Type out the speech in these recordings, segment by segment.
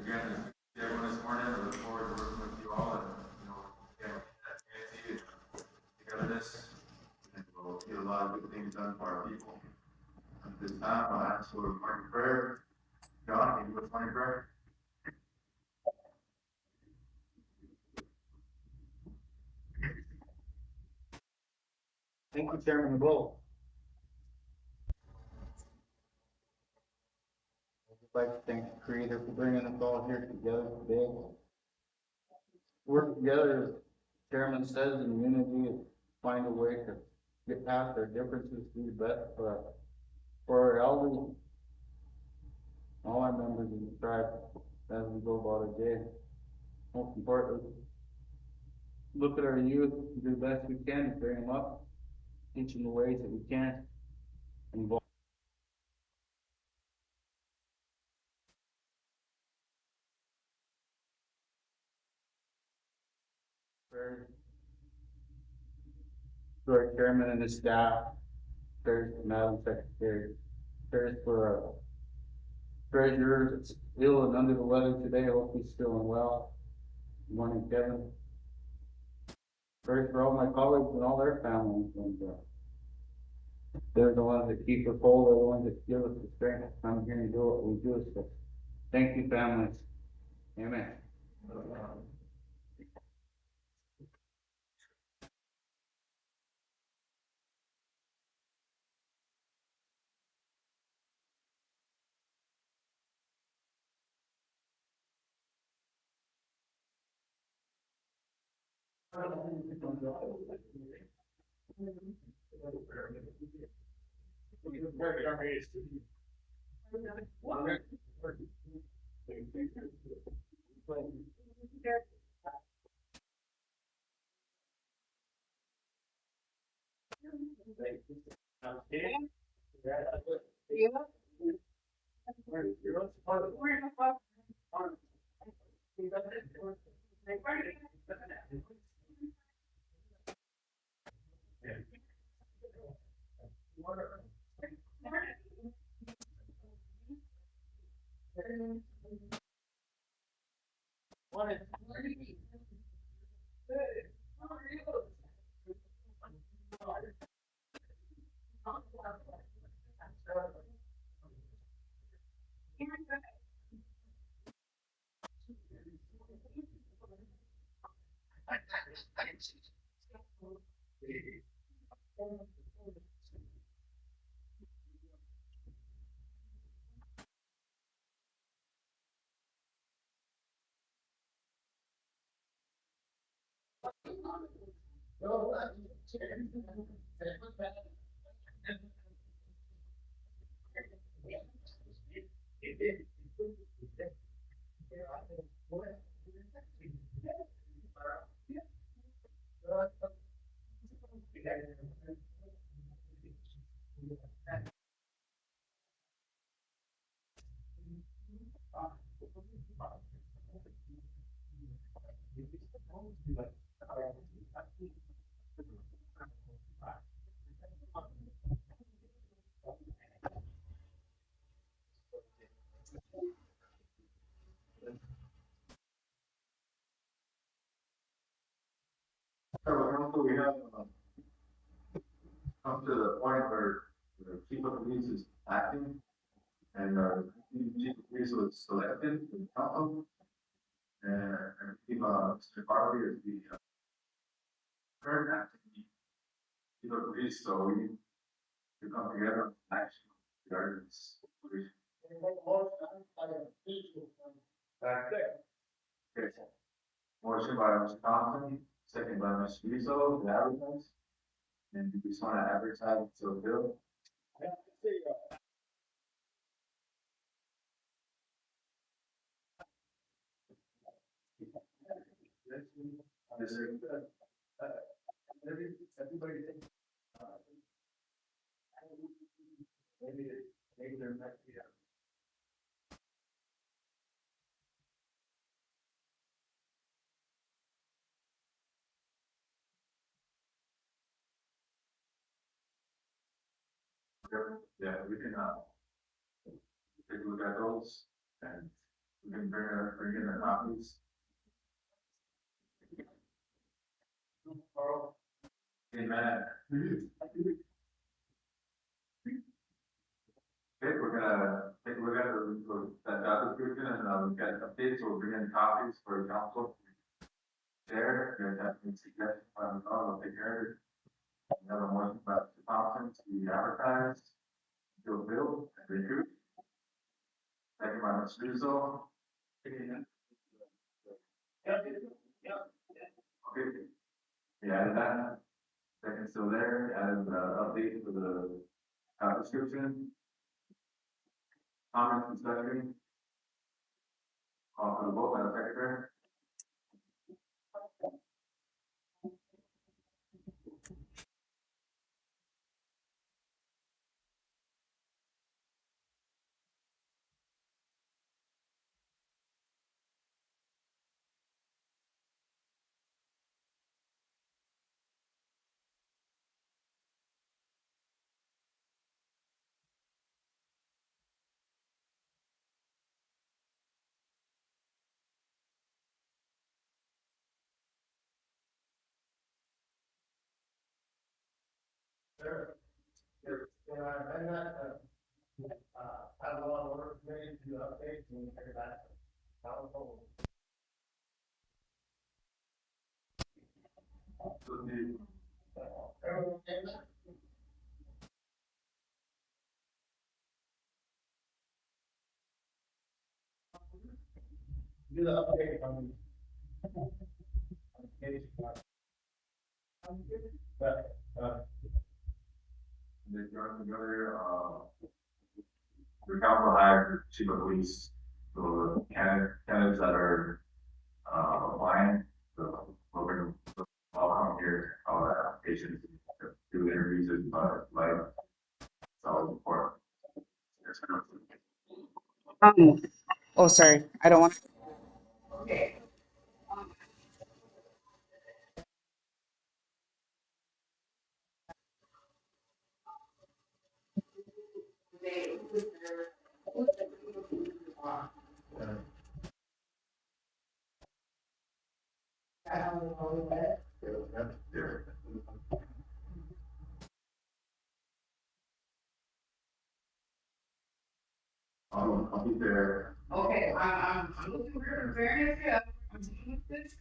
Again, everyone this morning, I look forward to working with you all and, again, that unity and togetherness, and we'll get a lot of good things done for our people. At this time, I'll ask for a morning prayer. John, can you do a morning prayer? Thank you, Chairman Bull. I'd like to thank the Creator for bringing us all here together today. Work together, as Chairman says, in unity and find a way to get past our differences, do the best for our elderly, all our members of the tribe as we go about our day. Most importantly, look at our youth, do the best we can to bring them up, teach them the ways that we can, involve. To our chairman and his staff, prayers to Madam Secretary, prayers for our treasurer that's ill and under the weather today. I hope he's feeling well. Good morning, Kevin. Prayers for all my colleagues and all their families. And they're the ones that keep us whole. They're the ones that give us the strength to come here and do what we do. So thank you, families. Amen. So we have come to the point where the chief of police is acting and chief of police was selected in council. And Mr. Harvey is the current acting chief of police, so we need to come together on action regarding this situation. Okay. Motion by Mr. Thompson, second by Mr. Rizzo, to advertise. And we just want to advertise to a bill. Yes, sir. Everybody think, maybe there might be a. Yeah, we can, take a look at those and we can bring in the copies. Amen. Okay, we're gonna take a look at that job description and, look at updates, we'll bring in copies for council. Share, if you guys have any suggestions, I'll take care of it. Another one about the Thompson to be advertised, to a bill, and recruit. Second by Mr. Rizzo. Okay. We added that. Second still there, added the update for the job description. Comments and discussion. Call for the vote, Madam Secretary. And that, have a lot of work made to update and figure that out. So the. Do the update on. Page. But, the joint together, the council hired chief of police, so the candidates that are, applying, so we'll bring them all come here, all the applications, do interviews, like, it's all important. Oh, sorry. I don't want. I'll be there. Okay, I'm looking for variance, yeah. I'm looking at this.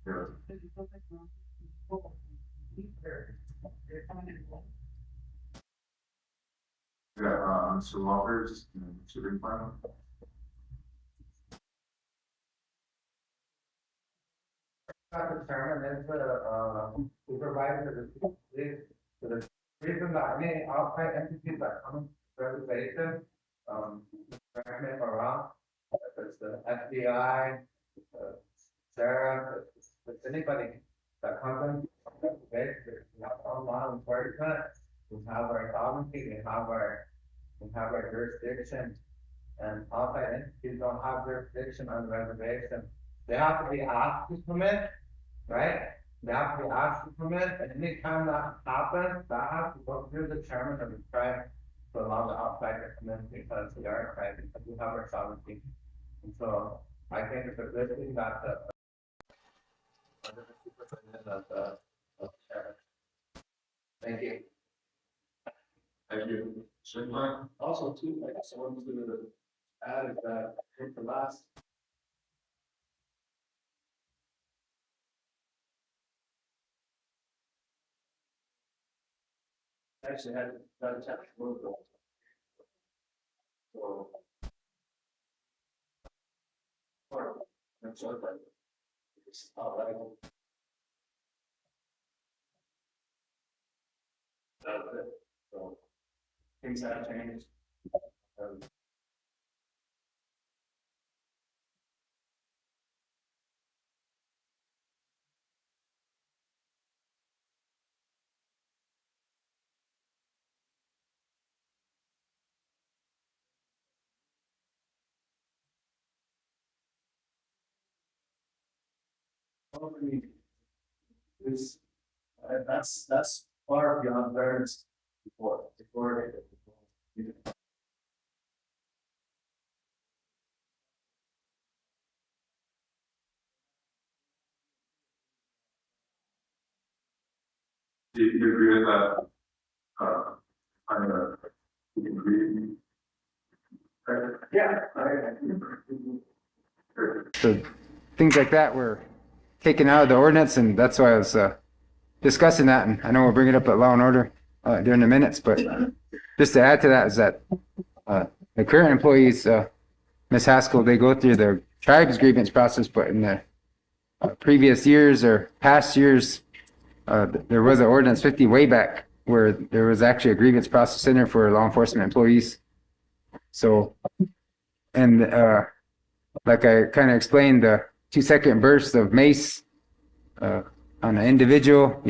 Yeah. We got, Mr. Walters, and Mr. Ringplan. Chairman, is supervisor to the reason that any outside entities that come to reservation, correct me if I'm wrong, if it's the FBI, sheriff, if it's anybody that comes in, basically, we have our law enforcement, we have our sovereignty, we have our jurisdiction, and outside entities don't have jurisdiction on the reservation. They have to be asked to come in, right? They have to be asked to come in, and anytime that happens, that has to go through the chairman of the tribe to allow the outside to come in because we are a tribe, because we have our sovereignty. And so I think it's a good thing that the under the superintendent of the chairman. Thank you. Thank you. Ringplan. Also, too, I guess I wanted to add is that I think the last. Actually had that attached to it. So. That's what I. It's not like. That's it. So, things have changed. Well, I mean, it's, that's far beyond variance before. Do you agree with that? On the, you can agree. Yeah. So things like that were taken out of the ordinance, and that's why I was discussing that. And I know we'll bring it up at Law and Order during the minutes, but just to add to that is that the current employees, Ms. Haskell, they go through the tribe's grievance process, but in the previous years or past years, there was an ordinance 50 way back where there was actually a grievance process in there for law enforcement employees. So, and like I kind of explained, the 2-second bursts of mace on an individual,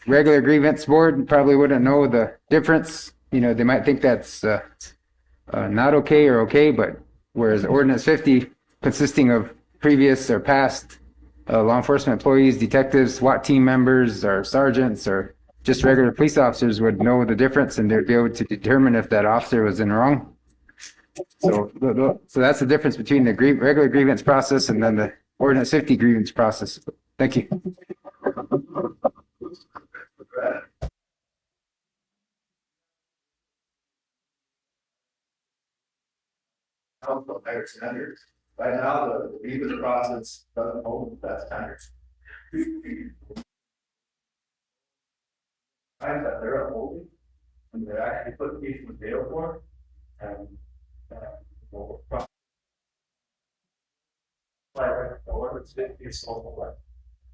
regular grievance board probably wouldn't know the difference. They might think that's not okay or okay, but whereas ordinance 50 consisting of previous or past law enforcement employees, detectives, SWAT team members, or sergeants, or just regular police officers would know the difference, and they'd be able to determine if that officer was in wrong. So that's the difference between the regular grievance process and then the ordinance 50 grievance process. Thank you. Also higher standards. Right now, the grievance process doesn't hold that standards. Times that they're upholding, and they're actually putting people in jail for, and, well, like, the ordinance 50 is also like,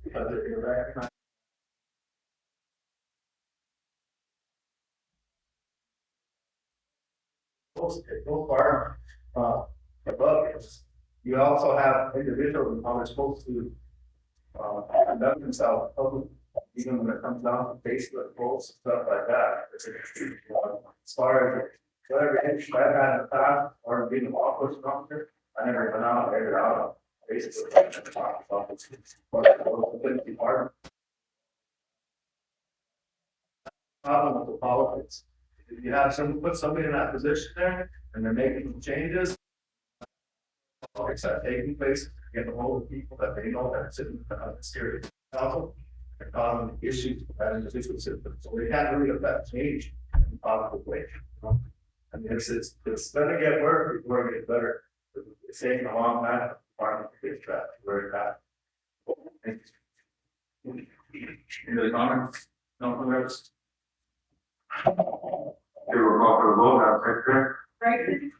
because they're recognized. It goes far, above this. You also have individuals who are supposed to, conduct themselves public, even when it comes down to Facebook posts, stuff like that. As far as whatever issue I've had in the past, or being a law enforcement officer, I never went out and aired it out on Facebook. And talked about it. But the police department. Problem with the politics. If you have put somebody in that position there, and they're making some changes, politics that taking place, get a hold of people that they know that are sitting in the serious council, and causing issues that individual citizens. So they can't really affect change in a positive way. I mean, it's gonna get worse before it gets better. It's taking a long time for the to get trapped where it's at. Any other comments? No, others? Okay, we'll call for a vote, Madam Secretary. Right?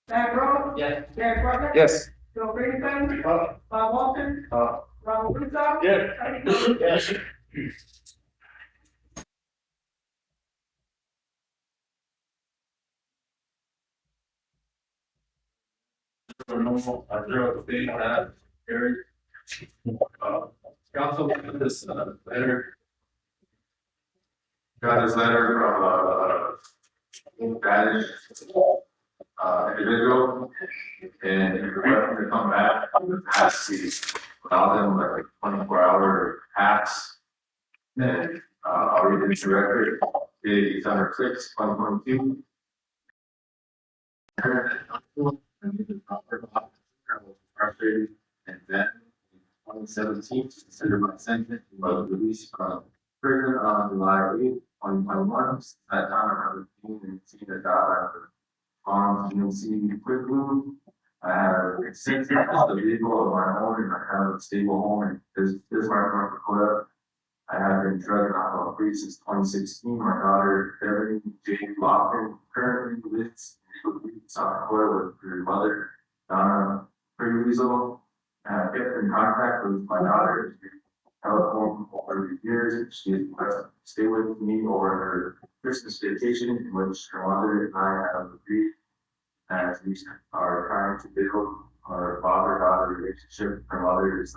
Matt Rowe? Yes. Derek Bartlett? Yes. Joe Bradenson? Bob Walton? Ronald Woodstock? Yeah. Yes. Zero thing that carried. Council this letter. Got this letter from Spanish individual, and if you're welcome to come back, pass the allow them like 24-hour pass. And I'll read it to record. Dated December 6, 2022. Frustrated, and then in 2017, considered my sentence, was released from prison on July 8, 2021. At that time, I was being and seen a job after farms, quickly, I have since the vehicle of my own and I have a stable home and this is my North Dakota. I have been drug and alcohol free since 2016. My daughter, Erin Jane Lofton, currently lives in South Dakota with her mother, Donna Freeweasel. I have kept in contact with my daughter through telephone over the years. She has requested to stay with me over her Christmas vacation, in which her mother and I have agreed as we are trying to build our father-daughter relationship. Her mother is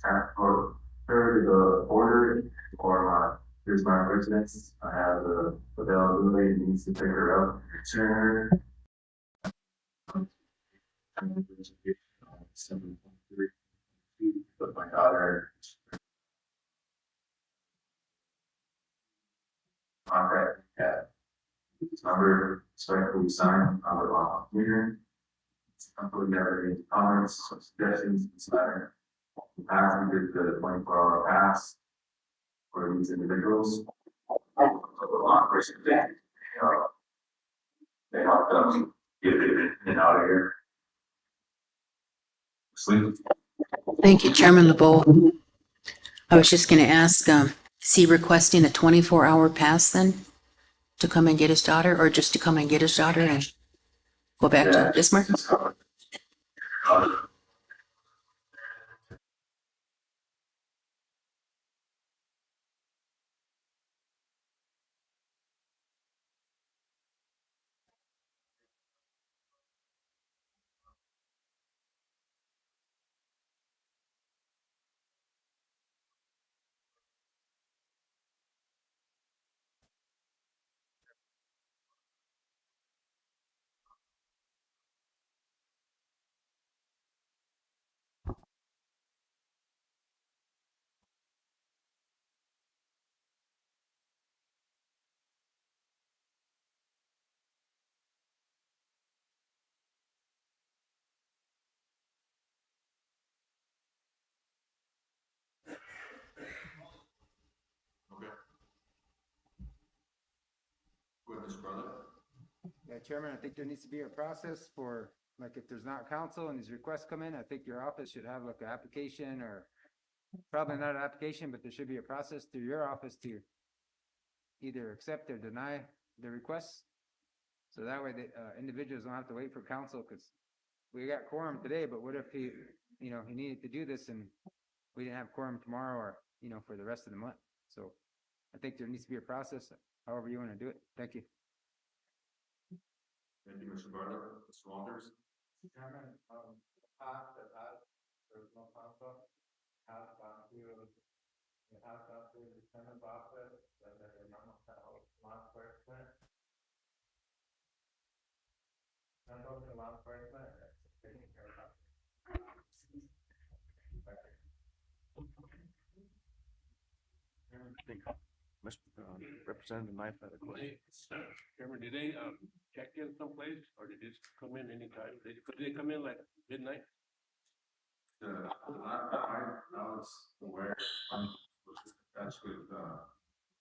transport her to the border or here's my residence. I have the availability and needs to pick her up, return her. 7.3 feet, but my daughter contact at this number, respectfully signed, here. I'm putting together any comments, suggestions, this matter. Past, we did the 24-hour pass for these individuals. Operation thing, they helped them get it in and out of here. Sleep. Thank you, Chairman LeBeau. I was just going to ask, is he requesting a 24-hour pass then to come and get his daughter, or just to come and get his daughter and go back to Bismarck? It's covered. Okay. Witness brother. Yeah, Chairman, I think there needs to be a process for, like, if there's not counsel and these requests come in, I think your office should have like an application or probably not an application, but there should be a process through your office to either accept or deny the requests. So that way the individuals don't have to wait for counsel, because we got quorum today, but what if he needed to do this and we didn't have quorum tomorrow or, for the rest of the month. So I think there needs to be a process, however you want to do it. Thank you. Thank you, Mr. Bartlett. Mr. Walters. Chairman, there's no conflict. Has gone through, it has gone through the Senate office, and there's a number of law enforcement. Not only law enforcement, it's taking care of. Representative Knife had a question. Chairman, did they, check in someplace, or did they just come in anytime? Could they come in like midnight? The last time I was aware, that's with,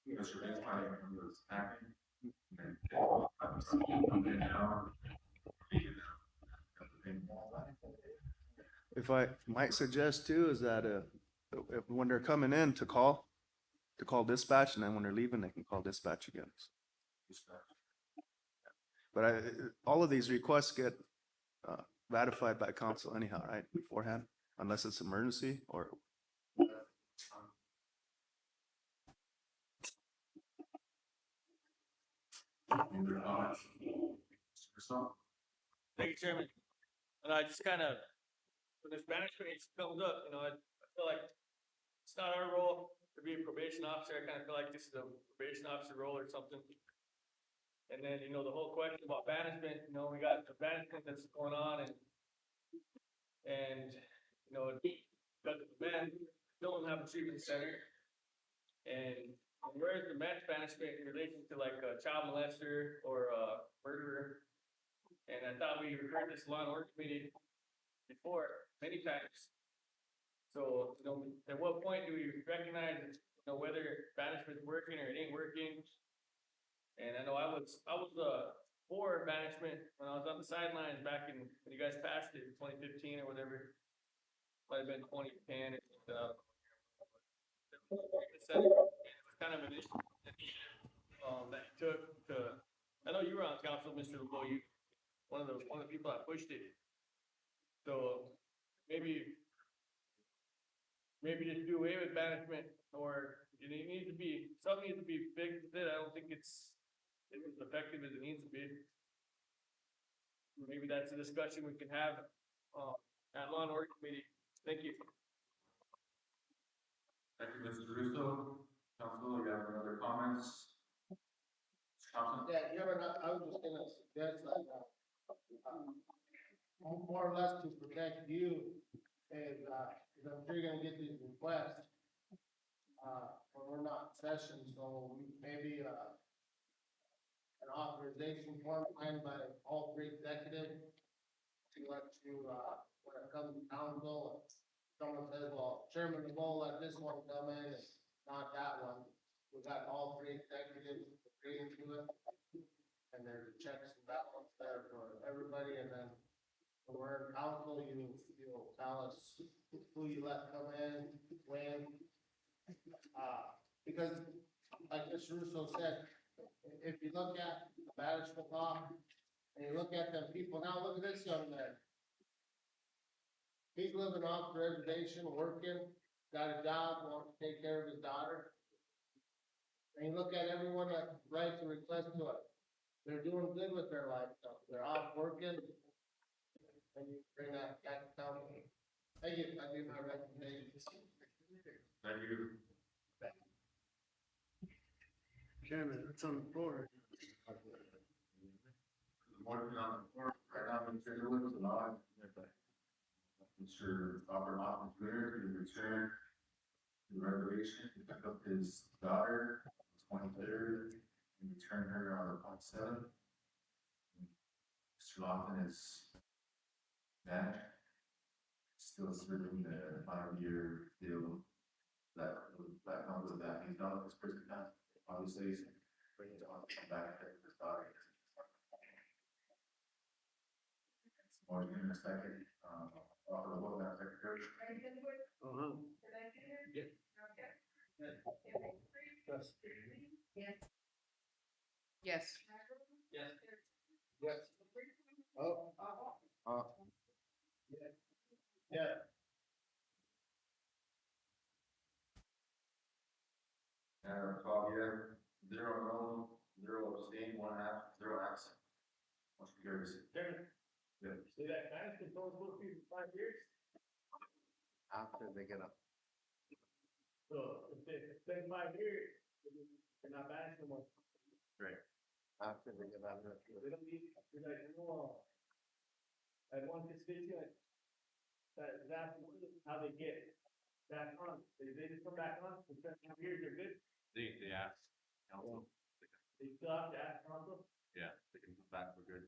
Mr. Baseline, when he was acting. And I was coming in now. If I might suggest too, is that if, when they're coming in to call dispatch, and then when they're leaving, they can call dispatch again. But all of these requests get ratified by council anyhow, right, beforehand, unless it's emergency or. Thank you, Chairman. And I just kind of, when this banishment comes up, I feel like it's not our role to be a probation officer. I kind of feel like this is a probation officer role or something. And then, the whole question about banishment, we got the banishment that's going on and, got the men still don't have a treatment center. And where is the banishment in relation to like a child molester or a murderer? And I thought we heard this law and order committee before, many times. So, at what point do we recognize, whether banishment's working or it ain't working? And I know I was for banishment when I was on the sidelines back in, when you guys passed it, 2015 or whatever. Might have been 2010, it was kind of an issue that he took to, I know you were on council, Mr. LeBeau, you, one of the people that pushed it. So maybe just do away with banishment, or it needs to be, something needs to be fixed with it. I don't think it's as effective as it needs to be. Maybe that's a discussion we can have, at law and order committee. Thank you. Thank you, Mr. Russo. Council, you have any other comments? Thompson? Yeah, I was just gonna suggest like, more or less to protect you, is, because I'm sure you're gonna get these requests. When we're not in session, so maybe, an authorization form signed by all three executives to let you, when it comes to council, if someone says, well, Chairman will let this one come in, and not that one. We got all three executives agreeing to it. And there's checks and balances there for everybody, and then when we're in council, you'll tell us who you let come in, when. Because like Mr. Russo said, if you look at the banishment law, and you look at them people, now look at this young man. He's living off the reservation, working, got a job, wants to take care of his daughter. And you look at everyone that writes a request to it, they're doing good with their life, though. They're off working. And you bring that back down. I give my recommendation. Thank you. Chairman, it's on the floor. The motion on the floor, right now, Mr. Lewis, and I, Mr. Robert Hoffman's here to return to the reservation to pick up his daughter on the 23rd and return her on the 27th. Mr. Lawson is back, still serving the 5-year deal that comes with that. He's done with this prison time, obviously, he's bringing it on back to his daughter. Motion in a second, offer the vote, Madam Secretary. Yes. Yes. Yes. Oh. Yeah. And 12 yes, 0 no, 0 abstain, 0 absent. Motion carries. Chairman. Yeah. See that banishment control supposed to be for 5 years? After they get up. So if it's been 5 years, they're not banished no more. After they get out of it. We don't need, we're like, no. I had one constituent that is asking how they get back on. They just come back on, for 7 years, they're good. They asked council, They still have to ask council. yeah, they can come back for good.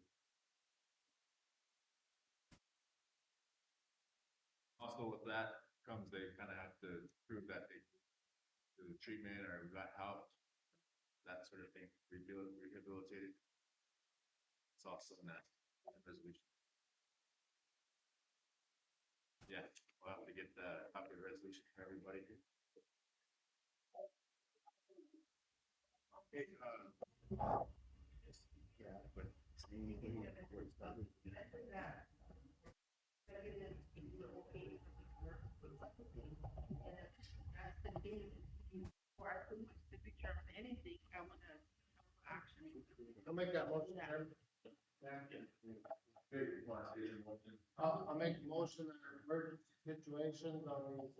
Also with that comes, they kind of have to prove that they do the treatment or got help, that sort of thing, rehabilitated. It's also in that resolution. Yeah, we'll have to get the copy of the resolution for everybody. Okay, yeah, but. Before I put my signature on anything, I want to action. I'll make that motion, Chairman. I'll make a motion in emergency situations on these,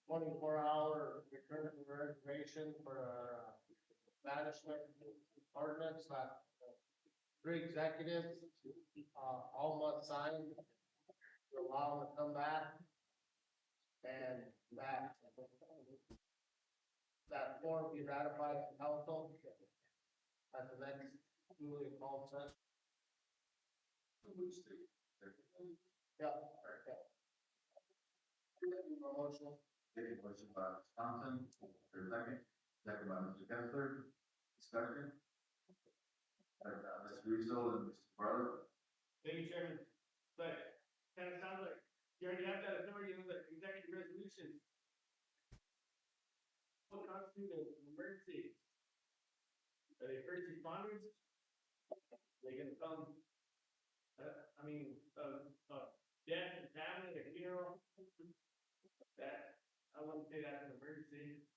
24-hour return to reservation for, management ordinance, that 3 executives, all must sign to allow them to come back. And that form be ratified in council at the next duly called session. Yeah. Motion. Okay, motion by Mr. Thompson, for a second by Mr. Kessler, discussion. Mr. Russo and Mr. Barlow. Thank you, Chairman. But kind of sounds like you already have that authority in the executive resolution. What constitutes an emergency? Are they first responders? They gonna come? I mean, death and family, a funeral. That, I wouldn't say that's an emergency.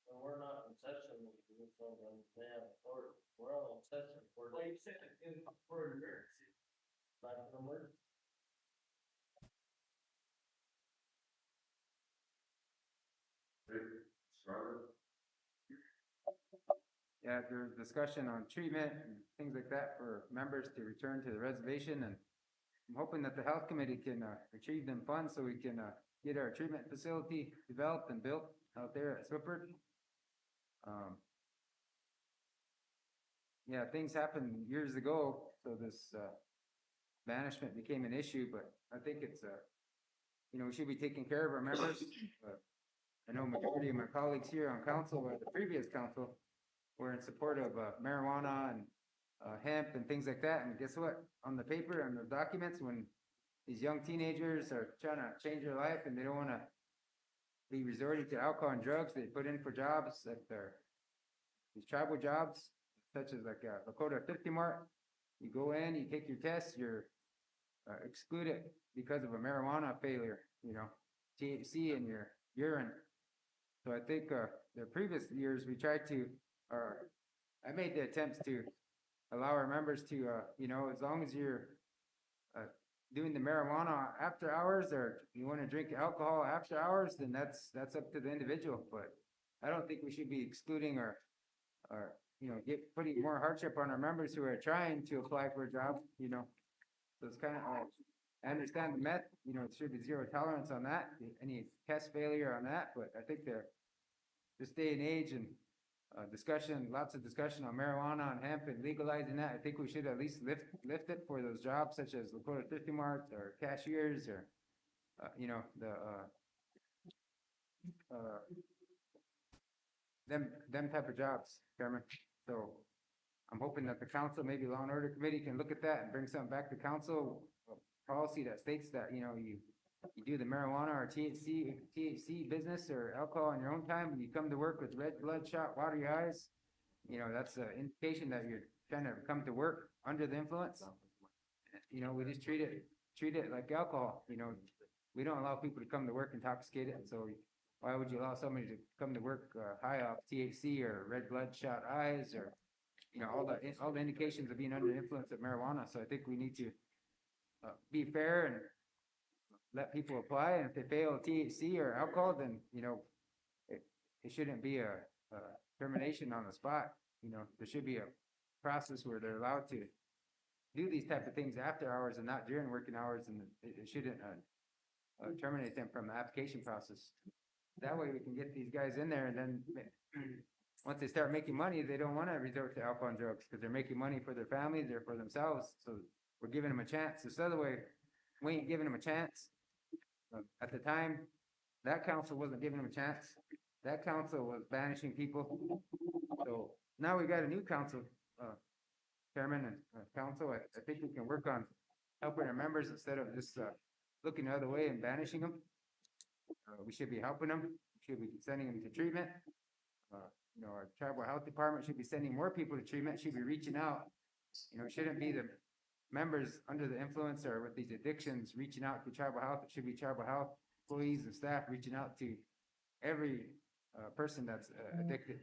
Well, we're not in session, so then they have, or, we're all in session for, Well, you said it in for an emergency. like, an emergency. Mr. Barlow. Yeah, there's discussion on treatment and things like that for members to return to the reservation, and I'm hoping that the health committee can, retrieve them funds so we can, get our treatment facility developed and built out there at Swippert. Yeah, things happened years ago, so this, banishment became an issue, but I think it's, we should be taking care of our members. But I know majority of my colleagues here on council, or the previous council, were in support of marijuana and hemp and things like that. And guess what? On the paper and the documents, when these young teenagers are trying to change their life and they don't want to be resorting to alcohol and drugs, they put in for jobs that are these tribal jobs, such as like Lakota 50 Mart. You go in, you take your test, you're excluded because of a marijuana failure, THC in your urine. So I think the previous years we tried to, or I made the attempts to allow our members to, as long as you're doing the marijuana after hours, or you want to drink alcohol after hours, then that's up to the individual. But I don't think we should be excluding or putting more hardship on our members who are trying to apply for a job. So it's kind of, I understand the meth, it should be zero tolerance on that, any test failure on that, but I think this day and age and lots of discussion on marijuana and hemp and legalizing that, I think we should at least lift it for those jobs such as Lakota 50 Mart or cashiers or, them type of jobs, Chairman. So I'm hoping that the council, maybe Law and Order Committee can look at that and bring something back to council, a policy that states that, you do the marijuana or THC business or alcohol in your own time, and you come to work with red bloodshot, watery eyes, that's an indication that you're trying to come to work under the influence. We just treat it like alcohol, we don't allow people to come to work intoxicated, so why would you allow somebody to come to work high off THC or red bloodshot eyes or all the indications of being under the influence of marijuana? So I think we need to be fair and let people apply, and if they fail THC or alcohol, then it shouldn't be a termination on the spot. There should be a process where they're allowed to do these type of things after hours and not during working hours, and it shouldn't terminate them from the application process. That way we can get these guys in there, and then once they start making money, they don't want to resort to alcohol and drugs because they're making money for their families or for themselves. So we're giving them a chance. This other way, we ain't giving them a chance. At the time, that council wasn't giving them a chance. That council was banishing people. So now we got a new council, chairman and council. I think we can work on helping our members instead of just looking the other way and banishing them. We should be helping them. We should be sending them to treatment. Our tribal health department should be sending more people to treatment, should be reaching out. It shouldn't be the members under the influence or with these addictions reaching out to tribal health. It should be tribal health employees and staff reaching out to every person that's addicted.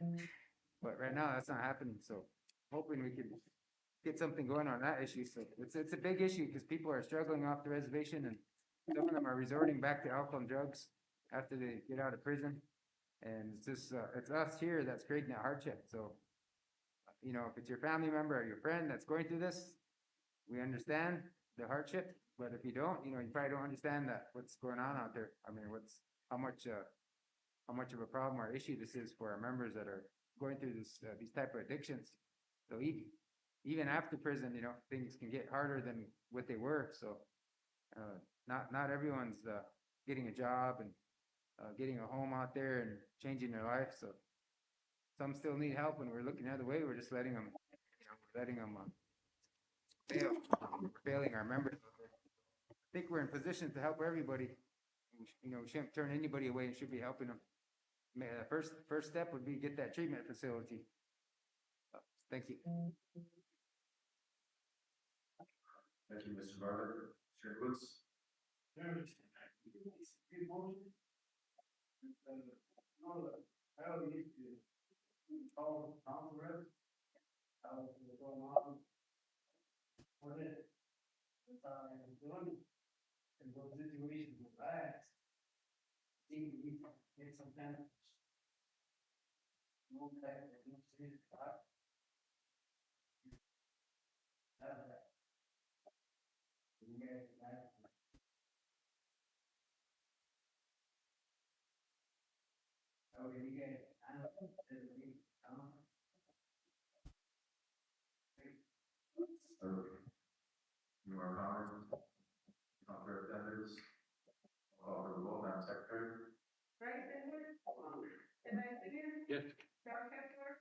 But right now, that's not happening. So hoping we can get something going on that issue. So it's a big issue because people are struggling off the reservation, and some of them are resorting back to alcohol and drugs after they get out of prison. And it's just, it's us here that's creating that hardship. So, if it's your family member or your friend that's going through this, we understand the hardship. But if you don't, you probably don't understand that what's going on out there. I mean, how much of a problem or issue this is for our members that are going through these type of addictions. So even after prison, things can get harder than what they were. So, not everyone's getting a job and getting a home out there and changing their life. So some still need help, and we're looking the other way. We're just letting them failing our members. I think we're in position to help everybody. You know, we shouldn't turn anybody away and should be helping them. First step would be get that treatment facility. Thank you. Thank you, Mr. Barber. Mr. Woods. I don't need to call council reps. What's going on? What is it? I'm doing. And what situation was that? See, we get some kind of. No, that, no, serious, you guys, okay, you guys, I don't know. You are honored. Representatives. Of the law, Madam Secretary. Right, Senator? Senator Singer? Yes. Darrell Kessler?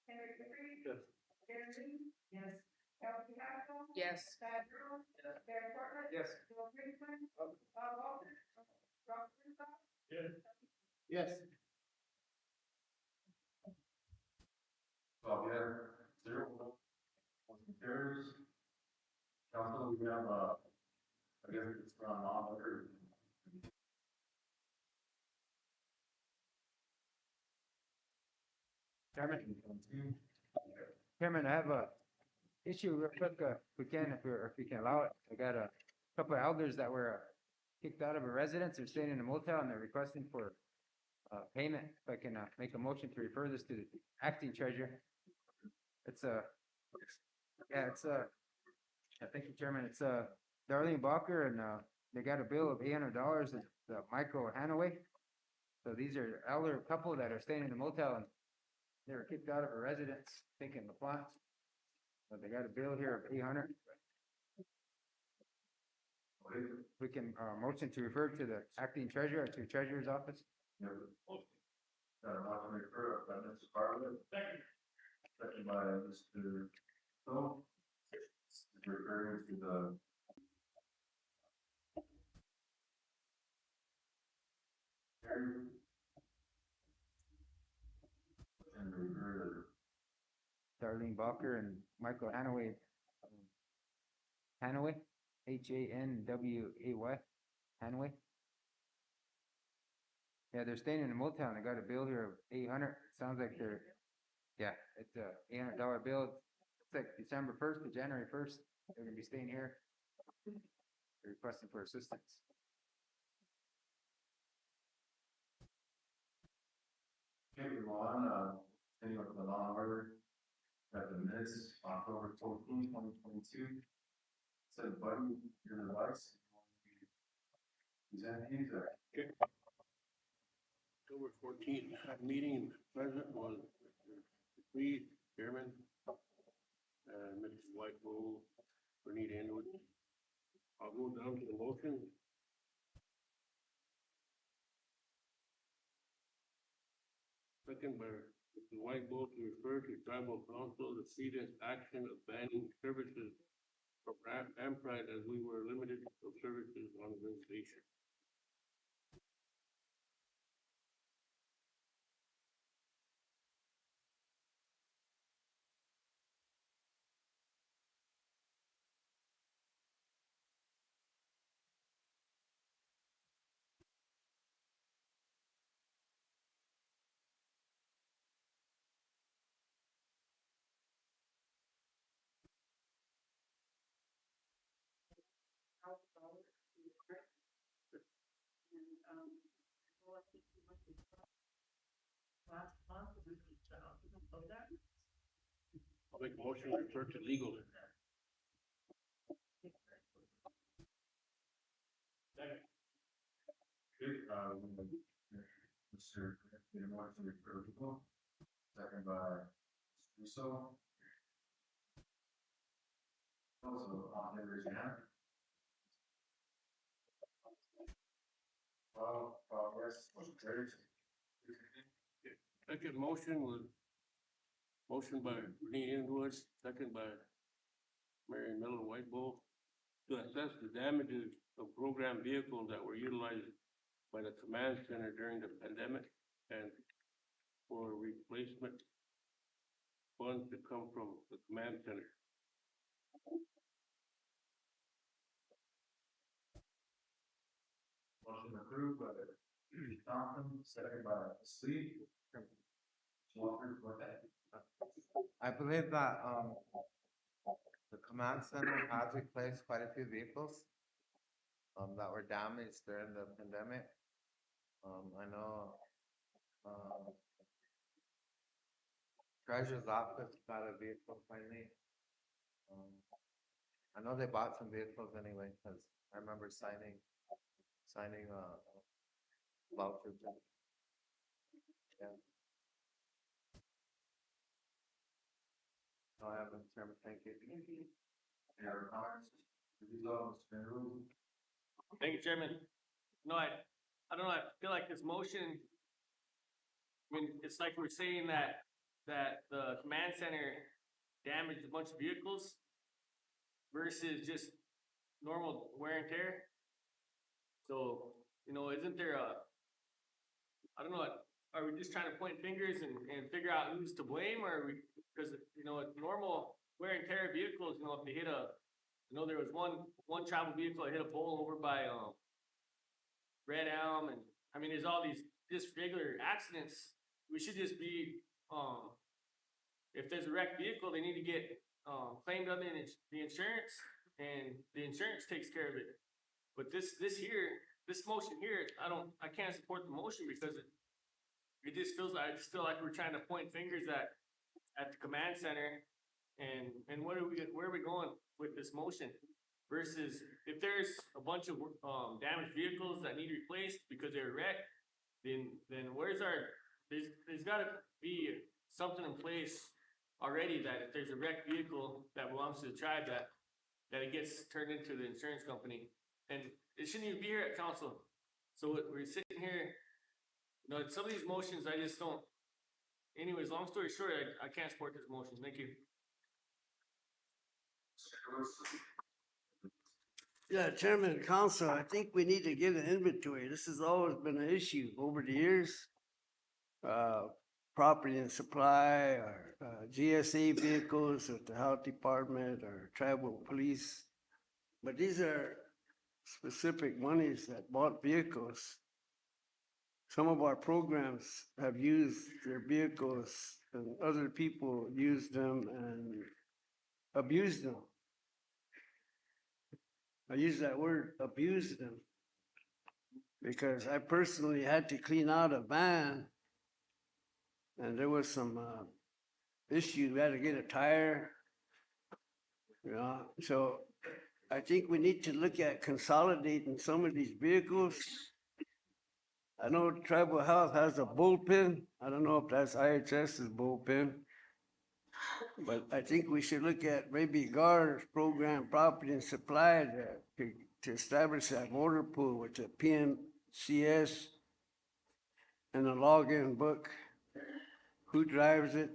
Henry Capri? Yes. Karen Lee? Yes. Elsie Hassel? Yes. Thad Drew? Yes. Darren Bartlett? Yes. Bill Brinkman? Bob Walter? Robert Herzog? Yes. Yes. So we have 0. Motion carries. Council, we have, I guess it's from non-order. Chairman, I have a issue real quick, if we can, if we can allow it. I got a couple of elders that were kicked out of a residence. They're staying in a motel and they're requesting for payment. If I can make a motion to refer this to the acting treasurer. It's thank you, Chairman. It's Darlene Balker and they got a bill of $800 at Michael Hanaway. So these are elder couple that are staying in the motel and they were kicked out of a residence, thinking the plot. But they got a bill here of 800. We can motion to refer to the acting treasurer, to treasurer's office. Got a motion to refer by Mr. Bartlett. Second by Mr. So. Referring to the. And refer Darlene Balker and Michael Hanaway. Hanaway, Hanway. Hanaway. Yeah, they're staying in a motel and they got a bill here of 800. Sounds like they're, yeah, it's a $800 bill. It's like December 1st to January 1st. They're gonna be staying here. They're requesting for assistance. Okay, we go on, anyone with the law and order. Got the minutes, October 14, 2022. Said, buddy, your advice. Present these or? October 14th, meeting present was me, Chairman, and Mrs. Whiteville, Bernita Underwood. I'll go down to the motion. Second by Mrs. Whiteville to refer to tribal council the previous action of banning services from Ampride as we were limited of services on the station. I'll make a motion to refer to legal. Second. Good, Mr. Motion to refer to people. Second by Mr. Russo. Also, on the raise your hand. Yes, motion carries. Second motion was motion by Bernita Underwood, second by Mary Miller White Bull, to assess the damages of program vehicles that were utilized by the command center during the pandemic and for replacement funds to come from the command center. Motion approved by Thompson, second by Sweet. Walker, go ahead. I believe that, the command center has replaced quite a few vehicles, that were damaged during the pandemic. I know, Treasurer's office got a vehicle finally. I know they bought some vehicles anyway, cause I remember signing, vouchers. Yeah. No, I haven't, Chairman, thank you. Any other comments? These all, Mr. Rule. Thank you, Chairman. No, I don't know, I feel like this motion, I mean, it's like we're saying that the command center damaged a bunch of vehicles versus just normal wear and tear. So, you know, isn't there I don't know, are we just trying to point fingers and figure out who's to blame, or are we, because, you know, normal wear and tear vehicles, you know, if they hit you know, there was one travel vehicle that hit a pole over by, Red Elm, and, I mean, there's all these just regular accidents. We should just be, if there's a wrecked vehicle, they need to get, claimed under the insurance, and the insurance takes care of it. But this motion here, I can't support the motion because it just feels like, I just feel like we're trying to point fingers at the command center, and where are we going with this motion? Versus if there's a bunch of damaged vehicles that need replaced because they're wrecked, then where's there's gotta be something in place already that if there's a wrecked vehicle that belongs to the tribe, that it gets turned into the insurance company. And it shouldn't even be here at council. So we're sitting here, you know, some of these motions, I just don't. Anyways, long story short, I can't support this motion. Thank you. Yeah, Chairman and Council, I think we need to get an inventory. This has always been an issue over the years. Property and supply, or GSA vehicles with the health department or tribal police. But these are specific monies that bought vehicles. Some of our programs have used their vehicles and other people used them and abused them. I use that word, abuse them, because I personally had to clean out a van, and there was some issue. We had to get a tire, you know. So I think we need to look at consolidating some of these vehicles. I know Tribal Health has a bullpen. I don't know if that's IHS's bullpen. But I think we should look at maybe GAR's program, property and supply, to establish that motor pool with the PMCS and a login book. Who drives it?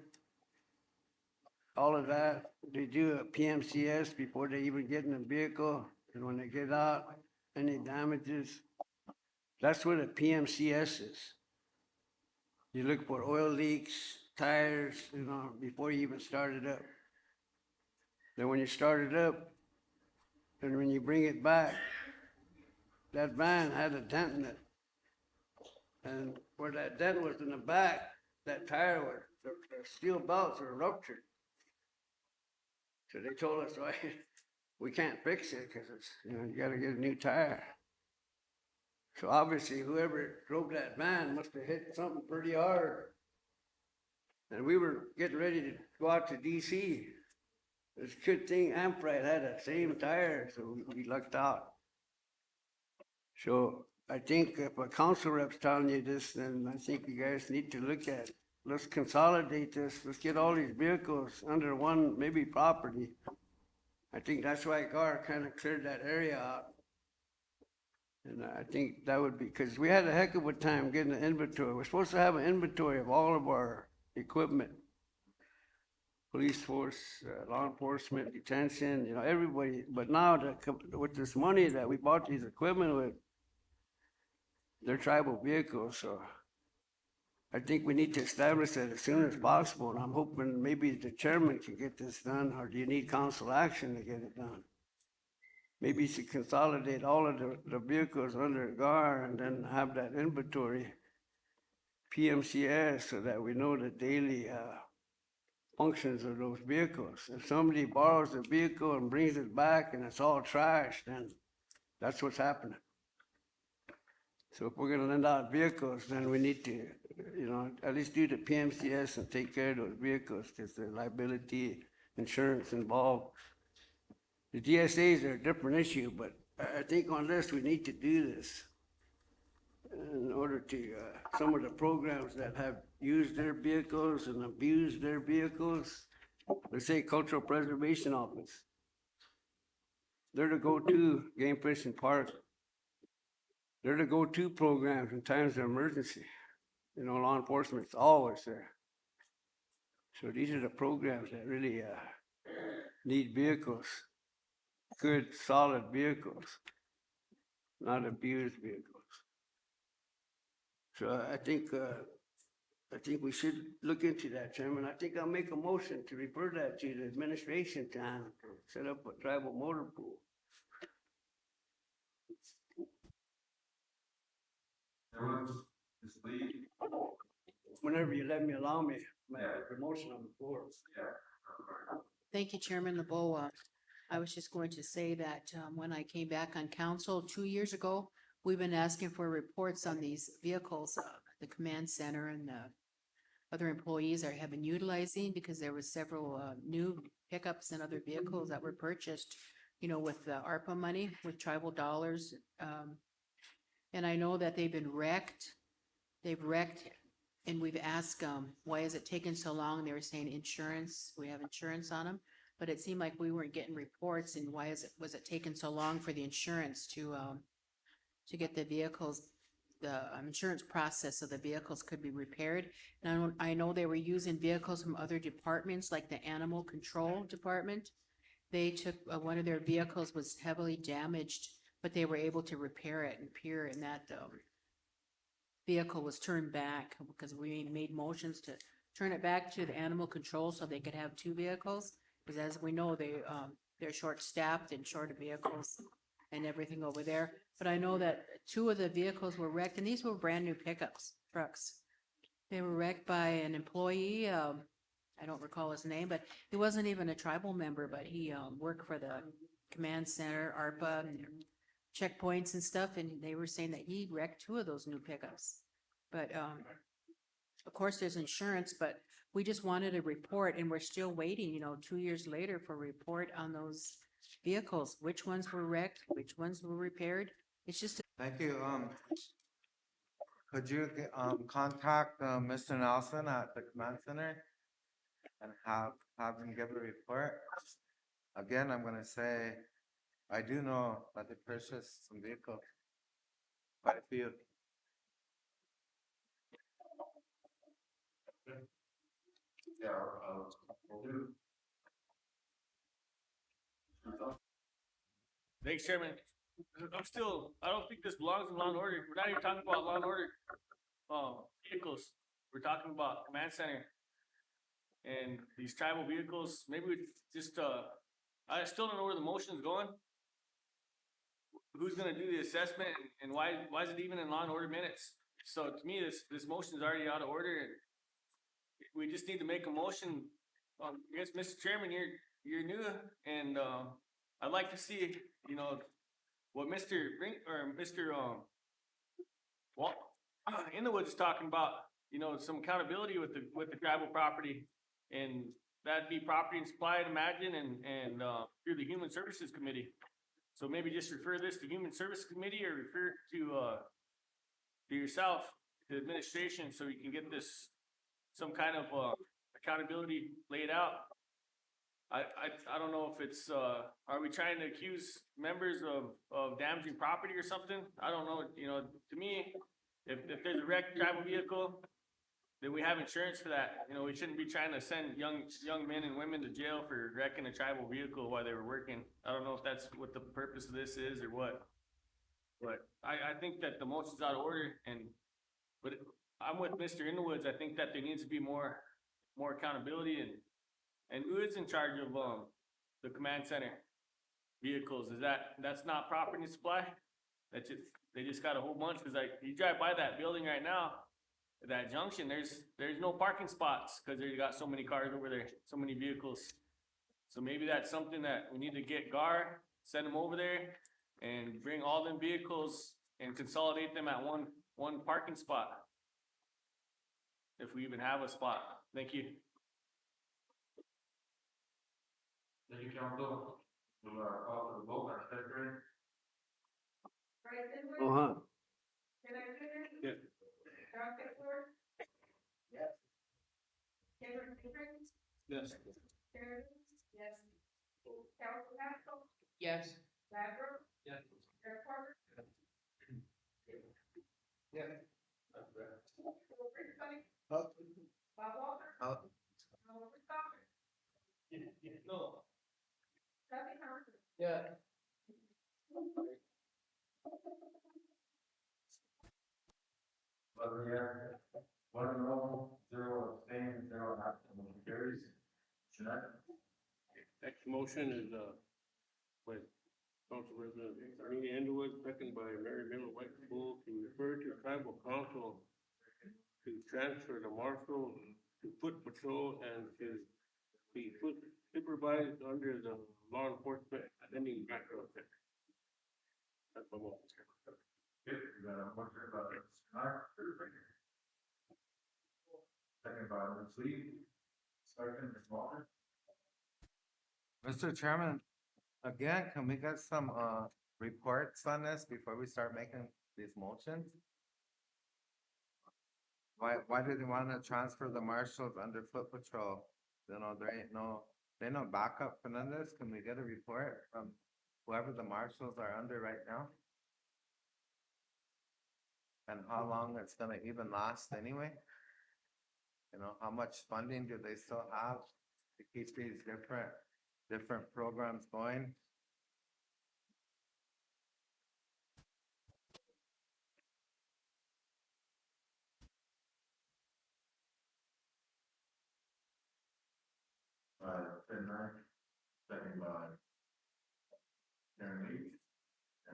All of that. They do a PMCS before they even get in the vehicle. And when they get out, any damages. That's what a PMCS is. You look for oil leaks, tires, you know, before you even start it up. Then when you start it up, and when you bring it back, that van had a dent in it. And where that dent was in the back, that tire was, the steel belts were ruptured. So they told us, well, we can't fix it because it's, you know, you gotta get a new tire. So obviously whoever drove that van must have hit something pretty hard. And we were getting ready to go out to DC. It's a good thing Ampride had that same tire, so we lucked out. So I think if a council rep's telling you this, then I think you guys need to look at, let's consolidate this, let's get all these vehicles under one, maybe property. I think that's why GAR kind of cleared that area out. And I think that would be, because we had a heck of a time getting an inventory. We're supposed to have an inventory of all of our equipment. police force, law enforcement, detention, everybody. But now with this money that we bought these equipment with, they're tribal vehicles, so I think we need to establish that as soon as possible, and I'm hoping maybe the chairman can get this done, or do you need council action to get it done? Maybe you should consolidate all of the vehicles under GAR and then have that inventory PMCS so that we know the daily, functions of those vehicles. If somebody borrows a vehicle and brings it back and it's all trash, then that's what's happening. So if we're gonna lend out vehicles, then we need to, at least do the PMCS and take care of those vehicles, because there's liability insurance involved. The GSAs are a different issue, but I think on this, we need to do this in order to, some of the programs that have used their vehicles and abused their vehicles, let's say Cultural Preservation Office. They're the go-to game fish and park. They're the go-to programs in times of emergency. Law enforcement's always there. So these are the programs that really need vehicles, good, solid vehicles, not abused vehicles. So I think we should look into that, Chairman. I think I'll make a motion to refer that to the administration to set up a tribal motor pool. Whenever you let me allow me, my motion on the floor. Thank you, Chairman LeBeau. I was just going to say that, when I came back on council 2 years ago, we've been asking for reports on these vehicles, the command center and the other employees have been utilizing, because there were several, new pickups and other vehicles that were purchased, with the ARPA money, with tribal dollars. And I know that they've been wrecked. They've wrecked, and we've asked, why is it taking so long? They were saying insurance, we have insurance on them. But it seemed like we weren't getting reports, and why was it taking so long for the insurance to get the vehicles, the insurance process of the vehicles could be repaired. And I know they were using vehicles from other departments, like the animal control department. They took, one of their vehicles was heavily damaged, but they were able to repair it and that vehicle was turned back, because we made motions to turn it back to the animal control so they could have 2 vehicles. Because as we know, they're short-staffed and short of vehicles and everything over there. But I know that 2 of the vehicles were wrecked, and these were brand-new trucks. They were wrecked by an employee, I don't recall his name, but he wasn't even a tribal member, but he worked for the command center, ARPA, and checkpoints and stuff, and they were saying that he wrecked 2 of those new pickups. But of course, there's insurance, but we just wanted a report, and we're still waiting, 2 years later for a report on those vehicles, which ones were wrecked, which ones were repaired. It's just. Thank you. Could you, contact, Mr. Nelson at the command center and have him give a report? Again, I'm gonna say, I do know that they purchased some vehicles, quite a few. Yeah, we'll do. Thanks, Chairman. I don't think this belongs in law and order. We're not even talking about law and order, vehicles. We're talking about command center. And these tribal vehicles, maybe we just, I still don't know where the motion is going. Who's gonna do the assessment, and why is it even in law and order minutes? So to me, this motion is already out of order. We just need to make a motion. I guess, Mr. Chairman, you're new, and I'd like to see, what Mr. Inwood is talking about. Some accountability with the tribal property, and that'd be property and supply, I'd imagine, and through the Human Services Committee. So maybe just refer this to Human Services Committee, or refer to yourself, to administration, so you can get this, some kind of accountability laid out. I don't know if it's, are we trying to accuse members of damaging property or something? I don't know, to me, if there's a wrecked tribal vehicle, then we have insurance for that. You know, we shouldn't be trying to send young men and women to jail for wrecking a tribal vehicle while they were working. I don't know if that's what the purpose of this is or what. But I think that the motion's out of order but I'm with Mr. Underwoods. I think that there needs to be more accountability and who is in charge of, the command center vehicles? That's not property supply? They just got a whole bunch, cause like, you drive by that building right now, that junction, there's no parking spots, cause they got so many cars over there, so many vehicles. So maybe that's something that we need to get Gar, send them over there and bring all them vehicles and consolidate them at one parking spot. If we even have a spot. Thank you. Thank you, council. We'll, call for the vote, our secretary. Bryce Edwards. Uh-huh. Ken Arctic. Yes. John Kitzler. Yes. Cameron Pickens. Yes. Karen. Yes. Carol Castle. Yes. Ladro. Yes. Eric Carter. Yes. Rick Tony. Huh? Bob Walter. Out. Robert Stocker. No. Kathy Harmon. Yeah. Eleven yeah, one no, zero abstain, zero absent, motion carries. Jeanette? Next motion is, by Council President Ernie Underwood, second by Mary Miller White Bull, to refer to tribal council to transfer the marshal to foot patrol and to be supervised under the law enforcement pending background check. That's my motion. Okay, we got a motion by Schneider. Second by Ms. Lee. Second, Ms. Walker. Mr. Chairman, again, can we get some, reports on this before we start making these motions? Why do they wanna transfer the marshals under foot patrol? You know, there ain't no backup for none of this. Can we get a report from whoever the marshals are under right now? And how long it's gonna even last anyway? You know, how much funding do they still have to keep these different programs going? Ken Knight, second by Karen Lee,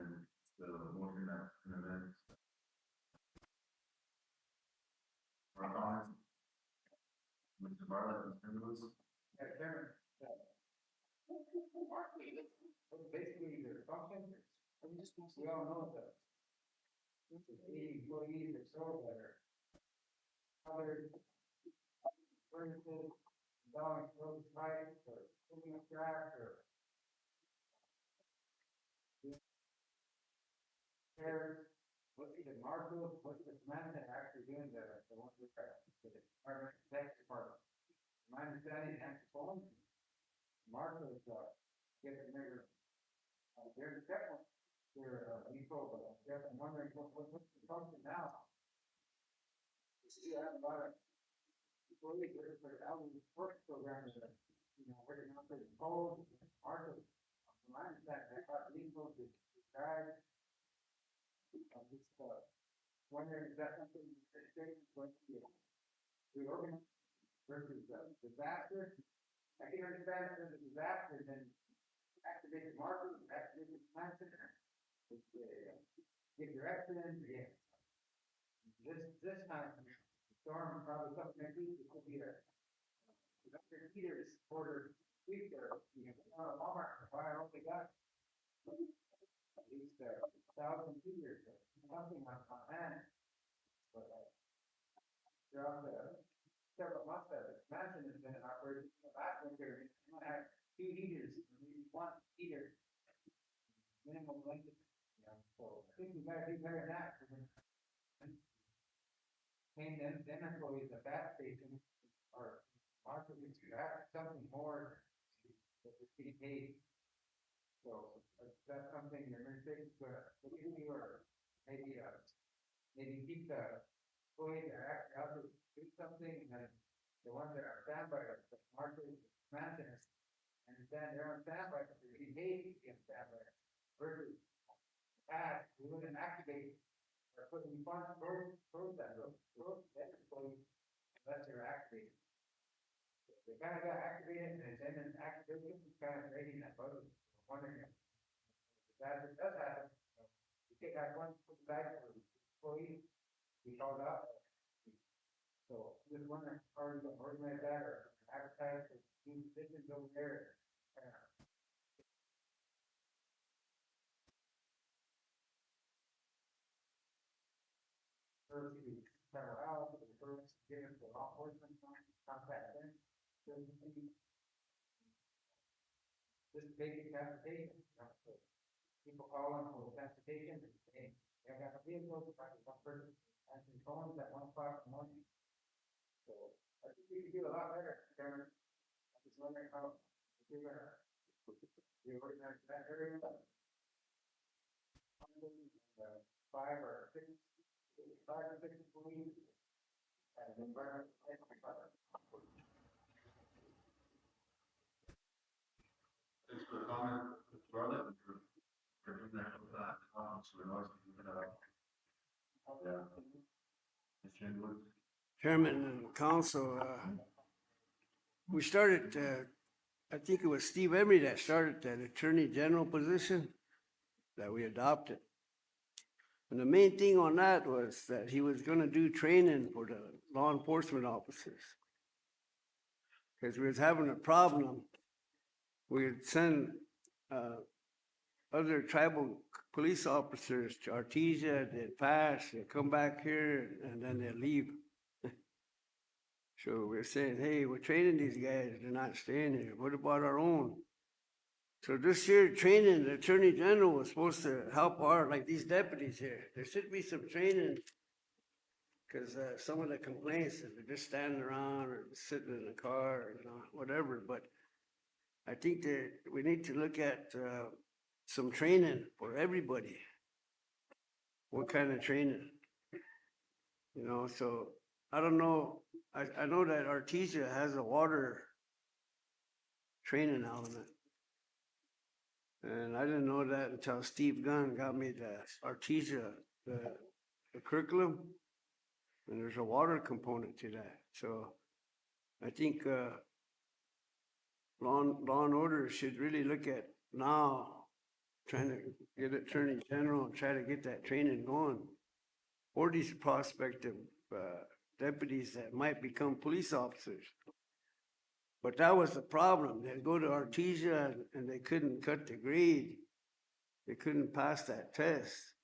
and the motion that, and then. Roll on. Mr. Bartlett, Mr. Lewis. Yeah, Chairman. Basically, their function, we all know that. The employees are so better. Other services, dog, road sites, or picking up trash, or. Repairs, what's the marshals, what's the command that actually doing the ones that are, the department, tech department. My understanding, actually, phone, marshals, get the nigger. There's a second, they're, people, but I'm wondering, what's the function now? You have a lot of employees that are out in the work programs that, you know, working on the polls, marshals. From my understanding, I thought legal to drive. I'm just, wondering if that's something that's going to be reorganized versus, disaster. I can understand if there's a disaster, then activate the market, activate the plan center. Get direction, yeah. This time, storm probably something next week, it could be a. Dr. Peters ordered week there, you know, Walmart, I only got. At least, 1,000 liters, something on hand. But, throughout the several months that the expansion has been in operation, last winter, we had 2 heaters, maybe 1 heater. Minimum length, you know, so I think we gotta do better than that. Paying them employees at that station, or marketing to have something more that is being paid. So, that's something the administration's gonna look into, or maybe keep the employees that are actually out there do something, and the ones that are standby, the market managers, and then they're on standby, but they behave in standby. Versus, we wouldn't activate, or put in front of that employee, unless they're activated. They kind of got activated, and then an activation is kind of raising that budget, wondering if that does happen. You take that one, put it back for employees, we called out. So just wondering, are you gonna organize that or advertise for these positions over there? First, we several hours, the first, get into the law enforcement, contact them. Just basic transportation, so people calling for transportation, and saying, I got a vehicle, one person, answering phones at 1 o'clock in the morning. So I think we could do a lot better, Karen. I'm just wondering how we're gonna reorganize that area. Five or six employees. And the environment. Thanks for the comment, Mr. Bartlett, for doing that, so we're always keeping it up. Yeah. Mr. Englewood? Chairman and council, we started, I think it was Steve Emery that started that Attorney General position that we adopted. And the main thing on that was that he was gonna do training for the law enforcement officers. Because we was having a problem. We'd send, other tribal police officers to Artesia, they'd pass, they'd come back here, and then they'd leave. So we're saying, hey, we're training these guys, they're not staying here. What about our own? So this year training, the Attorney General was supposed to help like these deputies here. There should be some training. Cause some of the complaints is they're just standing around or sitting in the car or, whatever, but I think that we need to look at, some training for everybody. What kind of training? So I don't know, I know that Artesia has a water training element. And I didn't know that until Steve Gunn got me the Artesia, the curriculum. And there's a water component to that. So I think, law and order should really look at now trying to get Attorney General and try to get that training going for these prospective deputies that might become police officers. But that was the problem. They'd go to Artesia and they couldn't cut the grade. They couldn't pass that test.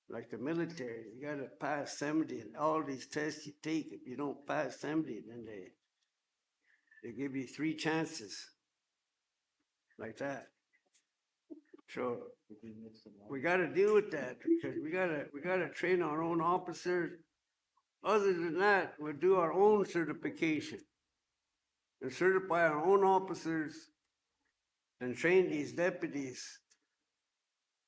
Like the military, you gotta pass 70 and all these tests you take, if you don't pass 70, then they give you 3 chances. Like that. So we gotta deal with that because we gotta train our own officers. Other than that, we'll do our own certification and certify our own officers and train these deputies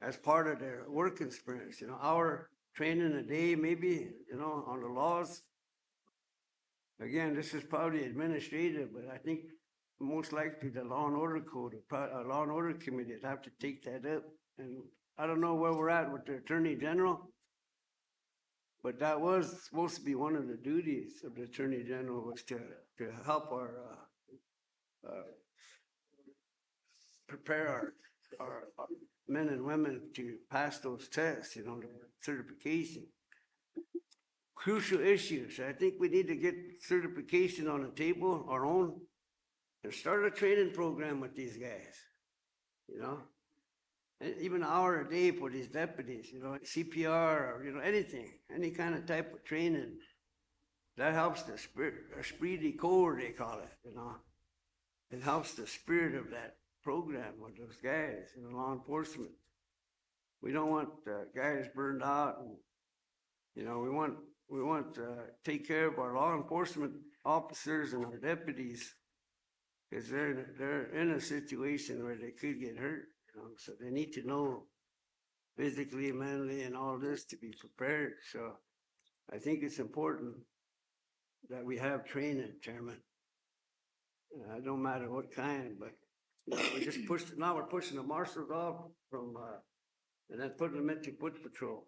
as part of their work experience, hour training a day, maybe, on the laws. Again, this is probably administrative, but I think most likely the law and order code, law and order committee would have to take that up. And I don't know where we're at with the Attorney General, but that was supposed to be one of the duties of the Attorney General was to help our, prepare our men and women to pass those tests, the certification. Crucial issues. I think we need to get certification on the table, our own, and start a training program with these guys, And even an hour a day for these deputies, CPR or, anything, any kind of type of training. That helps the esprit de corps, they call it, It helps the spirit of that program with those guys in law enforcement. We don't want guys burned out and, we want to take care of our law enforcement officers and our deputies because they're in a situation where they could get hurt, so they need to know physically, mentally, and all this to be prepared. So I think it's important that we have training, Chairman. It don't matter what kind, but we just pushed, now we're pushing the marshals off from, and then putting them into foot patrol.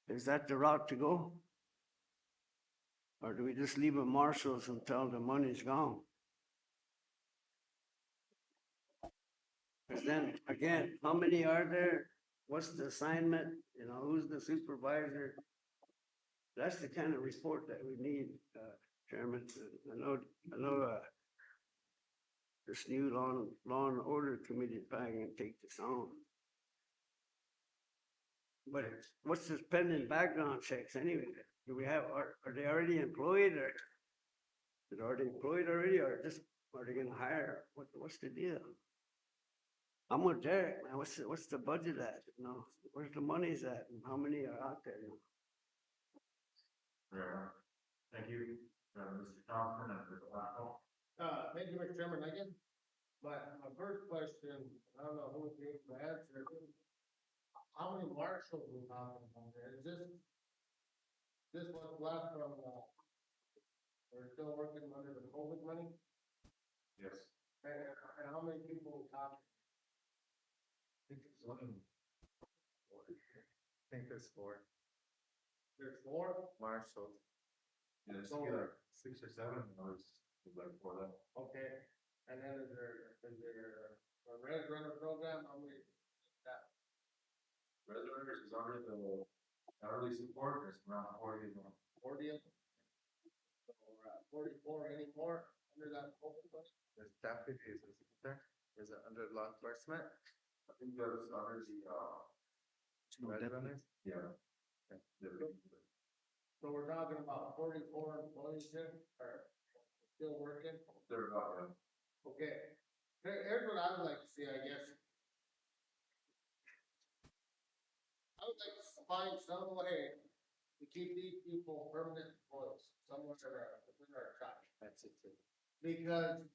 Is that the route to go? Or do we just leave them marshals until the money's gone? Because then, again, how many are there? What's the assignment? You know, who's the supervisor? That's the kind of report that we need, Chairman. I know, this new law and order committee is probably gonna take this on. But what's this pending background checks anyway? Do we have, are they already employed or? Is it already employed already or just, are they gonna hire? What's the deal? I'm with Derek, man. What's the budget at? You know, where's the money's at and how many are out there? Thank you, Mr. Thompson, and Mr. Blackwell. Thank you, Mr. Chairman, again, my first question, I don't know who would be able to answer it. How many marshals we talking about there? Is this what's left from, we're still working under the COVID money? Yes. And how many people we talking? I think there's four There's four? marshals. Yeah, it's like 6 or 7, or it's like 4 of them. Okay, and then is there a red runner program, how many? That, Reservoirs is under the elderly support, there's around 40 of them. 40 of them? So we're at 44 anymore under that COVID money? There's deputies, isn't there? Is it under law enforcement? I think that's under the, Red runners? yeah. So we're talking about 44 employees here, or still working? They're about, Okay, here's what I would like to see, I guess. I would like to find some way to keep these people permanent employees, somewhere within our trash. That's it too. Because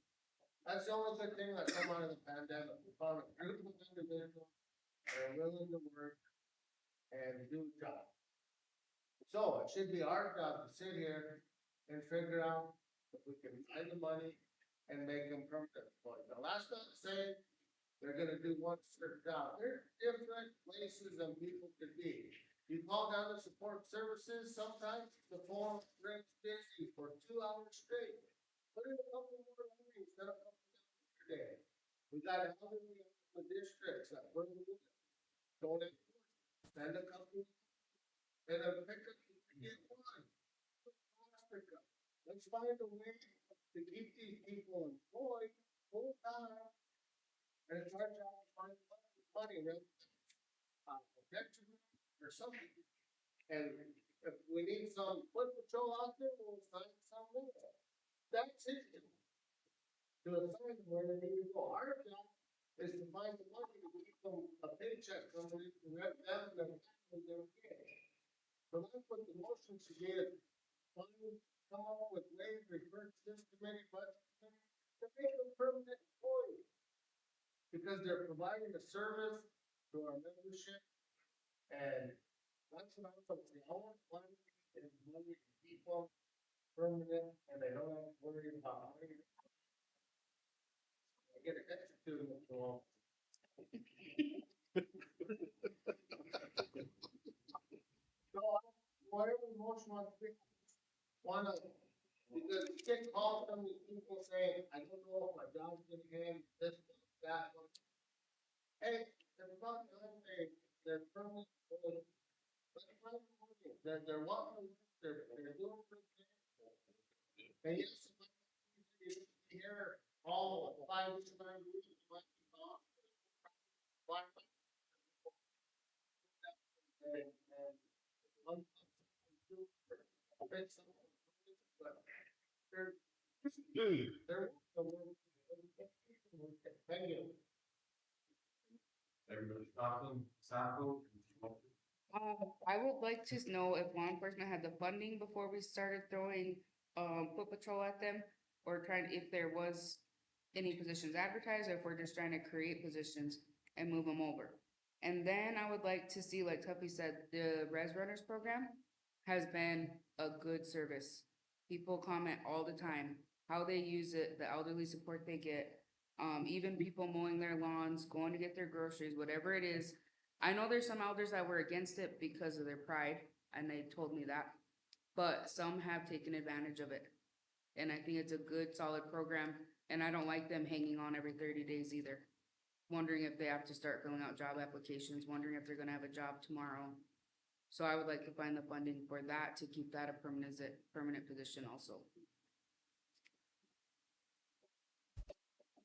that's the only good thing that come out of the pandemic. We found a group of individuals that are willing to work and do the job. So it should be our job to sit here and figure out if we can find the money and make them permanent employees. Now, that's not to say they're gonna do one certain job. There are different places and people could be. You call down to support services, sometimes the phone rings busy for 2 hours straight. Put in a couple more lines, instead of a couple hours a day. We got elderly in the districts that we're doing. Don't enforce, send a couple. And a pickup, you get one. Pickup. Let's find a way to keep these people employed full time. And it's our job to find money, protection or something. And if we need some foot patrol out there, we'll find some there. That's it. To assign where they need to go. Our job is to find the money to keep them a paycheck coming in to let them and their families every day. So that's what the motion should give. Come up with ways to refer to this committee, but to make them permanent employees. Because they're providing a service to our membership. And that's what I'm saying. I want money and money to keep them permanent and they don't have to worry about money. I get an extra 2 minutes long. So whatever the motion wants to be, wanna, because you get calls from these people saying, I don't know if my job's gonna end, this, that, one. Hey, they're not gonna say, they're permanent, they're welcome, they're doing good things. And yes, you hear all 5 weeks, 9 weeks, you might be off. And one, thank you. everybody's talking, sample. I would like to know if law enforcement had the funding before we started throwing, foot patrol at them, or trying, if there was any positions advertised, or if we're just trying to create positions and move them over. And then I would like to see, like Tuffy said, the Res Runners program has been a good service People comment all the time, how they use it, the elderly support they get. Even people mowing their lawns, going to get their groceries, whatever it is. I know there's some elders that were against it because of their pride, and they told me that. But some have taken advantage of it. And I think it's a good, solid program, and I don't like them hanging on every 30 days either. Wondering if they have to start filling out job applications, wondering if they're gonna have a job tomorrow. So I would like to find the funding for that to keep that a permanent position also.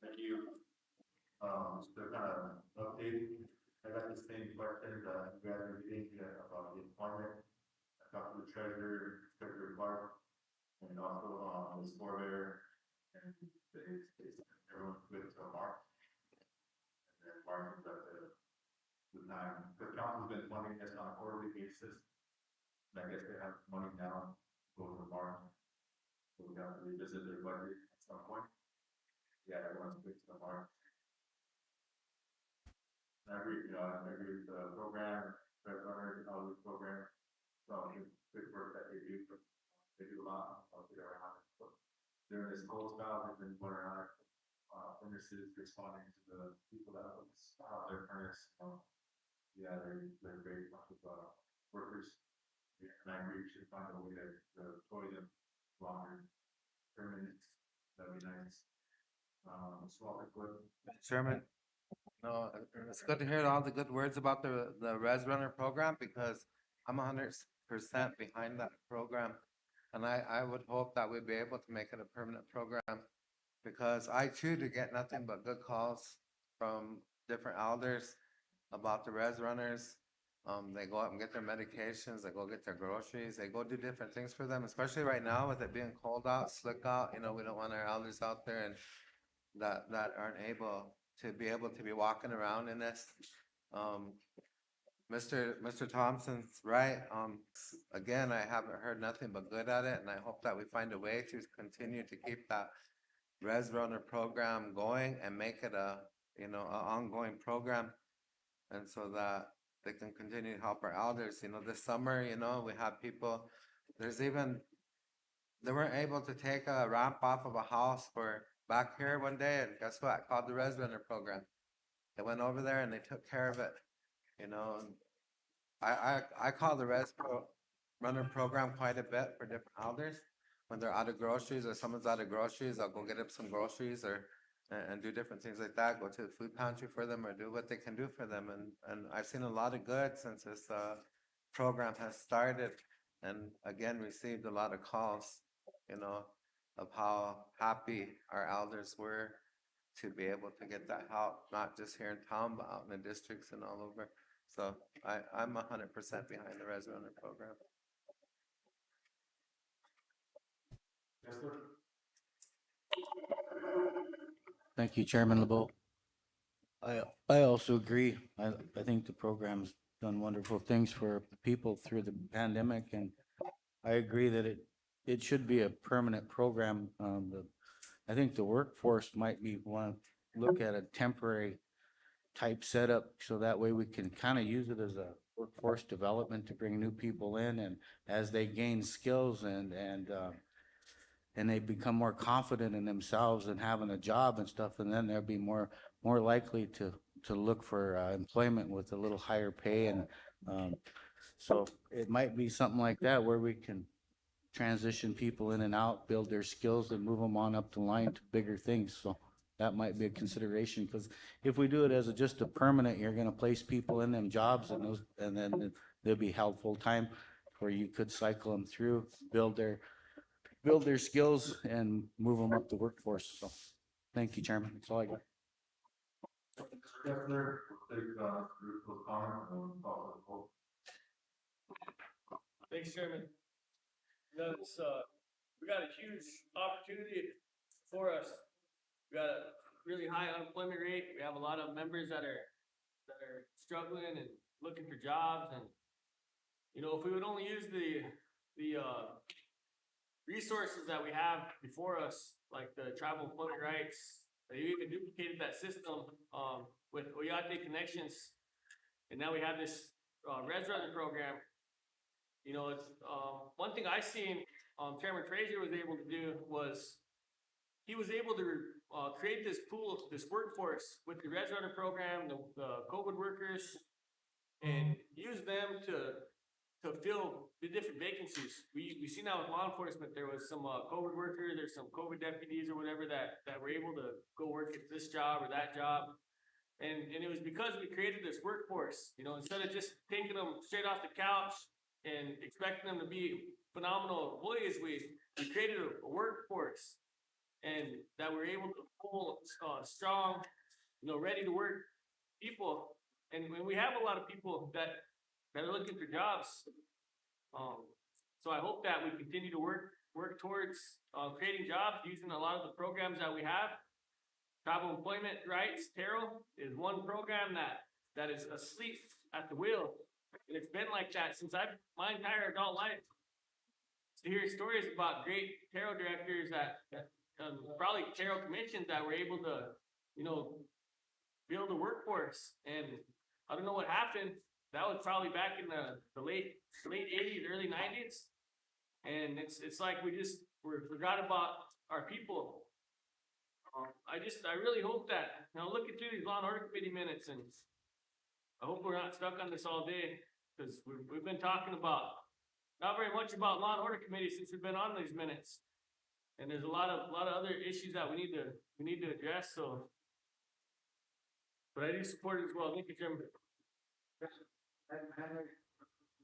Thank you. Just to kind of update, I got the same question that you guys are getting about the employment. I talked to the treasurer Clark, and also, the store there. And everyone's good to Mark. And then Mark is at the time, the council's been funding this on a quarterly basis. And I guess they have money now, go to Mark. So we have to revisit their budget at some point. Yeah, everyone's good to Mark. I agree with the program, the runner, the program. So good work that they do. They do a lot. During this cold spell, they've been going around, furnaces, responding to the people that have their furnace. Yeah, they're great bunch of, workers. Yeah, and I agree, we should find a way to employ them longer, permanent. That'd be nice. Swap it with. Chairman, no, it's good to hear all the good words about the Res Runner program because I'm 100% behind that program. And I would hope that we'd be able to make it a permanent program because I too do get nothing but good calls from different elders about the Res Runners. They go out and get their medications, they go get their groceries, they go do different things for them, especially right now with it being cold out, slick out, you know, we don't want our elders out there and that aren't able to be walking around in this. Mr. Thompson's right. Again, I haven't heard nothing but good at it, and I hope that we find a way to continue to keep that Res Runner program going and make it a, you know, an ongoing program. And so that they can continue to help our elders. You know, this summer, you know, we have people, they weren't able to take a ramp off of a house for back here one day, and guess what? Called the Res Runner program. They went over there and they took care of it, you know. And I call the Runner program quite a bit for different elders. When they're out of groceries or someone's out of groceries, I'll go get them some groceries or and do different things like that. Go to the food pantry for them or do what they can do for them. And I've seen a lot of good since this program has started. And again, received a lot of calls, you know, of how happy our elders were to be able to get that help, not just here in town, but out in the districts and all over. So I'm 100% behind the Res Runner program. Yes, sir. Thank you, Chairman LeBeau. I also agree. I think the program's done wonderful things for people through the pandemic, and I agree that it should be a permanent program. I think the workforce might be want to look at a temporary type setup, so that way we can kind of use it as a workforce development to bring new people in, and as they gain skills and they become more confident in themselves and having a job and stuff, and then they'll be more likely to look for employment with a little higher pay. And so it might be something like that where we can transition people in and out, build their skills, and move them on up the line to bigger things. So that might be a consideration, because if we do it as just a permanent, you're going to place people in them jobs, and then they'll be held full time, where you could cycle them through, build their skills and move them up the workforce. So thank you, Chairman. That's all I got. Yes, sir. We'll take, those comments and call the vote. Thanks, Chairman. You know, it's, we got a huge opportunity for us. We got a really high unemployment rate. We have a lot of members that are struggling and looking for jobs. And, you know, if we would only use the resources that we have before us, like the tribal employment rights, they even duplicated that system, with Oyate Connections. And now we have this, Res Runner program. You know, it's, one thing I seen Chairman Frazier was able to do was, he was able to, create this pool, this workforce with the Res Runner program, the COVID workers, and use them to fill the different vacancies. We see now with law enforcement, there was some, COVID workers, there's some COVID deputies or whatever that were able to go work at this job or that job. And it was because we created this workforce, you know, instead of just taking them straight off the couch and expecting them to be phenomenal employees, we created a workforce and that we're able to pull, strong, you know, ready to work people. And when we have a lot of people that are looking for jobs, so I hope that we continue to work towards, creating jobs using a lot of the programs that we have. Travel Employment Rights, Terrell, is one program that is asleep at the wheel. And it's been like that since my entire adult life. To hear stories about great Terrell directors that probably Terrell commissions that were able to, you know, build a workforce. And I don't know what happened. That was probably back in the late 80s, early 90s. And it's like we forgot about our people. I really hope that, now looking through these law and order committee minutes, and I hope we're not stuck on this all day, because we've been talking about, not very much about law and order committee since we've been on these minutes. And there's a lot of other issues that we need to address, so. But I do support it as well. Thank you, Jim.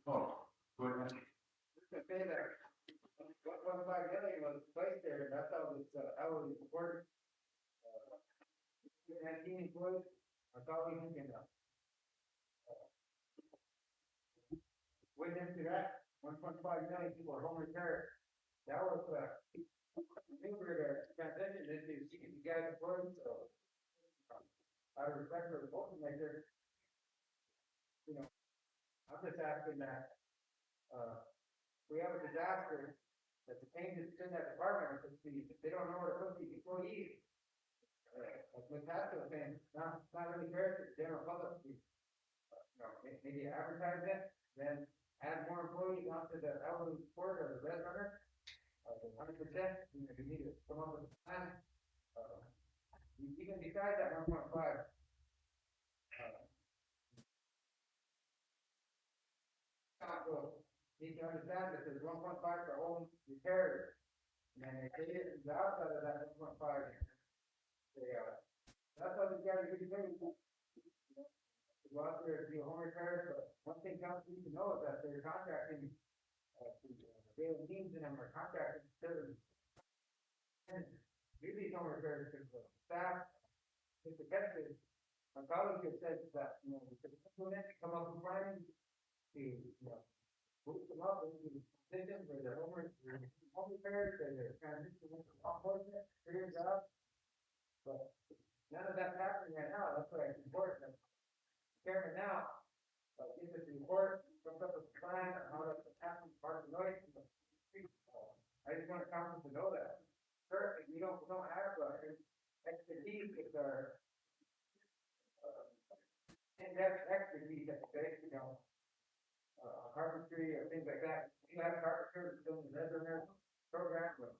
Oh, go ahead. To say that, 1.5 million was placed there, and that's how it was reported. 19 employees, that's all we can do. Went into that, 1.5 million people are home retired. That was, I think we're gonna transition into keeping you guys employed, so. Out of respect for the voting maker, you know, I'm just asking that, we have a disaster, that the changes in that department, if they don't know where to put these employees. Like Ms. Haskell was saying, not really fair to the general public, you know, maybe advertise it, then add more employees onto the elderly support or the red runner. 100%, you know, you need to come up with a plan. You can decide that 1.5. Council need to understand that there's 1.5 for home repairs. And then if they get the outside of that 1.5, that's how the guys are getting paid. To go out there and do home repairs, but one thing council needs to know is that they're contracting, daily needs in them are contracting certain. And do these home repairs because the staff, if the catches, my colleague has said that, you know, we could implement, come up with planning to, you know, move them up into positions where they're home repairs, or they're transitioning into law enforcement, career jobs. But none of that's happening right now. That's why it's important that Chairman now, gives us a report, comes up with a plan on how that's happening, part of the noise. I just want council to know that. Currently, we don't have expertise with our in-depth expertise at the base, you know, carpentry or things like that. You have carpenters doing the resident program for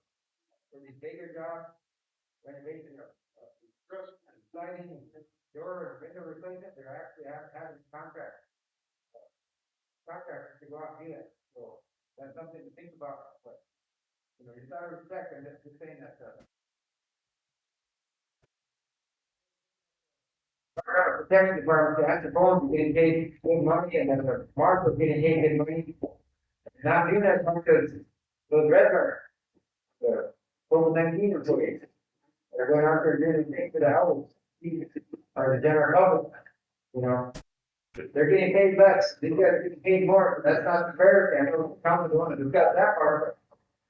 these bigger jobs, renovation of lighting, door and window replacement. They're actually having contractors to go out and do that. So that's something to think about. But you know, it's out of respect, and just saying that. Protection department, that's the phone, getting paid good money, and then the marshal getting paid good money. Not doing that because those redbirds, the COVID-19 employees, they're going out there doing things for the house, or the general public, you know. They're getting paid less, these guys are getting paid more, that's not fair, and I know council don't want to discuss that part, but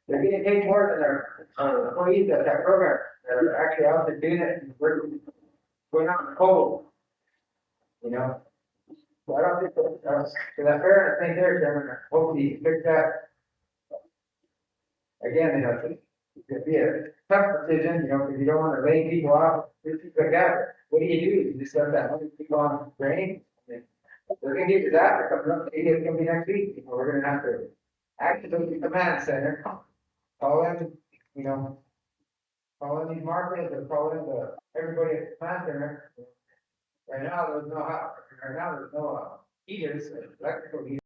they're getting paid more than their employees at that program, they're actually out there doing it, and working, going out in the cold, you know. So I don't think that's fair, and I think they're going to hopefully fix that. Again, you know, it'd be a tough decision, you know, because you don't want to lay people off, things like that. What do? You just let that money keep on draining. There's gonna be a disaster coming up, maybe it's gonna be next week, you know, we're gonna have to activate the command center call in, you know, call in these markets or call in the, everybody at the plant center. Right now, there's no hot, right now, there's no heaters, electrical heaters.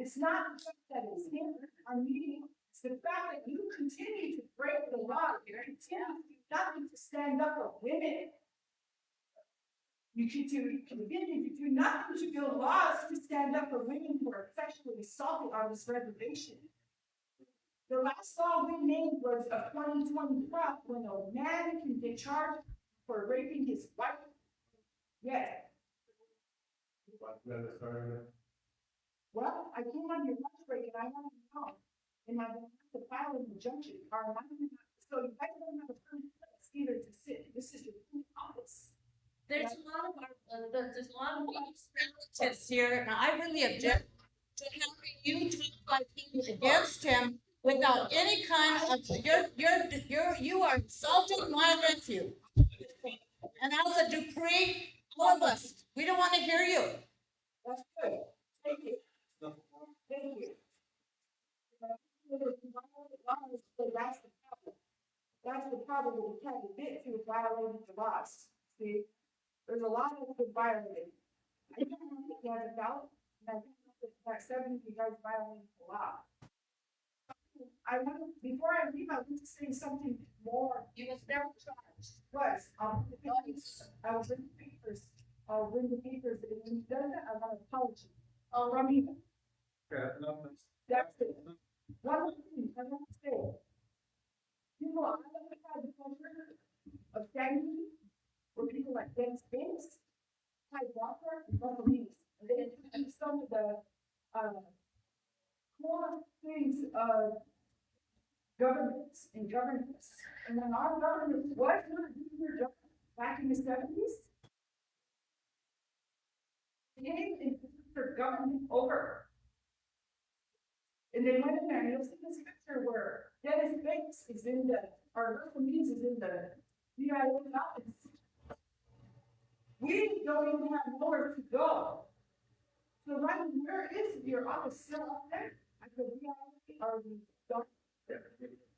It's not the fact that it's in our meeting, it's the fact that you continue to break the law, you continue to do nothing to stand up for women. You continue to do nothing to build laws to stand up for women who are sexually assaulted on this reservation. The last law we made was of 2012, when a man can get charged for raping his wife. Yes. Well, I came on your lunch break and I want to know, am I going to have to file an injunction, or am I going to, so you guys don't have a permanent place either to sit, this is your office. There's a lot of there's a lot of relatives here, and I really object to having you talk like things against him without any kind of, you are insulting my nephew. And as a Dupree, all of us, we don't want to hear you. That's good, thank you. Thank you. So that's the problem. That's the problem that we can't admit to violating the laws. See, there's a lot that's been violated. I don't know if you guys about, and I think that 70 you guys violated the law. I want, before I leave, I want to say something more. You was never charged. Was, I will bring the papers, and when he does that, I want an apology. From you. That's it. One more thing, I want to say. You know, I have had the pleasure of standing where people like Dennis Banks, Ty Walker, and Russell Means, and they do some of the, core things of governments and governance. And when our government was not doing their job back in the 70s, they came and took their government over. And they went in there, and you'll see this picture where Dennis Banks is in the, or Russell Means is in the CIA office. We don't even have nowhere to go. So Ryan, where is your office still up there? I could be or we don't.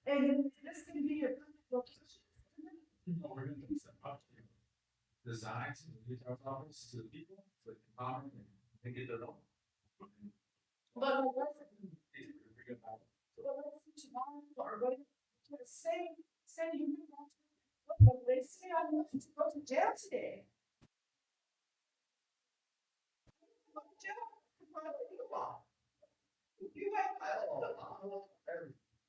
And this can be your location. No, we're gonna do some updating designs in the details office to the people, so they can comment and they get their own. But let's see tomorrow or whatever, say you can go to, but they say I want to go to jail today. Go to jail for violating the law. You have violated the law.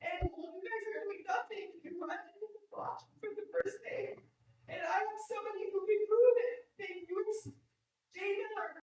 And you guys are doing nothing, you're violating the law for the first day. And I have somebody who can prove it, they use Jay Miller.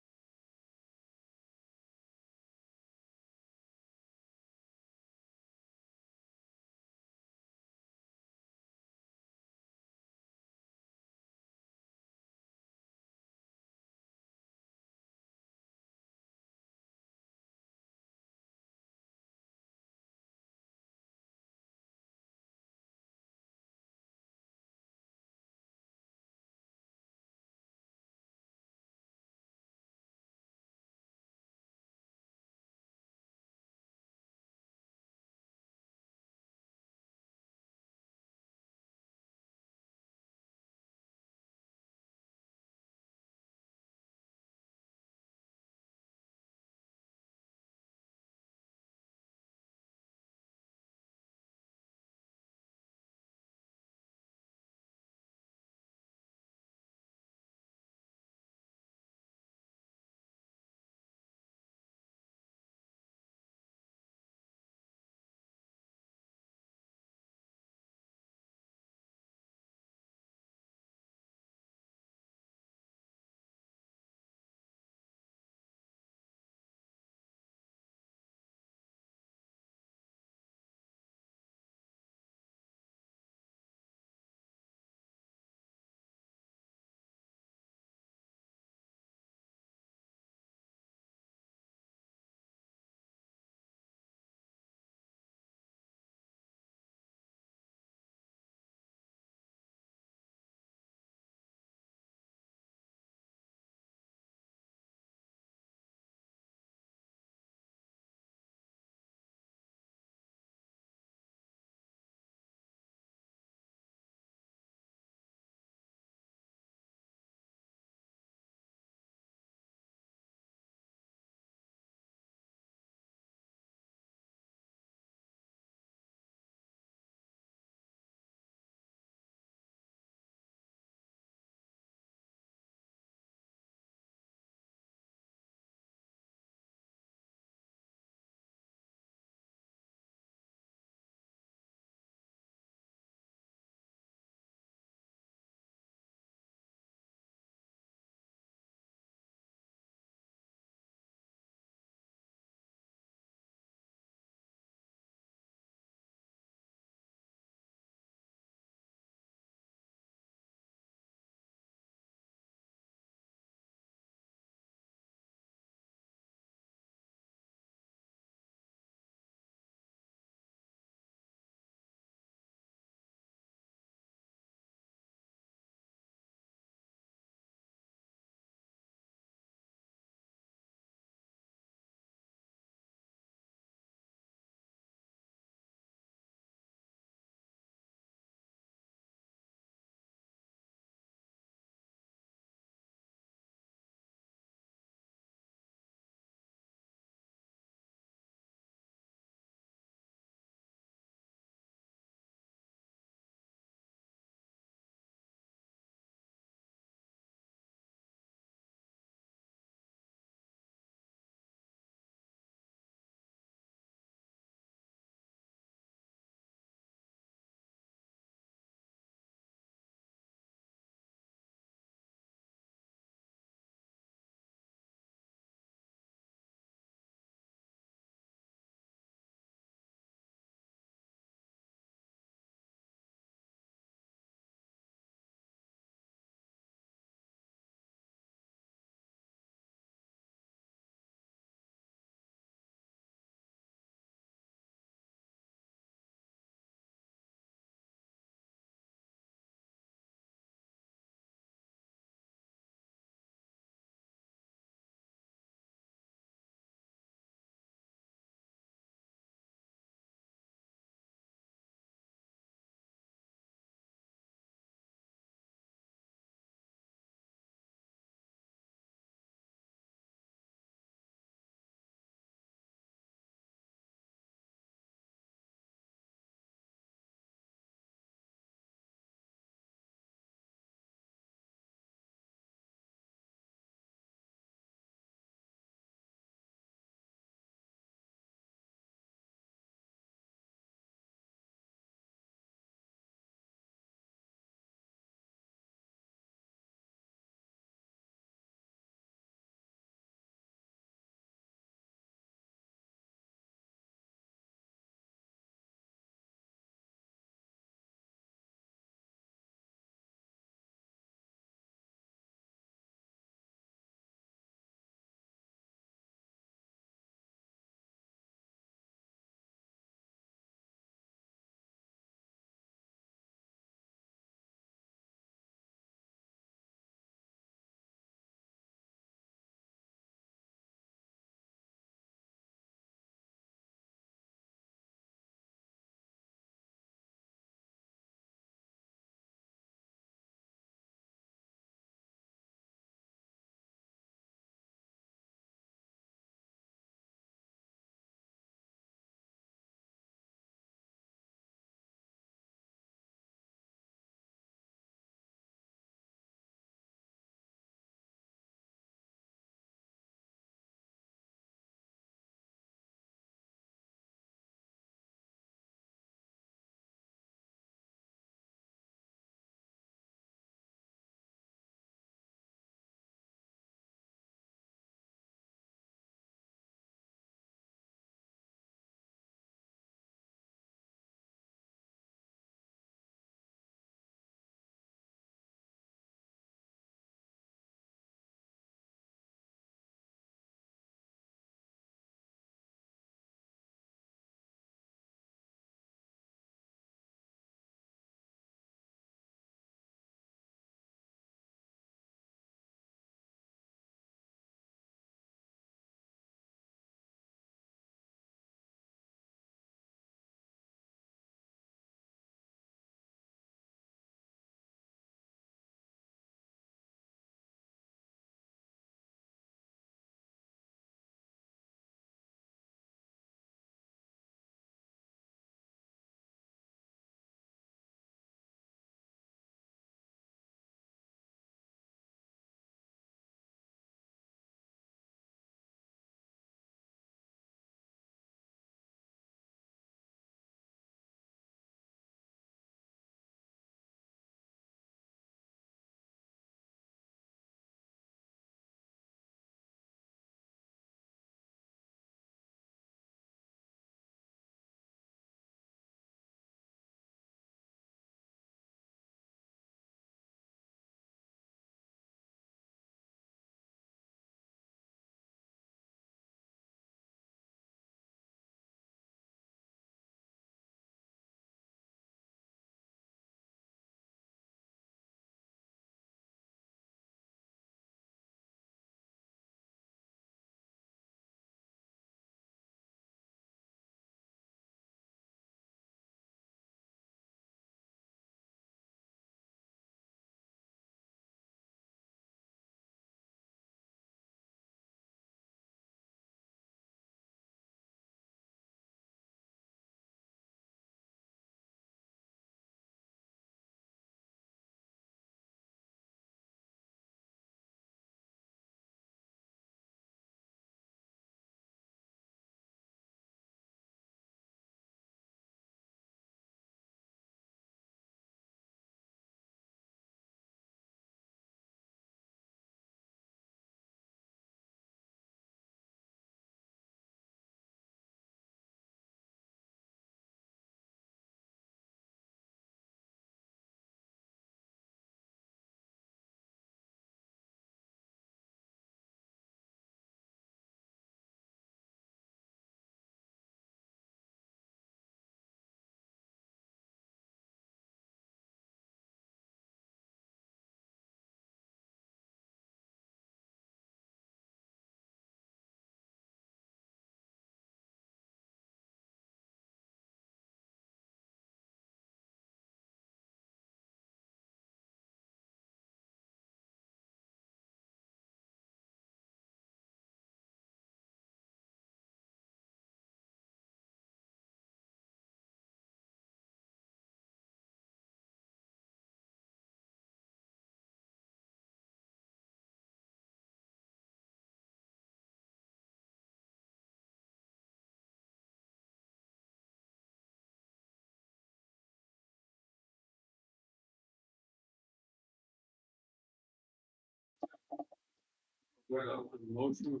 Motion.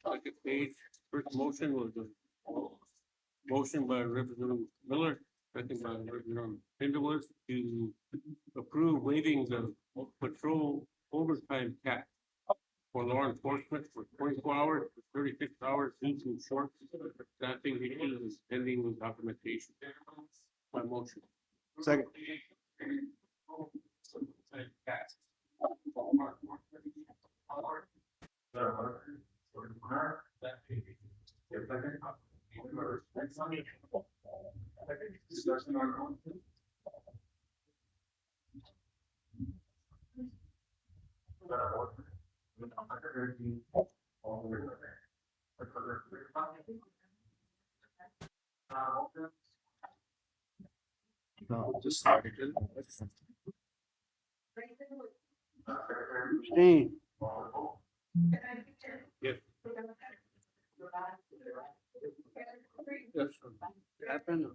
Second page, first motion was a motion by Representative Miller, second by Representative Pinderwood to approve waiving the patrol overtime cap for law enforcement for 24 hours, for 36 hours due to short staffing issues and pending documentation. My motion. Second. Discussion on. No, just started. Steve, Yes. yes, happened.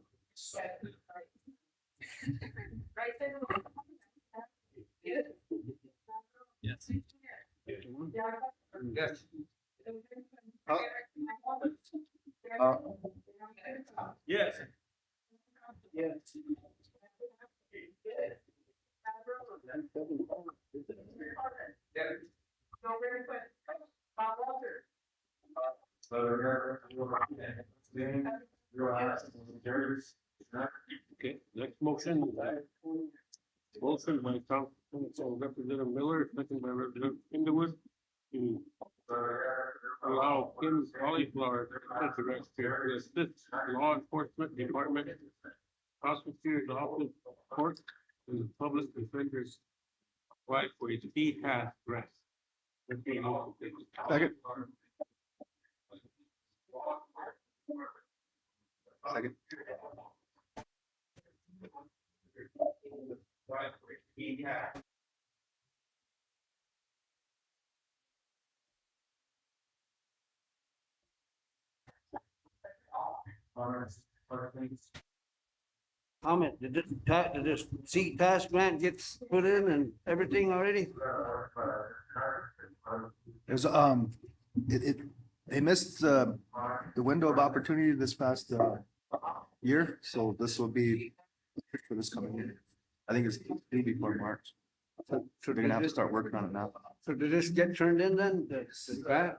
Yes. Yes. Yes. Yes. Okay, next motion. Motion by Council Representative Miller, second by Representative Underwood to allow Kim Cauliflower to assist law enforcement department, prosecutor's office, court, and the public defender's wife for a THAS grant. Second. Second. Comment, did this seat task grant get put in and everything already? There's, they missed, the window of opportunity this past, year, so this will be for this coming year. I think it's due before March. So they're gonna have to start working on it now. So did this get turned in then, the grant?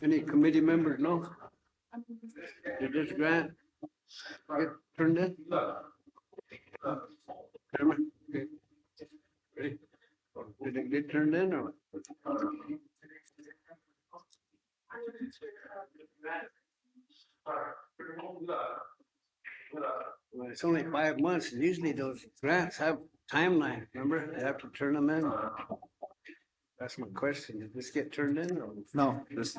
Any committee members know? Did this grant get turned in? Chairman? Okay. Ready? Did it get turned in or? Well, it's only 5 months, and usually those grants have timeline, remember? They have to turn them in. That's my question, did this get turned in or? No, this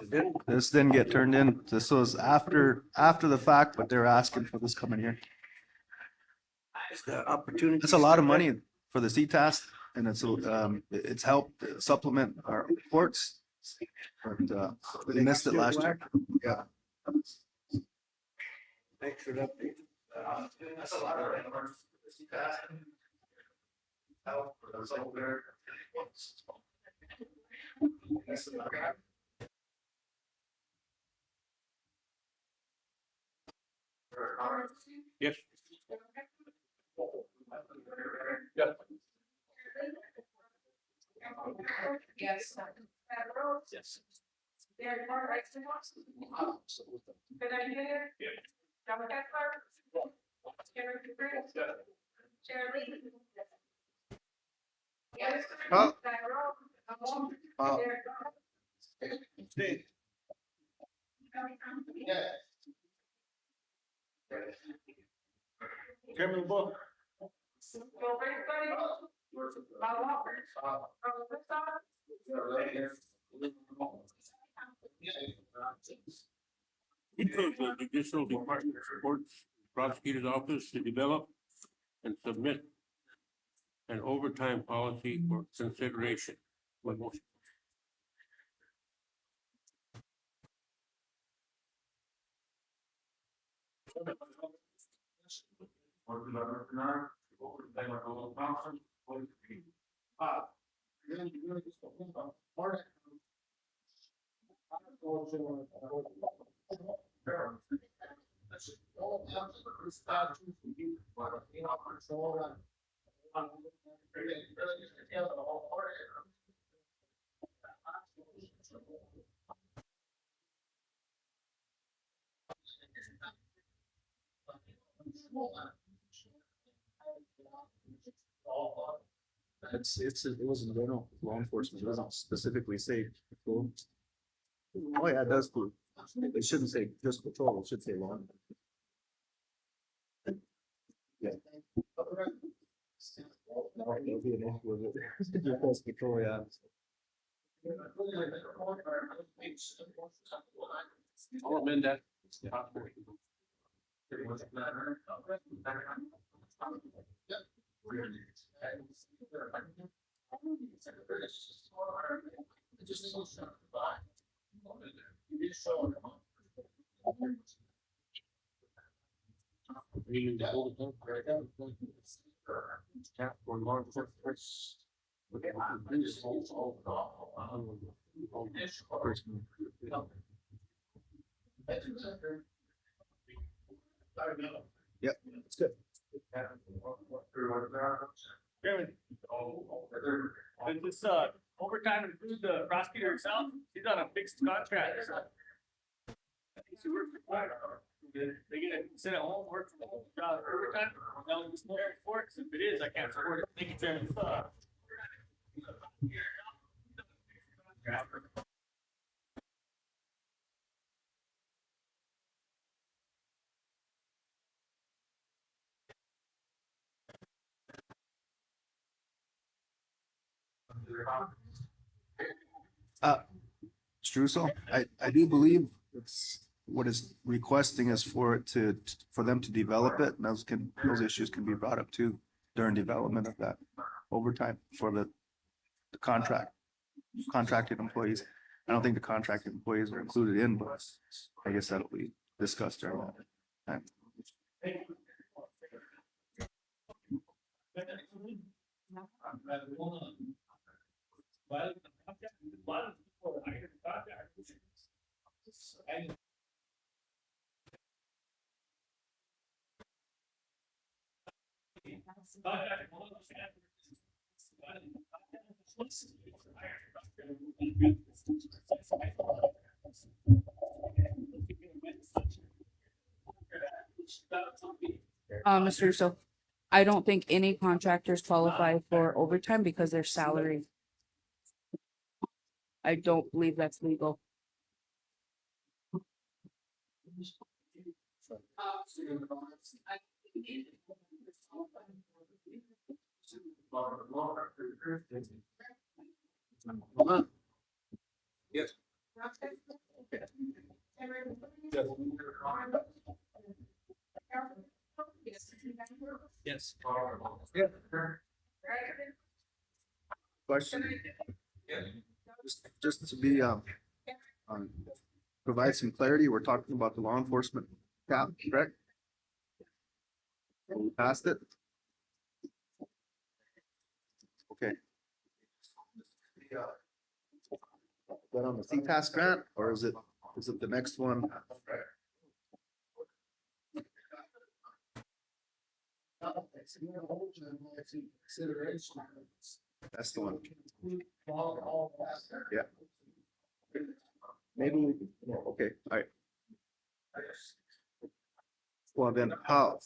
didn't get turned in. This was after the fact, but they're asking for this coming year. Is the opportunity? It's a lot of money for the CTAS and it's helped supplement our reports. But, we missed it last year. Yeah. Thanks for the update. That's a lot of CTAS. Help for those over there. Yes. Yes. Yes. There are more rights to us. Good idea. John Kessler. Chairman Capri. Chair Lee. Yes. Oh. Oh. Steve. Chairman LeBeau. The Judicial Department supports prosecutor's office to develop and submit an overtime policy for consideration. My motion. Then you're gonna just open up part It was in general law enforcement, it doesn't specifically say patrol. Oh, yeah, it does too. It shouldn't say just patrol, it should say law. Yeah. There'll be an issue with it. Just patrol, yeah. I'll amend that. Meaning the whole thing, right? Yeah, for law enforcement. Yep, it's good. Chairman, does this, overtime include the prosecutor himself? He's on a fixed contract. He works for fire. They get to sit at home, work from home, job overtime, now we just for it, 'cause if it is, I can't support it. Thank you, Chairman. Struso, I do believe it's, what is requesting is for it to, for them to develop it, and those issues can be brought up too during development of that overtime for the contracted employees. I don't think the contracted employees are included in, but I guess that'll be discussed during that time. Mr. Russo, I don't think any contractors qualify for overtime because they're salary. I don't believe that's legal. Yes. Yes. Yeah. Question. Just to be, provide some clarity, we're talking about the law enforcement cap, correct? We passed it? Okay. That on the CTAS grant, or is it the next one? That's the one. Yeah. Maybe, okay, all right. Well, then how?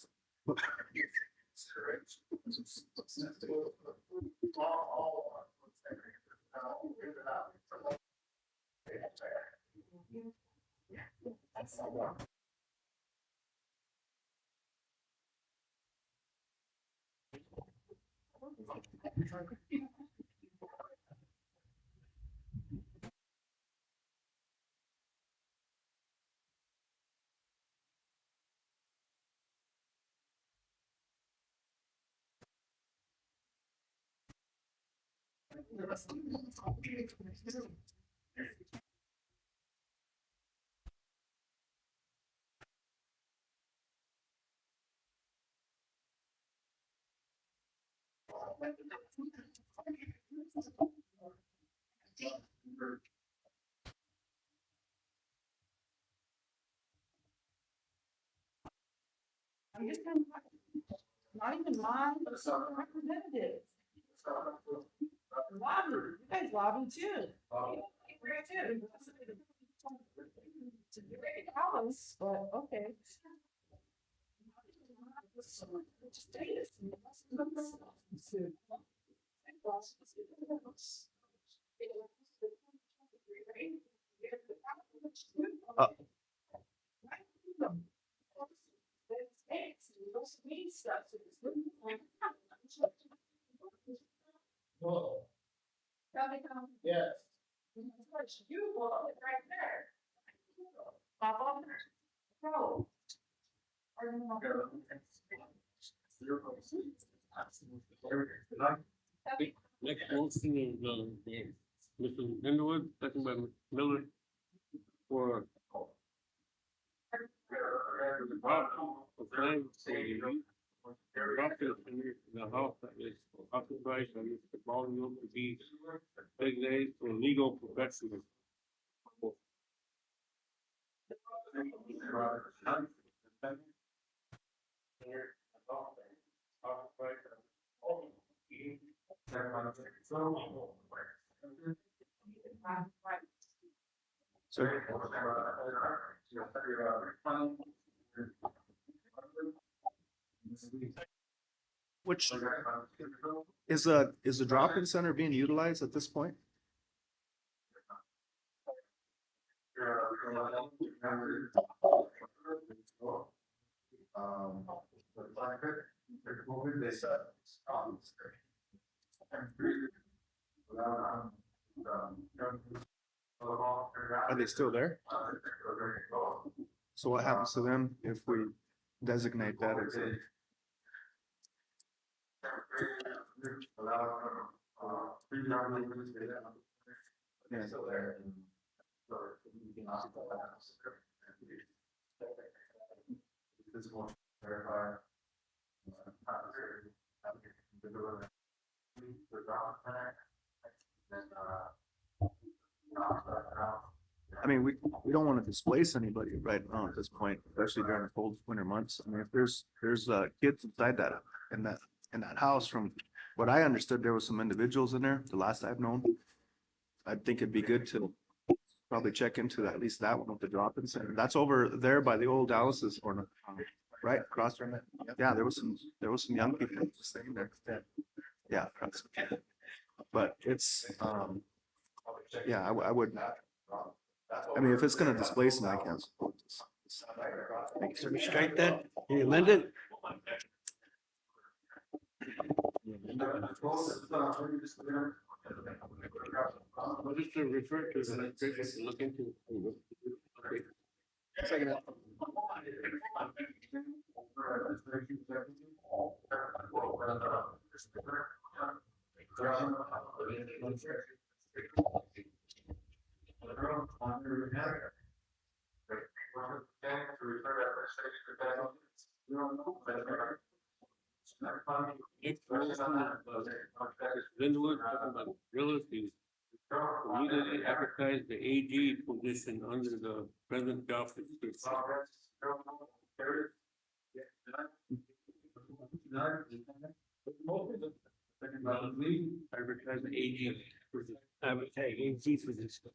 I'm just not even mine, but some representatives. Lobby, you guys lobby too. Great too. It's a great house, but okay. Just do Yes. You will right there. Pop on there. Go. Next motion is, Mr. Underwood, second by Mr. Miller. For. The house that is occupied by Mr. Baldwin to be designated for legal professionals. Which is the drop-in center being utilized at this point? They said. Are they still there? So what happens to them if we designate that as a? Yeah. Still there. Physical verify. I mean, we don't want to displace anybody right now at this point, especially during the cold winter months. I mean, if there's kids inside in that house, from what I understood, there was some individuals in there, the last I've known. I think it'd be good to probably check into at least that one with the drop-in center. That's over there by the old Dallas's or right across from it. Yeah, there was some young people staying there. Yeah. But it's, yeah, I would not. I mean, if it's gonna displace them, I can't support this. So we strike that, you amend it? What is to refer to the look into? Okay. Second. Linwood, talking about real estate. Immediately advertise the AG position under the present job description. Advertise the AG. Advertise AG position.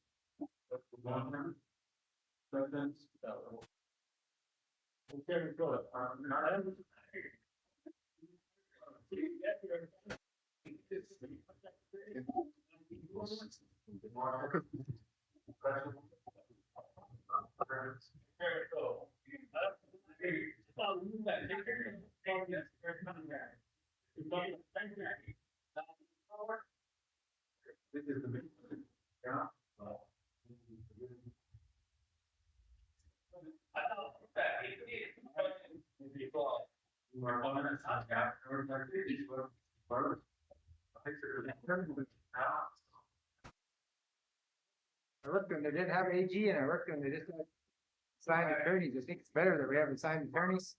I looked when they didn't have AG and I worked when they just had signed attorneys. I think it's better that we have assigned attorneys.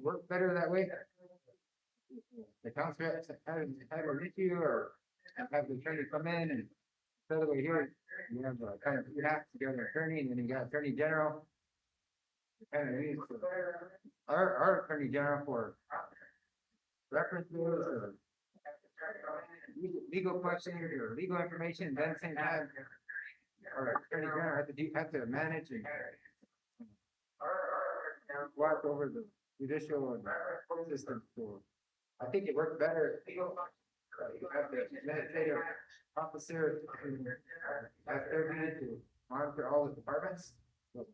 Work better that way. the council reps have an issue or have the attorney come in and settle it here. You have kind of two hats, you got an attorney and then you got attorney general. Kind of needs our attorney general for references or legal questions or legal information, and then at the same time, our attorney general have to manage and watch over the judicial and court system. So I think it works better. You have the administrative officer at their duty to monitor all the departments. So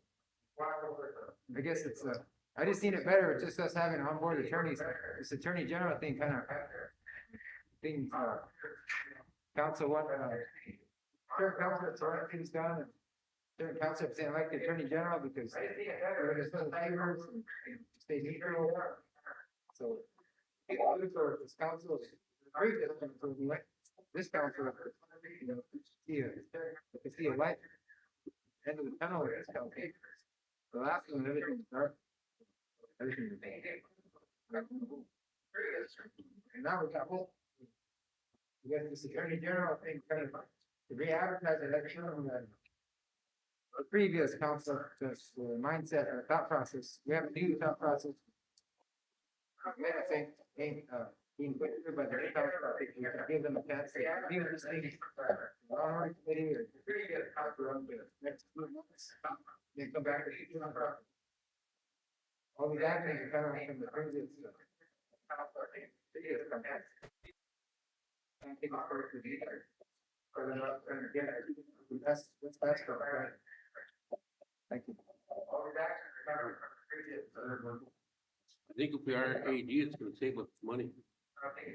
I guess it's I just seen it better with just us having onboard attorneys. This attorney general thing kind of things council what certain council are things done and certain council saying like the attorney general because they're just little favors and stay neutral. So this council is very different from like this council, you know, see a light end of the tunnel with this council. The last one, everything was dark. Everything was and now we got hope. We got this attorney general thing kind of to re-advertise election and the previous council, the mindset or thought process. We have a new thought process. I think being put through by the new council, I think we can give them a chance to review this thing. Our committee or run the next 2 months. Then come back to the all these actions are kind of from the previous. I think it's first with either. Or they're not trying to get it. That's best for right. Thank you. All these actions are kind of from the previous. I think if we are AD, it's gonna save us money.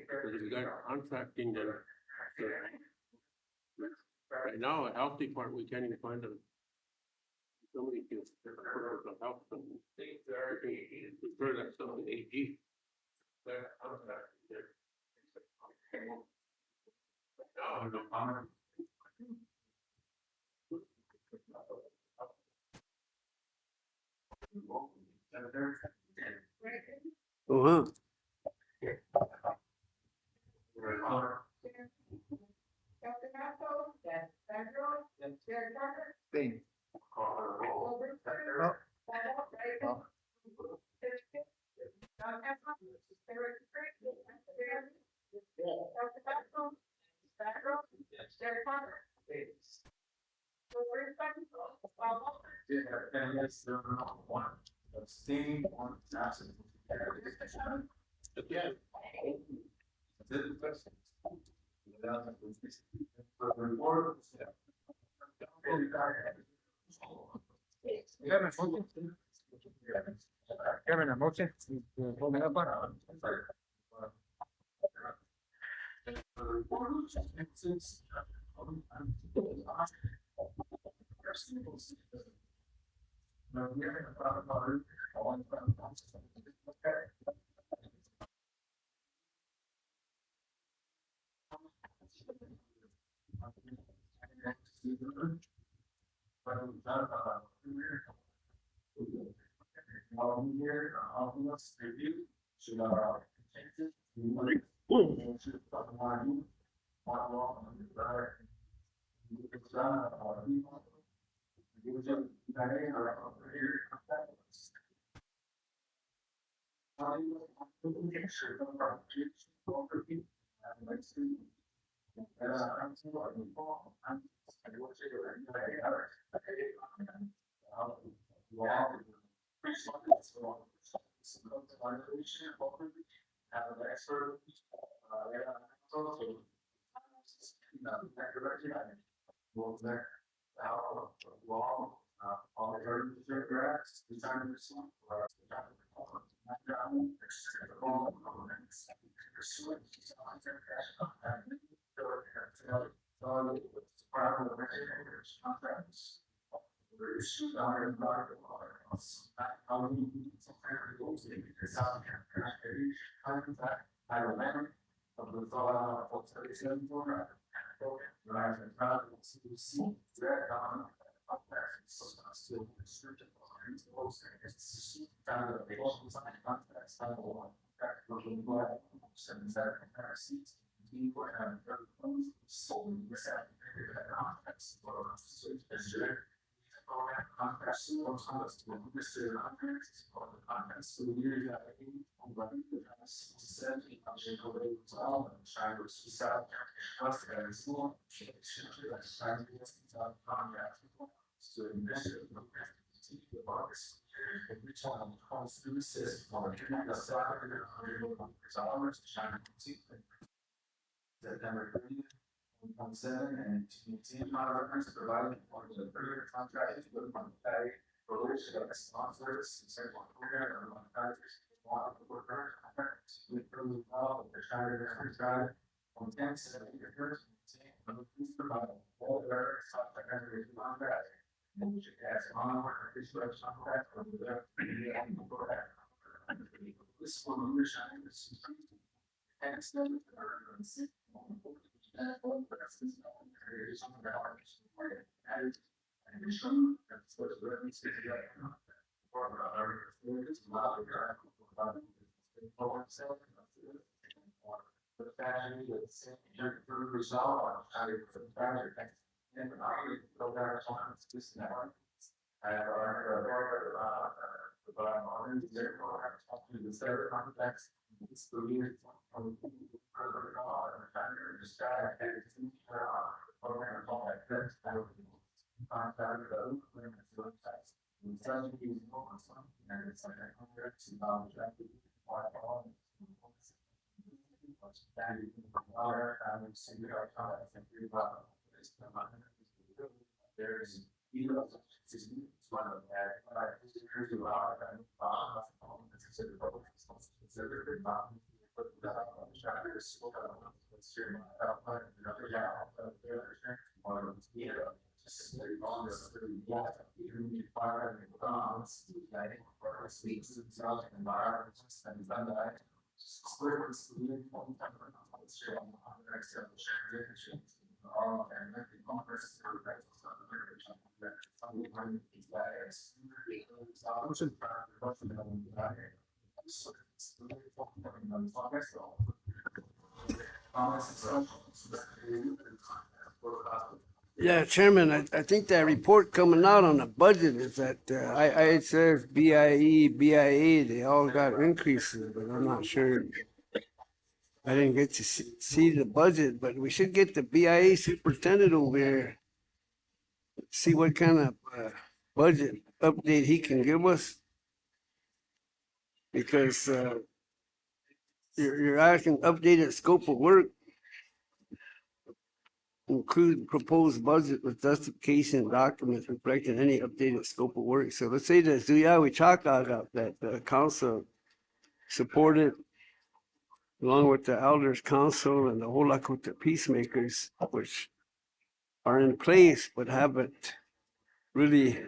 Because if we got contracting, then right now, a health department, we can't even find a somebody can help them. Prefer that stuff in AG. Uh-huh. Thing. Kevin, a motion? Holding up on. September 2027, and to maintain my reference provided for the further contract with monetary relation of sponsors, certain program or monetary worker with further of the Shire Reference Guide on 10/7 years, provide all their supplementary contract. And which has on or official contract for the program. This one, we're shining this. And so, there's Yeah, Chairman, I think that report coming out on the budget is that IHS, BIE, BIA, they all got increases, but I'm not sure. I didn't get to see the budget, but we should get the BIA superintendent over here. See what kind of budget update he can give us. Because you're asking updated scope of work. Include proposed budget with justification documents reflecting any updated scope of work. So let's say the Zuyawi Chaka that the council supported along with the elders council and the whole Lakota peacemakers, which are in place but haven't really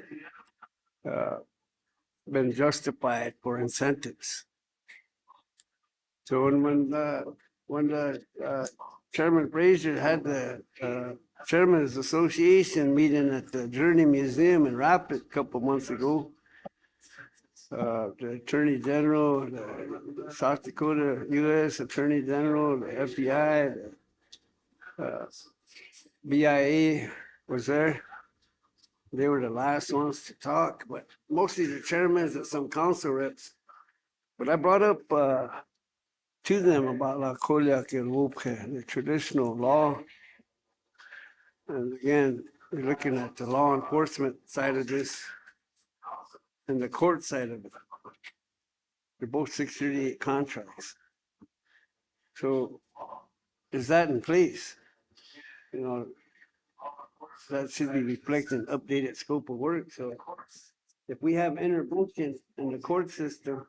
been justified for incentives. So when the Chairman Fraser had the Chairman's Association meeting at the Journey Museum in Rapid a couple months ago, the Attorney General, the South Dakota U.S. Attorney General, the FBI, the BIA was there. They were the last ones to talk, but mostly the chairmen and some council reps. But I brought up to them about La Koliak and Wopke, the traditional law. And again, we're looking at the law enforcement side of this and the court side of it. They're both 638 contracts. So is that in place? You know, that should be reflecting updated scope of work. So if we have intervention in the court system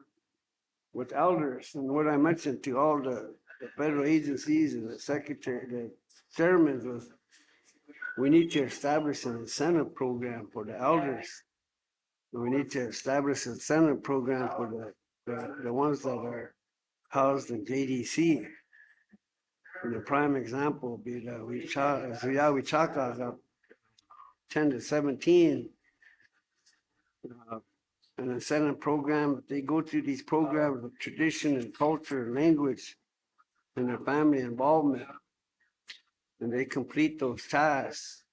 with elders, and what I mentioned to all the federal agencies and the secretary, the chairman was, we need to establish an incentive program for the elders. We need to establish an incentive program for the ones that are housed in JDC. And the prime example would be the Zuyawi Chaka, 10 to 17 an incentive program. They go through these programs of tradition and culture and language and their family involvement. And they complete those tasks.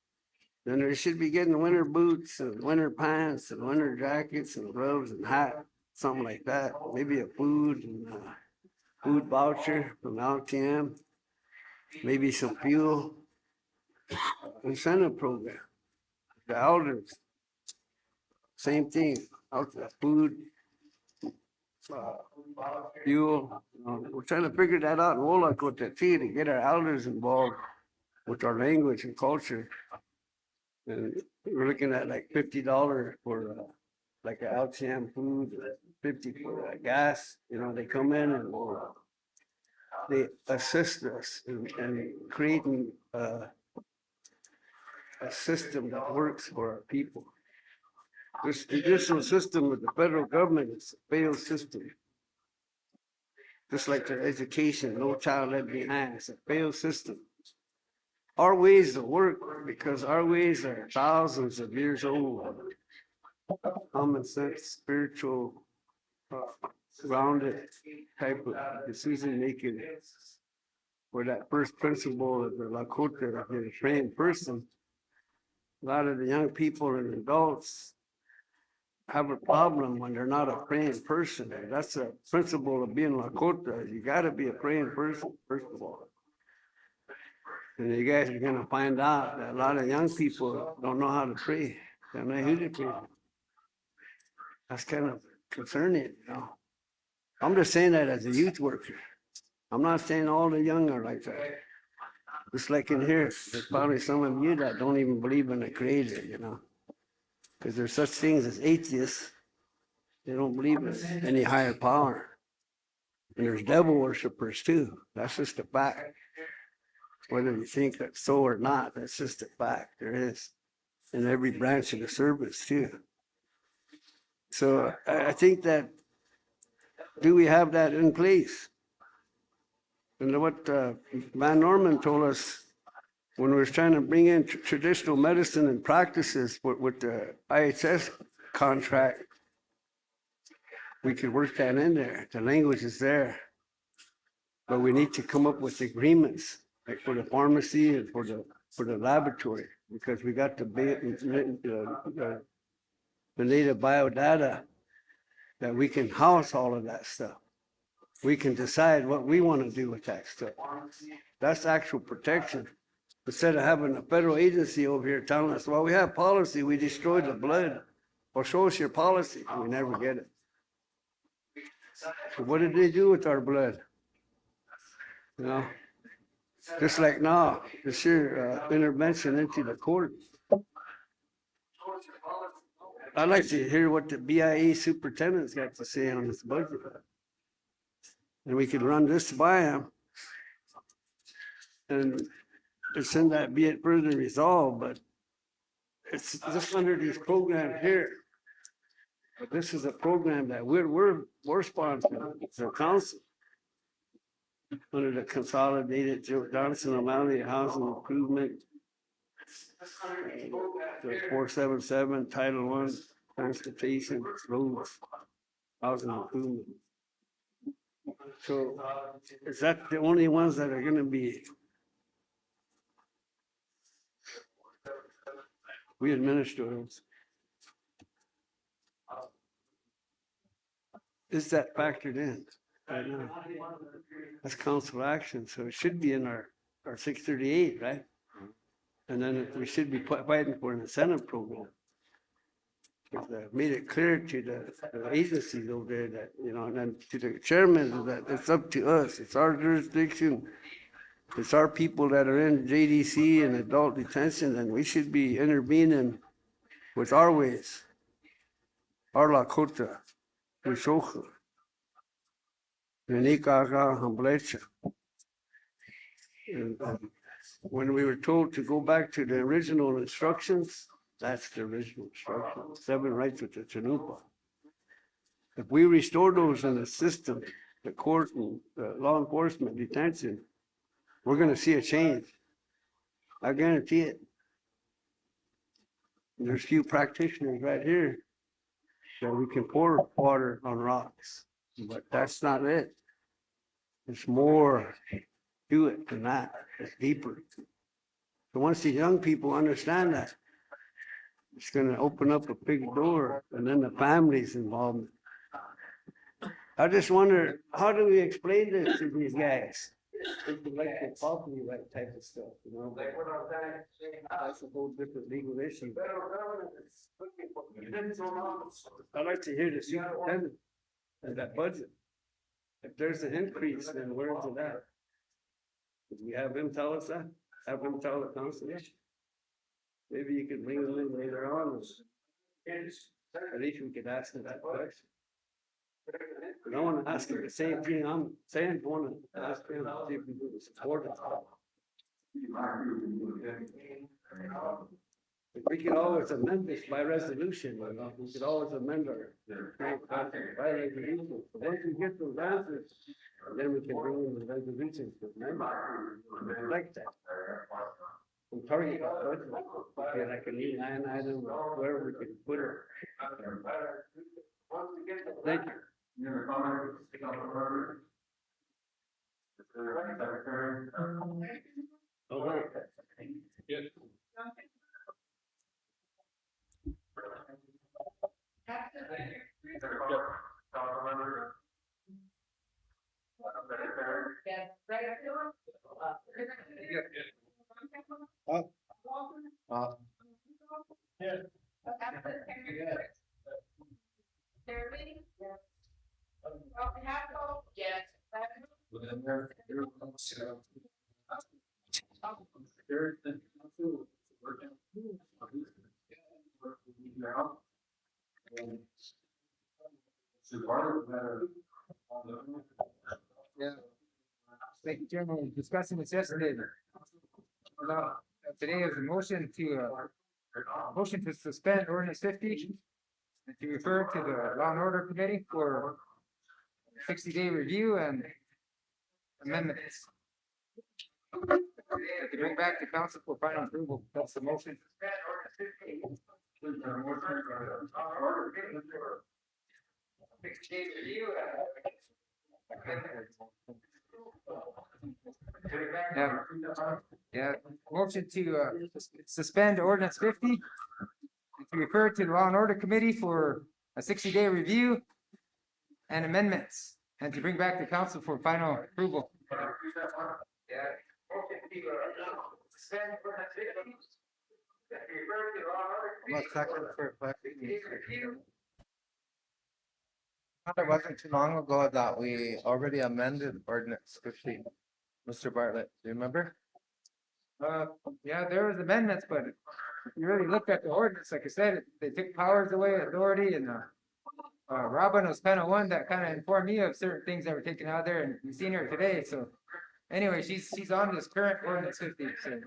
Then they should be getting winter boots and winter pants and winter jackets and gloves and hat, something like that. Maybe a food voucher from LTM, maybe some fuel incentive program. The elders, same thing, food, fuel. We're trying to figure that out in Wolacota too, to get our elders involved with our language and culture. And we're looking at like $50 for like a LTM food, 50 for gas. You know, they come in and they assist us in creating a system that works for our people. This judicial system with the federal government is a failed system. Just like their education, no child left behind. It's a failed system. Our ways will work because our ways are thousands of years old. Common sense, spiritual, grounded type of decision making. For that first principle of the Lakota, the praying person, a lot of the young people and adults have a problem when they're not a praying person. That's a principle of being Lakota. You got to be a praying person, first of all. And you guys are going to find out that a lot of young people don't know how to pray. They don't know who to pray. That's kind of concerning, you know. I'm just saying that as a youth worker. I'm not saying all the young are like that. Just like in here, there's probably some of you that don't even believe in the creator, you know. Because there's such things as atheists. They don't believe in any higher power. And there's devil worshippers too. That's just a fact. Whether you think that's so or not, that's just a fact. There is. In every branch of the service too. So I think that, do we have that in place? And what Van Norman told us when we were trying to bring in traditional medicine and practices with the IHS contract, we could work that in there. The language is there. But we need to come up with agreements, like for the pharmacy and for the laboratory, because we got the native biodata that we can house all of that stuff. We can decide what we want to do with that stuff. That's actual protection. Instead of having a federal agency over here telling us, well, we have policy, we destroyed the blood. Or show us your policy. We never get it. So what did they do with our blood? You know, just like now, this year intervention into the court. I'd like to hear what the BIA superintendent's got to say on this budget. And we could run this by him and send that be it further resolved, but it's just under these programs here. But this is a program that we're sponsoring, the council, under the consolidated Joe Johnson O'Malley Housing Improvement, the 477 Title I, Transportation, Roads, Housing Improvement. So is that the only ones that are gonna be? We administer those. Is that factored in right now? That's council action, so it should be in our 638, right? And then we should be fighting for an incentive program. Because made it clear to the agencies over there that, you know, and then to the chairman that it's up to us. It's our jurisdiction. It's our people that are in JDC and adult detention, and we should be intervening with our ways. Our Lakota, Wishoka, Nenikaga, Hamblecha. And when we were told to go back to the original instructions, that's the original instruction, 7 rights with the Chanupa. If we restore those in the system, the court and the law enforcement detention, we're gonna see a change. I guarantee it. There's few practitioners right here that we can pour water on rocks, but that's not it. It's more to it than that. It's deeper. So once the young people understand that, it's gonna open up a big door, and then the family's involvement. I just wonder, how do we explain this to these guys? It's like the property right type of stuff, you know? That's a whole different legal issue. I'd like to hear the superintendent of that budget. If there's an increase, then where is it at? Could we have him tell us that? Have him tell the council? Maybe you could bring him in later on. At least we could ask him that question. I don't wanna ask him the same thing I'm saying, I wanna ask him if he can do the support. We could always amend this by resolution, you know, we could always amend our by resolution. So once we get those answers, then we can bring in the resolution to amend. I like that. I'm targeting that budget, okay, like a new line item, wherever we can put it. Thank you. Any other comments? Secretary? Okay. Yeah. Yeah. Thank you, Chairman. We were discussing this yesterday. Today is a motion to suspend ordinance 50 and to refer to the Law and Order Committee for 60-day review and amendments. To bring back to council for final approval. That's the motion. 60-day review. Yeah, motion to suspend ordinance 50 and to refer to the Law and Order Committee for a 60-day review and amendments, and to bring back to council for final approval. Well, second for clarification. It wasn't too long ago that we already amended ordinance 50. Mr. Bartlett, do you remember? Yeah, there was amendments, but if you really looked at the ordinance, like I said, they took powers away, authority, and Robin was kind of one that kind of informed me of certain things that were taken out there, and you've seen her today, so anyway, she's on this current ordinance 50, so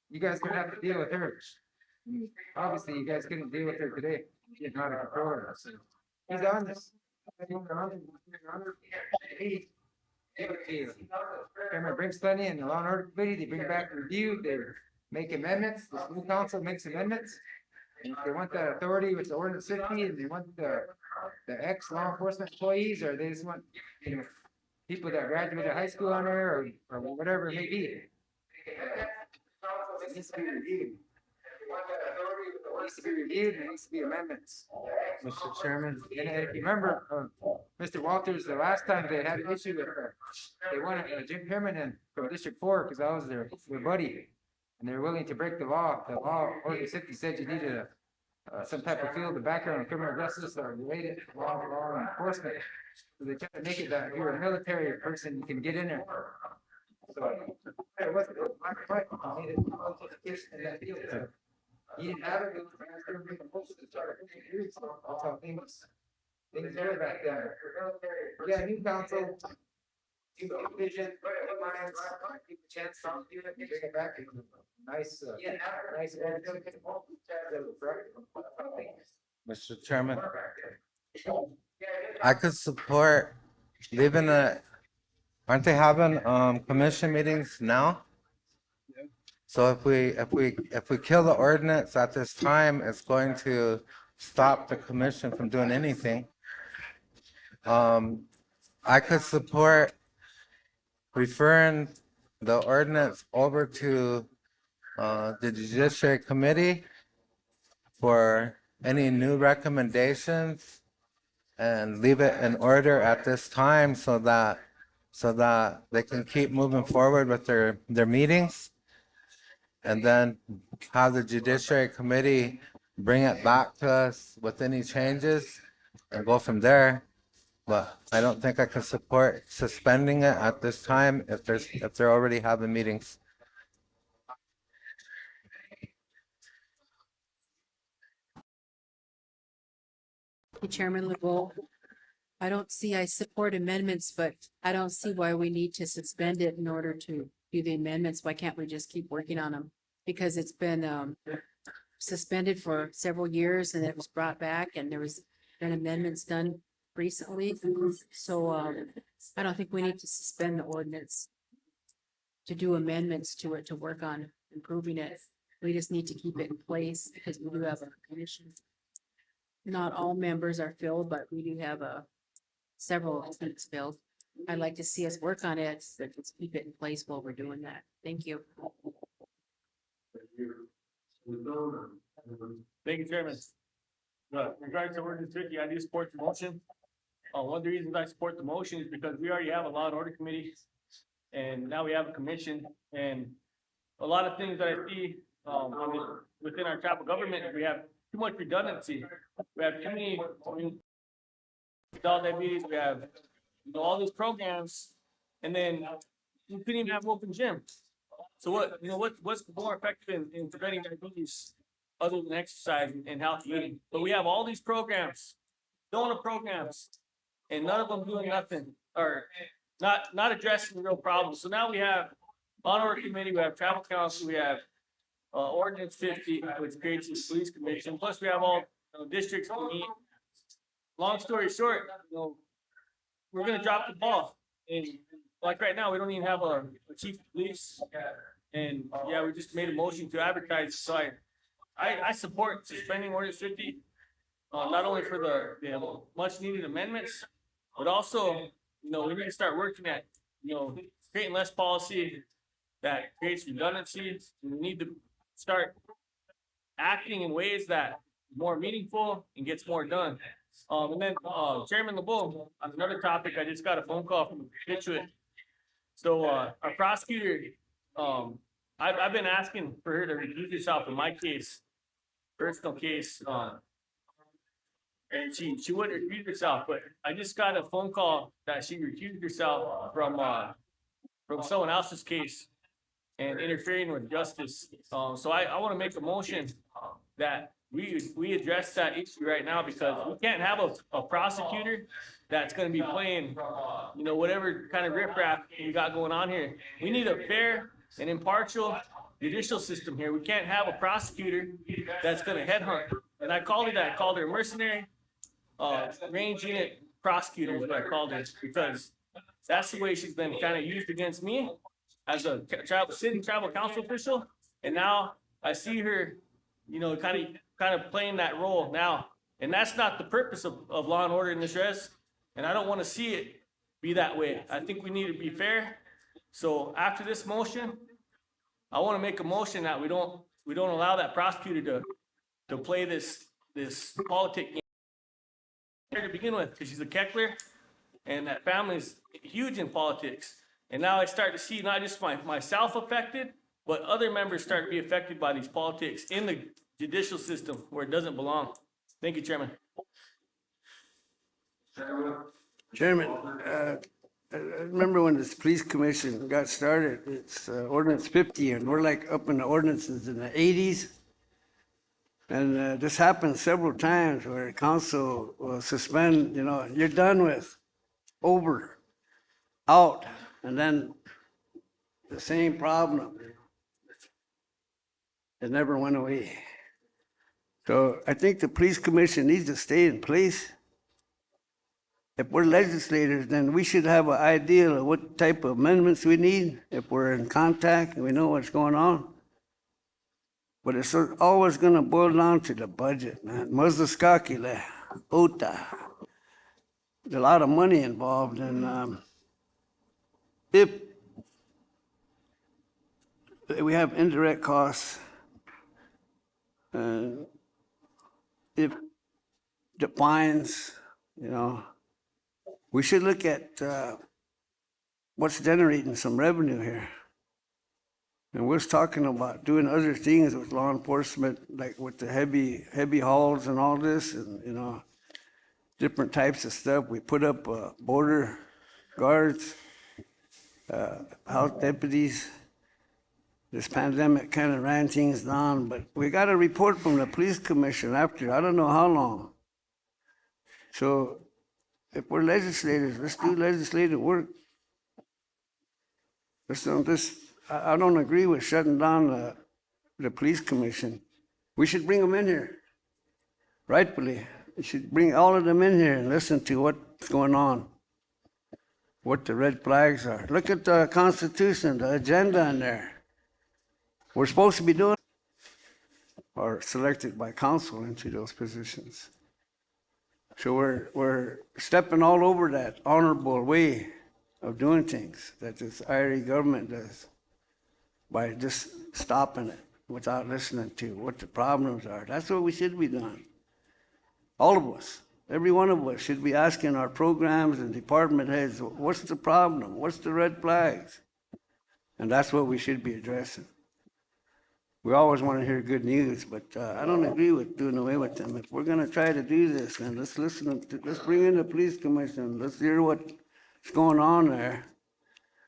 you guys gonna have to deal with her. Obviously, you guys couldn't deal with her today, she's not a control her, so he's on this. Chairman brings plenty in the Law and Order Committee, they bring back review, they make amendments, the school council makes amendments. And if they want the authority with the ordinance 50 and they want the ex-law enforcement employees, or they just want, you know, people that graduated high school on there, or whatever it may be. It needs to be reviewed. It needs to be reviewed and it needs to be amendments. Mr. Chairman? And if you remember, Mr. Walters, the last time they had an issue with, they wanted Jim Pierman in from District 4, because I was their buddy. And they were willing to break the law. The law, ordinance 50 said you needed some type of field, the background in criminal justice or related to law enforcement. So they tried to make it that if you're a military person, you can get in there. So it wasn't black and white. You needed in that field. So he didn't have it. That's how things were back then. Yeah, new council. New vision, new minds, give a chance to do it, bring it back. Nice, nice. Mr. Chairman? I could support leaving aren't they having commission meetings now? So if we kill the ordinance at this time, it's going to stop the commission from doing anything. I could support referring the ordinance over to the Judiciary Committee for any new recommendations and leave it in order at this time so that they can keep moving forward with their meetings. And then have the Judiciary Committee bring it back to us with any changes and go from there. But I don't think I can support suspending it at this time if they're already having meetings. Chairman LeBeau, I support amendments, but I don't see why we need to suspend it in order to do the amendments. Why can't we just keep working on them? Because it's been suspended for several years and it was brought back and there was been amendments done recently. So I don't think we need to suspend the ordinance to do amendments to it, to work on improving it. We just need to keep it in place because we do have a commission. Not all members are filled, but we do have several seats filled. I'd like to see us work on it, but let's keep it in place while we're doing that. Thank you. Thank you, Chairman. In regards to ordinance 50, I do support the motion. One of the reasons I support the motion is because we already have a law and order committee. And now we have a commission, and a lot of things that I see, within our tribal government, we have too much redundancy. We have too many, adult diabetes, we have, all these programs, and then you couldn't even have open gym. So what's more effective in preventing diabetes other than exercise and healthy eating? But we have all these programs, donor programs, and none of them doing nothing, or not addressing the real problem. So now we have on our committee, we have tribal council, we have ordinance 50, which creates this police commission. Plus we have all districts to meet. Long story short, we're gonna drop the ball. And like right now, we don't even have a chief of police. And yeah, we just made a motion to advertise. So I support suspending ordinance 50, not only for the much needed amendments, but also, we need to start working at, creating less policy that creates redundancy. We need to start acting in ways that are more meaningful and gets more done. And then, Chairman LeBeau, on another topic, I just got a phone call from a constituent. So, our prosecutor, I've been asking for her to recuse herself in my case, personal case, and she wouldn't recuse herself, but I just got a phone call that she recused herself from someone else's case and interfering with justice. So I want to make a motion that we address that issue right now, because we can't have a prosecutor that's going to be playing, whatever kind of riffraff we got going on here. We need a fair and impartial judicial system here. We can't have a prosecutor that's going to headhunt. And I called her that. I called her a mercenary, range unit prosecutor is what I called her, because that's the way she's been kind of used against me as a sitting tribal council official. And now I see her, kind of playing that role now. And that's not the purpose of law and order in this res. And I don't want to see it be that way. I think we need to be fair. So after this motion, I want to make a motion that we don't allow that prosecutor to play this politic game to begin with, because she's a Keckler, and that family is huge in politics. And now I start to see not just myself affected, but other members start to be affected by these politics in the judicial system where it doesn't belong. Thank you, Chairman. Chairman, I remember when this police commission got started, it's ordinance 50, and we're like up in the ordinances in the 80s. And this happened several times where council will suspend, you're done with, over, out, and then the same problem. It never went away. So I think the police commission needs to stay in place. If we're legislators, then we should have an idea of what type of amendments we need. If we're in contact and we know what's going on, But it's always gonna boil down to the budget, man. Mazaskakile, Ota. There's a lot of money involved, and if we have indirect costs, if the fines, you know, we should look at what's generating some revenue here. And we're talking about doing other things with law enforcement, like with the heavy hauls and all this, and, you know, different types of stuff. We put up border guards, house deputies. This pandemic kind of ran things down, but we got a report from the police commission after, I don't know how long. So if we're legislators, let's do legislative work. I don't agree with shutting down the police commission. We should bring them in here, rightfully. We should bring all of them in here and listen to what's going on, what the red flags are. Look at the Constitution, the agenda in there. We're supposed to be doing or selected by council into those positions. So we're stepping all over that honorable way of doing things that this IRA government does by just stopping it without listening to what the problems are. That's what we should be doing. All of us, every one of us should be asking our programs and department heads, what's the problem? What's the red flags? And that's what we should be addressing. We always want to hear good news, but I don't agree with doing away with them. If we're going to try to do this, then let's bring in the police commission. Let's hear what's going on there.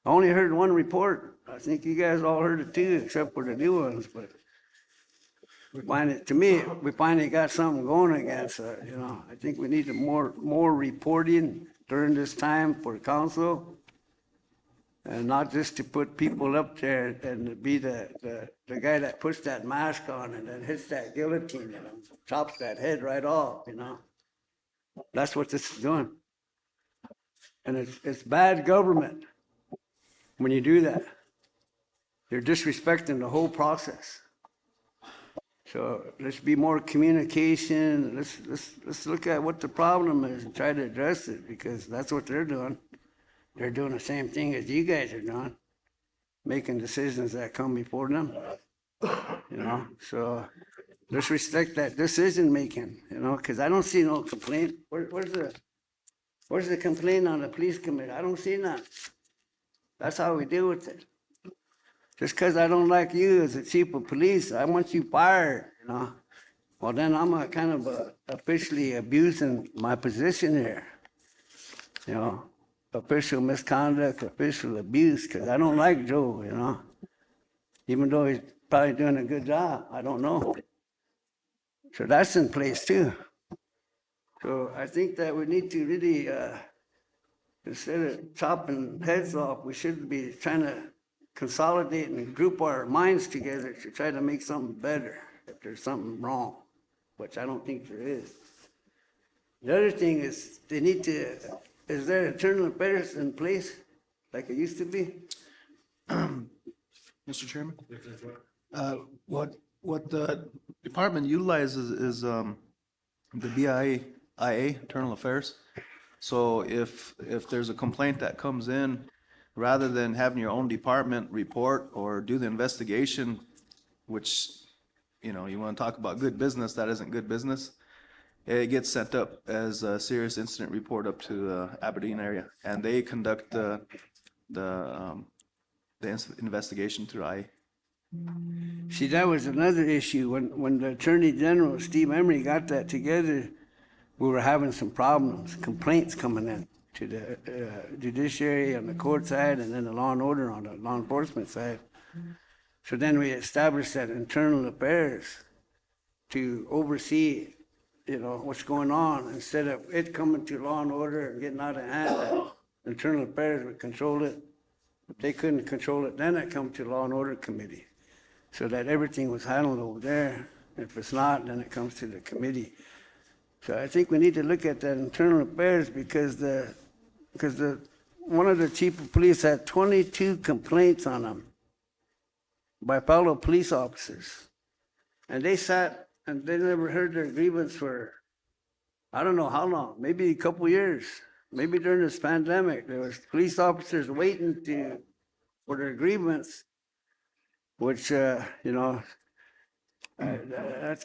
I only heard one report. I think you guys all heard it too, except for the new ones, but we finally got something going against it, you know. I think we need more reporting during this time for council. And not just to put people up there and be the guy that puts that mask on and then hits that guillotine and chops that head right off, you know. That's what this is doing. And it's bad government when you do that. You're disrespecting the whole process. So let's be more communication. Let's look at what the problem is and try to address it, because that's what they're doing. They're doing the same thing as you guys are doing, making decisions that come before them, you know. So let's respect that decision making, you know, because I don't see no complaint. Where's the complaint on the police committee? I don't see none. That's how we deal with it. Just because I don't like you as the chief of police, I want you fired, you know. Well, then I'm officially abusing my position here, you know. Official misconduct, official abuse, because I don't like Joe, you know. Even though he's probably doing a good job, I don't know. So that's in place too. So I think that we need to really, instead of chopping heads off, we should be trying to consolidate and group our minds together to try to make something better if there's something wrong, which I don't think there is. The other thing is they need to, is there internal affairs in place like it used to be? Mr. Chairman? What the department utilizes is the BIA, Internal Affairs. So if there's a complaint that comes in, rather than having your own department report or do the investigation, which, you know, you want to talk about good business, that isn't good business. It gets sent up as a serious incident report up to the Aberdeen area, and they conduct the investigation through IA. See, that was another issue. When the Attorney General, Steve Emery, got that together, we were having some problems, complaints coming in to the judiciary on the court side, and then the law and order on the law enforcement side. So then we established that internal affairs to oversee, you know, what's going on, instead of it coming to law and order and getting out of hand. Internal affairs would control it. If they couldn't control it, then it come to law and order committee, so that everything was handled over there. If it's not, then it comes to the committee. So I think we need to look at that internal affairs, because one of the chief of police had 22 complaints on him by fellow police officers. and they sat and they never heard their grievance for, I don't know how long, maybe a couple years. Maybe during this pandemic, there was police officers waiting for their grievance, which, that's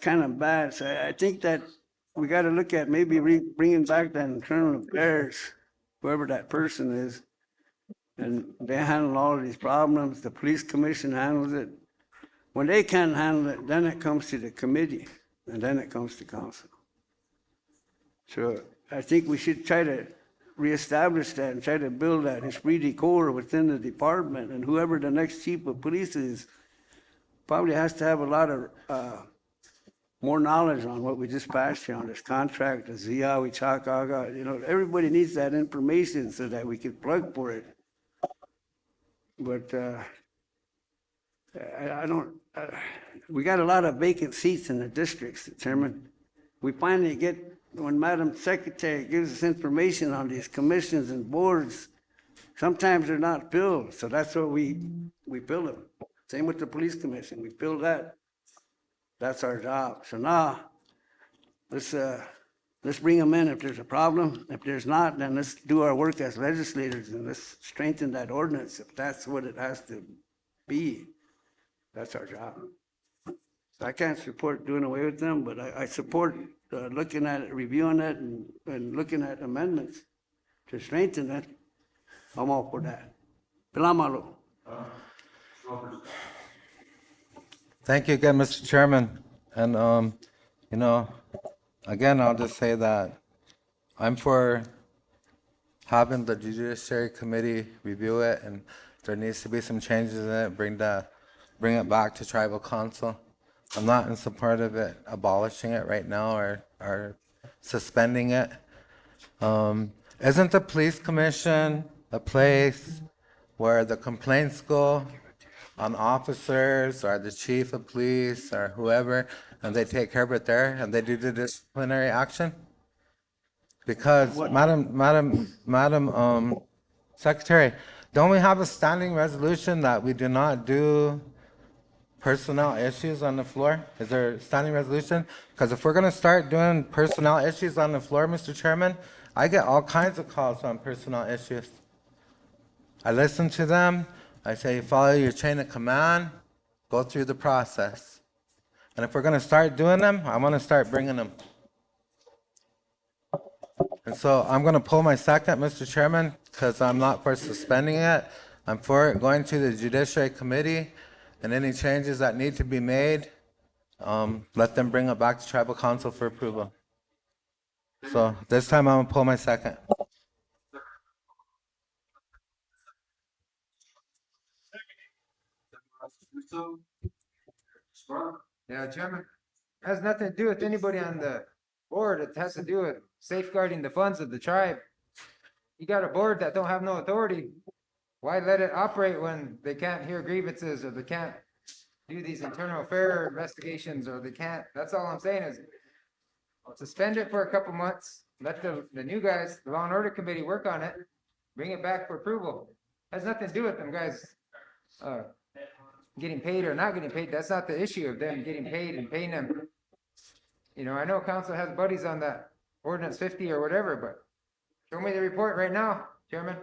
kind of bad. So I think that we got to look at maybe bringing back that internal affairs, whoever that person is, and they handle all of these problems. The police commission handles it. When they can't handle it, then it comes to the committee, and then it comes to council. So I think we should try to reestablish that and try to build that esprit de corps within the department, and whoever the next chief of police is probably has to have a lot of more knowledge on what we just passed here on this contract, the Ziawi, Chakaga, everybody needs that information so that we can plug for it. But I don't, we got a lot of vacant seats in the districts, Chairman. We finally get, when Madam Secretary gives us information on these commissions and boards, sometimes they're not filled, so that's what we fill them. Same with the police commission, we fill that. That's our job. So now, let's bring them in if there's a problem. If there's not, then let's do our work as legislators and let's strengthen that ordinance if that's what it has to be. That's our job. So I can't support doing away with them, but I support looking at it, reviewing it, and looking at amendments to strengthen it. I'm all for that. Pilamalo. Thank you again, Mr. Chairman. And, again, I'll just say that I'm for having the Judiciary Committee review it, and there needs to be some changes in it, bring it back to tribal council. I'm not in support of it abolishing it right now or suspending it. Isn't the police commission a place where the complaints go on officers or the chief of police or whoever, and they take care of it there and they do the disciplinary action? Because Madam Secretary, don't we have a standing resolution that we do not do personnel issues on the floor? Is there a standing resolution? Because if we're gonna start doing personnel issues on the floor, Mr. Chairman, I get all kinds of calls on personnel issues. I listen to them. I say, follow your chain of command, go through the process. And if we're gonna start doing them, I wanna start bringing them. And so I'm gonna pull my second, Mr. Chairman, because I'm not for suspending it. I'm for it going to the Judiciary Committee, and any changes that need to be made, let them bring it back to Tribal Council for approval. So this time I'm gonna pull my second. Yeah, Chairman, it has nothing to do with anybody on the board. It has to do with safeguarding the funds of the tribe. You got a board that don't have no authority. Why let it operate when they can't hear grievances or they can't do these internal affair investigations or they can't? That's all I'm saying is suspend it for a couple months. Let the new guys, the Law and Order Committee, work on it. Bring it back for approval. Has nothing to do with them guys getting paid or not getting paid. That's not the issue of them getting paid and paying them. I know council has buddies on that ordinance 50 or whatever, but show me the report right now, Chairman.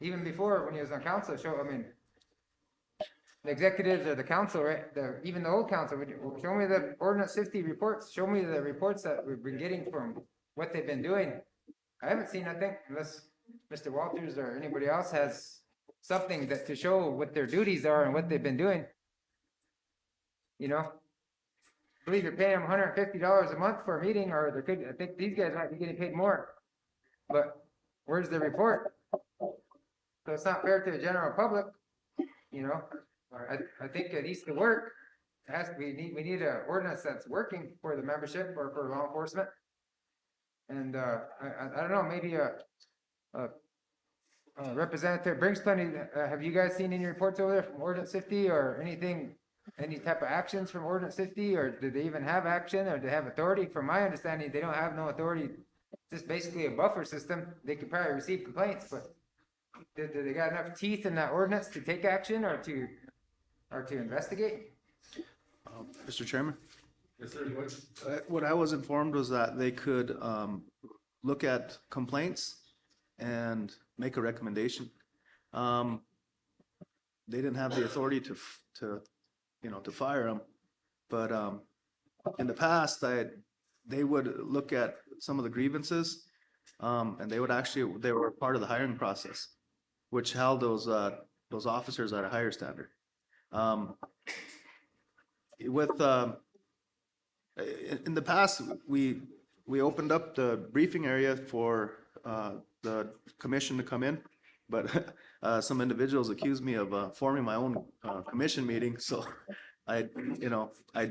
Even before when he was on council, the executives or the council, right? Even the old council, show me the ordinance 50 reports. Show me the reports that we've been getting from what they've been doing. I haven't seen nothing unless Mr. Walters or anybody else has something to show what their duties are and what they've been doing. I believe you're paying them $150 a month for a meeting, or I think these guys might be getting paid more. But where's the report? So it's not fair to the general public. I think it needs to work. We need an ordinance that's working for the membership or for law enforcement. And I don't know, maybe Representative brings plenty. Have you guys seen any reports over there from Ordinance 50 or anything, any type of actions from Ordinance 50, or do they even have action, or do they have authority? From my understanding, they don't have no authority. It's just basically a buffer system. They could probably receive complaints, but do they got enough teeth in that ordinance to take action or to investigate? Mr. Chairman? Yes, sir, what? What I was informed was that they could look at complaints and make a recommendation. They didn't have the authority to, to fire them. But in the past, they would look at some of the grievances, and they were part of the hiring process, which held those officers at a higher standard. With in the past, we opened up the briefing area for the commission to come in, but some individuals accused me of forming my own commission meeting, so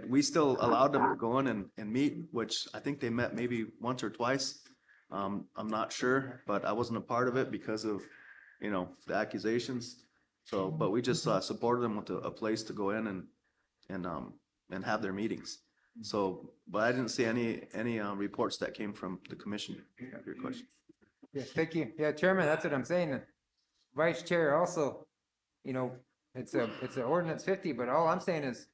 we still allowed them to go in and meet, which I think they met maybe once or twice. I'm not sure, but I wasn't a part of it because of, the accusations. So, but we just supported them with a place to go in and have their meetings. So, but I didn't see any reports that came from the commission. Your question. Yeah, thank you. Yeah, Chairman, that's what I'm saying. The Vice Chair also, it's a ordinance 50, but all I'm saying is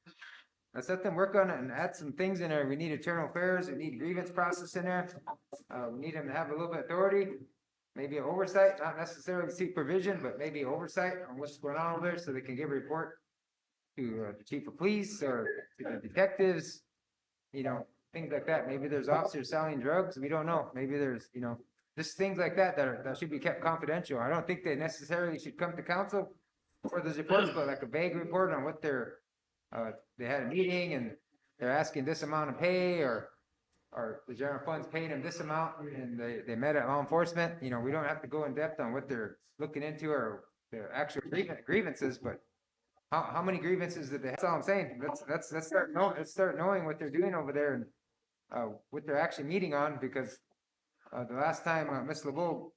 let's let them work on it and add some things in there. We need internal affairs, we need grievance process in there. We need them to have a little bit of authority, maybe oversight, not necessarily supervision, but maybe oversight on what's going on over there so they can give a report to the chief of police or to the detectives, things like that. Maybe there's officers selling drugs. We don't know. Maybe there's, just things like that that should be kept confidential. I don't think they necessarily should come to council for those reports, but like a vague report on what they had a meeting and they're asking this amount of pay or the general fund's paying them this amount and they met at law enforcement. We don't have to go in depth on what they're looking into or the actual grievances, but how many grievances did they have? That's all I'm saying. Let's start knowing what they're doing over there and what they're actually meeting on, because the last time Ms. LeBeau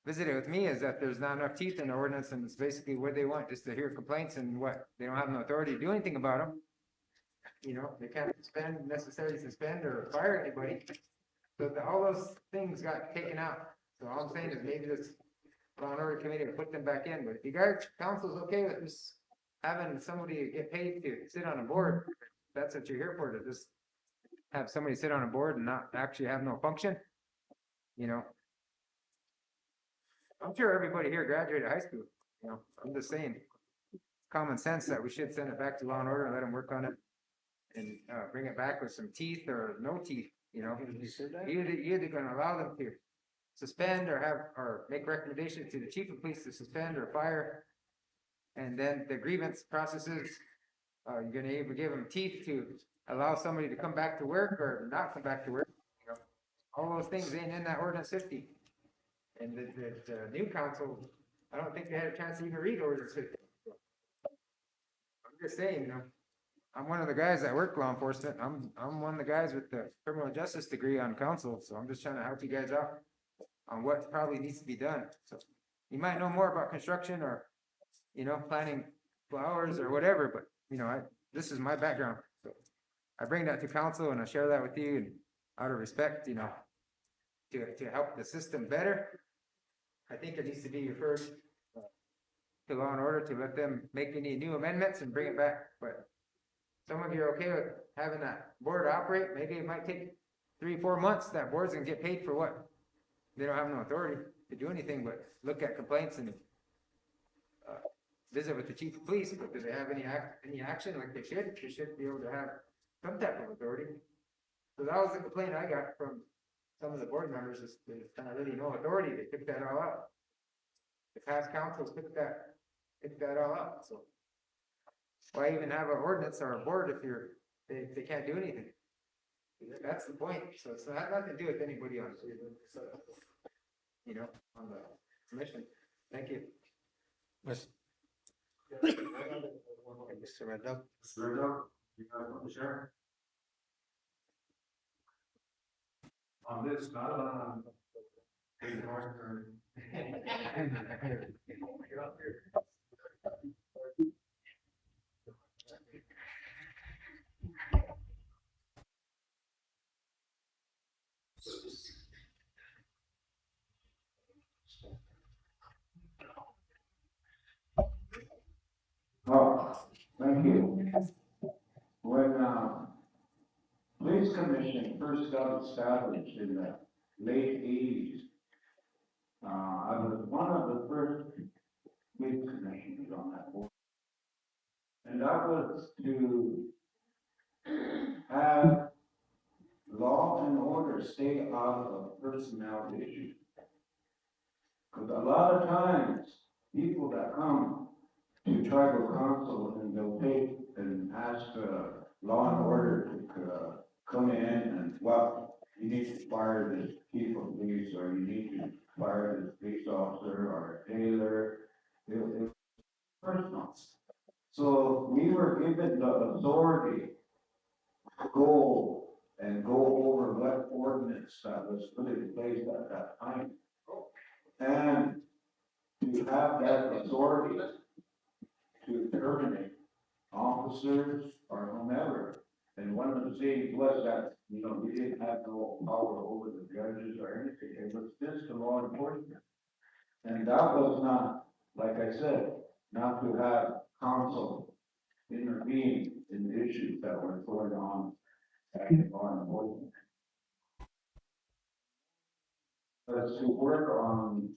visited with me is that there's not enough teeth in the ordinance, and it's basically what they want, just to hear complaints and what they don't have no authority to do anything about them. They can't necessarily suspend or fire anybody. So all those things got taken out. So all I'm saying is maybe this law and order committee will put them back in. But if you guys, council's okay with this, having somebody get paid to sit on a board, that's what you're here for, to just have somebody sit on a board and not actually have no function. I'm sure everybody here graduated high school. I'm just saying, common sense that we should send it back to law and order and let them work on it and bring it back with some teeth or no teeth. You're either going to allow them to suspend or make recommendations to the chief of police to suspend or fire, and then the grievance processes. You're going to either give them teeth to allow somebody to come back to work or not come back to work. All those things ain't in that ordinance 50. And the new council, I don't think they had a chance to even read ordinance 50. I'm just saying, I'm one of the guys that work law enforcement. I'm one of the guys with the criminal justice degree on council, so I'm just trying to help you guys out on what probably needs to be done. So you might know more about construction or, planting flowers or whatever, but this is my background. So I bring that to council and I share that with you, and out of respect, to help the system better. I think it needs to be referred to law and order to let them make any new amendments and bring it back. But some of you are okay with having that board operate. Maybe it might take 3-4 months. That board's gonna get paid for what? They don't have no authority to do anything but look at complaints and visit with the chief of police. But do they have any action like they should? They should be able to have some type of authority. So that was the complaint I got from some of the board members, is there's kind of really no authority. They picked that all up. The past councils picked that all up. So why even have an ordinance or a board if they can't do anything? That's the point. So it's not nothing to do with anybody on on the commission. Thank you. Mr. Rendell? Mr. Rendell, you guys want to share? On this, not on. Oh, thank you. commission first got established in the late eighties, I was one of the first big commissioners on that board. And that was to have law and order stay out of personnel issues. Because a lot of times, people that come to tribal council and they'll take and ask, law and order to, come in and, well, you need to fire this chief of police, or you need to fire this police officer or tailor. It personal. So we were given the authority to go and go over what ordinance that was put in place at that time. And to have that authority to terminate officers or whomever. And one of the things was that, we didn't have no power over the judges or anything. It was just the law enforcement. And that was not, like I said, not to have council intervene in the issues that were going on at law enforcement. But to work on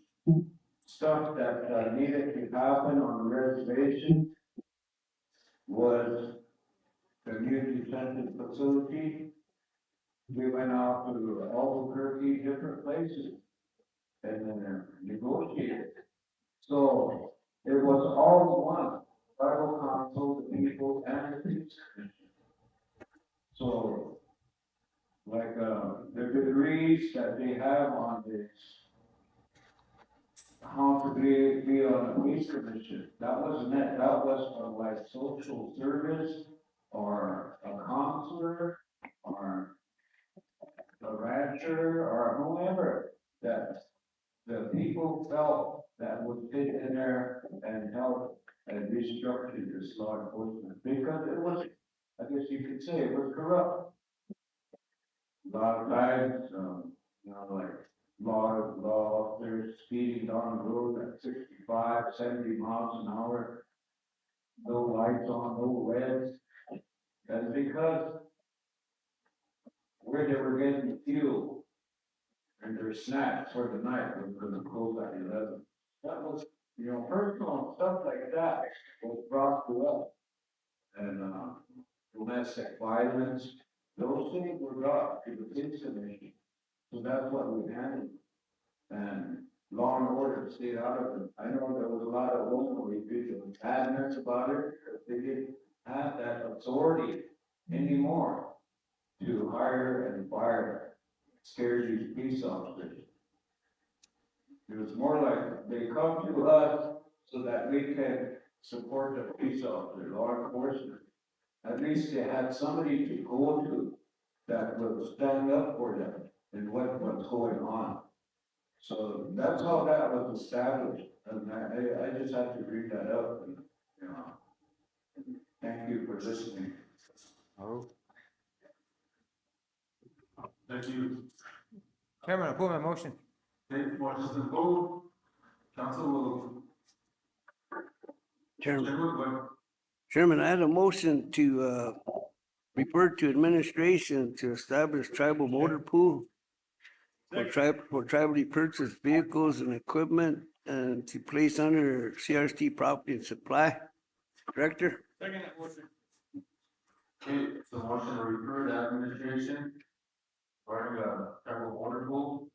stuff that needed to happen on the reservation was community center facility. We went out to Albuquerque, different places, and then negotiated. So it was all one, tribal council, the people, and the police commission. So, like, the degrees that they have on this, how to be on a police commission, that wasn't it. That was for like social service, or a counselor, or a rancher, or whoever, that the people felt that would fit in there and help and restructure this law enforcement, because it was, I guess you could say, it was corrupt. A lot of times, like law officers speeding down the road at 65, 70 miles an hour, no lights on, no reds. That's because where they were getting fuel and their snacks for the night was gonna close at 11. That was, personal stuff like that was brought to us. And, domestic violence, those things were brought to the police commission. So that's what we handled. And law and order stayed out of it. I know there was a lot of local individuals adamant about it, because they didn't have that authority anymore to hire and fire scarcity police officers. It was more like they come to us so that we can support the police officer, law enforcement. At least they had somebody to go to that would stand up for them and what was going on. So that's how that was established, and I just have to bring that up, and, thank you for listening. Oh, Thank you. Chairman, I put my motion. Okay, motion to vote. Council will. Chairman, I had a motion to, refer to administration to establish tribal motor pool for tribally purchased vehicles and equipment, and to place under CRST property and supply. Director? Second that motion. Okay, so motion to refer to administration regarding the tribal water pool.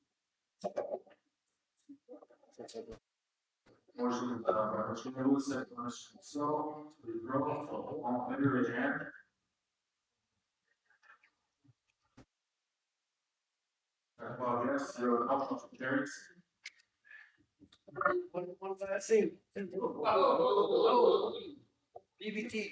Motion, by Mr. Lewis, second by Mr. So, to refer, all in favor, raise your hand. Yes, zero, motion carries. One last thing. BBT.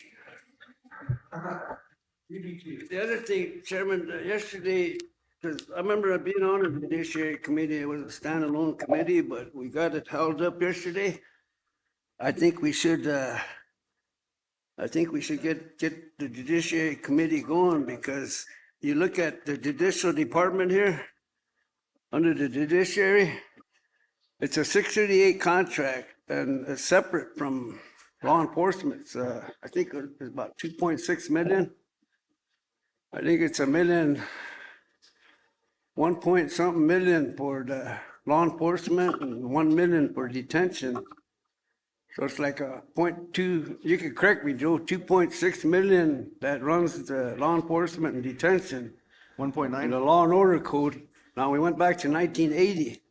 The other thing, Chairman, yesterday, because I remember being on the judiciary committee, it was a standalone committee, but we got it held up yesterday. I think we should get the judiciary committee going, because you look at the judicial department here, under the judiciary, it's a 638 contract and it's separate from law enforcement. It's, I think it's about 2.6 million. I think it's $1.5 million 1 point something million for the law enforcement and 1 million for detention. So it's like a 0.2, you could correct me, Joe, 2.6 million that runs the law enforcement and detention. 1.9. In the law and order code. Now, we went back to 1980.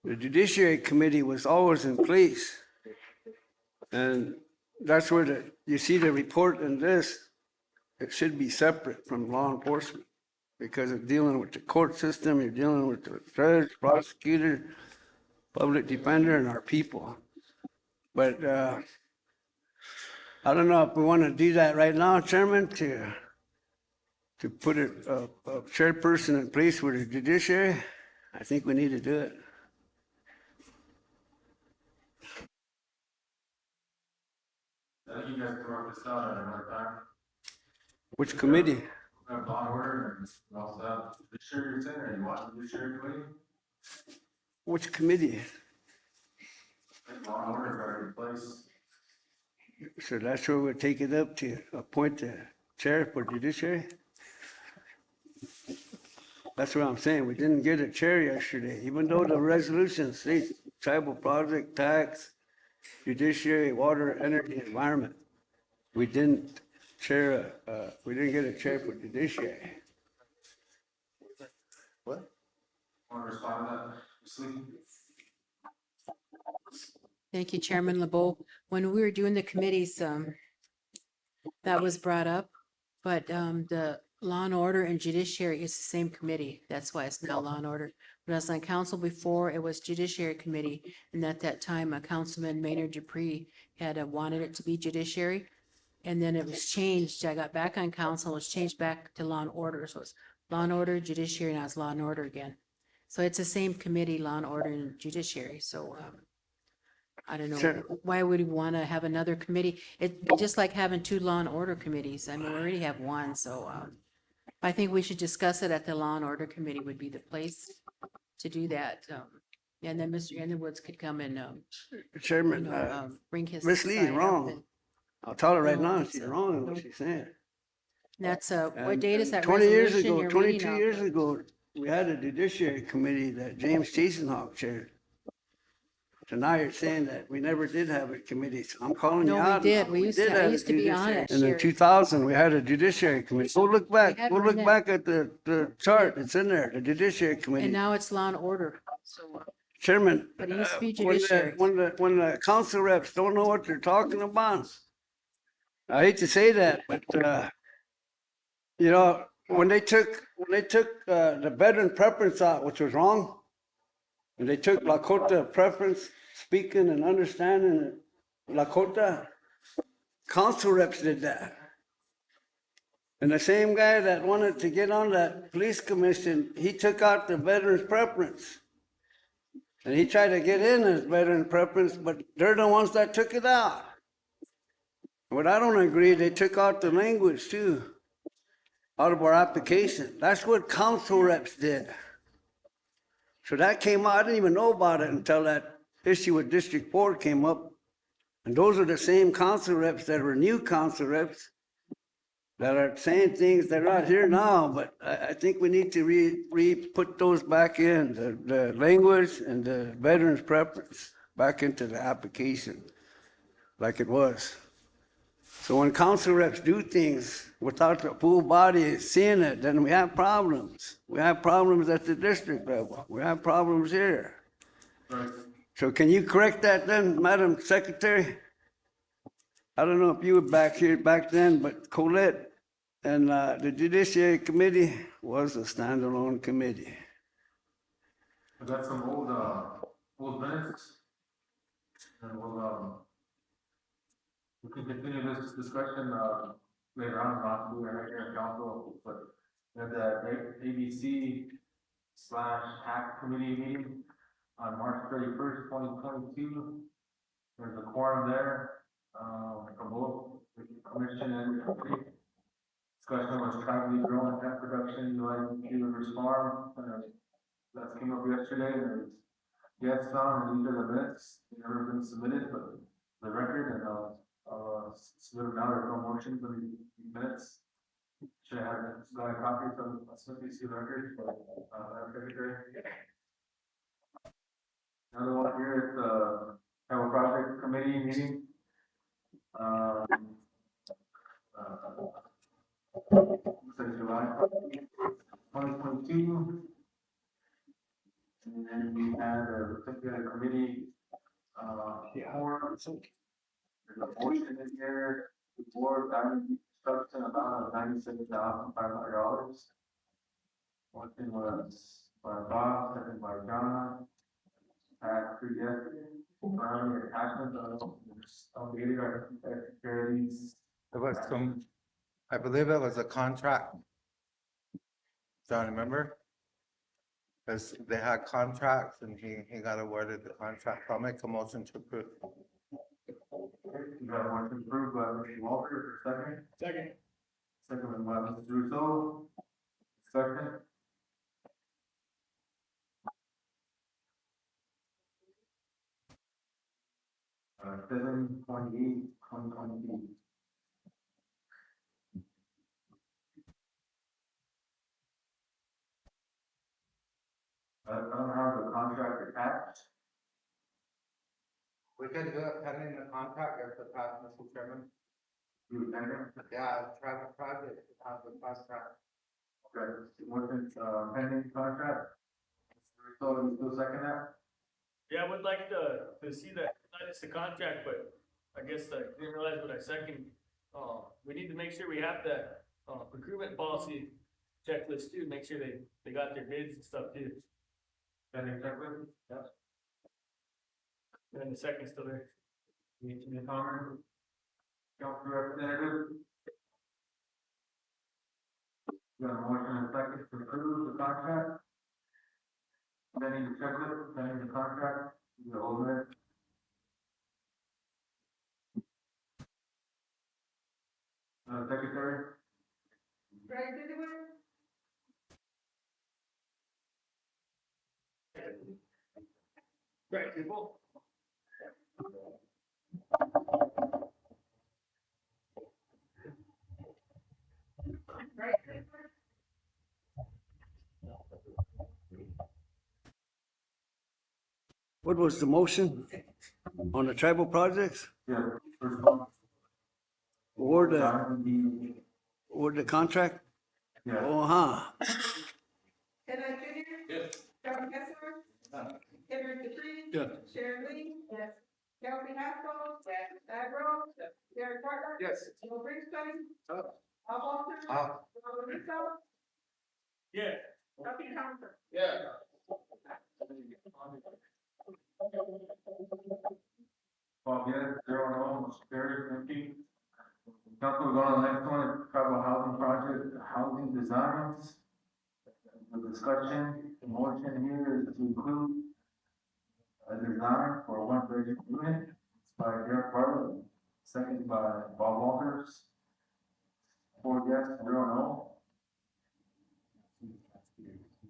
The Judiciary Committee was always in place. And that's where you see the report in this, it should be separate from law enforcement. Because it's dealing with the court system, you're dealing with the judge, prosecutor, public defender, and our people. But I don't know if we want to do that right now, Chairman, to put a chairperson in place for the judiciary. I think we need to do it. I think you guys can work this out at another time. Which committee? We have law and order and we also have the judiciary center. You want the judiciary committee? Which committee? I think law and order is already in place. So that's where we'll take it up to appoint the chair for judiciary? That's what I'm saying. We didn't get a chair yesterday, even though the resolution states tribal project, tax, judiciary, water, energy, environment. We didn't we didn't get a chair for judiciary. What? Want to respond to that, Ms. Lee? Thank you, Chairman LeBeau. When we were doing the committees, that was brought up, but the law and order and judiciary is the same committee. That's why it's now law and order. When I was on council before, it was judiciary committee, and at that time, Councilman Maynard Dupree had wanted it to be judiciary. And then it was changed. I got back on council, it was changed back to law and order. So it's law and order, judiciary, now it's law and order again. So it's the same committee, law and order and judiciary. So I don't know, Sure. why would we want to have another committee? It's just like having two law and order committees. I mean, we already have one, so I think we should discuss it at the law and order committee would be the place to do that. And then Mr. Underwoods could come and Chairman, bring his. Ms. Lee is side up wrong. and- I'll tell her right No, now, it's, she's wrong in what she's saying. That's what And- date is and that 20 years resolution ago, you're 22 reading off years of? ago, we had a judiciary committee that James Chasenhawk chaired. So now you're saying that we never did have a committee, so I'm calling you No, out. we did. now. We used to, did I have a used to be on judiciary. it. And in Sherry. 2000, we had a judiciary committee. Go look back, had go one look then. back at the chart, it's in there, the judiciary And committee. now it's law and order. So Chairman, But it used to be when judiciary. when the council reps don't know what they're talking about, I hate to say that, but, you know, when they took the veteran preference out, which was wrong, and they took Lakota preference, speaking and understanding Lakota, council reps did that. And the same guy that wanted to get on that police commission, he took out the veterans preference. And he tried to get in as veteran preference, but they're the ones that took it out. But I don't agree, they took out the language too, out of our application. That's what council reps did. So that came out, I didn't even know about it until that issue with District 4 came up. And those are the same council reps that were new council reps that are saying things that are not here now, but I think we need to put those back in, the language and the veterans preference back into the application like it was. So when council reps do things without the full body seeing it, then we have problems. We have problems at the district level. We have problems here. Right. So can you correct that then, Madam Secretary? I don't know if you were back here back then, but Colette and the Judiciary Committee was a standalone committee. I got some old minutes. And we can continue this discussion, later on, not doing it right here in council, but we had the ABC/HAC committee meeting on March 31st, 2022. There's a quorum there, from both the commission and the committee. Discussion was tribally grown hemp production utilizing Taylor's farm. That came up yesterday, and there's yes, some, and these are the minutes. They've never been submitted, but the record, and submit them now. There's no motion for these minutes. Should I have, got a copy from SWC records, secretary? Another one here is the Travel Project Committee meeting. Uh, since July 2022. And then we had a particular committee, for, there's a motion in here, the board, construction amount of $97,500. Motion was by Bob, second by John. Three yes, primary attachment of, updated our securities. It was some, I believe it was a contract. John, remember? Because they had contracts and he got awarded the contract. I'll make a motion to approve. You got one to approve by Mr. Walker, for second. Second. Second by Mr. Russo. Second. Seven point eight, 2022. I don't have the contract attached. We could do it pending the contract if the pass, Mr. Chairman. You enter. Yeah, Travel Project, have the contract. Okay, motion, pending contract. Mr. Russo, you still second that? Yeah, I would like to see that, not just the contract, but I guess I didn't realize what I second. We need to make sure we have that, procurement policy checklist too, make sure they got their bids and stuff too. Pending checklist? Yes. And then the second still there. Any comment? Council representative? Got a motion and a second to approve the contract. Pending the checklist, pending the contract, the old man. Secretary? Greg Didwin, Right, people? Greg Didwin, What was the motion on the tribal projects? Yeah, first one. Award the, John, award the contract? yeah. Oh, huh. Ted Junior. Yes. Darrell Kessler. Henry Dupree. Yes. Sharon Lee. Yes. Kelby Haskell. Yes. Thad Rose. Derek Bartlett. Yes. Joe Brinkstone. Aye. Al Walter. Robert Russo. Yeah. Duffy Thompson. Yeah. Bob, yes, 0 motion carries, thank you. Council, we're going to the next one, tribal housing project, housing designs. The discussion, the motion here is to include a design for one bedroom unit. It's by Derek Bartlett, second by Bob Walters. 4 yes, 0 no.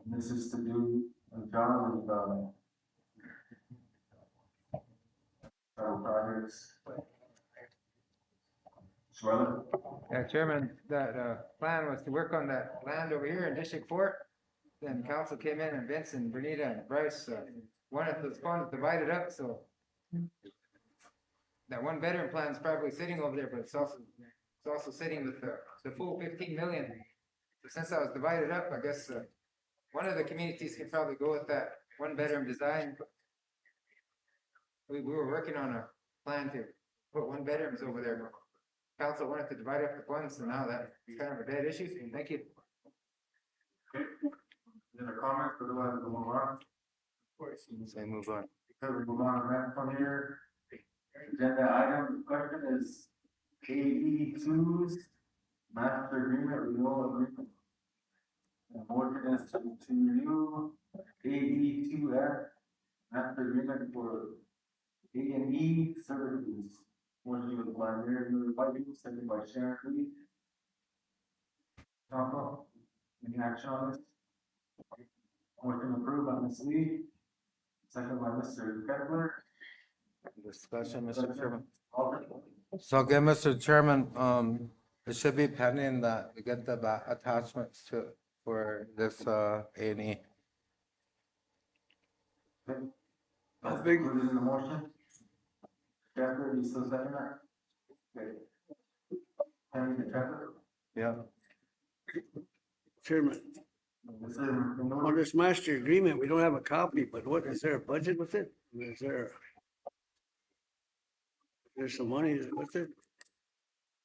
This is to do a job with, tribal projects. Swell. Yeah, Chairman, that, plan was to work on that land over here in District 4. Then council came in and Vince and Bernita and Bryce, wanted those funds divided up, so that one bedroom plan is probably sitting over there, but it's also sitting with the full 15 million. So since that was divided up, I guess, one of the communities can probably go with that one bedroom design. We were working on a plan to put one bedrooms over there, but council wanted to divide up the funds, so now that's kind of a dead issue. Thank you. Any other comments, otherwise we'll move on. Say move on. Because we move on to the next one here. Agenda item, question is AE 2's master agreement, renewal agreement. And motion is to renew AE 2F master agreement for A&E services. Motion was by Mayor Lewis, second by Sharon Lee. Council, any action on this? Motion approved by Ms. Lee, second by Mr. Kepler. Discussion, Mr. Chairman. Alder. So again, Mr. Chairman, It should be pending that we get the attachments to, for this, A&E. How big? Included in the motion? Chapter, you still second that? Okay. Henry, the chapter? Yeah. Chairman, Is there, in on order, this master agreement, we don't have a copy, but what, is there a budget with it? There's some money with it?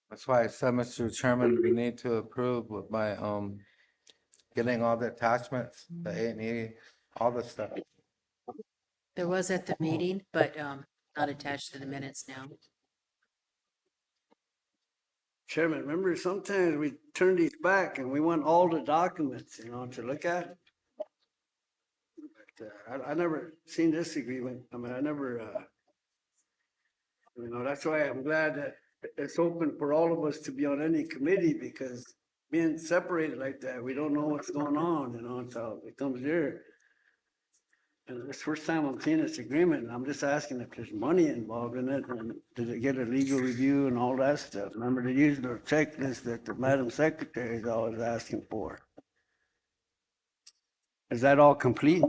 That's why I said, Mr. Chairman, we need to approve with my, getting all the attachments, the A&E, all the stuff. There was at the meeting, but, not attached to the minutes now. Chairman, remember sometimes we turn these back and we want all the documents, you know, to look at. But, I never seen this agreement. I mean, I never, you know, that's why I'm glad that it's open for all of us to be on any committee, because being separated like that, we don't know what's going on, you know, until it comes here. And it's the first time I'm seeing this agreement, and I'm just asking if there's money involved in it, and did it get a legal review and all that stuff? Remember to use the checklist that the Madam Secretary is always asking for. Is that all complete?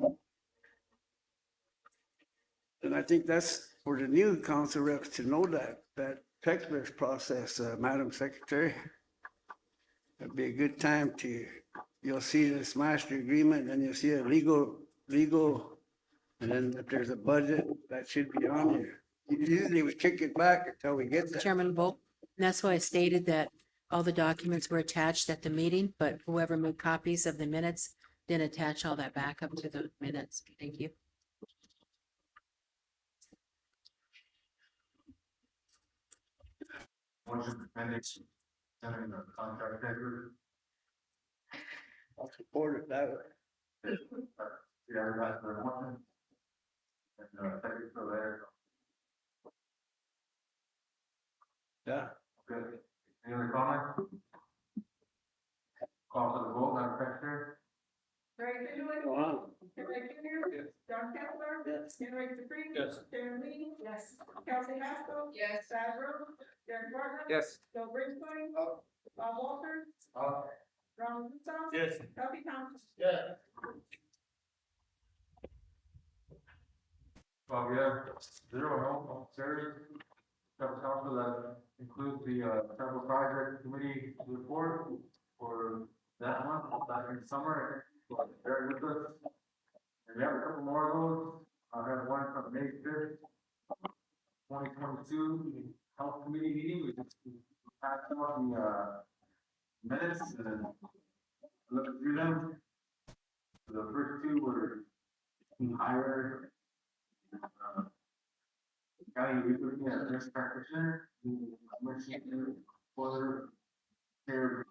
And I think that's for the new council reps to know that checklist process, Madam Secretary. It'd be a good time you'll see this master agreement, and you'll see a legal, and then if there's a budget, that should be on here. Usually we kick it back until we get there. Chairman Bolt, and that's why I stated that all the documents were attached at the meeting, but whoever made copies of the minutes didn't attach all that back up to the minutes. Thank you. motion appendix, sending the contract paper? I'll support it that way. Yeah, that's the motion. And, second for there. Yeah. Okay, any other comments? Call for the vote, Madam Secretary? Greg Finley. Go on. Henry Junior. Yes. John Kepler. Yes. Henry Dupree. Yes. Sharon Lee. Yes. Kelsey Haskell. Yes. Brad Rose. Derek Barker. Yes. Bill Brisboy. Bob Walters. Ronald Woodstock. Yes. Duffy Thompson. Yeah. Well, we have 0 no, carried. Council that includes the, federal project committee report for that month, back in summer, I think, bear with us. And we have a couple more of those. I have one from May 5th, 2022, health committee meeting, we just passed on the, minutes and looked through them. The first two were higher, county recruiting a nurse practitioner, for their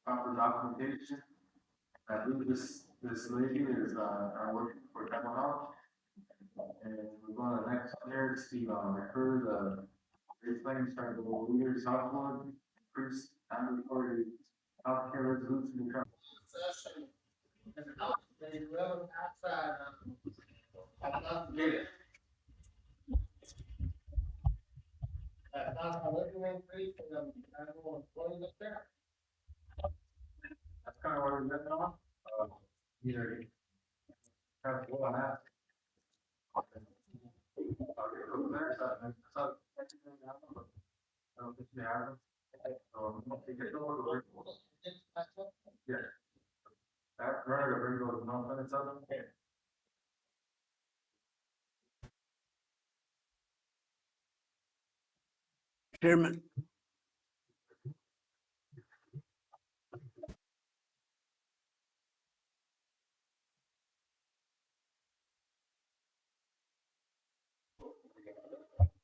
proper documentation. I believe this lady is, working for Dental Health. And we're going to the next year to refer the explaining start of the leaders Southwood, increase ambulatory healthcare resolution. That's kind of what we're getting on. Either. Have to go on that. I don't think they have them. They get over the work. Yeah. That runner to bring those minutes up. Chairman.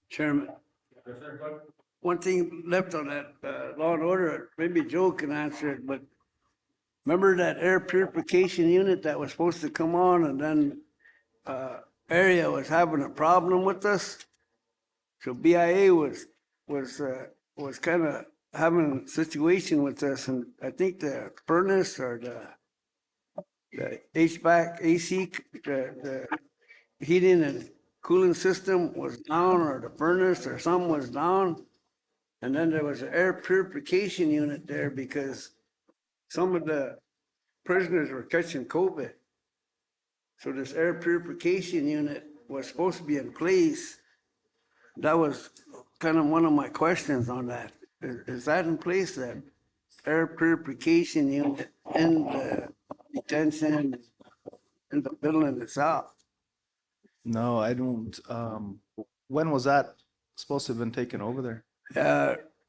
Chairman. One thing left on that, law and order, maybe Joe can answer it, but remember that air purification unit that was supposed to come on, and then, area was having a problem with us? So BIA was kind of having a situation with us, and I think the furnace or the HVAC, AC, the heating and cooling system was down, or the furnace or something was down. And then there was an air purification unit there because some of the prisoners were catching COVID. So this air purification unit was supposed to be in place. That was kind of one of my questions on that. Is that in place, that air purification unit in the detention, in the building itself? No, I don't, when was that supposed to have been taken over there?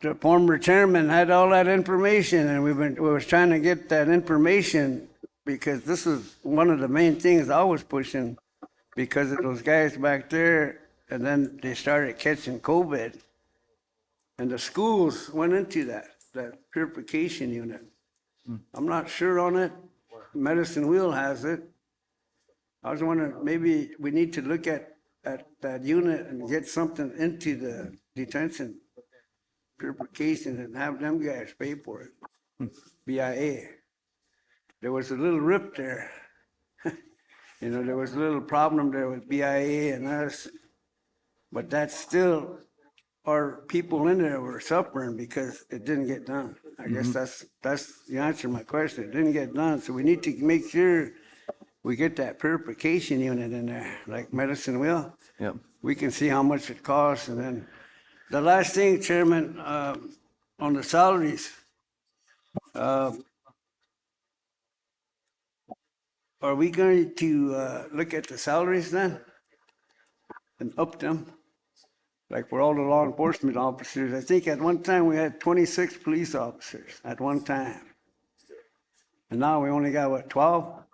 The former chairman had all that information, and we was trying to get that information because this is one of the main things I was pushing because of those guys back there, and then they started catching COVID. And the schools went into that purification unit. I'm not sure on it. Medicine Wheel has it. I was wondering, maybe we need to look at that unit and get something into the detention purification and have them guys pay for it. BIA. There was a little rip there. You know, there was a little problem there with BIA and us. But that's still, our people in there were suffering because it didn't get done. I guess that's the answer to my question. It didn't get done. So we need to make sure we get that purification unit in there, like Medicine Wheel. Yep. We can see how much it costs. And then the last thing, Chairman, on the salaries, are we going to look at the salaries then and up them? Like for all the law enforcement officers, I think at one time we had 26 police officers at one time. And now we only got, what, 12?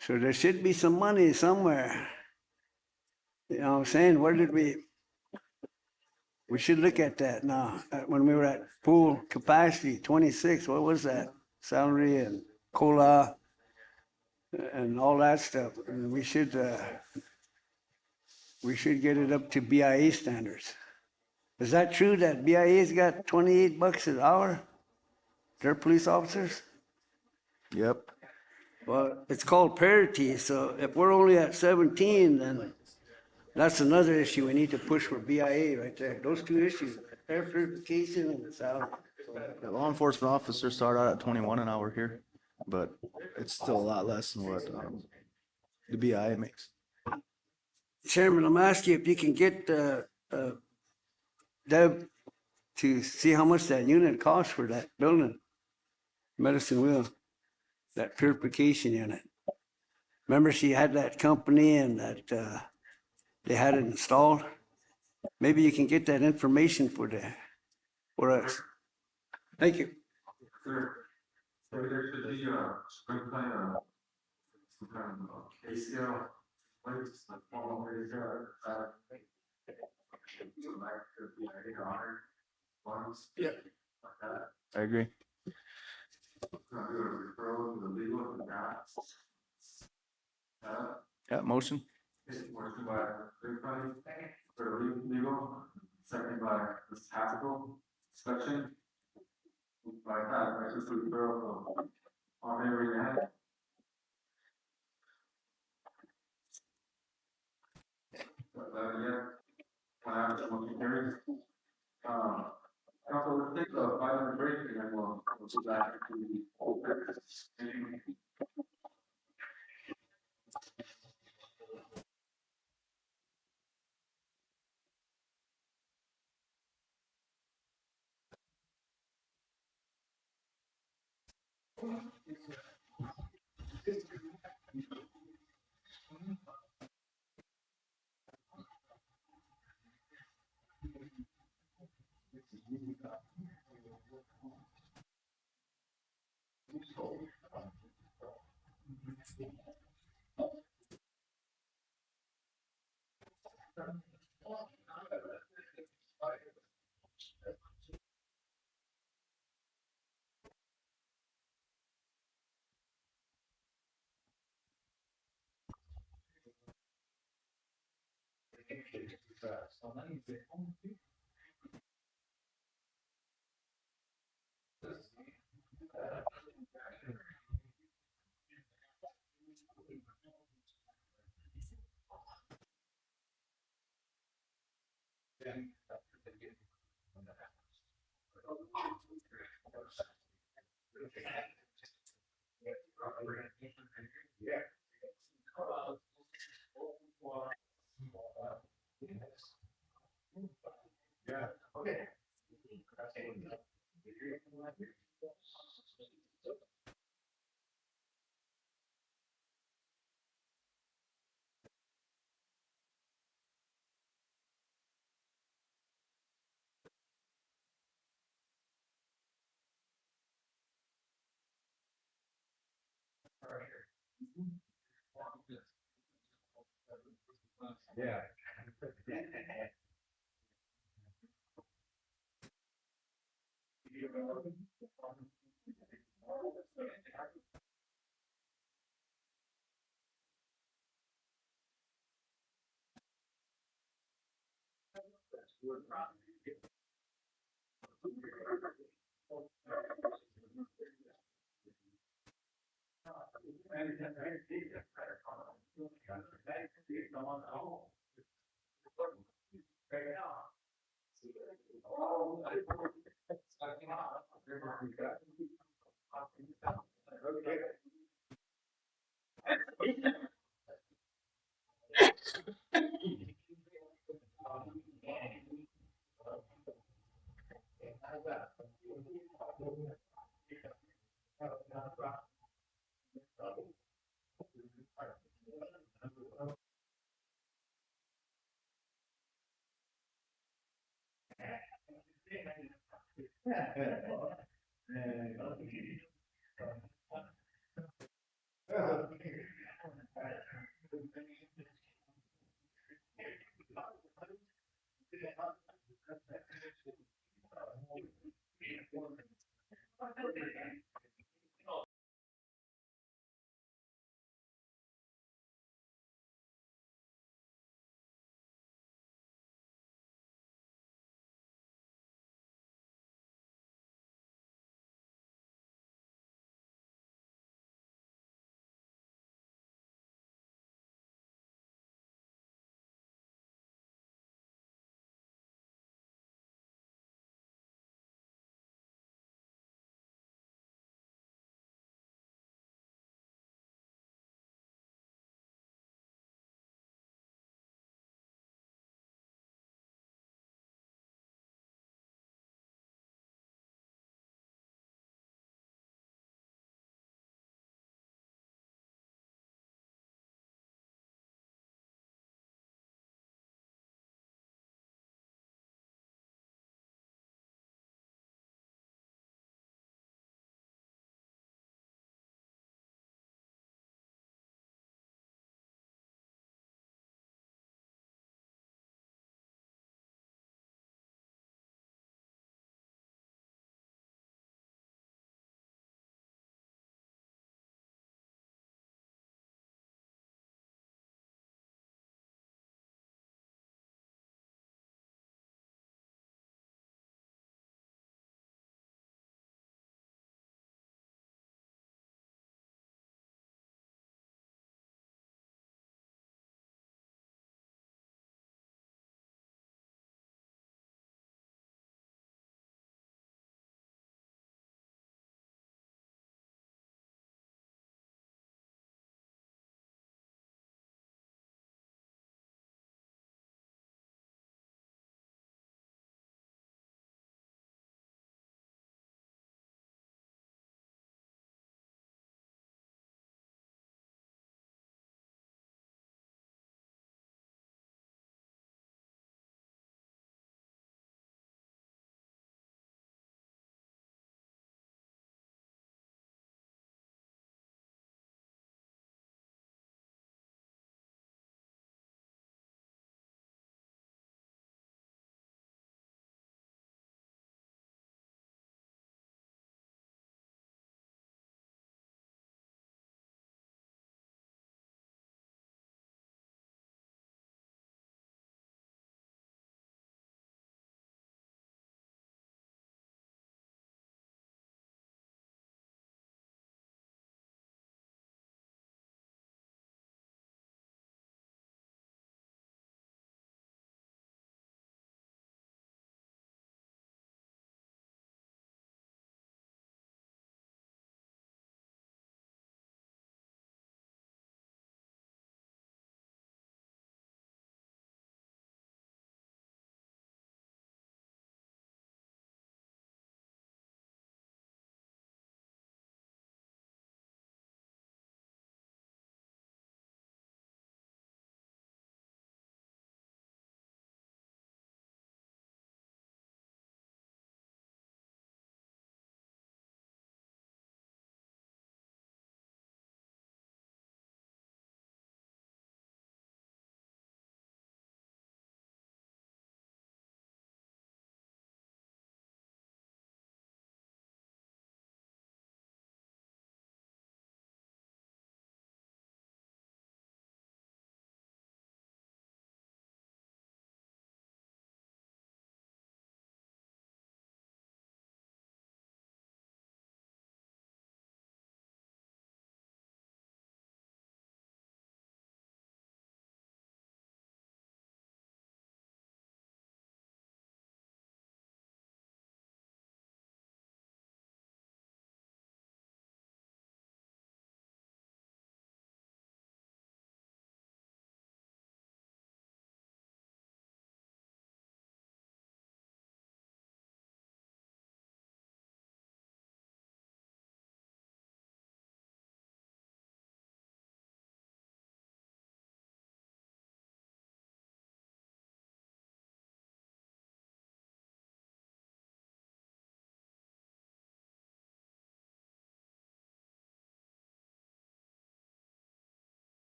So there should be some money somewhere. You know what I'm saying? Where did we should look at that now. When we were at full capacity, 26, what was that? Salary and COLA and all that stuff. And we should get it up to BIA standards. Is that true that BIA's got $28 an hour? They're police officers? Yep. Well, it's called parity, so if we're only at 17, then that's another issue we need to push for BIA right there. Those two issues, air purification and the salary. The law enforcement officers start out at 21 an hour here, but it's still a lot less than what, the BI makes. Chairman, I'm asking if you can get Deb to see how much that unit costs for that building, Medicine Wheel, that purification unit. Remember she had that company and that they had it installed? Maybe you can get that information for us. Thank you. Sir, there should be a springtime, some kind of ACL, plates, like formal ACL, so that could be a honor, funds. Yeah. Like that. I agree. Can I do a referral to the legal and that? Yeah, motion. Motion by everybody, for legal, second by this tactical discussion. By that, I just referral on every hand. Yeah, when I was motion carries. Council, let's take a 5 minute break and then we'll go back to the. Yeah, okay. Yeah.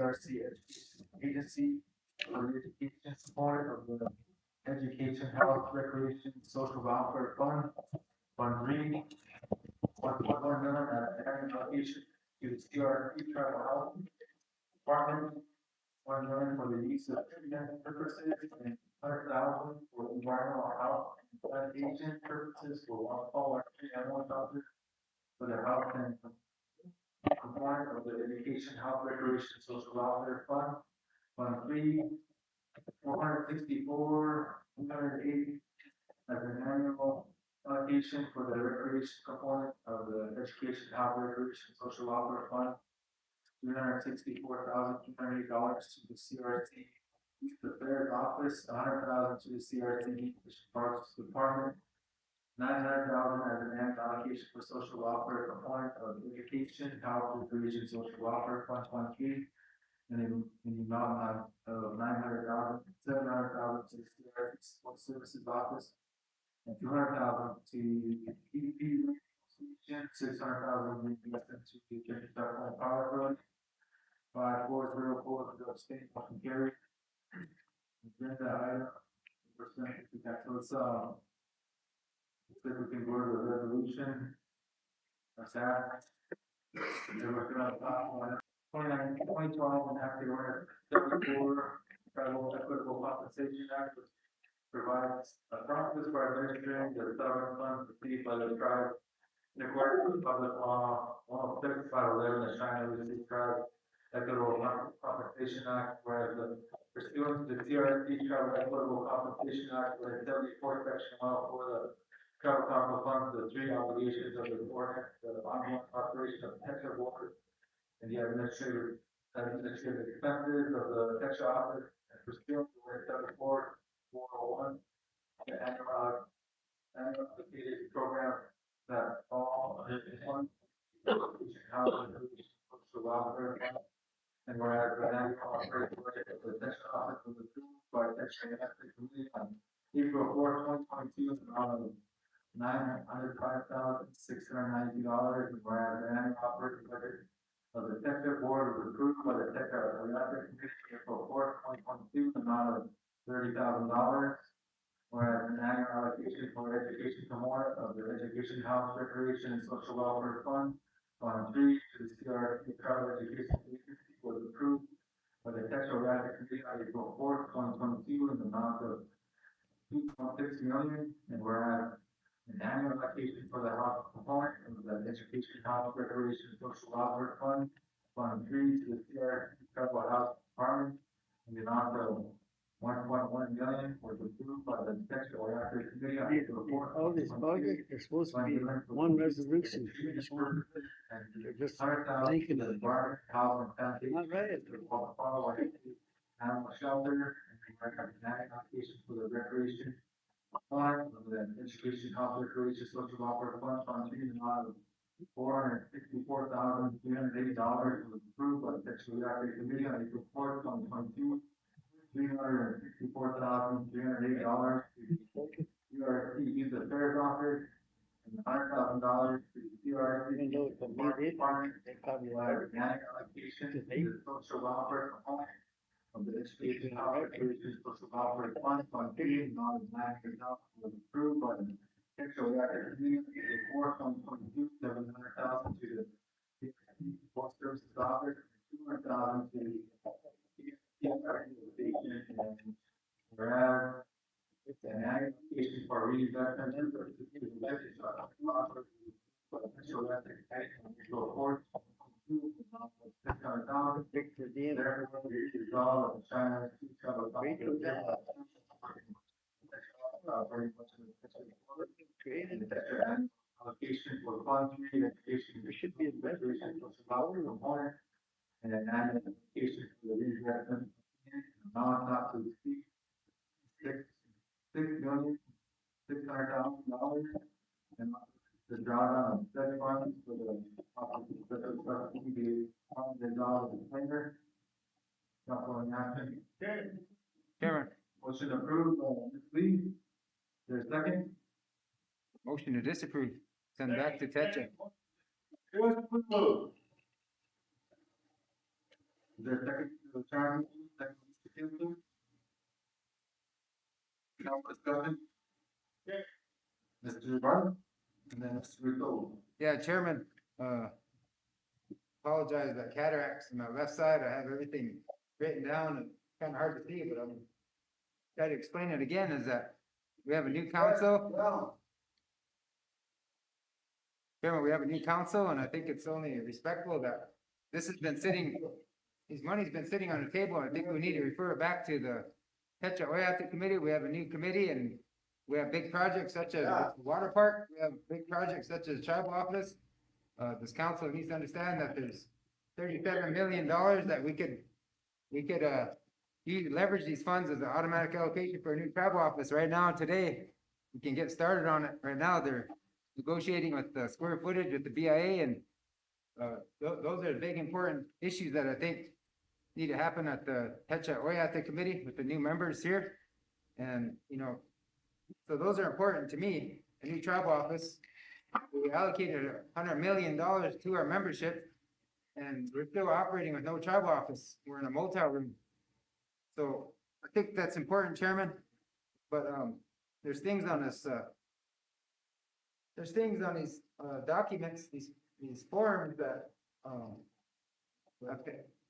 CRC Education Agency for the education support of the Education, Health, Recreation, Social Welfare Fund, Fund 3, 1.1 million at area allocation to the CRP Tribal Health Department, 1 million for the use of treatment purposes, and 100,000 for environmental health and sanitation purposes for one call animal shelter for the health and component of the Education, Health, Recreation, Social Welfare Fund. Fund 3, 464, 280 as an annual allocation for the recreation component of the Education, Health, Recreation, Social Welfare Fund. $364,280 to the CRST Youth Affairs Office, $100,000 to the CRST Parks Department, $900,000 as an annual allocation for social welfare component of Education, Health, Recreation, Social Welfare Fund, Fund 3, and in the amount of $900,000, $700,000 to the CRST Support Services Office, and $200,000 to EP Solution, $600,000 reinvestment to the Kentucky Power Fund. 5404 to abstain, motion carried. Agenda item, percent, we got, so it's, looks like we can go to the resolution. That's that. Then we're gonna, 2012, and after order 34, Federal Equitable Compensation Act, which provides a process for administering the settlement funds received by the tribe in accordance with public law 106, 511, the China Lucy Tribe Equitable Compensation Act, whereas the pursuant to the CRST Tribal Equitable Compensation Act, where 74 section 104, the tribal council funds the three obligations of the ordinance, the ongoing operation of Texas Board, and the administrative expenses of the Texas office, and pursuant to where 74 401, the annual allocated program that all fund, housing, social welfare, and whereas the annual operating budget of the Texas office was approved by the Texas Ethics Committee on April 4, 2022, in the amount of $905,692, and whereas the annual operating budget of the Texas Board was approved by the Texas Ethics Committee April 4, 2022, in the amount of $30,000. Whereas an annual allocation for education component of the Education, Health, Recreation, and Social Welfare Fund, Fund 3, to the CRST Tribal Education Agency was approved by the Texas Ethics Committee on April 4, 2022, in the amount of $2.6 million, and whereas an annual allocation for the health component of the Education, Health, Recreation, and Social Welfare Fund, Fund 3, to the CRST Tribal Health Department, in the amount of $1.1 million was approved by the Texas Ethics Committee on April 4. All these budgets, there's supposed to be one resolution for each one. They're just thinking of it. Not right. Animal shelter, and an application for the recreation fund, the Education, Health, Recreation, Social Welfare Fund, Fund 3, in the amount of $464,380 was approved by the Texas Ethics Committee on April 4, 2022. $364,380 to CRST Youth Affairs Office, and $100,000 to CRST Even though it's a Department, they probably organic allocation to the social welfare component of the Education, Health, Recreation, Social Welfare Fund, Fund 3, and $900,000 was approved by the Texas Ethics Committee, April 4, 2022, $700,000 to the CRST Support Services Office, and $200,000 to the whereas it's an application for reinvestment in the potential ethics on April 4th, $600,000. Therefore, we resolve that China very much in the created allocation for Fund 3 education. There should be a Recreation social welfare component, and an annual application for the reinvestment amount not to exceed $6,600,000, and the drawdown of said funds for the office of special trustee be $100 later. Council in action. Chairman, Motion approved by Ms. Lee. There's a second. motion to disapprove, send back to Tetra. Is there a second to the term? Second, Mr. Kinsler? No discussion? Okay. Mr. Martin? And then Mr. Rico. Yeah, Chairman, apologize, that cataracts in my left side, I have everything written down and it's kind of hard to see, but I'm trying to explain it again, is that we have a new council. Chairman, we have a new council, and I think it's only respectful that this has been sitting, these money's been sitting on the table, and I think we need to refer it back to the Tetra Oyate Committee. We have a new committee, and we have big projects such as the water park, we have big projects such as tribal office. This council needs to understand that there's $37 million that we could leverage these funds as an automatic allocation for a new tribal office. Right now, today, we can get started on it. Right now, they're negotiating with the square footage with the BIA, and those are the big important issues that I think need to happen at the Tetra Oyate Committee with the new members here. And, so those are important to me. A new tribal office, we allocated $100 million to our membership, and we're still operating with no tribal office. We're in a motel room. So I think that's important, Chairman, but, there's things on this, there's things on these, documents, these forms that,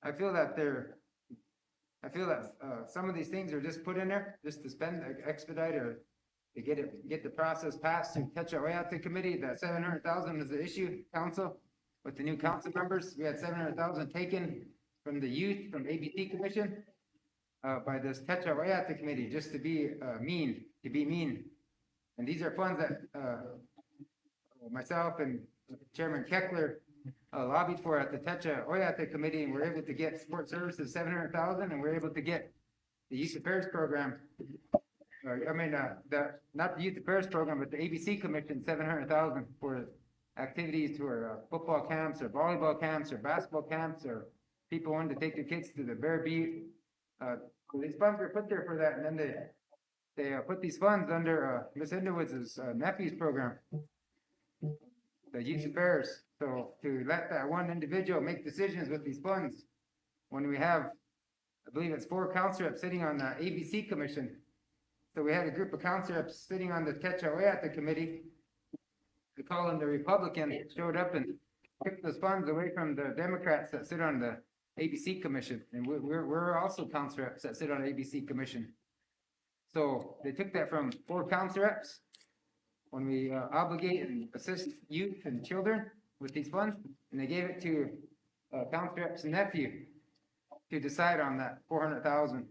I feel that some of these things are just put in there just to spend, expedite, or to get the process passed through Tetra Oyate Committee. That 700,000 is the issue, council, with the new council members. We had 700,000 taken from the youth, from ABC Commission, by this Tetra Oyate Committee, just to be mean. And these are funds that myself and Chairman Keckler lobbied for at the Tetra Oyate Committee, and we're able to get support services 700,000, and we're able to get the youth affairs program. Not the youth affairs program, but the ABC Commission 700,000 for activities to our football camps, or volleyball camps, or basketball camps, or people wanting to take their kids to the Bear Beat. These funds were put there for that, and then they put these funds under Ms. Underwood's nephew's program, the youth affairs. So to let that one individual make decisions with these funds, when we have, I believe it's 4 council reps sitting on the ABC Commission. So we had a group of council reps sitting on the Tetra Oyate Committee. We call them the Republicans, showed up and took those funds away from the Democrats that sit on the ABC Commission. And we're also council reps that sit on the ABC Commission. So they took that from 4 council reps when we obligate and assist youth and children with these funds, and they gave it to council reps nephew to decide on that 400,000.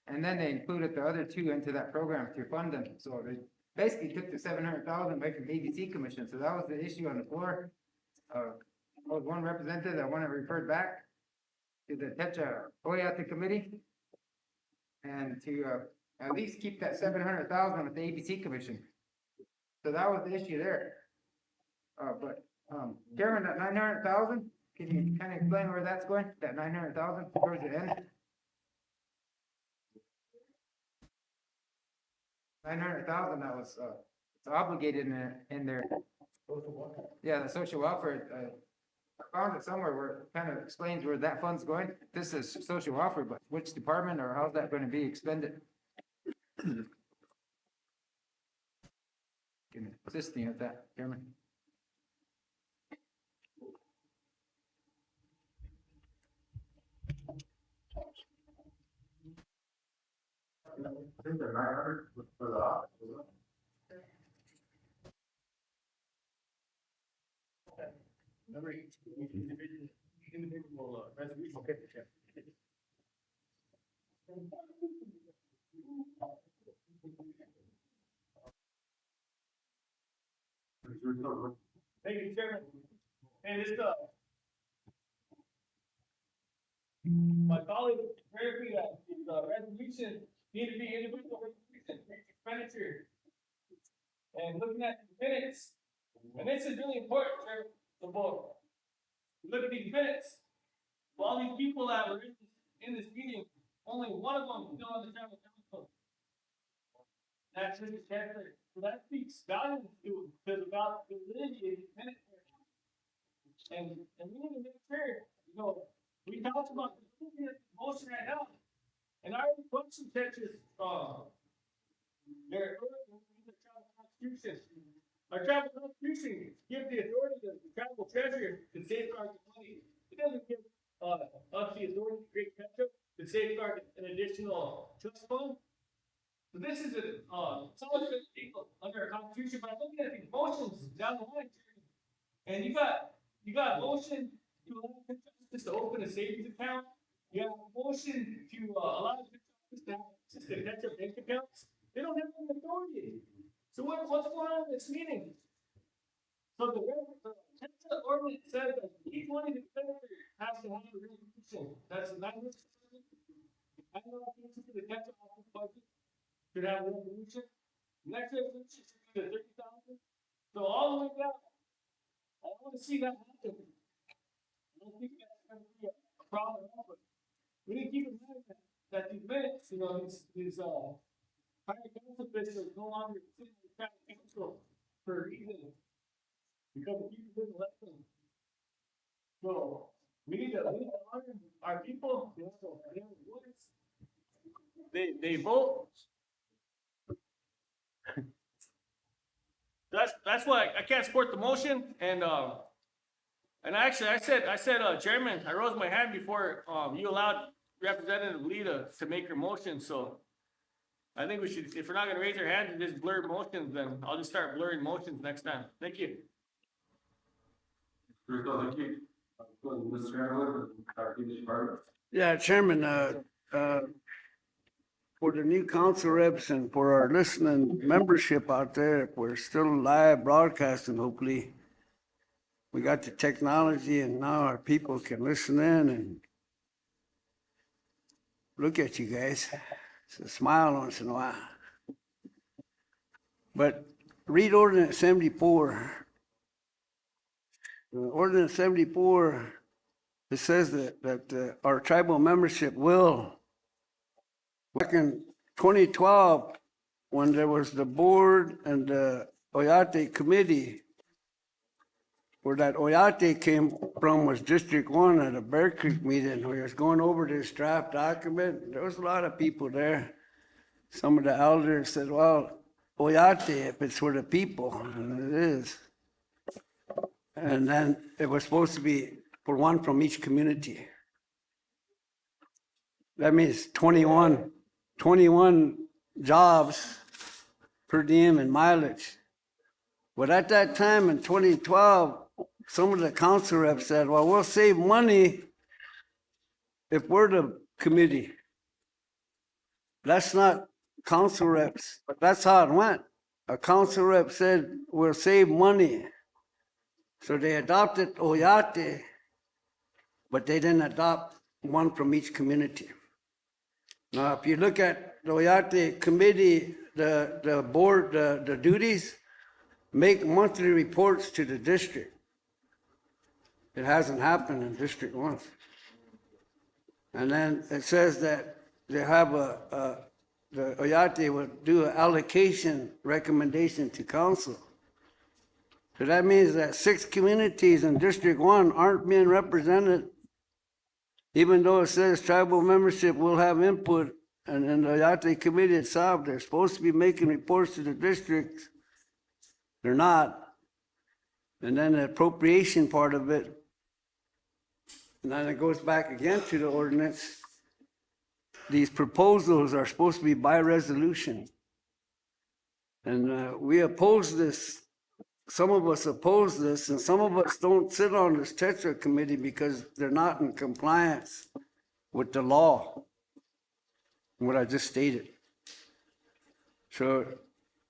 And then they included the other 2 into that program to fund them. So they basically took the 700,000 away from the ABC Commission. So that was the issue on the floor. I was one representative that wanted referred back to the Tetra Oyate Committee, and to at least keep that 700,000 with the ABC Commission. So that was the issue there. Chairman, that 900,000, can you kind of explain where that's going? That 900,000, where's it end? 900,000 that was it's obligated in there. Yeah, the social welfare. I found it somewhere where it kind of explains where that fund's going. This is social welfare, but which department, or how's that going to be expended? Can assist me with that, Chairman. I think the 900 was for the office, wasn't it? Number 8, individual resolution. Okay. Thank you, Chairman. And this, my colleague, very agree that these resolutions need to be individual resolutions, expenditure. And looking at the minutes, and this is really important, Chairman, the board. Look at these minutes. Of all these people that were in this meeting, only one of them is still on the tribal council. That's Mr. Kessler. So that speaks volumes to about the validity of these minutes. And we need to make sure, we talked about this looking at the motion right now, and I already put some Texas, their travel constitution. Our travel constitution gives the authority to the travel treasurer to safeguard the money. It doesn't give, us the authority to create ketchup to safeguard an additional trust fund. So this is solid legal under our constitution, but I'm looking at these motions down the line, and you got motion to allow the office to open a savings account. You have a motion to allow the office to have access to ketchup bank accounts. They don't have any authority. So what's going on in this meeting? So the ketchup ordinance says that each one of the senators has to have a resolution. That's the language. I know the ketchup office budget should have a resolution. Next resolution should be the 30,000. So all the way down. I want to see that happen. I don't think that's going to be a problem, but we need to keep in mind that these minutes, these private council officials no longer sit in the private council for a reason. Because the people didn't elect them. So we need to honor our people. They have a voice. They vote. That's why I can't support the motion. And actually I said Chairman, I rose my hand before you allowed Representative Lee to make her motion. So I think we should, if we're not gonna raise our hands and just blur motions, then I'll just start blurring motions next time. Thank you. Thank you. Mr. Chairman, our department. Yeah, Chairman, for the new council reps and for our listening membership out there, if we're still live broadcasting, hopefully, we got the technology and now our people can listen in and look at you guys. It's a smile once in a while. But read Ordinance 74. Ordinance 74, it says that our tribal membership will, back in 2012, when there was the board and the Oyate committee, where that Oyate came from was District 1 at a Bear Creek meeting where he was going over this draft document. There was a lot of people there. Some of the elders said, well, Oyate, if it's for the people, and it is. And then it was supposed to be for one from each community. That means 21 jobs per diem and mileage. But at that time in 2012, some of the council reps said, well, we'll save money if we're the committee. That's not council reps, but that's how it went. A council rep said, we'll save money. So they adopted Oyate, but they didn't adopt one from each community. Now, if you look at the Oyate committee, the board, the duties, make monthly reports to the district. It hasn't happened in District 1. And then it says that they have the Oyate will do an allocation recommendation to council. So that means that 6 communities in District 1 aren't being represented, even though it says tribal membership will have input, and in the Oyate committee itself, they're supposed to be making reports to the districts. They're not. And then the appropriation part of it, and then it goes back again to the ordinance. These proposals are supposed to be by resolution. And we oppose this. Some of us oppose this, and some of us don't sit on this Tetra committee because they're not in compliance with the law, what I just stated. So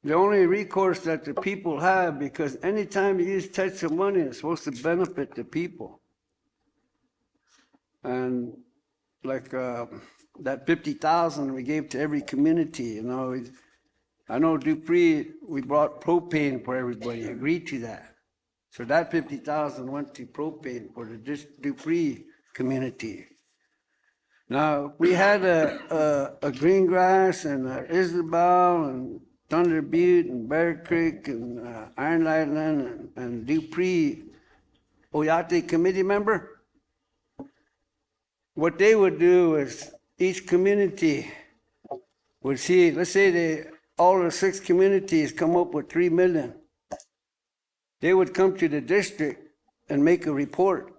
the only recourse that the people have, because anytime you use Tetra money, it's supposed to benefit the people. And like that 50,000 we gave to every community, I know Dupree, we brought propane for everybody, agreed to that. So that 50,000 went to propane for the Dupree community. Now, we had a Greengrass and Isabel and Thunder Butte and Bear Creek and Iron Island and Dupree Oyate committee member. what they would do is each community would see, let's say all the 6 communities come up with 3 million. They would come to the district and make a report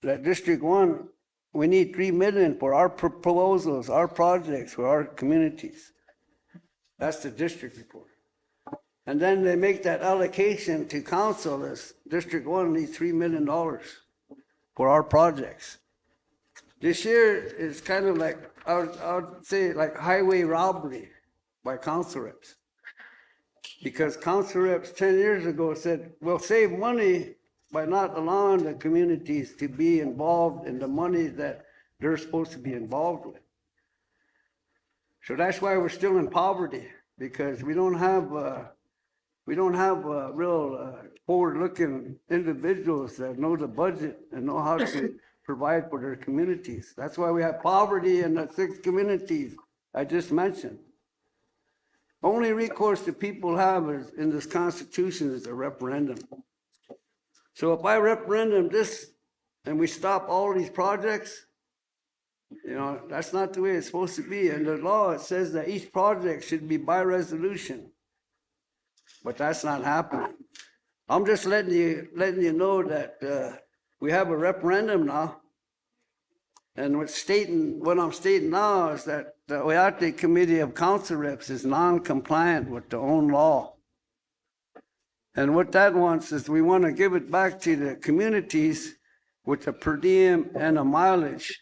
that District 1, we need 3 million for our proposals, our projects, for our communities. That's the district report. And then they make that allocation to council as District 1 needs $3 million for our projects. This year is kind of like, I would say like highway robbery by council reps. Because council reps 10 years ago said, we'll save money by not allowing the communities to be involved in the money that they're supposed to be involved with. So that's why we're still in poverty, because we don't have real forward-looking individuals that know the budget and know how to provide for their communities. That's why we have poverty in the 6 communities I just mentioned. Only recourse that people have is in this Constitution is a referendum. So if I referendum this and we stop all these projects, that's not the way it's supposed to be. In the law, it says that each project should be by resolution. But that's not happening. I'm just letting you know that we have a referendum now. And what I'm stating now is that the Oyate Committee of Council Reps is non-compliant with their own law. And what that wants is we want to give it back to the communities with a per diem and a mileage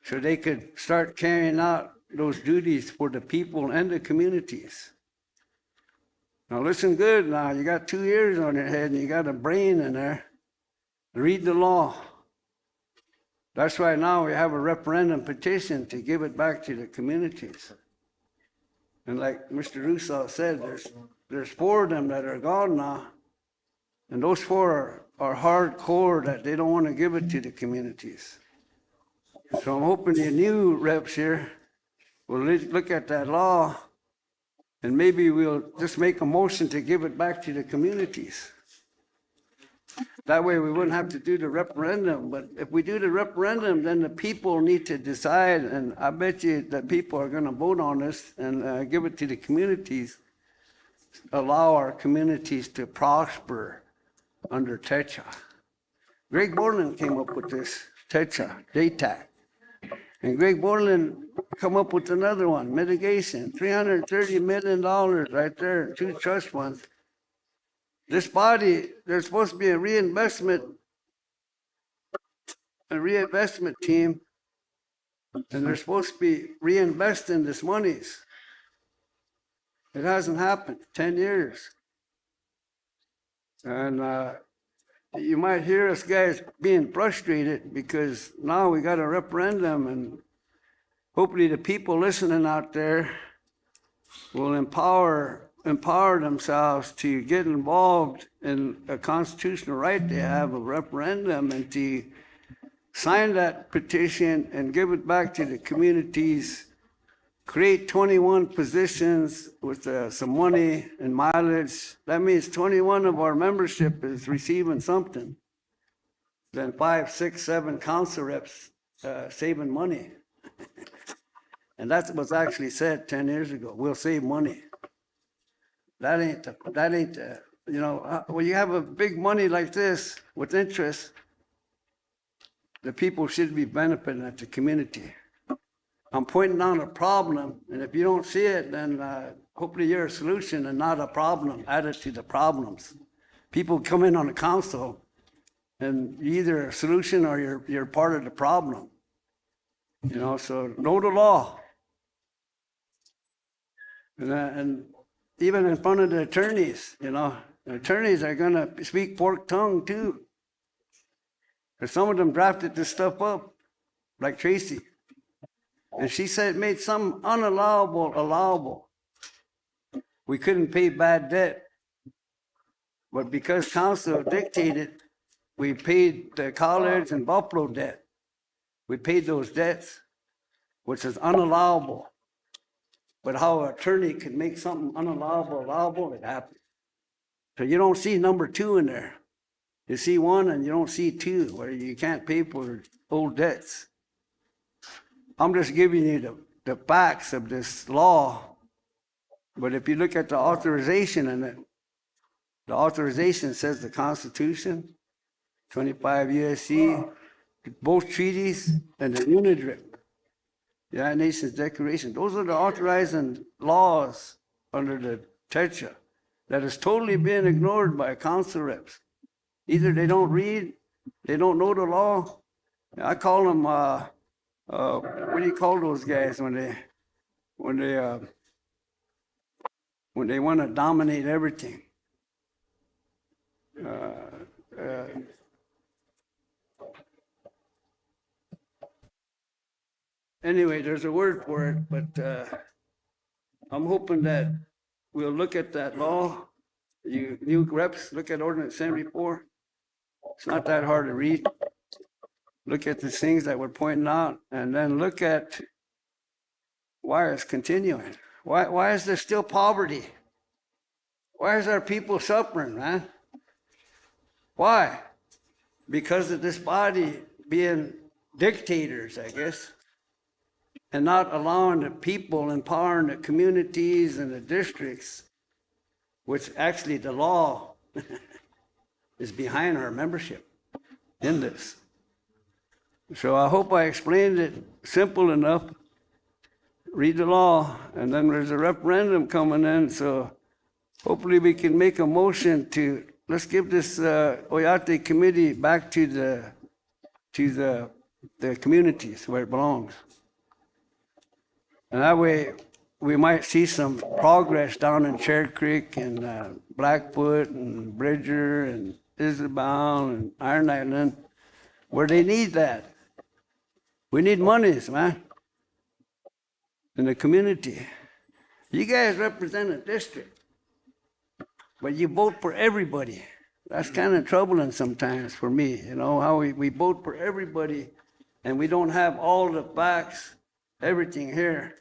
so they could start carrying out those duties for the people and the communities. Now listen good now, you got 2 years on your head and you got a brain in there. Read the law. That's why now we have a referendum petition to give it back to the communities. And like Mr. Russo said, there's 4 of them that are gone now. And those 4 are hardcore that they don't want to give it to the communities. So I'm hoping the new reps here will look at that law and maybe we'll just make a motion to give it back to the communities. That way we wouldn't have to do the referendum. But if we do the referendum, then the people need to decide. And I bet you that people are going to vote on this and give it to the communities. Allow our communities to prosper under TECHA. Greg Borland came up with this TECHA, DATAC. And Greg Borland come up with another one, mitigation, $330 million right there, 2 trust funds. This body, there's supposed to be a reinvestment team, and they're supposed to be reinvesting this monies. It hasn't happened, 10 years. And you might hear us guys being frustrated because now we got a referendum and hopefully the people listening out there will empower themselves to get involved in a constitutional right they have, a referendum, and to sign that petition and give it back to the communities, create 21 positions with some money and mileage. That means 21 of our membership is receiving something. Then 5, 6, 7 council reps saving money. And that's what's actually said 10 years ago. We'll save money. That ain't, when you have a big money like this with interest, the people should be benefiting at the community. I'm pointing out a problem, and if you don't see it, then hopefully you're a solution and not a problem added to the problems. People come in on the council, and you're either a solution or you're part of the problem. So know the law. And even in front of the attorneys, the attorneys are going to speak forked tongue too. Because some of them drafted this stuff up, like Tracy. And she said it made some unallowable allowable. We couldn't pay bad debt. But because council dictated, we paid the college and Buffalo debt. We paid those debts, which is unallowable. But how an attorney can make something unallowable allowable, it happens. So you don't see number 2 in there. You see one and you don't see two, where you can't pay for old debts. I'm just giving you the facts of this law. But if you look at the authorization in it, the authorization says the Constitution, 25 USC, both treaties, and the UNIDRIP, United Nations Declaration. Those are the authorizing laws under the TETRA that has totally been ignored by council reps. Either they don't read, they don't know the law. I call them, what do you call those guys when they want to dominate everything? Anyway, there's a word for it, but I'm hoping that we'll look at that law. You new reps, look at ordinance 74. It's not that hard to read. Look at the things that we're pointing out, and then look at why it's continuing. Why is there still poverty? Why is our people suffering, man? Why? Because of this body being dictators, I guess, and not allowing the people, empowering the communities and the districts, which actually the law is behind our membership in this. So I hope I explained it simple enough. Read the law, and then there's a referendum coming in, so hopefully we can make a motion to, let's give this Oyate committee back to the communities where it belongs. And that way, we might see some progress down in Cherry Creek and Blackfoot and Bridger and Isabel and Iron Island, where they need that. We need monies, man, in the community. You guys represent a district, but you vote for everybody. That's kind of troubling sometimes for me, you know, how we vote for everybody and we don't have all the facts, everything here,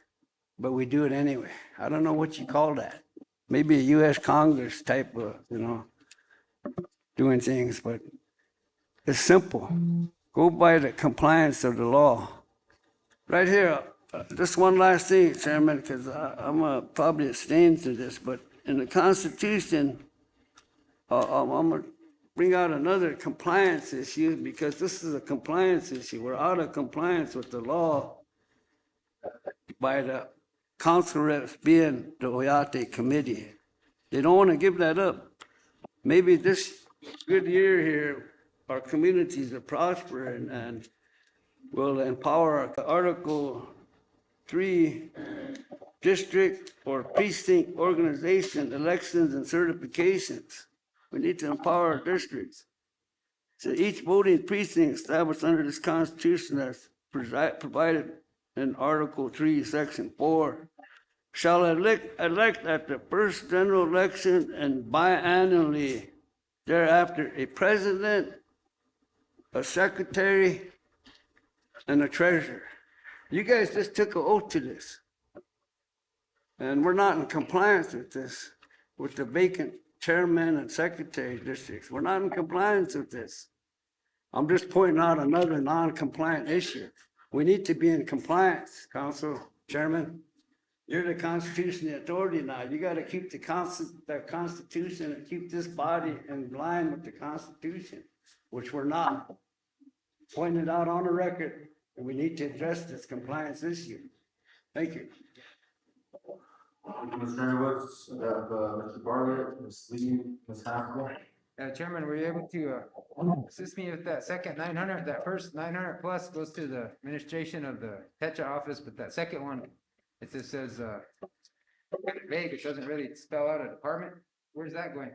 but we do it anyway. I don't know what you call that. Maybe a U.S. Congress type of, you know, doing things, but it's simple. Go by the compliance of the law. Right here, just one last thing, Chairman, because I'm probably abstain to this, but in the Constitution, I'm going to bring out another compliance issue because this is a compliance issue. We're out of compliance with the law by the council reps being the Oyate committee. They don't want to give that up. Maybe this good year here, our communities will prosper and will empower Article 3 district or precinct organization, elections and certifications. We need to empower our districts. So each voting precinct established under this Constitution as provided in Article 3, Section 4, shall elect at the first general election and biannually thereafter a president, a secretary, and a treasurer. You guys just took an oath to this. And we're not in compliance with this, with the vacant chairman and secretary districts. We're not in compliance with this. I'm just pointing out another non-compliant issue. We need to be in compliance, Council Chairman. You're the constitutional authority now. You got to keep the Constitution and keep this body in line with the Constitution, which we're not. Pointed out on the record, and we need to address this compliance issue. Thank you. Mr. Woods, Mr. Bartlett, Ms. Lee, Ms. Haskell. Chairman, were you able to assist me with that second 900? That first 900 plus goes to the administration of the Tetra office, but that second one, it just says kind of vague. It doesn't really spell out a department. Where's that going?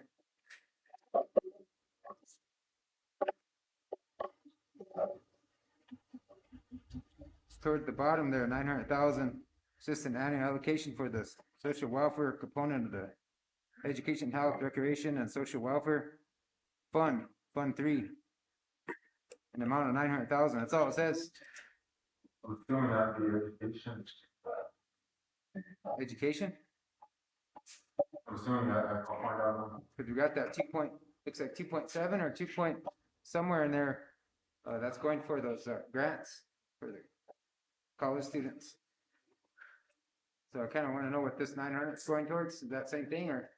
It's toward the bottom there, 900,000. It's just an annual allocation for the social welfare component of the education, health, recreation, and social welfare fund, Fund 3. An amount of 900,000. That's all it says. I'm assuming that the education. Education? I'm assuming that I'll find out. Because we got that looks like 2.7 or 2 point somewhere in there. That's going for those grants for the college students. So I kind of want to know what this 900 is going towards. Is that same thing, or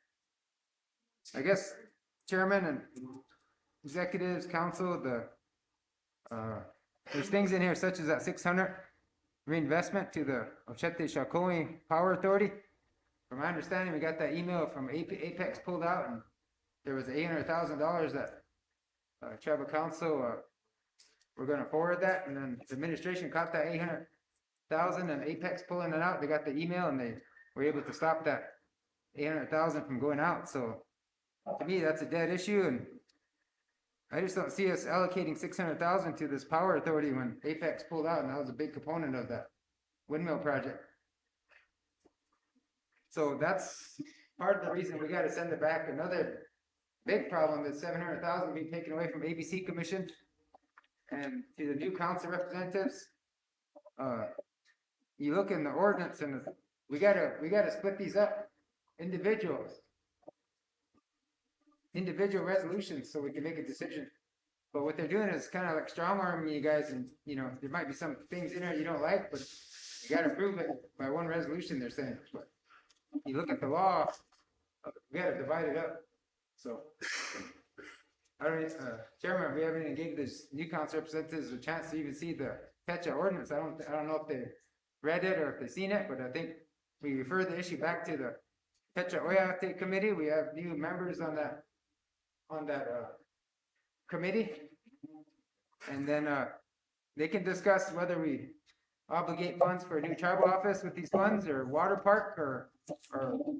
I guess chairman and executives, council, there's things in here such as that 600 reinvestment to the Ochete Shakoi Power Authority. From my understanding, we got that email from Apex pulled out, and there was $800,000 that tribal council we're going to forward that, and then the administration caught that 800,000 and Apex pulling it out. They got the email and they were able to stop that 800,000 from going out. So to me, that's a dead issue, and I just don't see us allocating 600,000 to this power authority when Apex pulled out, and that was a big component of that windmill project. So that's part of the reason we got to send it back. Another big problem is 700,000 being taken away from ABC Commission and to the new council representatives. You look in the ordinance, and we gotta split these up individual resolutions so we can make a decision. But what they're doing is kind of like strong arming you guys, and you know there might be some things in there you don't like, but you gotta approve it by one resolution. They're saying, but you look at the law, we gotta divide it up. So I don't, Chairman, we haven't even gave this new council representatives a chance to even see the Pecha ordinance. I don't know if they read it or if they've seen it, but I think we refer the issue back to the Pecha Oyate committee. We have new members on that committee, and then they can discuss whether we obligate funds for a new tribal office with these funds, or water park, or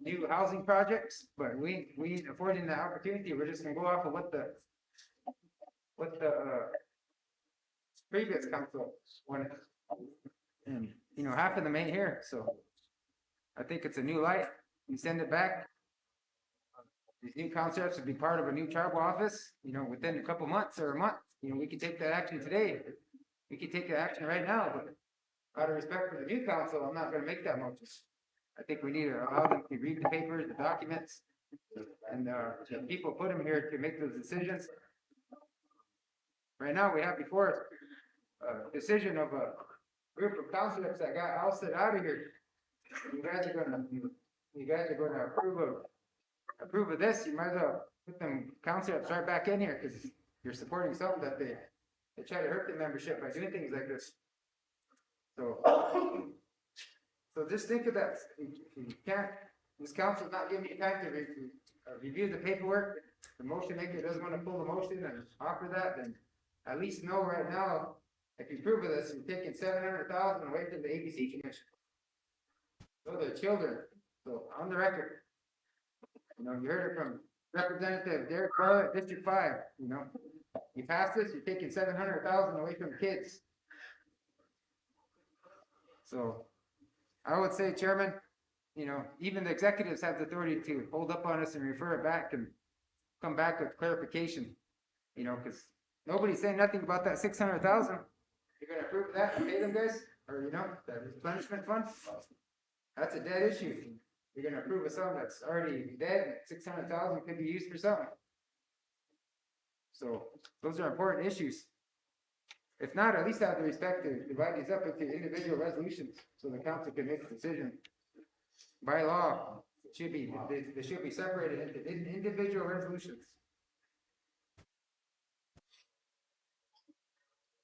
new housing projects. But we ain't affording the opportunity. We're just gonna go off of what the previous council wanted, and you know half of them ain't here. So I think it's a new light. We send it back. These new concepts would be part of a new tribal office, you know, within a couple months or a month. You know, we can take that action today. We can take the action right now, but out of respect for the new council, I'm not gonna make that motion. I think we need to allow them to read the papers, the documents, and the people put them here to make those decisions. Right now, we have before us a decision of a group of councilors that got ousted out of here. You guys are gonna approve of this. You might as well put them councilors right back in here, because you're supporting something that they try to hurt the membership by doing things like this. So just think of that. If you can't, this council's not giving you time to review the paperwork. The motion maker doesn't want to pull the motion and offer that, then at least know right now, if you approve of this, you're taking 700,000 away from the ABC Commission. Those are children. So on the record, you know, you heard it from Representative Derek Carla, District 5, you know, you passed this, you're taking 700,000 away from kids. So I would say, Chairman, you know, even the executives have the authority to hold up on us and refer it back and come back with clarification, you know, because nobody's saying nothing about that 600,000. You're gonna approve that and pay them guys, or you know, that replenishment fund? That's a dead issue. You're gonna approve of something that's already dead, and 600,000 could be used for something. So those are important issues. If not, at least have the respect to divide these up into individual resolutions so the council can make a decision. By law, they should be separated into individual resolutions.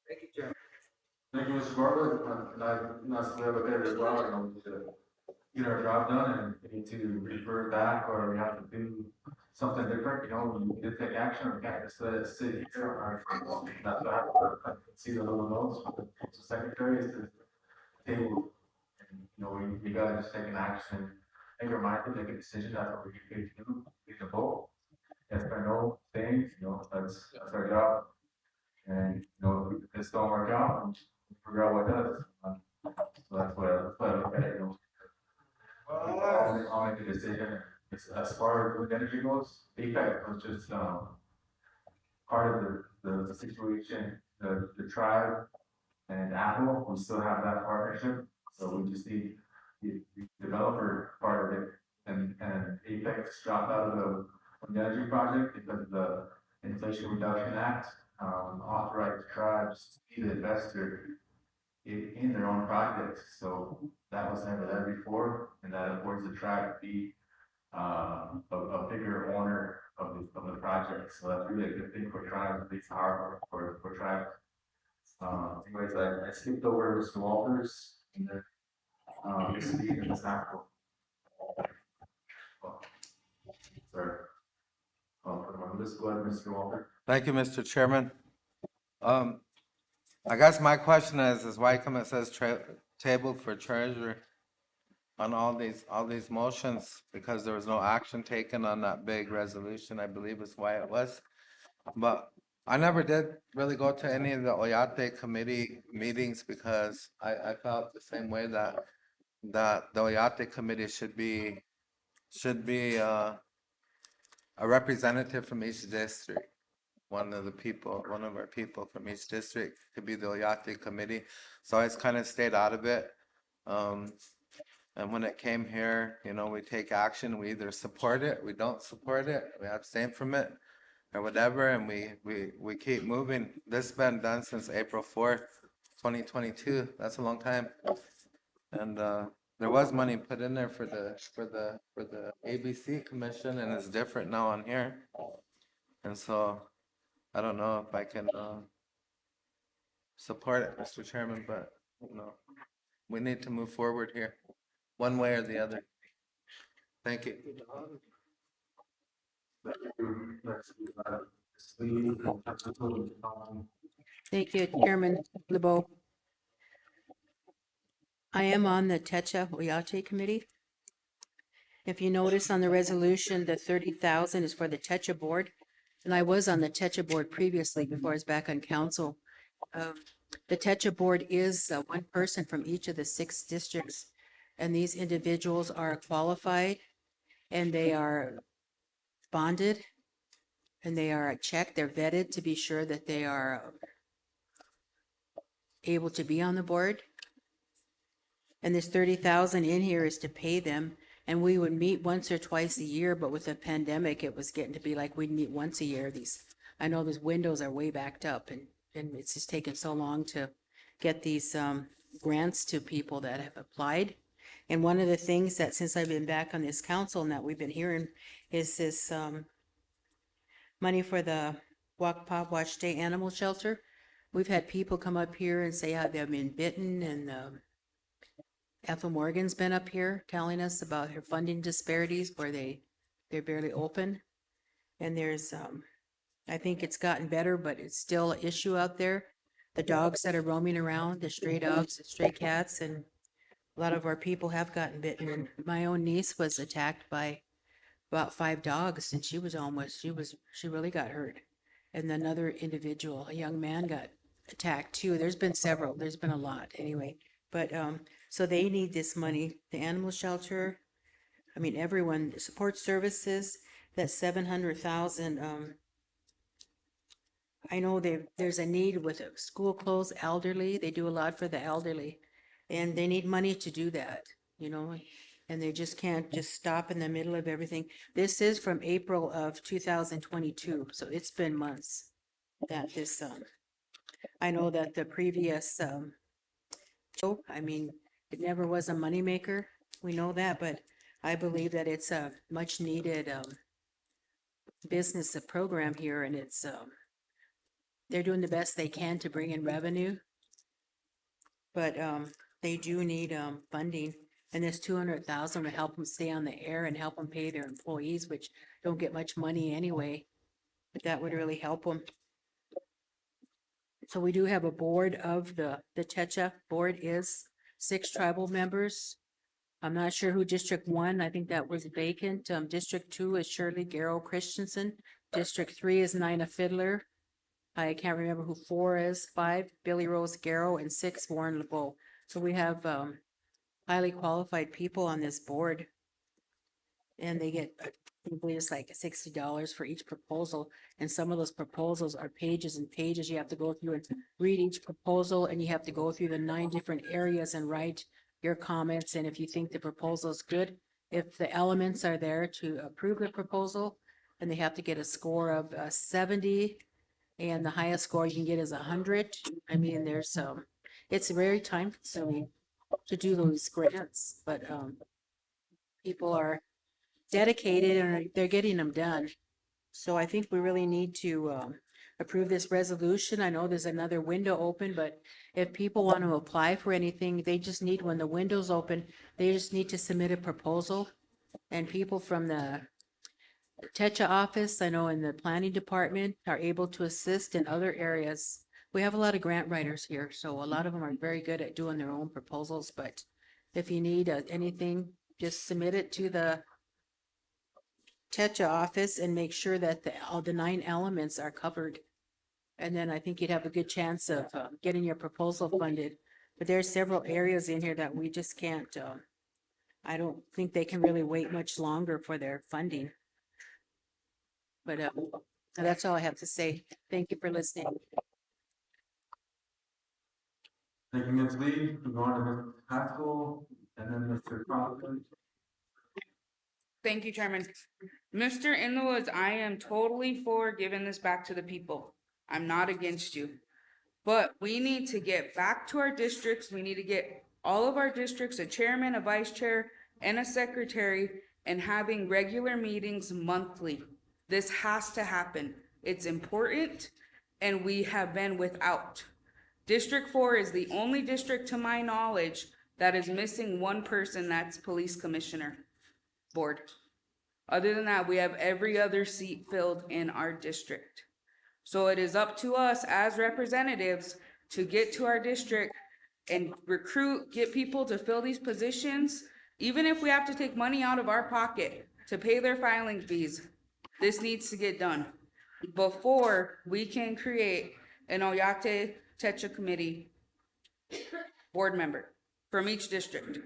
Thank you, Chairman. Thank you, Mr. Barber, and I'm not familiar with it as well. I know we need to get our job done, and we need to refer it back, or we have to do something different, you know, we need to take action, we can't just let it sit here on our, that's what I see the little notes from the council secretary is to table. And, you know, we gotta just take an action, make our mind, make a decision, that's what we need to do, we can vote. Yes or no, things, you know, that's our job. And, you know, if this don't work out, we'll figure out what does. So that's what I look at it, you know. I'll make a decision. As far as energy goes, APEC was just part of the situation, the tribe and Apple, we still have that partnership. So we just need the developer part of it, and APEC dropped out of the energy project because of the Inflation Reduction Act, authorized tribes to be the investor in their own projects. So that was never there before, and that affords the tribe to be a bigger owner of the project. So that's really a good thing for tribes, at least hard for tribes. Anyways, I skipped over Mr. Walters and then, Ms. Lee and Ms. Apple. Sorry. Let's go ahead, Mr. Walter. Thank you, Mr. Chairman. I guess my question is why come it says table for treasurer on all these motions? Because there was no action taken on that big resolution, I believe is why it was. But I never did really go to any of the Oyate committee meetings because I felt the same way that the Oyate committee should be a representative from each district. One of our people from each district could be the Oyate committee. So I just kind of stayed out of it. And when it came here, we take action. We either support it, we don't support it, we abstain from it, or whatever, and we keep moving. This has been done since April 4th, 2022. That's a long time. And there was money put in there for the ABC commission, and it's different now on here. And so I don't know if I can support it, Mr. Chairman, but we need to move forward here, one way or the other. Thank you. Thank you, Chairman LeBeau. I am on the Techa Oyate Committee. If you notice on the resolution, the 30,000 is for the Techa board. And I was on the Techa board previously before I was back on council. The Techa board is one person from each of the 6 districts. And these individuals are qualified and they are bonded and they are checked, they're vetted to be sure that they are able to be on the board. And this 30,000 in here is to pay them. And we would meet once or twice a year, but with the pandemic, it was getting to be like we'd meet once a year. I know these windows are way backed up and it's just taken so long to get these grants to people that have applied. And one of the things that since I've been back on this council and that we've been hearing is this money for the Wackpah Day Animal Shelter. We've had people come up here and say how they've been bitten, and Ethel Morgan's been up here telling us about her funding disparities where they're barely open. And there's, I think it's gotten better, but it's still an issue out there. The dogs that are roaming around, the stray dogs, the stray cats, and a lot of our people have gotten bitten. And my own niece was attacked by about 5 dogs and she really got hurt. And another individual, a young man, got attacked too. There's been a lot anyway. But so they need this money, the animal shelter, everyone, support services, that 700,000. I know there's a need with school clothes, elderly, they do a lot for the elderly. And they need money to do that, and they just can't just stop in the middle of everything. This is from April of 2022, so it's been months that this, I know that the previous, it never was a moneymaker, we know that, but I believe that it's a much needed business program here, and it's they're doing the best they can to bring in revenue, but they do need funding, and this 200,000 will help them stay on the air and help them pay their employees, which don't get much money anyway, but that would really help them. So we do have a board of the Techa board is 6 tribal members. I'm not sure who District 1, I think that was vacant. District 2 is Shirley Garrow Christensen. District 3 is Nina Fiddler. I can't remember who 4 is. 5, Billy Rose Garrow, and 6, Warren LeBeau. So we have highly qualified people on this board. And they get, I believe it's like $60 for each proposal. And some of those proposals are pages and pages. You have to go through and read each proposal, and you have to go through the 9 different areas and write your comments. And if you think the proposal is good, if the elements are there to approve the proposal, and they have to get a score of 70, and the highest score you can get is 100. I mean, there's it's very time consuming to do those grants, but people are dedicated and they're getting them done. So I think we really need to approve this resolution. I know there's another window open, but if people want to apply for anything, they just need, when the window's open, they just need to submit a proposal. And people from the Techa office, I know in the planning department, are able to assist in other areas. We have a lot of grant writers here, so a lot of them are very good at doing their own proposals, but if you need anything, just submit it to the Techa office and make sure that all the 9 elements are covered. And then I think you'd have a good chance of getting your proposal funded. But there's several areas in here that we just can't, I don't think they can really wait much longer for their funding. But that's all I have to say. Thank you for listening. Thank you, Ms. Lee. We're going to Mr. Haskell and then Mr. Conklin. Thank you, Chairman. Mr. In the Woods, I am totally for giving this back to the people. I'm not against you. But we need to get back to our districts. We need to get all of our districts, a chairman, a vice chair, and a secretary, and having regular meetings monthly. This has to happen. It's important, and we have been without. District 4 is the only district, to my knowledge, that is missing one person, that's police commissioner board. Other than that, we have every other seat filled in our district. So it is up to us as representatives to get to our district and recruit, get people to fill these positions, even if we have to take money out of our pocket to pay their filing fees. This needs to get done before we can create an Oyate Tetra committee board member from each district.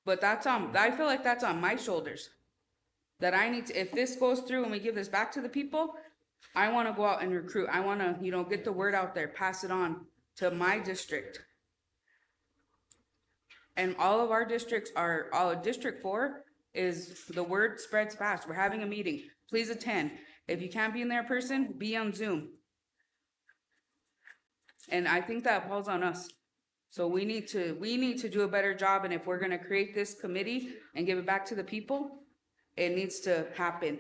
But I feel like that's on my shoulders. That I need to, if this goes through and we give this back to the people, I want to go out and recruit. I want to, get the word out there, pass it on to my district. And all of our districts District 4 is, the word spreads fast. We're having a meeting. Please attend. If you can't be in there in person, be on Zoom. And I think that falls on us. So we need to do a better job. And if we're going to create this committee and give it back to the people, it needs to happen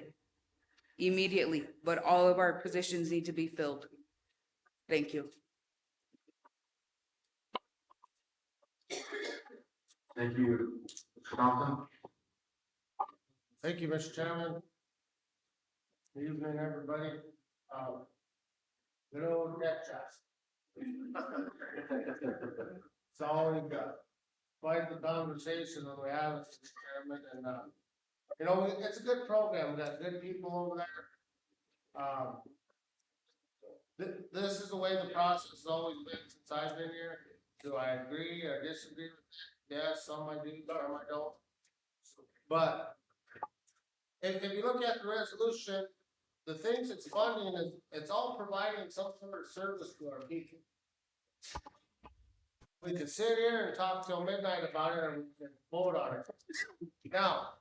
immediately, but all of our positions need to be filled. Thank you. Thank you, Mr. Conklin. Thank you, Mr. Chairman. Good evening, everybody. Good old debt chest. It's all we got. Quite the conversation that we have, Mr. Chairman, and it's a good program. We got good people over there. This is the way the process has always been since I've been here. Do I agree or disagree with it? Yes, some I do, some I don't. But if you look at the resolution, the things it's funding is, it's all providing some sort of service to our people. We could sit here and talk till midnight about it and vote on it. Now,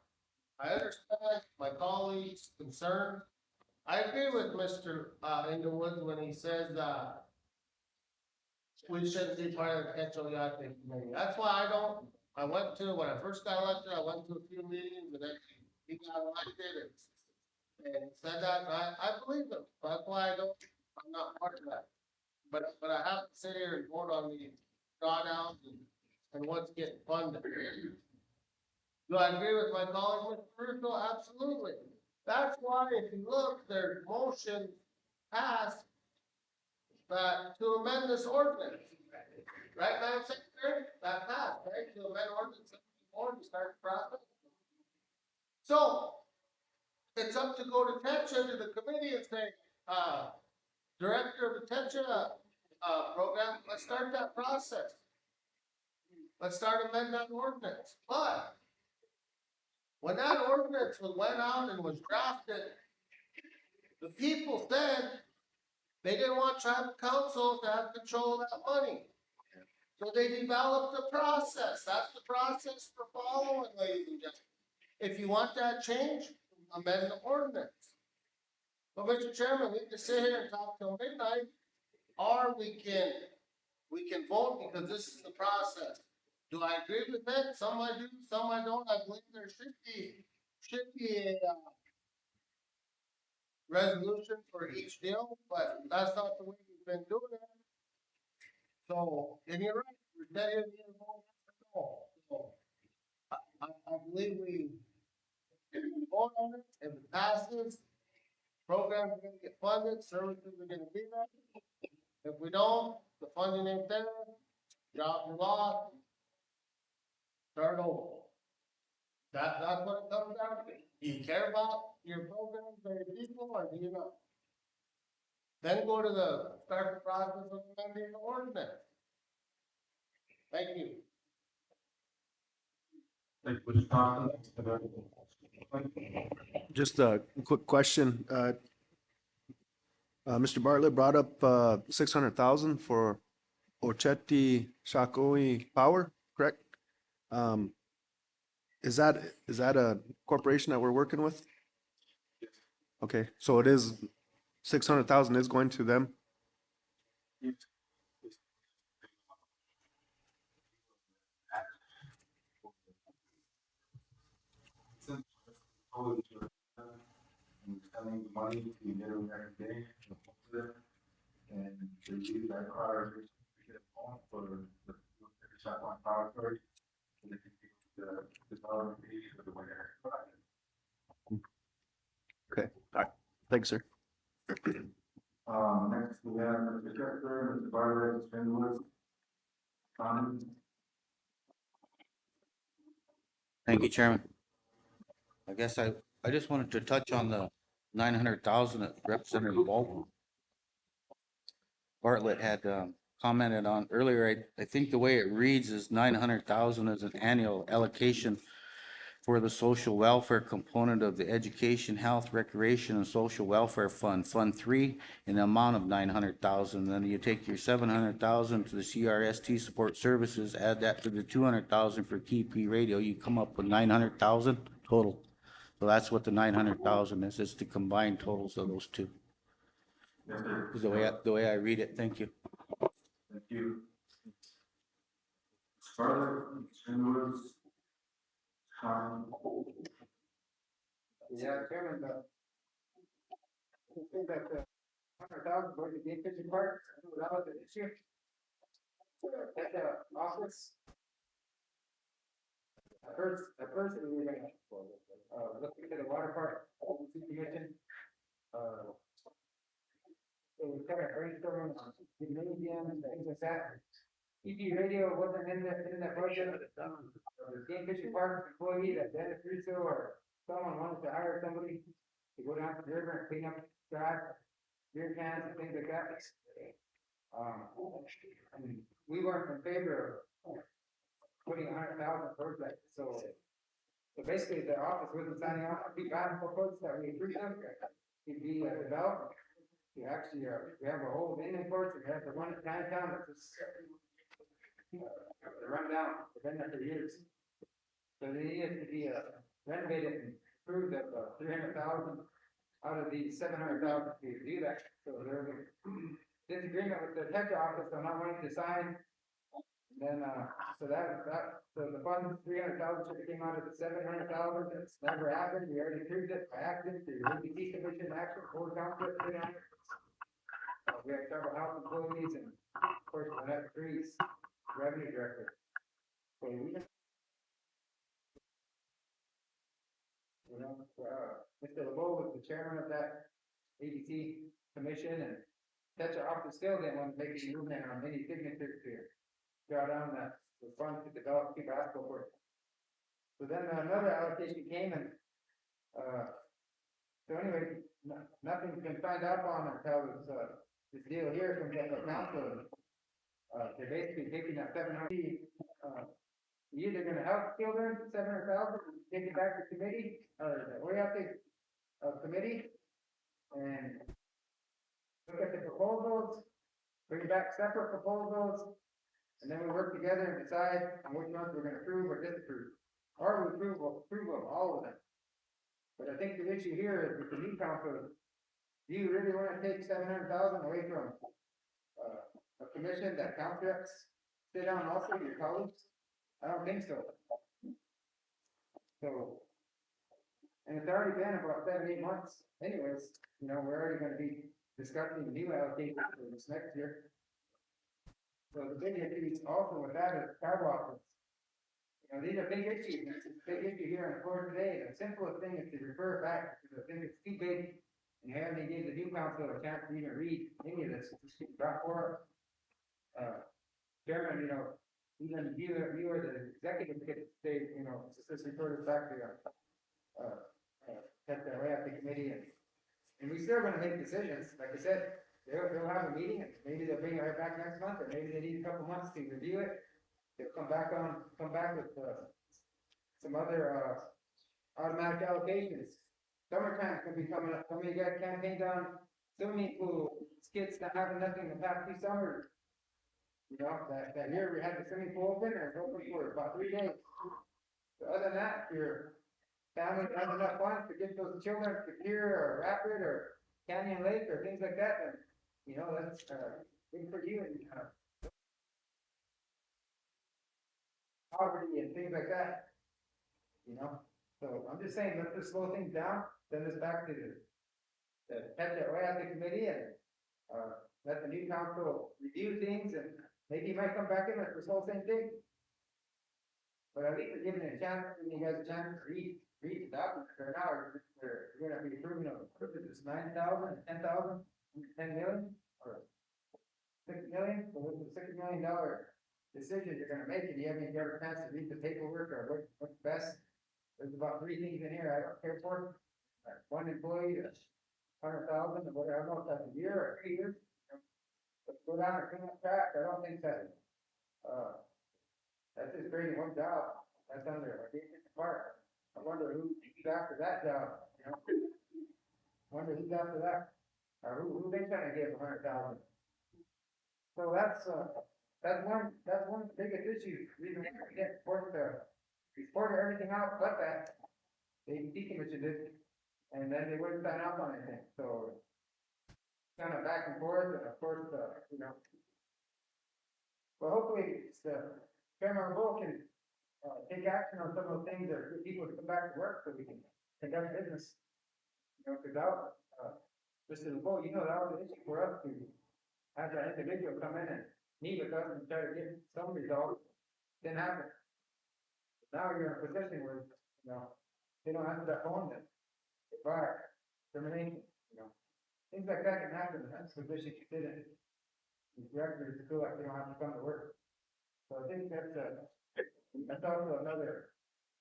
I understand my colleagues' concern. I agree with Mr. Inglewood when he says, we shouldn't be part of the Tetra Yacht committee. That's why when I first got elected, I went to a few meetings and then he got elected and said that, and I believe him. That's why I'm not part of that. But I have to sit here and vote on the drawdowns and what's getting funded. Do I agree with my colleague, Mr. Russo? Absolutely. That's why if you look, there's motion passed that to amend this ordinance. Right, Madam Secretary? That passed, right? To amend ordinance 74 to start the process. So it's up to go to Tetra, to the committee, and say, director of the Tetra program, let's start that process. Let's start amending that ordinance. But when that ordinance went out and was drafted, the people said they didn't want tribal council to have control of that money. So they developed a process. That's the process for following, ladies and gentlemen. If you want that change, amend the ordinance. But Mr. Chairman, we can sit here and talk till midnight, or we can vote because this is the process. Do I agree with it? Some I do, some I don't. I believe there should be a, resolution for each deal, but that's not the way we've been doing it. So, and you're right, we're telling you to vote yes or no. So, I believe we vote on it. If it passes, programs are gonna get funded, services are gonna be there. If we don't, the funding ain't there, job are lost, start over. That's what it comes down to. Do you care about your programs or your people, or do you not? Then go to the start the process of amending the ordinance. Thank you. Just a quick question. Mr. Bartlett brought up 600,000 for Ocheti Shakoi Power, correct? Um, is that a corporation that we're working with? Okay, so it is 600,000 is going to them? And spending the money to get them every day. And they use that car to get a phone for the shop on power authority. So they can use the dollar fee for the winter. Okay, all right, thanks, sir. Next we have Mr. Kessler, Mr. Bartlett, Mr. Lewis. Comments? Thank you, Chairman. I guess I just wanted to touch on the 900,000 that Representative Bartlett had commented on earlier. I think the way it reads is 900,000 is an annual allocation for the social welfare component of the Education, Health, Recreation, and Social Welfare Fund, Fund 3, in the amount of 900,000. Then you take your 700,000 to the CRST support services, add that to the 200,000 for TP radio, you come up with 900,000 total. So that's what the 900,000 is. It's the combined totals of those two. Yes, sir. Is the way I read it. Thank you. Thank you. Mr. Bartlett, Mr. Lewis. Yeah, Chairman, I think that the 100,000 going to the kitchen part, that was an issue. At the office. At first we were gonna, look into the water part, commission. So we kind of brainstorming on gymnasium and things like that. EP radio wasn't in the budget. The game fishing park employee that Dennis Russo or someone wanted to hire somebody to go down to the river and clean up trash, beer cans and things like that. I mean, we weren't in favor of putting 100,000 towards that, so basically the office wasn't signing off on big valuable quotes that we approved them. It'd be developed. We actually, we have a whole in course, we have the one at downtown, that's just run down, we've been there for years. So they needed to be renovated and approved of 300,000 out of the 700,000 to do that. So there was a disagreement with the tech office on not wanting to sign. Then, so the fund 300,000 should have came out of the 700,000. It's never happened. We already approved it by accident. The UBC commission action, board council, we had several house employees and of course, Lynette Crease, revenue director. So we, Mr. LeBeau was the chairman of that ABC commission, and Tetra office still didn't want to make any movement on any signatures to draw down the funds to develop two basketball courts. So then another allocation came and, so anyway, nothing's been signed up on until this deal here from the council. They're basically taking that 700, you're either gonna help children, 700,000, take it back to committee, or we have to, committee, and look at the proposals, bring back separate proposals, and then we work together and decide on which ones we're gonna approve or disapprove. Or we approve of all of them. But I think the issue here is with the new council, do you really wanna take 700,000 away from, a commission that contracts sit down also, your colleagues? I don't think so. So, and it's already been about 7, 8 months anyways, we're already gonna be discussing new allocations for this next year. So the big issue also with that is travel office. These are big issues, and it's a big issue here on the floor today. The simplest thing is to refer back, because I think it's too big, and you haven't given the new council a chance to even read any of this, it's just brought forward. Chairman, even you are the executive could say, just refer this back to, at the way at the committee, and we still gonna make decisions, like I said, they'll have a meeting, and maybe they'll bring it right back next month, or maybe they need a couple months to review it. They'll come back with, some other, automatic allocations. Summertime's gonna be coming up, some of you guys campaigned on swimming pool skits that haven't nothing the past 2 summers. That year we had the swimming pool open, and it's open for about 3 days. So other than that, if your family has enough funds to get those children to Pier or Rapid or Canyon Lake or things like that, then, that's, good for you, and, poverty and things like that. So I'm just saying, let's just slow things down, send this back to the ethics committee, and, let the new council review things, and maybe you might come back in with this whole same thing. But at least we're giving it a chance, giving you guys a chance to read the document, or now, we're gonna be approving of, what is this, 9,000, 10,000, 10 million, or 6 million, so this is $6 million decision you're gonna make, and you haven't ever a chance to read the paperwork, or what's best. There's about 3 things in here I don't care for. One employee, 100,000, or whatever, I don't know if that's a year or 3 years. Let's go down and clean up track, I don't think that, that's just creating one job, that's under, like, in the park. I wonder who's after that job, Wonder who's after that, or who they trying to give 100,000. So that's one of the biggest issues, reason why we get forced to report everything out, but that, they decommissioned it, and then they wouldn't sign off on anything, so. Kind of back and forth, and of course, well, hopefully, it's Chairman Bull can, take action on some of those things that get people to come back to work, so we can conduct business. Cause that, Mr. Bull, that was an issue for us to have that individual come in and meet with us and try to get some results. Didn't happen. Now you're in a position where, they don't answer that phone, then they fire, termination, things like that can happen, and that's the position you sit in. The directors feel like they don't have to come to work. So I think that's also another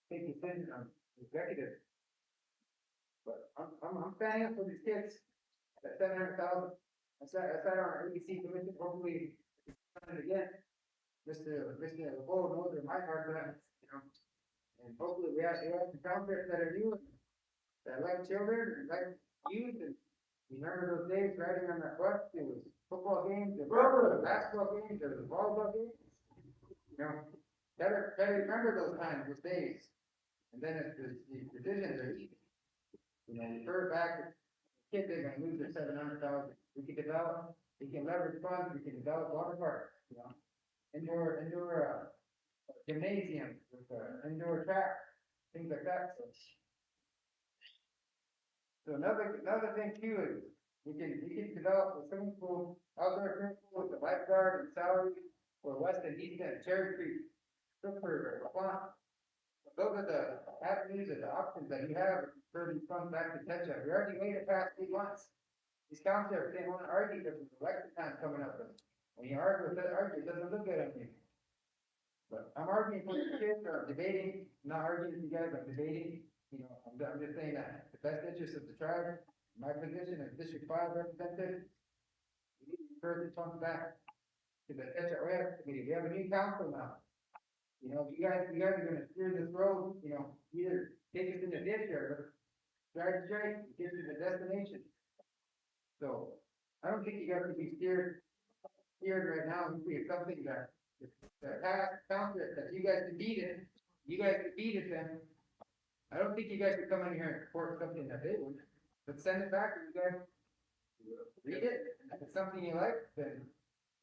big decision on the executive. But I'm standing up for these kids, at 700,000. I sat on our ABC commission, hopefully, it's done it again. Mr. LeBeau knows where my heart is, and hopefully we have some counselors that are new, that like children, and like youth, and remember those days riding on that bus, it was football games, there was basketball games, there was volleyball games. Better remember those times, those days. And then if the decisions are easy. Refer back, kids, they're gonna lose their 700,000. We can leverage funds, we can develop water parks, indoor, gymnasium, with, indoor track, things like that, So another thing too is, we can develop a swimming pool, outdoor swimming pool with a lifeguard and salary for West and East End, Cherry Creek, Stripper, or Quant. Those are the avenues or the options that you have for these funds back to catch up. We already waited past 3 months. These councilors didn't want to argue because the election time coming up. And when you argue, it doesn't look good on you. But I'm arguing for the kids, or debating, not arguing with you guys, I'm debating. I'm just saying that the best interest of the tribe, my position as District 5 representative, we need to refer this funds back to the SRS committee. We have a new council now. You guys are gonna steer this road, either take us in the ditch or drive straight, get to the destination. So, I don't think you guys can be steered right now, if we have something that past council that you guys defeated them. I don't think you guys could come in here and support something that they would, but send it back to you guys, read it, and if it's something you like, then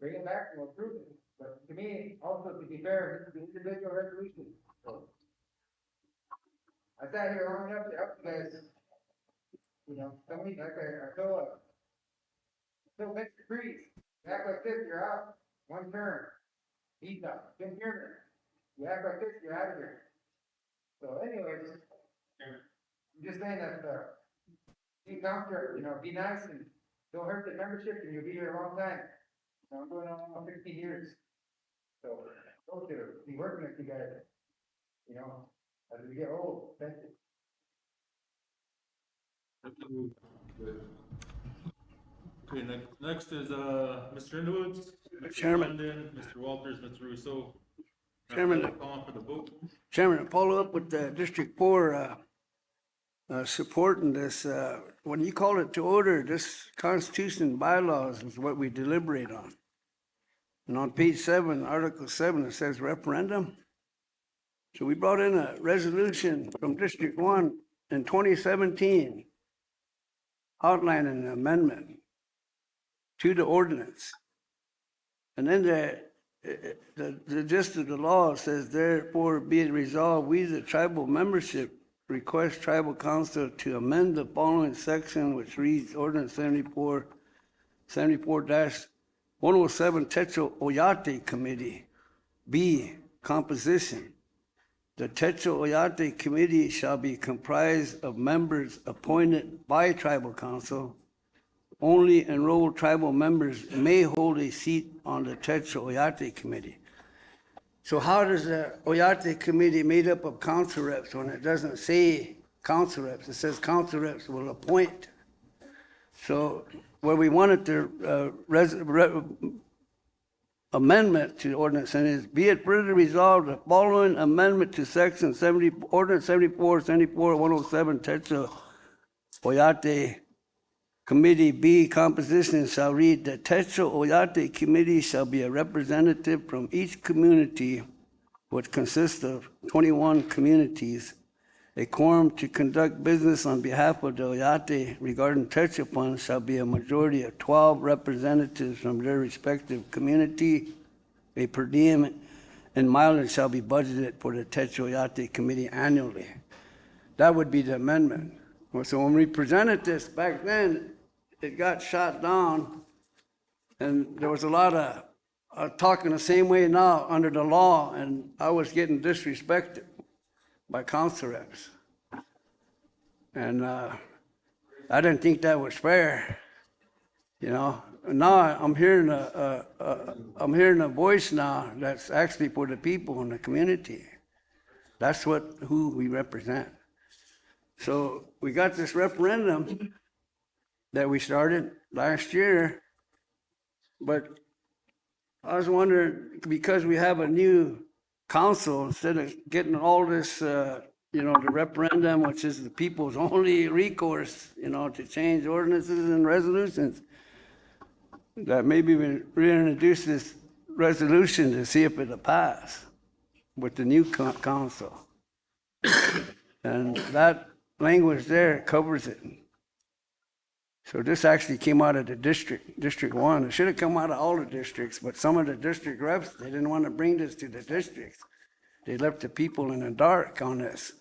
bring it back and we'll approve it. But to me, also to be fair, this is an individual resolution, so. I sat here long enough to help you guys, you know, somebody, like I told Mr. Freeze, act like this, you're out, one term, he's out, Jim Pierman, you act like this, you're out of here. So anyways, I'm just saying that, be comfortable, you know, be nice and don't hurt the membership and you'll be here a long time. So I'm going on 15 years. So, hope to be working with you guys, you know, as we get old. Thank you. Okay, next is, Mr. Underwoods, Mr. Chairman. London, Mr. Walters, Mr. Rousseau. Chairman. Calling for the vote. Chairman, to follow up with the District 4, supporting this, when you call it to order, this constitution and bylaws is what we deliberate on. And on page 7, Article 7, it says referendum. So we brought in a resolution from District 1 in 2017 outlining an amendment to the ordinance. And then the gist of the law says, therefore be it resolved, we the tribal membership request tribal council to amend the following section, which reads ordinance 74-107 Techo Oyate Committee. B, composition. The Techo Oyate Committee shall be comprised of members appointed by tribal council. Only enrolled tribal members may hold a seat on the Techo Oyate Committee. So how does the Oyate Committee made up of council reps when it doesn't say council reps? It says council reps will appoint. So where we wanted the amendment to the ordinance is, be it further resolved, the following amendment to section 70, ordinance 74-107 Techo Oyate Committee B composition shall read, the Techo Oyate Committee shall be a representative from each community, which consists of 21 communities. A quorum to conduct business on behalf of the Oyate regarding Techo funds shall be a majority of 12 representatives from their respective community. A per diem and mileage shall be budgeted for the Techo Oyate Committee annually. That would be the amendment. So when we presented this back then, it got shot down, and there was a lot of talking the same way now under the law, and I was getting disrespected by council reps. And I didn't think that was fair, you know. Now I'm hearing a voice now that's actually for the people in the community. That's who we represent. So we got this referendum that we started last year, but I was wondering, because we have a new council, instead of getting all this, the referendum, which is the people's only recourse, to change ordinances and resolutions, that maybe we reintroduce this resolution to see if it'll pass with the new council. And that language there covers it. So this actually came out of the District 1. It should have come out of all the districts, but some of the district reps, they didn't want to bring this to the districts. They left the people in the dark on this,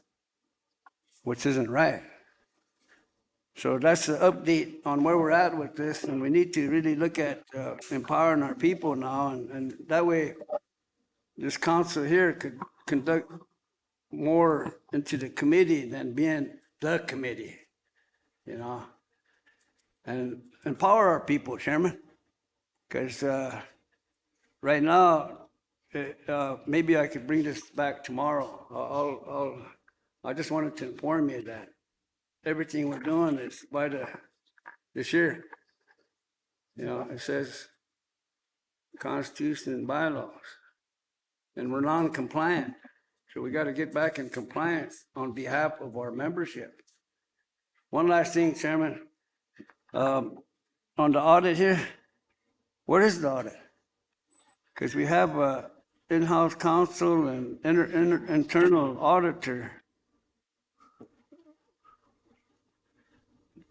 which isn't right. So that's the update on where we're at with this, and we need to really look at empowering our people now, and that way this council here could conduct more into the committee than being the committee, and empower our people, Chairman, because right now, maybe I could bring this back tomorrow. I just wanted to inform you that everything we're doing is by this year. It says Constitution and bylaws, and we're non-compliant. So we got to get back in compliance on behalf of our membership. One last thing, Chairman. On the audit here, what is the audit? Because we have a in-house counsel and internal auditor.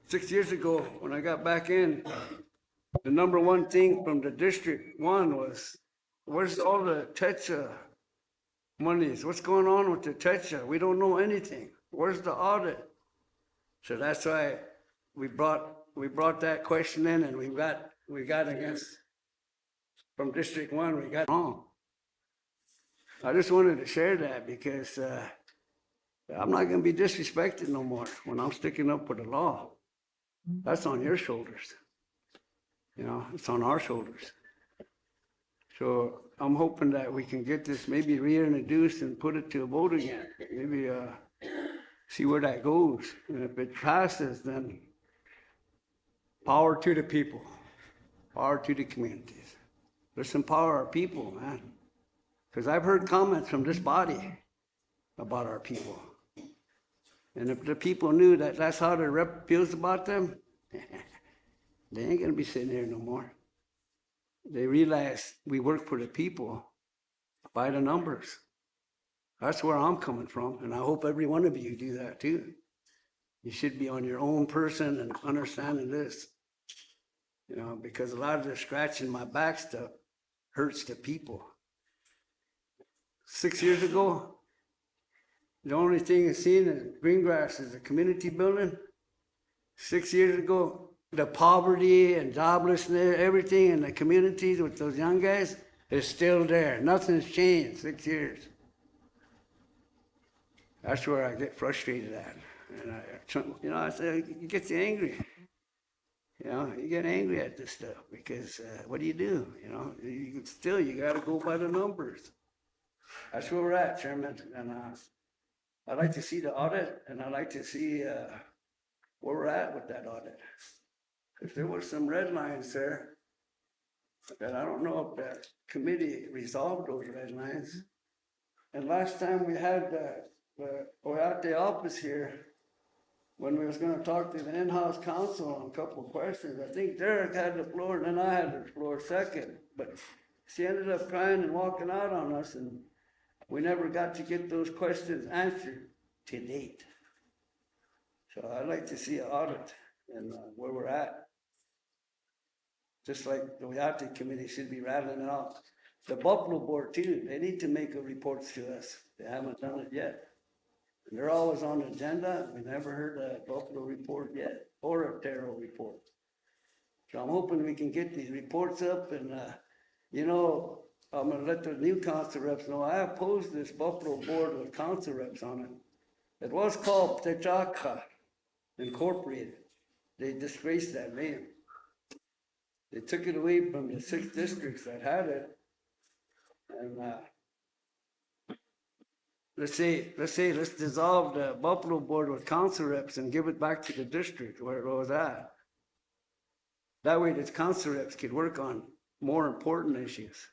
6 years ago, when I got back in, the number one thing from the District One was, where's all the TETRA monies? What's going on with the TETRA? We don't know anything. Where's the audit? So that's why we brought that question in, and we got against, from District One, we got wrong. I just wanted to share that because, I'm not gonna be disrespected no more when I'm sticking up for the law. That's on your shoulders. You know, it's on our shoulders. So I'm hoping that we can get this maybe reintroduced and put it to a vote again. Maybe, see where that goes. And if it passes, then power to the people, power to the communities. Let's empower our people, man. Because I've heard comments from this body about our people. And if the people knew that that's how the rep feels about them, they ain't gonna be sitting here no more. They realize we work for the people by the numbers. That's where I'm coming from, and I hope every one of you do that too. You should be on your own person and understanding this. You know, because a lot of the scratching my back stuff hurts the people. 6 years ago, the only thing I seen in Greengrass is a community building. 6 years ago, the poverty and joblessness, everything in the communities with those young guys is still there. Nothing's changed 6 years. That's where I get frustrated at. And I say, it gets you angry. You know, you get angry at this stuff because what do? You know, you got to go by the numbers. That's where we're at, Chairman. And I'd like to see the audit, and I'd like to see where we're at with that audit. Because there were some red lines there that I don't know if the committee resolved those red lines. And last time we had the Oyate office here, when we was gonna talk to the in-house counsel on a couple of questions, I think Derek had the floor and then I had the floor second. But she ended up crying and walking out on us, and we never got to get those questions answered to date. So I'd like to see an audit and where we're at. Just like the Oyate committee should be rattling it off. The Buffalo board too, they need to make a report to us. They haven't done it yet. And they're always on the agenda. We never heard a Buffalo report yet, or a Terrell report. So I'm hoping we can get these reports up, and you know, I'm gonna let the new council reps know, I opposed this Buffalo board with council reps on it. It was called Techaka Incorporated. They disgraced that name. They took it away from the 6 districts that had it. And let's dissolve the Buffalo board with council reps and give it back to the district where it was at. That way the council reps could work on more important issues,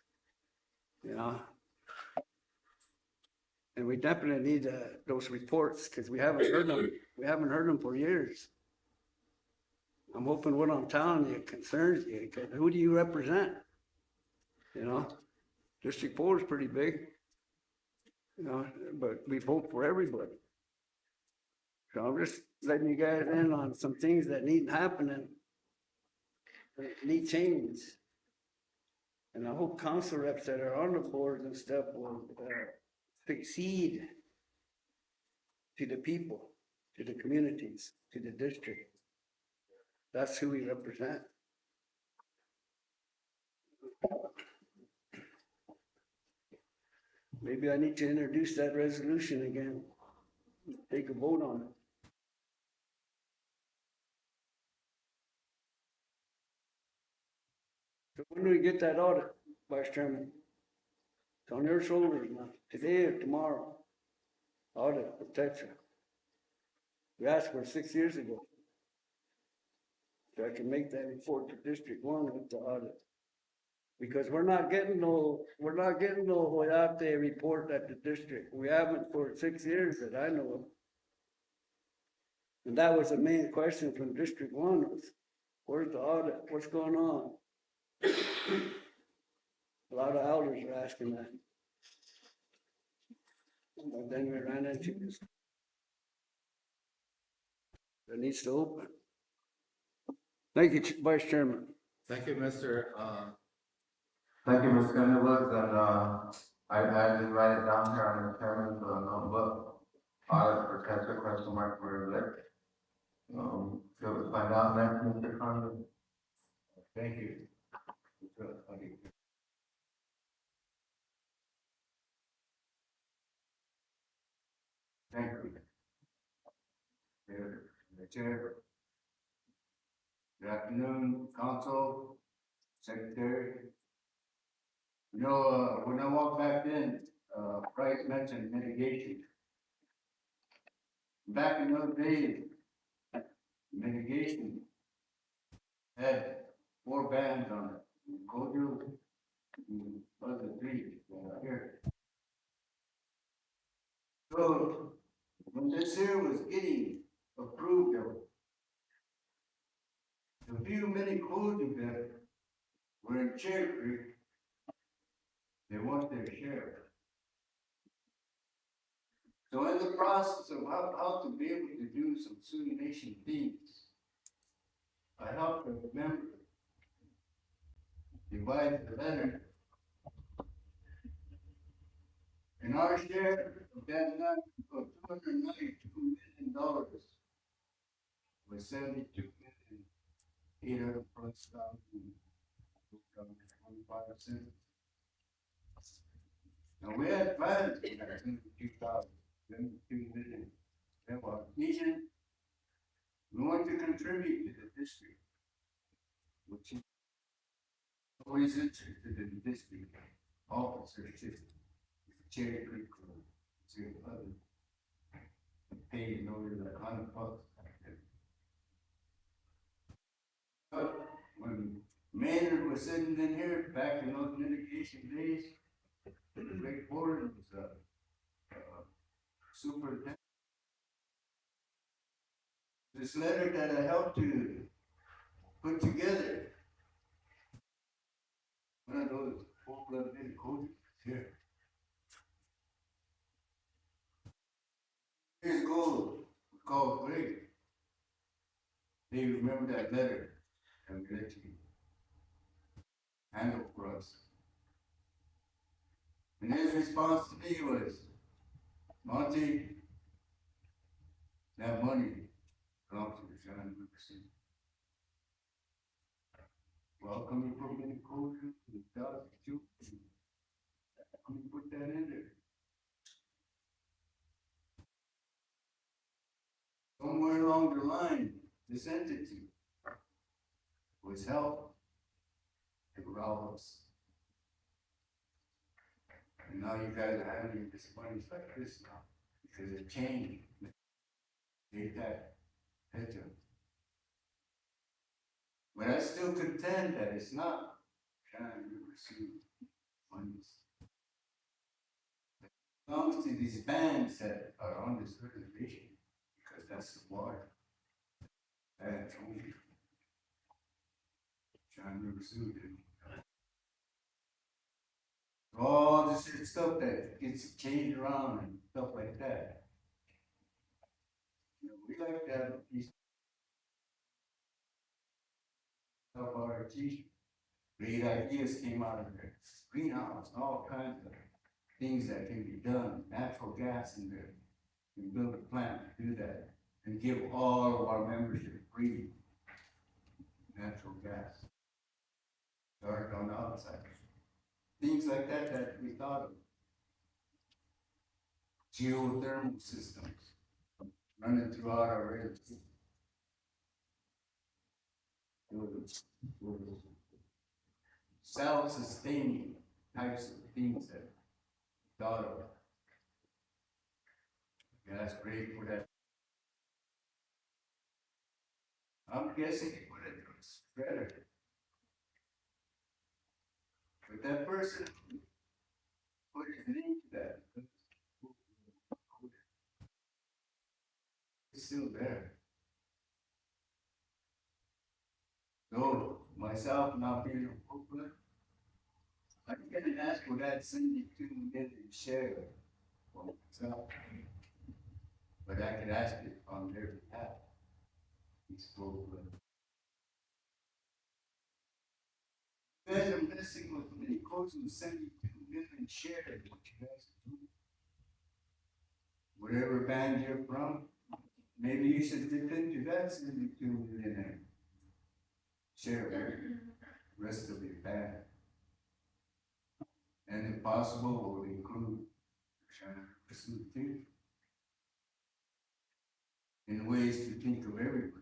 you know? And we definitely need those reports, because we haven't heard them. We haven't heard them for years. I'm hoping what I'm telling you concerns you, because who do you represent? You know, District 4 is pretty big, you know, but we vote for everybody. So I'm just letting you guys in on some things that need happening, that need change. And I hope council reps that are on the boards and stuff will succeed to the people, to the communities, to the district. That's who we represent. Maybe I need to introduce that resolution again, take a vote on it. So when do we get that audit, Vice Chairman? It's on your shoulders now, today or tomorrow. Audit, protection. We asked for it 6 years ago. So I can make that report to District 1 with the audit. Because we're not getting no Hoyate report at the district. We haven't for 6 years that I know of. And that was the main question from District 1 was, where's the audit? What's going on? A lot of elders are asking that. But then we ran into this. It needs to open. Thank you, Vice Chairman. Thank you, Mr. Thank you, Mr. Underwood, and, I did write it down here on the chairman's, notebook. Audit potential question mark for elect. So we'll find out next, Mr. Condon. Thank you. Thank you. The chair. Good afternoon, council, secretary. You know, when I walked back in, Bryce mentioned mitigation. Back in those days, mitigation had 4 bands on it. Koju, what are the 3 here? So, when this here was getting approved, there were a few mini closings that were in Cherry Creek, they want their share. So in the process of how to be able to do some Sioux Nation things, I helped a member divide the letter. And our share of that night of $292 million was 72,800 plus thousand 25%. Now we had plans for that 72 million. That was vision. We want to contribute to the district, which is always interested in the district officers, Cherry Creek Road, to other pay in order to kind of bucks. But when Maynard was sitting in here back in those mitigation days, Rick Ford was superintendent. This letter that I helped to put together, one of those full-blooded coaches here. Years ago, we called Greg. They remember that letter and we let you handle for us. And his response to me was, Monty, that money belongs to the Shannon River City. Well, come you put me in the code, the dollars, you, come you put that in there. Somewhere along the line, this entity was helped to rob us. And now you guys are having this money like this now, because it changed. They that hit them. But I still contend that it's not trying to pursue monies. It belongs to these bands that are on this reservation, because that's the water. That's only trying to pursue them. All this stuff that gets changed around and stuff like that. You know, we like to have a piece of our teaching. Great ideas came out of there. Greenhouse, all kinds of things that can be done. Natural gas in there. You can build a plant to do that and give all of our membership free natural gas. Dark on the outside. Things like that that we thought of. Geothermal systems running throughout our rivers. Self-sustaining types of things that we thought of. Yeah, that's great for that. I'm guessing you put it better. But that person put his name to that. It's still there. So, myself not being a booklet, I can ask for that 72 million share for myself. But I can ask it on their behalf. He's booklet. guys are messing with many codes and sending 2 million shares, what you guys do. Whatever band you're from, maybe you should dip into that 72 million and share the rest of your band. And if possible, will include China pursuit too. In ways to think of everyone.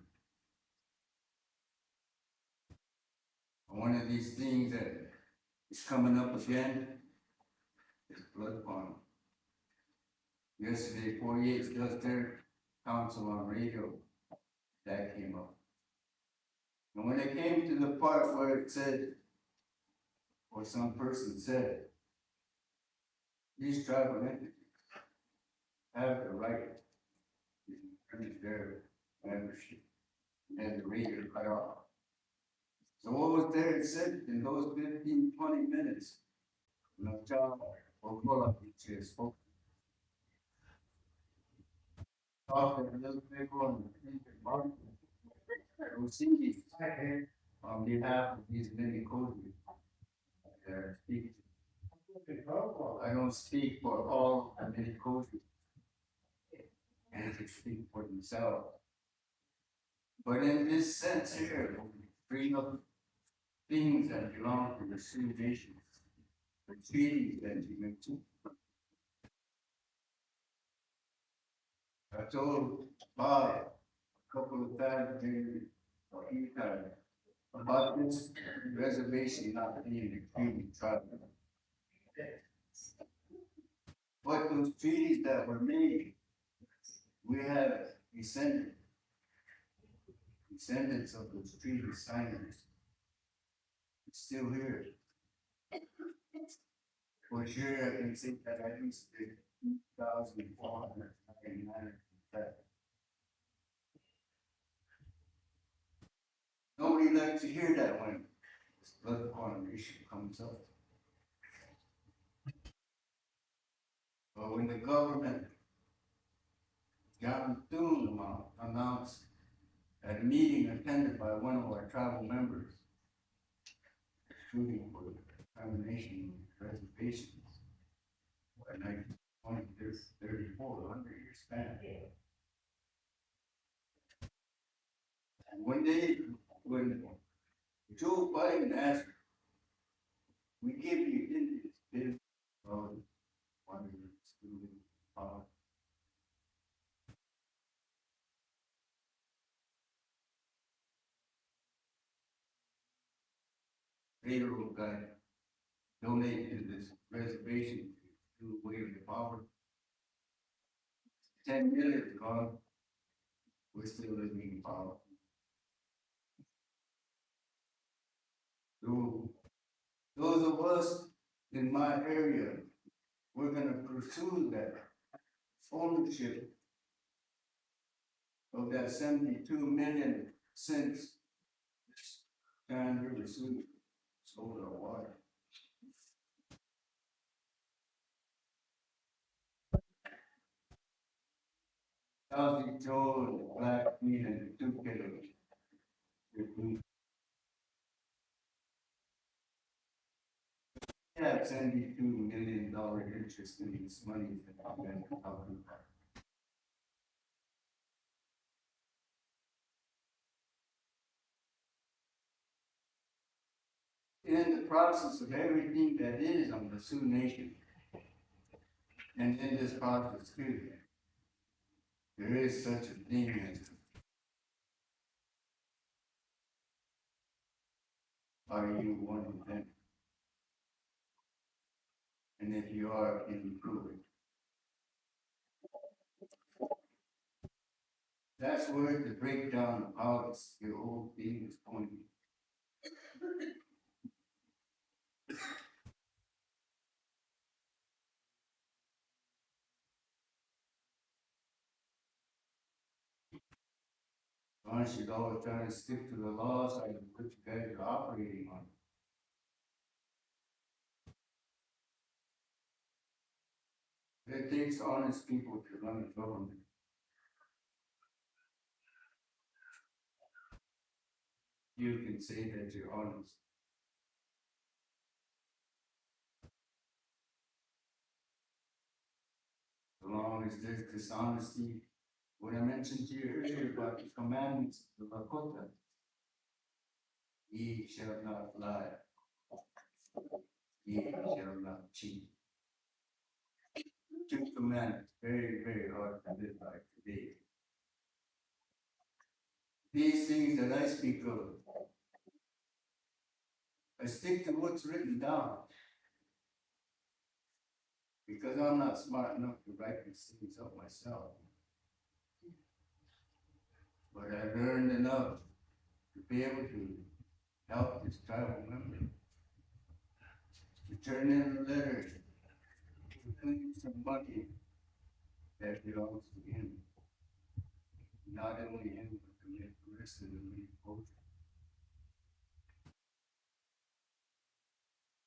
One of these things that is coming up again is blood bond. Yesterday, 48 does their council on radio, that came up. And when it came to the part where it said, or some person said, these tribal entities have the right to increase their membership and the radio cut off. So what was there, it said in those 15, 20 minutes, no job or pull up, which is spoken. Talk a little bit on behalf of these many coaches that are speaking. I don't speak for all the many coaches. And they speak for themselves. But in this sense here, bring up things that belong to the Sioux Nation, the treaties that you mentioned. I told Bob a couple of times, maybe a few times, about this reservation not being a treaty tribe. But those treaties that were made, we have descendants of those treaty signers. It's still here. For sure, I can say that at least 2,499. Nobody likes to hear that when this blood quantum issue comes up. But when the government, John Thune announced at a meeting attended by one of our tribal members, shooting for the termination of reservations, in 1934, 100-year span. And when Joe Biden asked, we give you Indians, bid, one student, federal guy donate to this reservation to do away with the power. 10 million gone, we're still living in power. So those of us in my area, we're gonna pursue that ownership of that 72 million since John River Sioux sold our water. Southie Joe, Black Meat, and the 2 kilos. Yeah, $72 million interest in this money that I've been talking about. In the process of everything that is on the Sioux Nation, and in this process too, there is such a thing as, are you one of them? And if you are, can you prove it? That's where the breakdown of how the whole thing is pointing. I should always try to stick to the laws like what you guys are operating on. It takes honest people to run the government. You can say that you're honest. is this dishonesty. What I mentioned to you earlier about the commandments of the Lakota. Ye shall not lie. Ye shall not cheat. Two commandments, very, very hard to live by today. These things that I speak of, I stick to what's written down. Because I'm not smart enough to write these things up myself. But I learned enough to be able to help this tribal member to turn in a letter to claim some money that belongs to him. Not only him, but the rest of the many folks.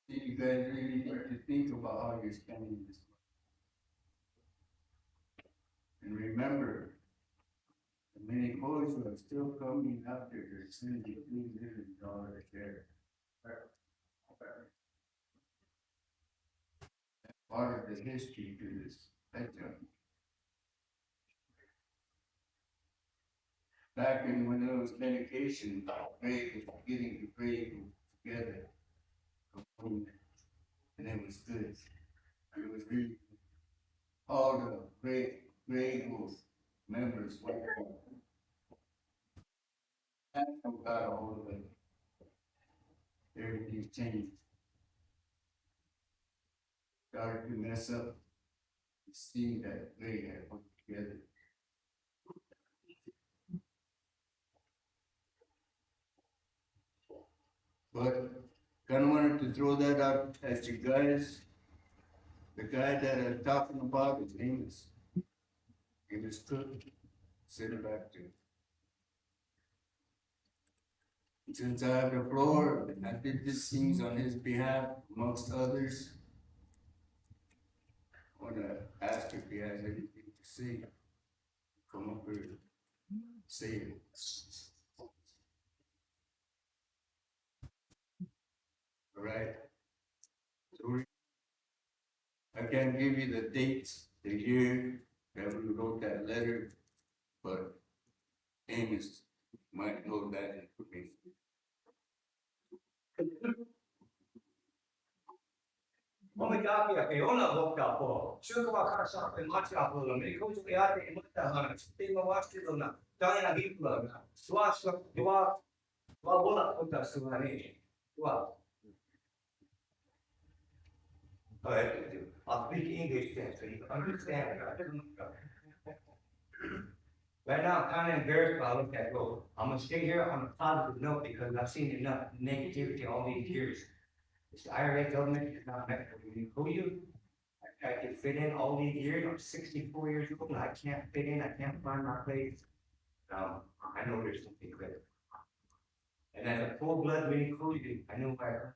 You guys really need to think about how you're spending this money. And remember, the many folks who are still coming after their $73 million share. Part of the history to this bedtime. Back in when there was medication, grade was getting the grade together. And it was good. It was really all the grade members went. And got a hold of it. Everything changed. Started to mess up. Seeing that grade had put together. But kind of wanted to throw that out at you guys. The guy that I'm talking about, his name is Cook. Send it back to him. Since I have the floor, I did these things on his behalf, amongst others. I want to ask if he has anything to say. Come up here, say it. All right. So I can't give you the dates, the year that we wrote that letter, but Amos might know that information. Momentávia che ona volta po, shuka kasa pe macha po la me ko ju ya te mata hana te ma wasti na ta na hi pula na swasa dua bola kota suani dua. I speak English then, so you understand. Right now, I'm kind of embarrassed by look at go. I'm gonna stay here on a positive note because I've seen enough negativity all these years. It's the IRA government is not meant for me. Who you? I can fit in all these years. I'm 64 years old and I can't fit in. I can't find my place. I know there's something good. And as a full-blood mini Cody, I know where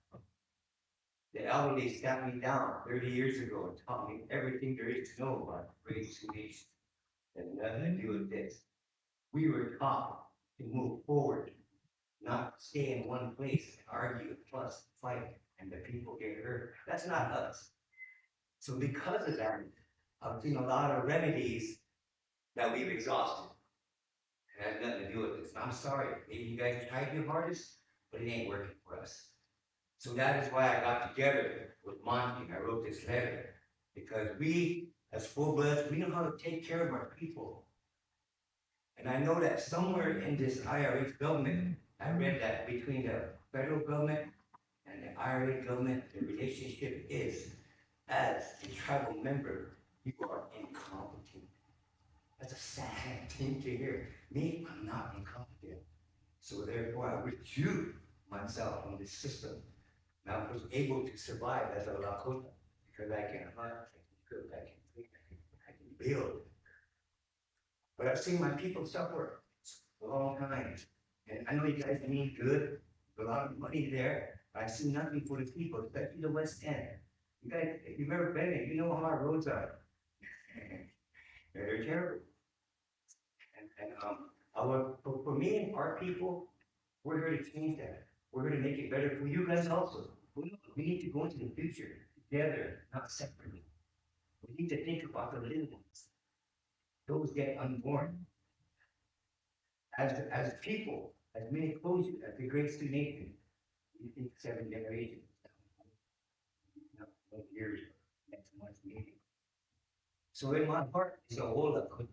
the elderly sat me down 30 years ago and taught me everything there is to know about race and nation. And nothing to do with this. We were taught to move forward, not stay in one place and argue, fuss, fight, and the people get hurt. That's not us. So because of that, I've seen a lot of remedies that we've exhausted. And it has nothing to do with this. I'm sorry, maybe you guys tried your hardest, but it ain't working for us. So that is why I got together with Monty and I wrote this letter. Because we, as full-bloods, we know how to take care of our people. And I know that somewhere in this IRA government, I read that between the federal government and the IRA government, the relationship is, as a tribal member, you are incompetent. That's a sad thing to hear. Me, I'm not incompetent. So therefore, I withdrew myself from this system. And I was able to survive as a Lakota because I can hunt, I can cook, I can clean, I can build. But I've seen my people suffer a long time. And I know you guys mean good, a lot of money there. But I see nothing for the people, especially the West End. You guys, if you've ever been there, you know how our roads are. They're terrible. For me and our people, we're here to change that. We're here to make it better for you guys also. We need to go into the future together, not separately. We need to think about the little ones. those get unborn. As people, as many closure, as the great nation, you think 7 generations. Not years, next month's meeting. So in my heart is a hole I couldn't.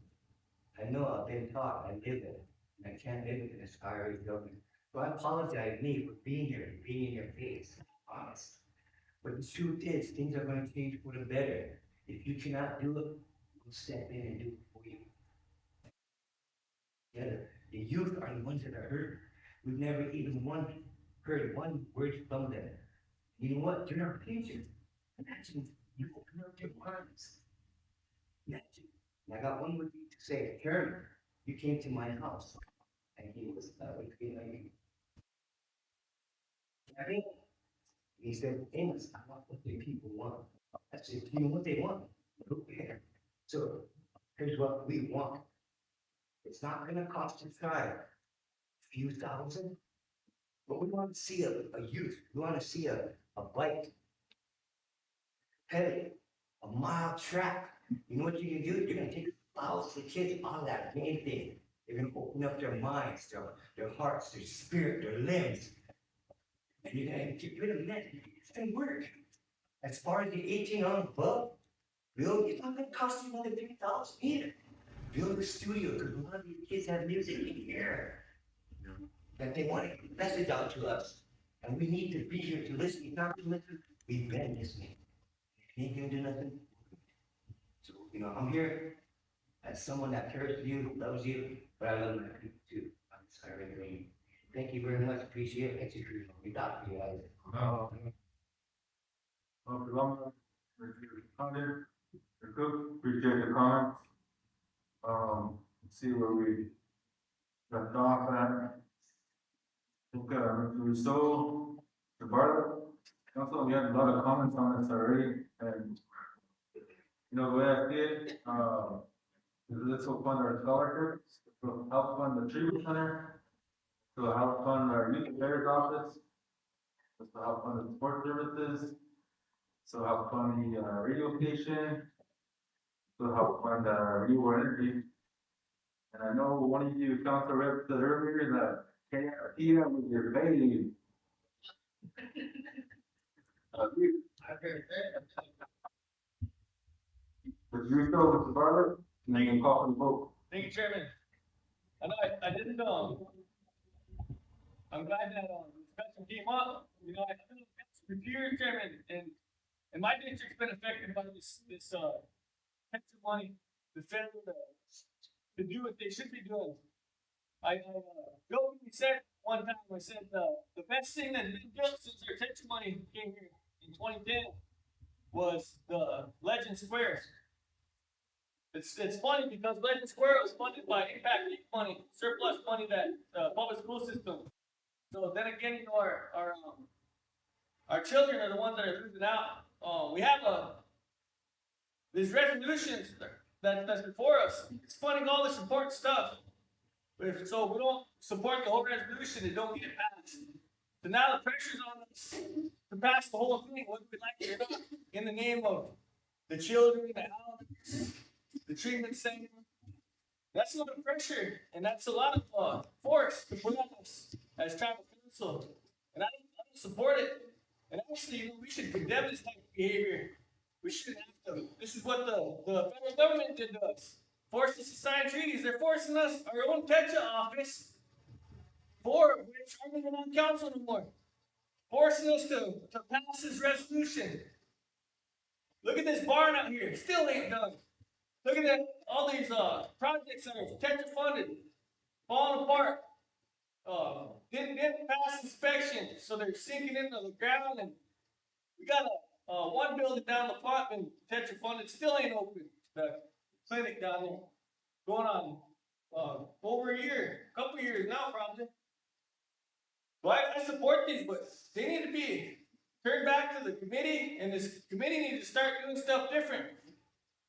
I know I've been taught, I live it, and I can't live it in this IRA government. So I apologize, me, for being here, being in your face, honest. But the truth is, things are gonna change for the better. If you cannot do it, we'll step in and do it for you. Yeah, the youth are the ones that are hurt. We've never even heard one word from them. You know what? They're our future. Imagine you open up your arms. Imagine. And I got one more thing to say. Karen, you came to my house, and he was between me. He said, Amos, I want what the people want. I said, you know what they want? Okay. So here's what we want. It's not gonna cost you a few thousand, but we want to see a youth. We want to see a bike, pedal, a mile track. You know what you can do? You're gonna take thousands of kids out of that main thing. You're gonna open up their minds, their hearts, their spirit, their limbs. And you're gonna get rid of that. It's gonna work. As far as the 18 on above, Bill, it's not gonna cost you more than 3,000 either. Build a studio, because a lot of these kids have music in here that they want to get the message out to us. And we need to be here to listen. If not to listen, we've been listening. If you ain't gonna do nothing. So, I'm here as someone that cares for you, loves you, but I love my people too. I'm sorry, Green. Thank you very much. Appreciate it. Thank you for your doctor, you guys. Appreciate the comments. See where we left off at. I think, Mr. Rousseau, Mr. Bartlett, council, we had a lot of comments on this already, and the way I see it, this will fund our scholarships, this will help fund the treatment center, this will help fund our youth affairs office, this will help fund the support services, this will help fund the radio station, this will help fund renewable energy. And I know one of you council reps said earlier that KRT was your baby. But you still with the Bartlett, and then you call for the vote. Thank you, Chairman. I know I didn't, I'm glad that, discussion came up. I feel it's for years, Chairman, and my district's been affected by this pension money, the failure to do what they should be doing. I jokingly said one time, I said, the best thing that's been built since our pension money came here in 2010 was the Legend Squares. It's funny because Legend Square was funded by impact fee money, surplus money that public school system. So then again, our children are the ones that are losing out. We have these resolutions that's before us. It's funding all this important stuff. But so we don't support the whole resolution, it don't get passed. So now the pressure's on us to pass the whole thing, whether we like it or not, in the name of the children, the elders, the treatment center. That's a lot of pressure, and that's a lot of force to put on us as tribal council. And I don't support it. And actually, we should condemn this type of behavior. We shouldn't have to. This is what the federal government did to us. Forced us to sign treaties. They're forcing us, our own Tetra office, for which aren't even on council anymore. Forcing us to pass this resolution. Look at this barn out here. Still ain't done. Look at that, all these projects that are Tetra funded, falling apart. Didn't pass inspection, so they're sinking into the ground. And we got one building down the plot and Tetra funded, still ain't open. The clinic down there, going on over a year, a couple years now probably. So I support these, but they need to be turned back to the committee, and this committee needs to start doing stuff different.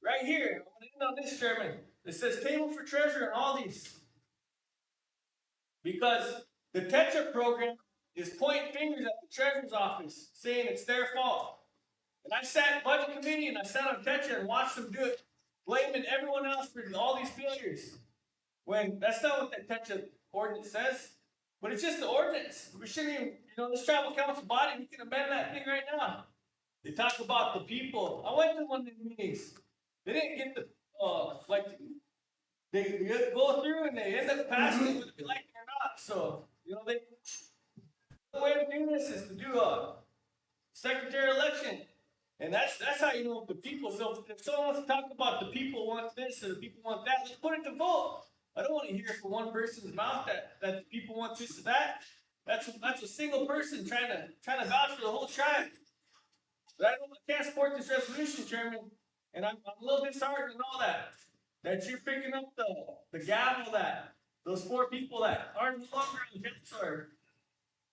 Right here, I'm gonna end on this, Chairman. It says table for treasurer and all these. Because the Tetra program is pointing fingers at the treasurer's office, saying it's their fault. And I sat in budget committee and I sat on Tetra and watched them do it. blaming everyone else for all these failures. When that's not what that touch of ordinance says. But it's just the ordinance. We shouldn't even, this tribal council body, we can amend that thing right now. They talk about the people. I went to one of the meetings. They didn't get the, they go through and they end up passing it, whether we like it or not. So, the way to do this is to do a secretary election. And that's how you know if the people. So if someone wants to talk about the people want this or the people want that, let's put it to vote. I don't want to hear from one person's mouth that the people want this or that. That's a single person trying to vouch for the whole tribe. But I can't support this resolution, Chairman, and I'm a little disheartened and all that. That you're picking up the gavel that those 4 people that aren't no longer on the council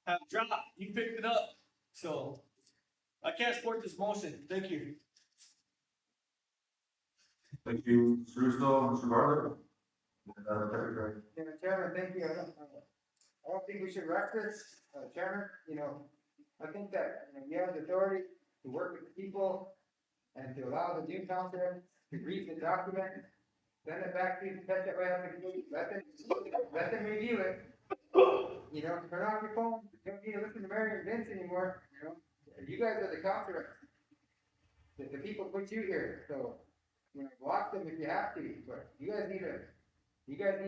have dropped. You picked it up, so I can't support this motion. Thank you. Thank you, Mr. Russo, Mr. Bartlett. Secretary. Chairman, thank you. I don't think we should rush this, Chairman, I think that, you have the authority to work with the people and to allow the new council to read the document, send it back to you, touch it right up and let them review it. Turn off your phone, you don't need to listen to Mary and Vince anymore, You guys are the council, the people put you here, so, block them if you have to, but you guys need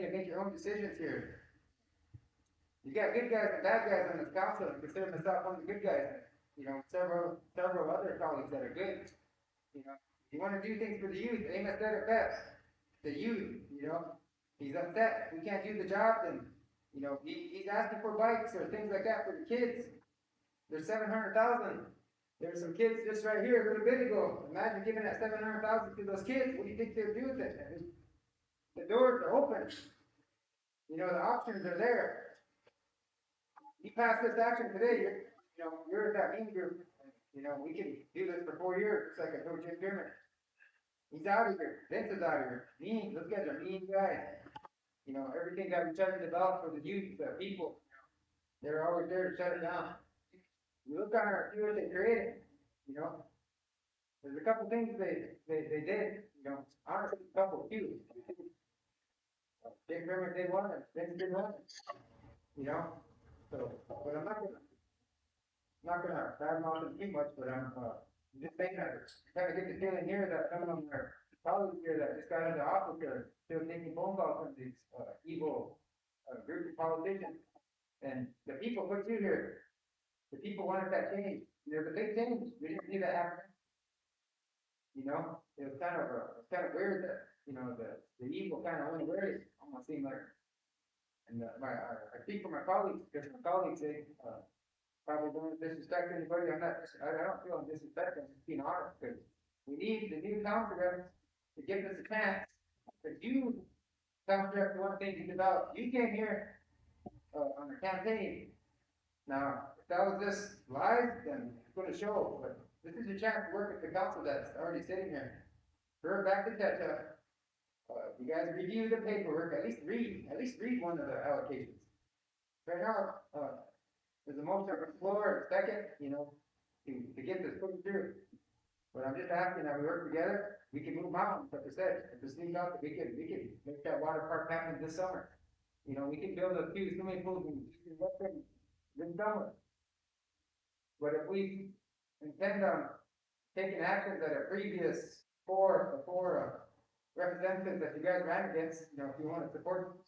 to make your own decisions here. You got good guys and bad guys on this council, and consider myself one of the good guys. Several other colleagues that are good. You want to do things for the youth. Amos said it best. The youth, he's upset. We can't do the job, then, he's asking for bikes or things like that for the kids. There's 700,000. There's some kids just right here a little bit ago. Imagine giving that 700,000 to those kids. What do you think they'll do with it? The doors are open. The options are there. You pass this action today, you're that mean group. We can do this for 4 years, it's like I told Jim German. He's out of here, Vince is out of here, those guys are mean guys. Everything that we try to develop for the youth, the people, they're always there to shut it down. You look on our, see what they created, there's a couple things they did, honestly, a couple, few. Jim German did one, and Vince did one, So, but I'm not gonna badmouth them too much, but I'm just saying that kind of get the feeling here that some of them are colleagues here that just got into office are still taking phone calls from these evil group of politicians. And the people put you here. The people wanted that change. There's a big change. We didn't see that happen. It was kind of weird that the evil kind of went away. Almost seemed like. And I speak for my colleagues because my colleagues say. Probably don't disrespect anybody. I don't feel I'm disrespecting. I'm just being honest because we need the new council reps to give us a chance. Because you, council reps, one thing to develop. You came here on the campaign. Now, if that was just lies, then it's going to show. But this is your chance to work with the council that's already sitting here. Refer back to Teta. You guys review the paperwork. At least read one of the allocations. Right now, there's a motion on the floor, a second, to get this put through. But I'm just asking that we work together, we can move mountains, like I said, if it's sneak up, we can make that water park happen this summer. We can build a few swimming pools in this summer. But if we intend on taking actions that are previous four representatives that you guys ran against, if you want to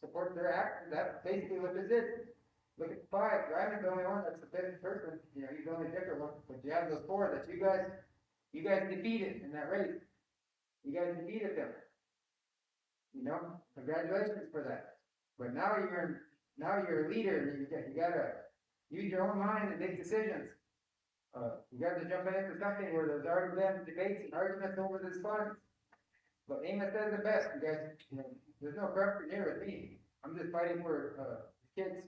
support their actions, that's basically what this is. Look at the 5. Ryman's the only one that's the fifth person. He's the only different one. But you have those 4 that you guys defeated in that race. You guys defeated them. Congratulations for that. But now you're a leader. And you gotta use your own mind and make decisions. You got to jump into something where there's already been debates and arguments over this fund. But Amos says the best. You guys, there's no corruption here with me. I'm just fighting for kids.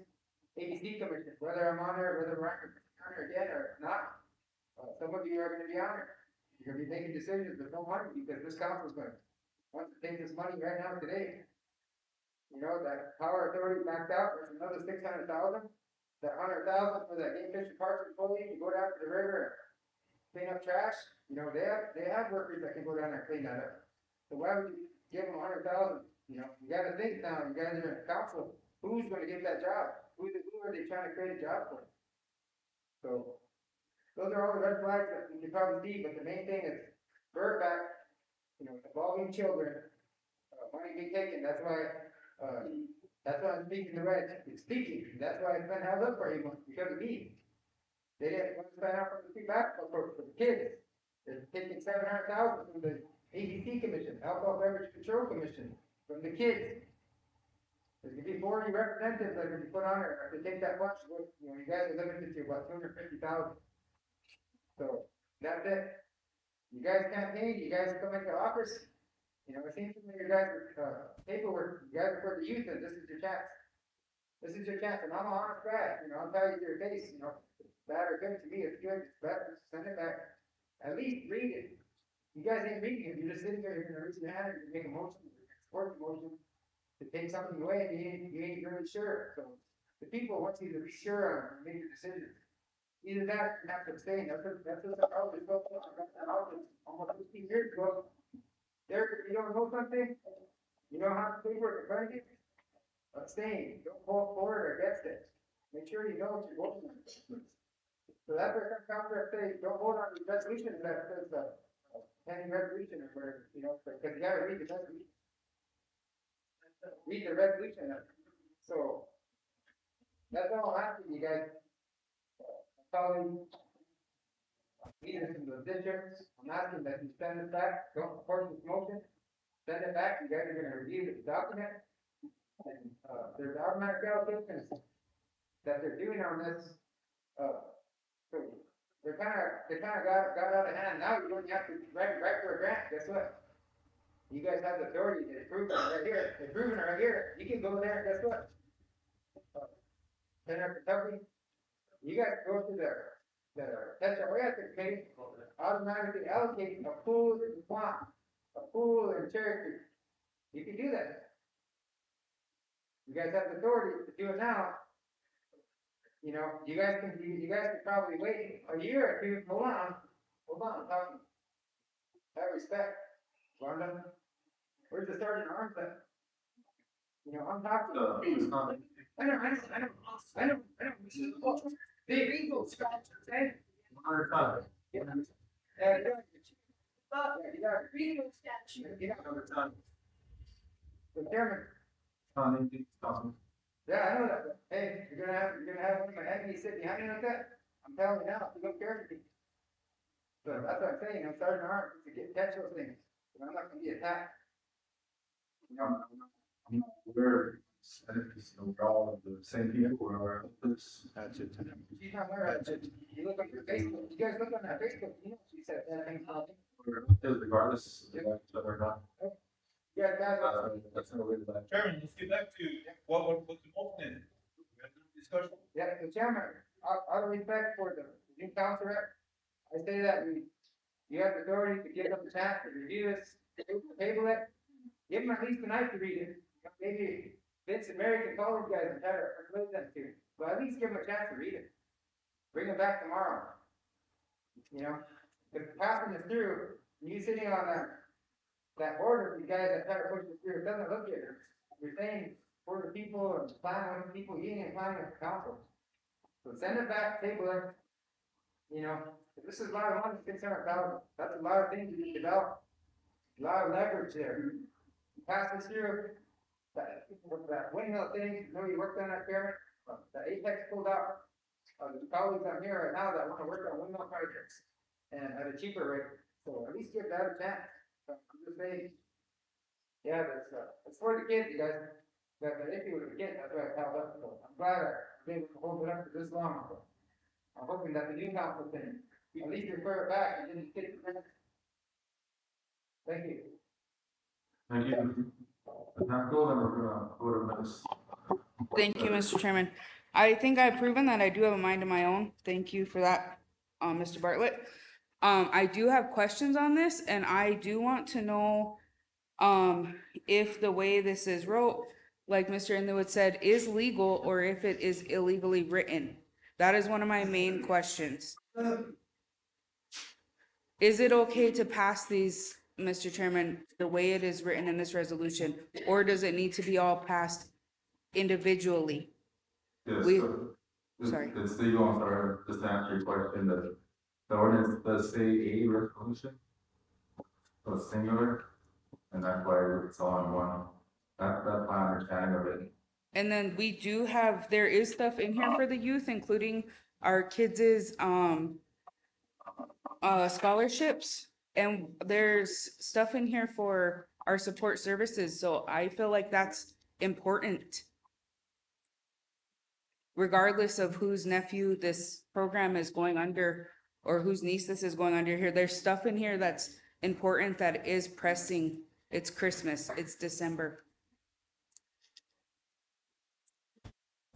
ABC commission, whether I'm on there, whether we're on there again or not, some of you are going to be on it. You're going to be making decisions with no money because this council's going to want to take this money right now today. That power authority backed out. There's another 600,000. That 100,000 for that game fish and parks employee to go down to the river and clean up trash. They have workers that can go down there and clean that up. So why would you give them 100,000? You know, you gotta think now, you guys are in council, who's gonna get that job? Who are they trying to create a job for? So, those are all the red flags that you can probably see, but the main thing is, bird back, you know, involving children, money being taken, that's why I'm speaking the right, it's speaking, that's why it's been held up for 8 months, because of me. They didn't want to spend out for the back, for the kids. They're taking 700,000 from the ABC Commission, Alcohol Beverage Control Commission, from the kids. There's gonna be 40 representatives that are gonna be put on there, if they take that much, you know, you guys are limited to about 250,000. So, that's it. You guys campaign, you guys come into office, you know, it seems to me you guys are, paperwork, you guys are for the youth, and this is your chance. This is your chance, and I'm an honest guy, you know, I'll tell you to your face, you know, bad or good to me, it's good, it's better, send it back. At least read it. You guys ain't reading it, you're just sitting there, you're gonna raise your hand, you're gonna make a motion, you're gonna support the motion to take something away, and you ain't really sure, so. The people want you to be sure on, make your decision. Either that, or you have to abstain, that's what the problem is, almost 15 years ago. There, you don't know something, you know how to paper it in front of you, abstain, don't vote for it or against it. Make sure you know what you're voting on. So that's what comes down to, say, don't vote on the resolution that says, pending resolution or whatever, you know, because you gotta read the resolution. Read the resolution, so, that's all I'm asking you guys. Calling leaders in the districts, I'm asking that you send it back, don't support this motion, send it back, you guys are gonna review the document. And, there's automatic allocations that they're doing on this, so they kinda got out of hand, now you don't have to write for a grant, guess what? You guys have the authority, they prove it right here, they prove it right here, you can go there, and guess what? Senator Kentucky, you guys go to the SRS committee, automatically allocate a pool in Swan, a pool in Cherokee. You can do that. You guys have the authority to do it now. You know, you guys can probably wait a year or two, hold on, I'm talking. Have respect, Rhonda. Where's the sergeant arms at? You know, I'm talking. I know. Big eagle scratches, eh? Yeah. Freedom statute. So Chairman. Yeah, I know that, but hey, you're gonna have one of my enemies sitting behind you like that, I'm telling you now, you don't care for me. So that's what I'm saying, I'm starting to arm to catch those things, and I'm not gonna be attacked. I'm not aware, I think it's, we're all the same people, we're this. That's it. She's not aware of it. You look on your Facebook, you guys look on that Facebook, you know, she said that thing about me. Regardless, of whether or not. Yeah, That's not really that. Chairman, let's get back to what the motion is. We had a discussion. Yeah, the chairman, out of respect for the new council rep, I say that you have the authority to give them the chance to review this, table it, give them at least a night to read it. Maybe Vince and Mary can call these guys and try to persuade them to, but at least give them a chance to read it. Bring it back tomorrow. You know, if passing this through, you sitting on that order, you guys that try to push this through, it doesn't look good. You're saying for the people and planning with the people, you ain't planning with the council. So send it back, table it. You know, this is a lot of money, 600,000. That's a lot of things you can develop. A lot of leverage there. Pass this through. That windmill thing, you know, you worked on that, Chairman. The Apex pulled out. The colleagues on here right now that want to work on windmill projects and at a cheaper rate. So at least give that a chance. I'm just saying. Yeah, it's for the kids, you guys. But the issue with the kids, that's why it's held up. So I'm glad I was able to hold it up for this long. So I'm hoping that the new council can at least refer it back and then get it. Thank you. Thank you. Not cool, then we're gonna go to this. Thank you, Mr. Chairman. I think I've proven that I do have a mind of my own. Thank you for that, Mr. Bartlett. I do have questions on this, and I do want to know, if the way this is wrote, like Mr. Underwood said, is legal or if it is illegally written. That is one of my main questions. Is it okay to pass these Mr. Chairman, the way it is written in this resolution, or does it need to be all passed individually? Yes, We- so, sorry. it's legal, I'm sorry, just to answer your question, the ordinance does say a resolution. So it's singular, and that's why it's all in one. That's my understanding of it. And then we do have, there is stuff in here for the youth, including our kids' scholarships. And there's stuff in here for our support services, so I feel like that's important. Regardless of whose nephew this program is going under or whose niece this is going under here, there's stuff in here that's important that is pressing. It's Christmas, it's December.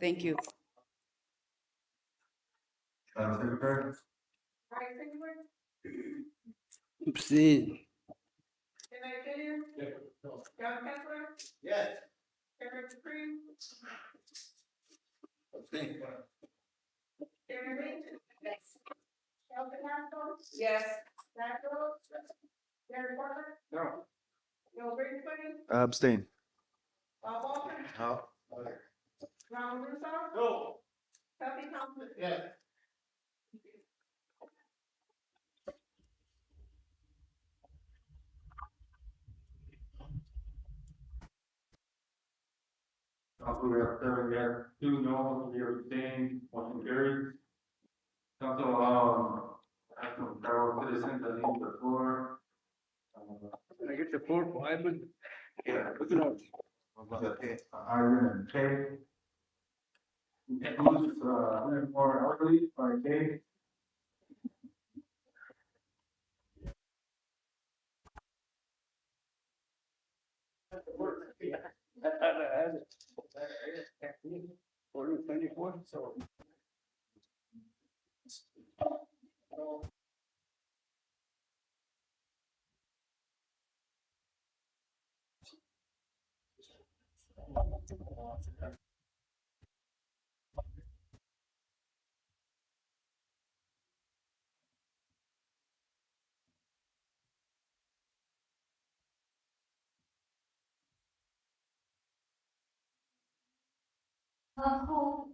Thank you. Secretary? Abstain. John Kessler, Yes. Karen Dupree, Abstain. Karen Reed. Yes. Shelby Hartford. Yes. Zach Rose. Gary Porter. No. Bill Bixby. Abstain. Bob Walter. No. Ronald Russo. No. Kathy Thompson. Yes. Council, we have 7 yes, 2 no, we are abstaining, motion carries. Council, I have some fellow citizens that need the floor. I get the 4, 5, but. Yeah. Look it up. Iron and K. Who's, more elderly by K. Order 24, so.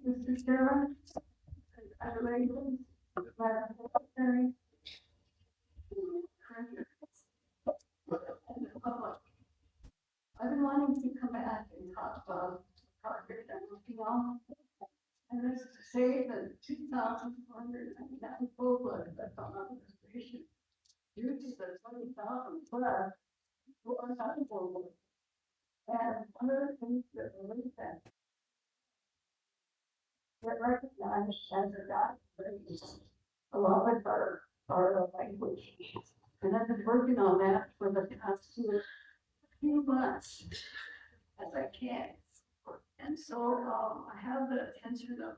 Mr. Chairman, congratulations, Madam Secretary. And the public. I've been wanting to come back and talk about the project I'm working on. And this is to say that 2,499 full blood that's on our reservation. Due to the 20,000 blood who are not full blood. And one of the things that really that get recognized as a God race, along with our language. And I've been working on that for the past few months as I can. And so, I have the attention of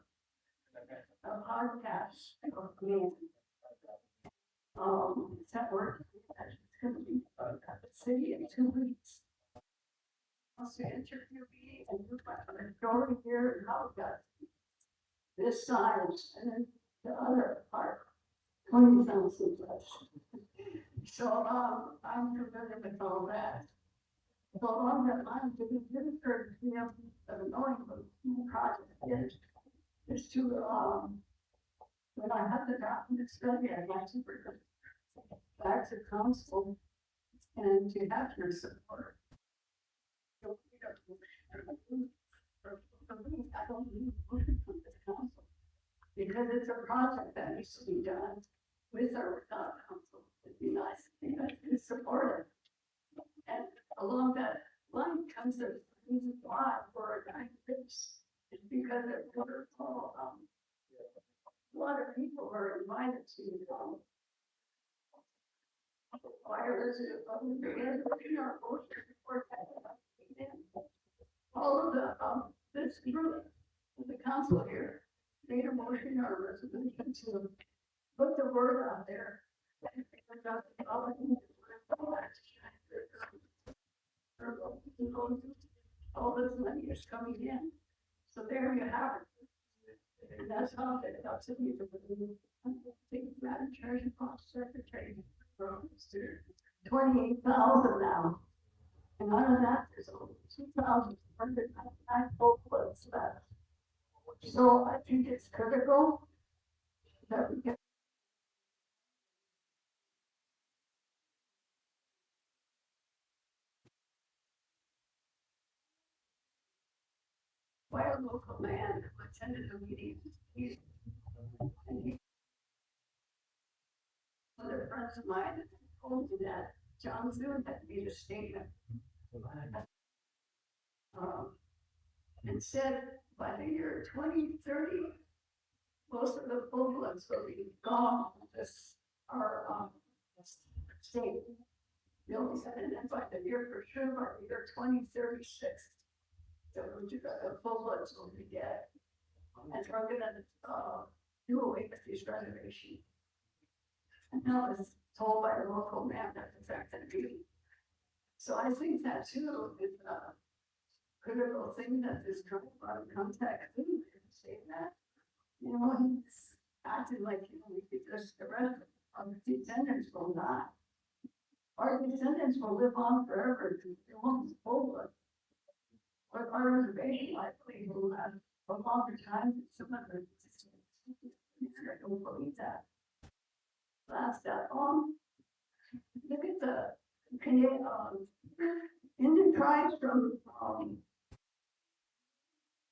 podcasts of me. It's at work, it's gonna be at the city in 2 weeks. Wants to interview me and do my story here and how it got this size and then the other part, 20,000 less. So, I'm familiar with all that. So along that line, to be ministered, you know, knowing what the project is to, when I had the document study, I'd like to bring it back to council and to have your support. I don't need motion from this council, because it's a project that needs to be done with or without council. It'd be nice, you know, to support it. And along that line comes the reason why for a nice fix, is because it's wonderful, a lot of people are invited to, wireless, our poster report that. All of the, this group, the council here, made a motion or a resolution to put the word out there. All this money is coming in, so there you have it. And that's how it got to be the, I think, Madam Treasurer, Secretary, from Mr. 28,000 now. And out of that, there's only 2,199 full floats left. So I think it's critical that we get. By a local man who attended a meeting, and he, other friends of mine told me that John Zoom had made a statement. And said by the year 2030, most of the full bloods will be gone from this, our, state. They only said, and then by the year for sure, by the year 2036, the full bloods will be dead. And we're gonna, do away with these reservations. And now it's told by a local man that's exactly be. So I think that too is a critical thing that this current out of contact thing, saying that, you know, he's acting like, you know, we could just, the rest of our descendants will not. Our descendants will live on forever to the ones forward. But our reservation likely will have a longer time than some of the I don't believe that. Last that long. Look at the Canadian, Indian tribes from,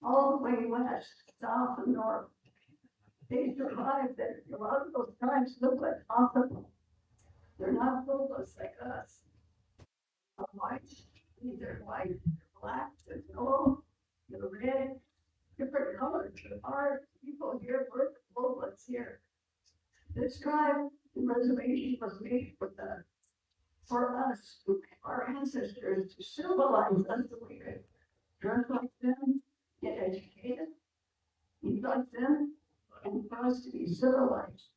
all the way west, south and north. They survived there. A lot of those tribes look like awesome. They're not hopeless like us. White, either white, black, there's no, they're red, different colors. Our people here were hopeless here. This tribe, the reservation was made with the, for us, our ancestors, to civilize us so we could dress like them, get educated, eat like them, and for us to be civilized.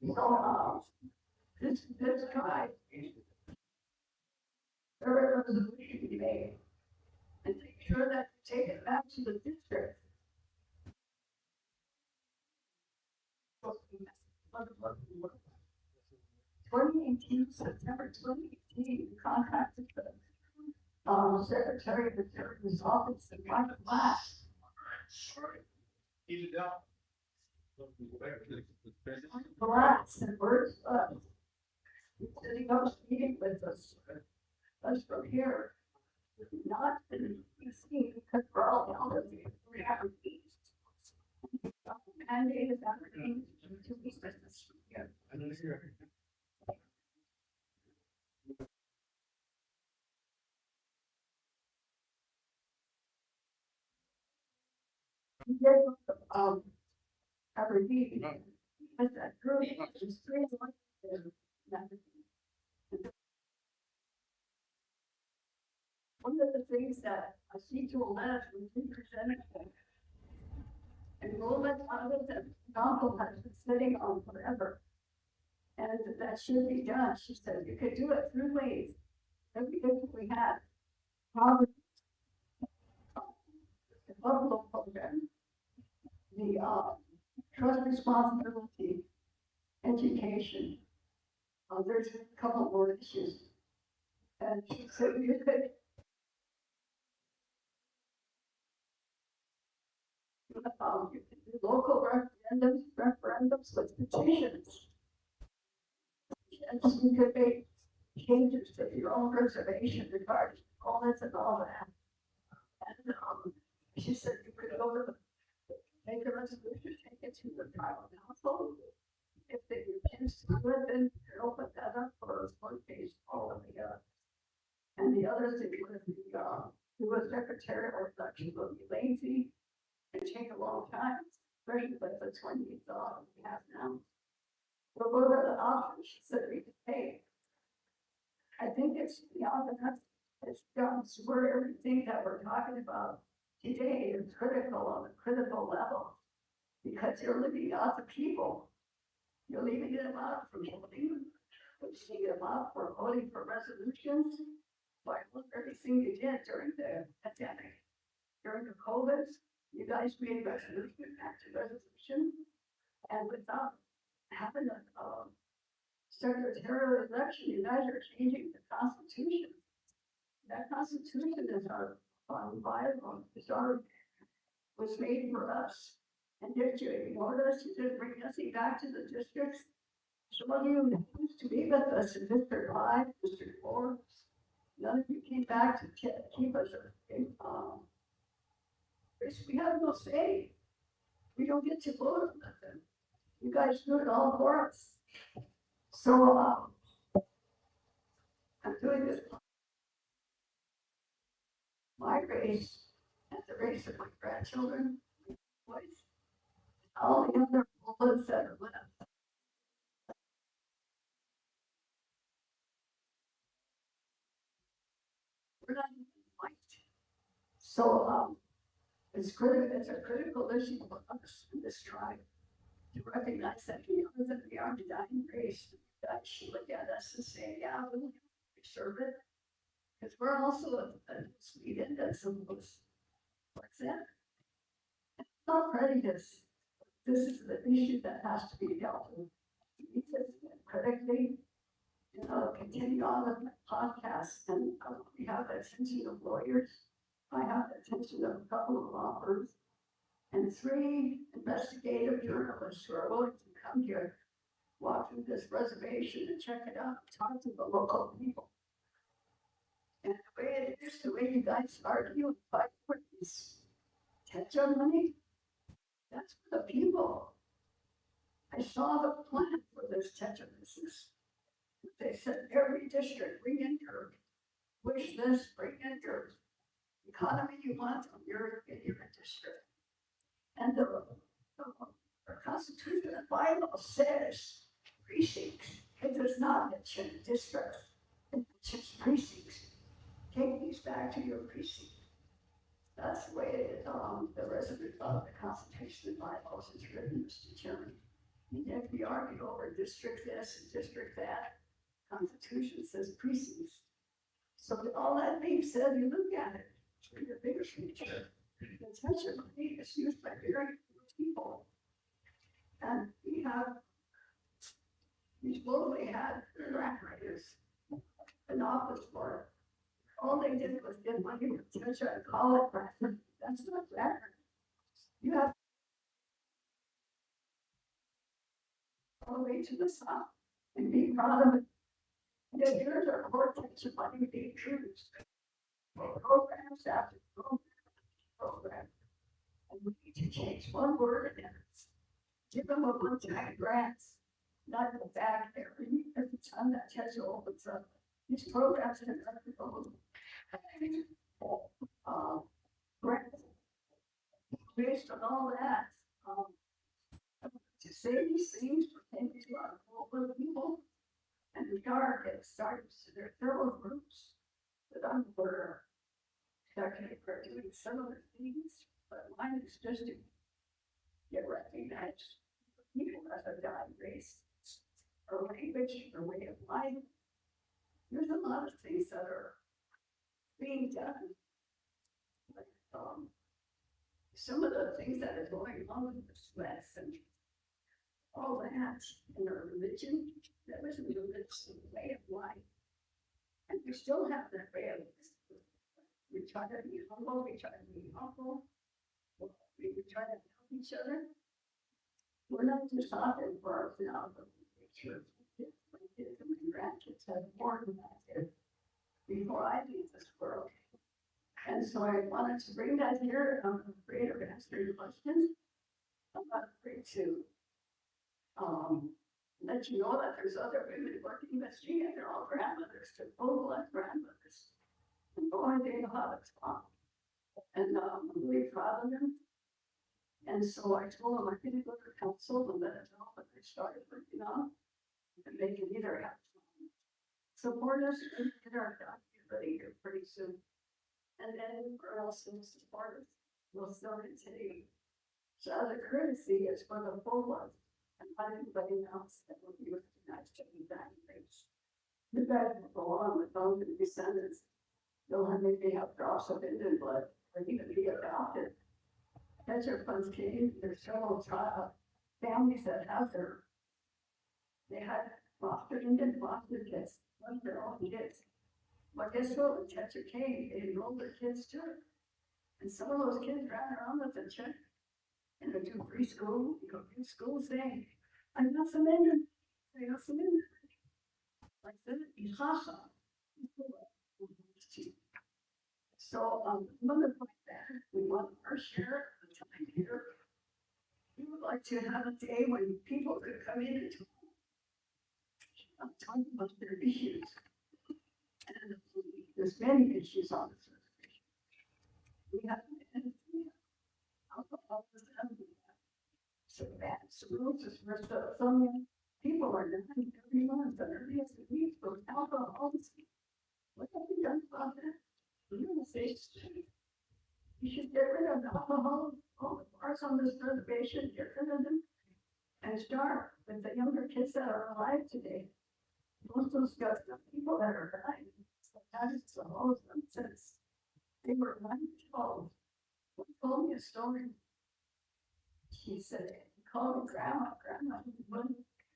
So, this tribe, there was a resolution to be made, and make sure that they take it back to the district. 2018, September 2018, contacted the Secretary of the Territory's office and got a class. Eat it down. Relax and words, sitting up meeting with us from here. Not in DC because we're all elders, we have a feast. Mandate is everything to be business. Yeah. We did, every meeting, with that group, just three of us, one of the things that I see to a left when we presented enrollment audit that Donald has been sitting on forever. And that should be done. She said you could do it through ways. Everything we had. Poverty, the Buffalo program, the trust responsibility, education. There's a couple more issues. And she said you could you can do local referendums with petitions. And so you could make changes to your own reservation regarding all this and all that. And she said you could go to make a resolution, take it to the tribal council. If they refuse to do it, then you can open that up for a one page all of the and the other thing was the do a secretarial election will be lazy and take a long time, especially with the 20 we have now. But what are the options? She said we could pay. I think it's beyond enough. It's done where everything that we're talking about today is critical on a critical level. Because you're leaving out the people. You're leaving them out from voting, but leaving them out for voting for resolutions. Like, look, everything you did during the pandemic, during the COVID, you guys made resolution after resolution. And without having a secretarial election, you guys are changing the constitution. That constitution is our Bible, it's our, was made for us. And if you ignored us, you didn't bring us back to the districts. Some of you used to be with us in District 5, District 4. None of you came back to keep us in, we have no say. We don't get to vote on nothing. You guys do it all for us. So, I'm doing this. My race and the race of my grandchildren, boys, all the other bullets that are left. We're not even white. So, it's a critical issue for us in this tribe to recognize that we are the dying race. That should look at us and say, yeah, we'll serve it. Because we're also a Sweden that some of us, what's that? It's not prejudice. This is the issue that has to be dealt with. We just critically, continue on with my podcast, and we have the attention of lawyers. I have the attention of a couple of law firms and 3 investigative journalists who are willing to come here, walk through this reservation and check it out, talk to the local people. And the way it is, the way you guys argue and fight for this catch-up money, that's for the people. I saw the plan for this catch-up business. They said every district, bring in your wish list, bring in your economy you want in your district. And the Constitution and Bible says precincts. It does not mention districts. It mentions precincts. Take these back to your precinct. That's the way the resident of the Constitution and bylaws is written, Mr. Chairman. And if we argue over district this and district that, Constitution says precincts. So with all that being said, you look at it, in the bigger picture, the attention money is used by very few people. And we've locally had grant writers in office for it. All they did was get money from Tetra and call it grant. That's not grant. You have all the way to the top and be proud of it. Because here's our vortex of money being used. Programs after program. And we need to change one word in it. Give them a one-time grants, not go back every time that Tetra opens up. These programs have never go. Grants. Based on all that, to say these things pertaining to our local people, and we are getting started, so there are several groups that I'm aware of that are doing similar things, but mine is just to get recognized people as a dying race, or language, or way of life. There's a lot of things that are being done. Like, some of the things that are going on with the West and all that in our religion, that was a way of life. And we still have that way of life. We try to be humble, we try to be humble, we try to help each other. We're not just talking for ourselves, but we make sure my kids and my grandkids have more than that before I leave this world. And so I wanted to bring that here. I'm afraid of answering questions. I'm not afraid to let you know that there's other women working with me, and they're all grandmothers, they're full blood grandmothers. And boy, they know how to talk. And I'm really proud of them. And so I told them I'm going to go to council and let them know what they started working on. And they can either have support us or get our document ready here pretty soon. And then or else they'll support us. We'll still continue. So as a courtesy, it's for the full ones. And not anybody else that will be recognized to be that race. You guys will go on with those descendants. They'll have maybe have drops of Indian blood or even be adopted. Catch-up funds came, there's several families that have they had foster Indian foster kids, one their own kids. But guess what, with Chester King, they enrolled their kids too. And some of those kids ran around with a check and they do preschool, you go to school saying, I got some Indian, I got some Indian. Like that, Ihaha. So, another point that we want our share of the time here. We would like to have a day when people could come in and talk about their issues. And there's many issues on this reservation. We have, alcohol is so bad, cirrhosis, first some people are dying every month and every other week from alcoholism. What have we done about that? We're gonna say, you should get rid of alcohol, all the bars on this reservation, get rid of them. And start with the younger kids that are alive today. Most of those guys, the people that are dying, that is all nonsense. They were 9 years old. One told me a story. She said, he called me grandma,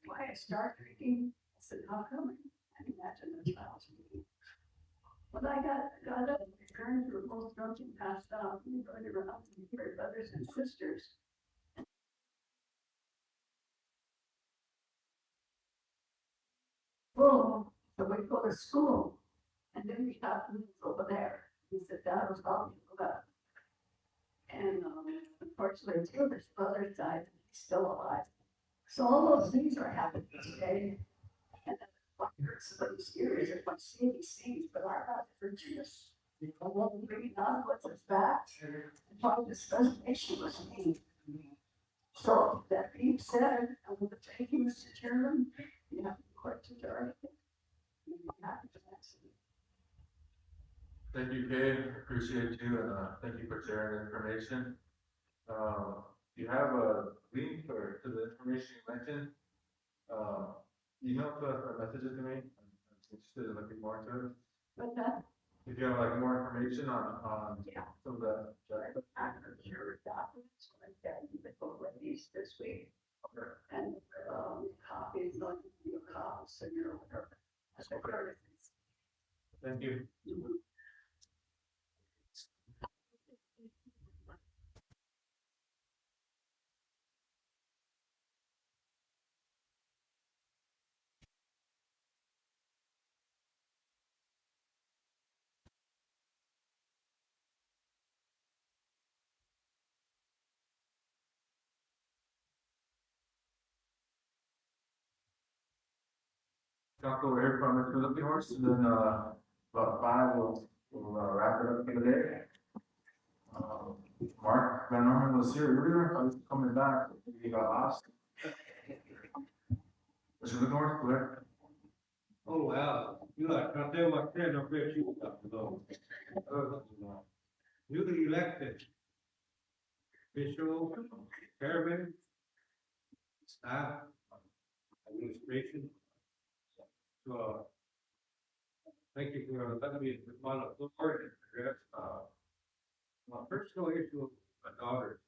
why I start drinking? I said, how come? I imagine the child's meeting. When I got up, my parents were both drunk and passed out. We were around to their brothers and sisters. Oh, so we go to school, and then we got meals over there. He said, that was all we got. And unfortunately, two of his brothers died, and he's still alive. So all those things are happening today. And what hurts so serious if I see these things, but our lives are just, I won't bring on what's us back. And why this presentation was made. So that being said, I want to thank you, Mr. Chairman. You have questions or anything? Happy to answer. Thank you, Kay. Appreciate you, and thank you for sharing the information. You have a link or to the information you mentioned. Email to us or message it to me. I'm interested in looking more into it. But that, If you have like more information on yeah, some of the. I'm sure documents like that, you could go release this week. And copies, like your copies and your whatever. That's what it is. Thank you. Council, we're here from Mr. Looking Horse, and then about 5 we'll wrap it up for the day. Mark Van Norman was here earlier. I was coming back. He got lost. Mr. Looking Horse, go ahead. Oh, well, you like, I tell my friend, I bet you got to go. Newly elected official, chairman, staff, administration. So, thank you for letting me respond to the board and address, my personal issue with my daughter.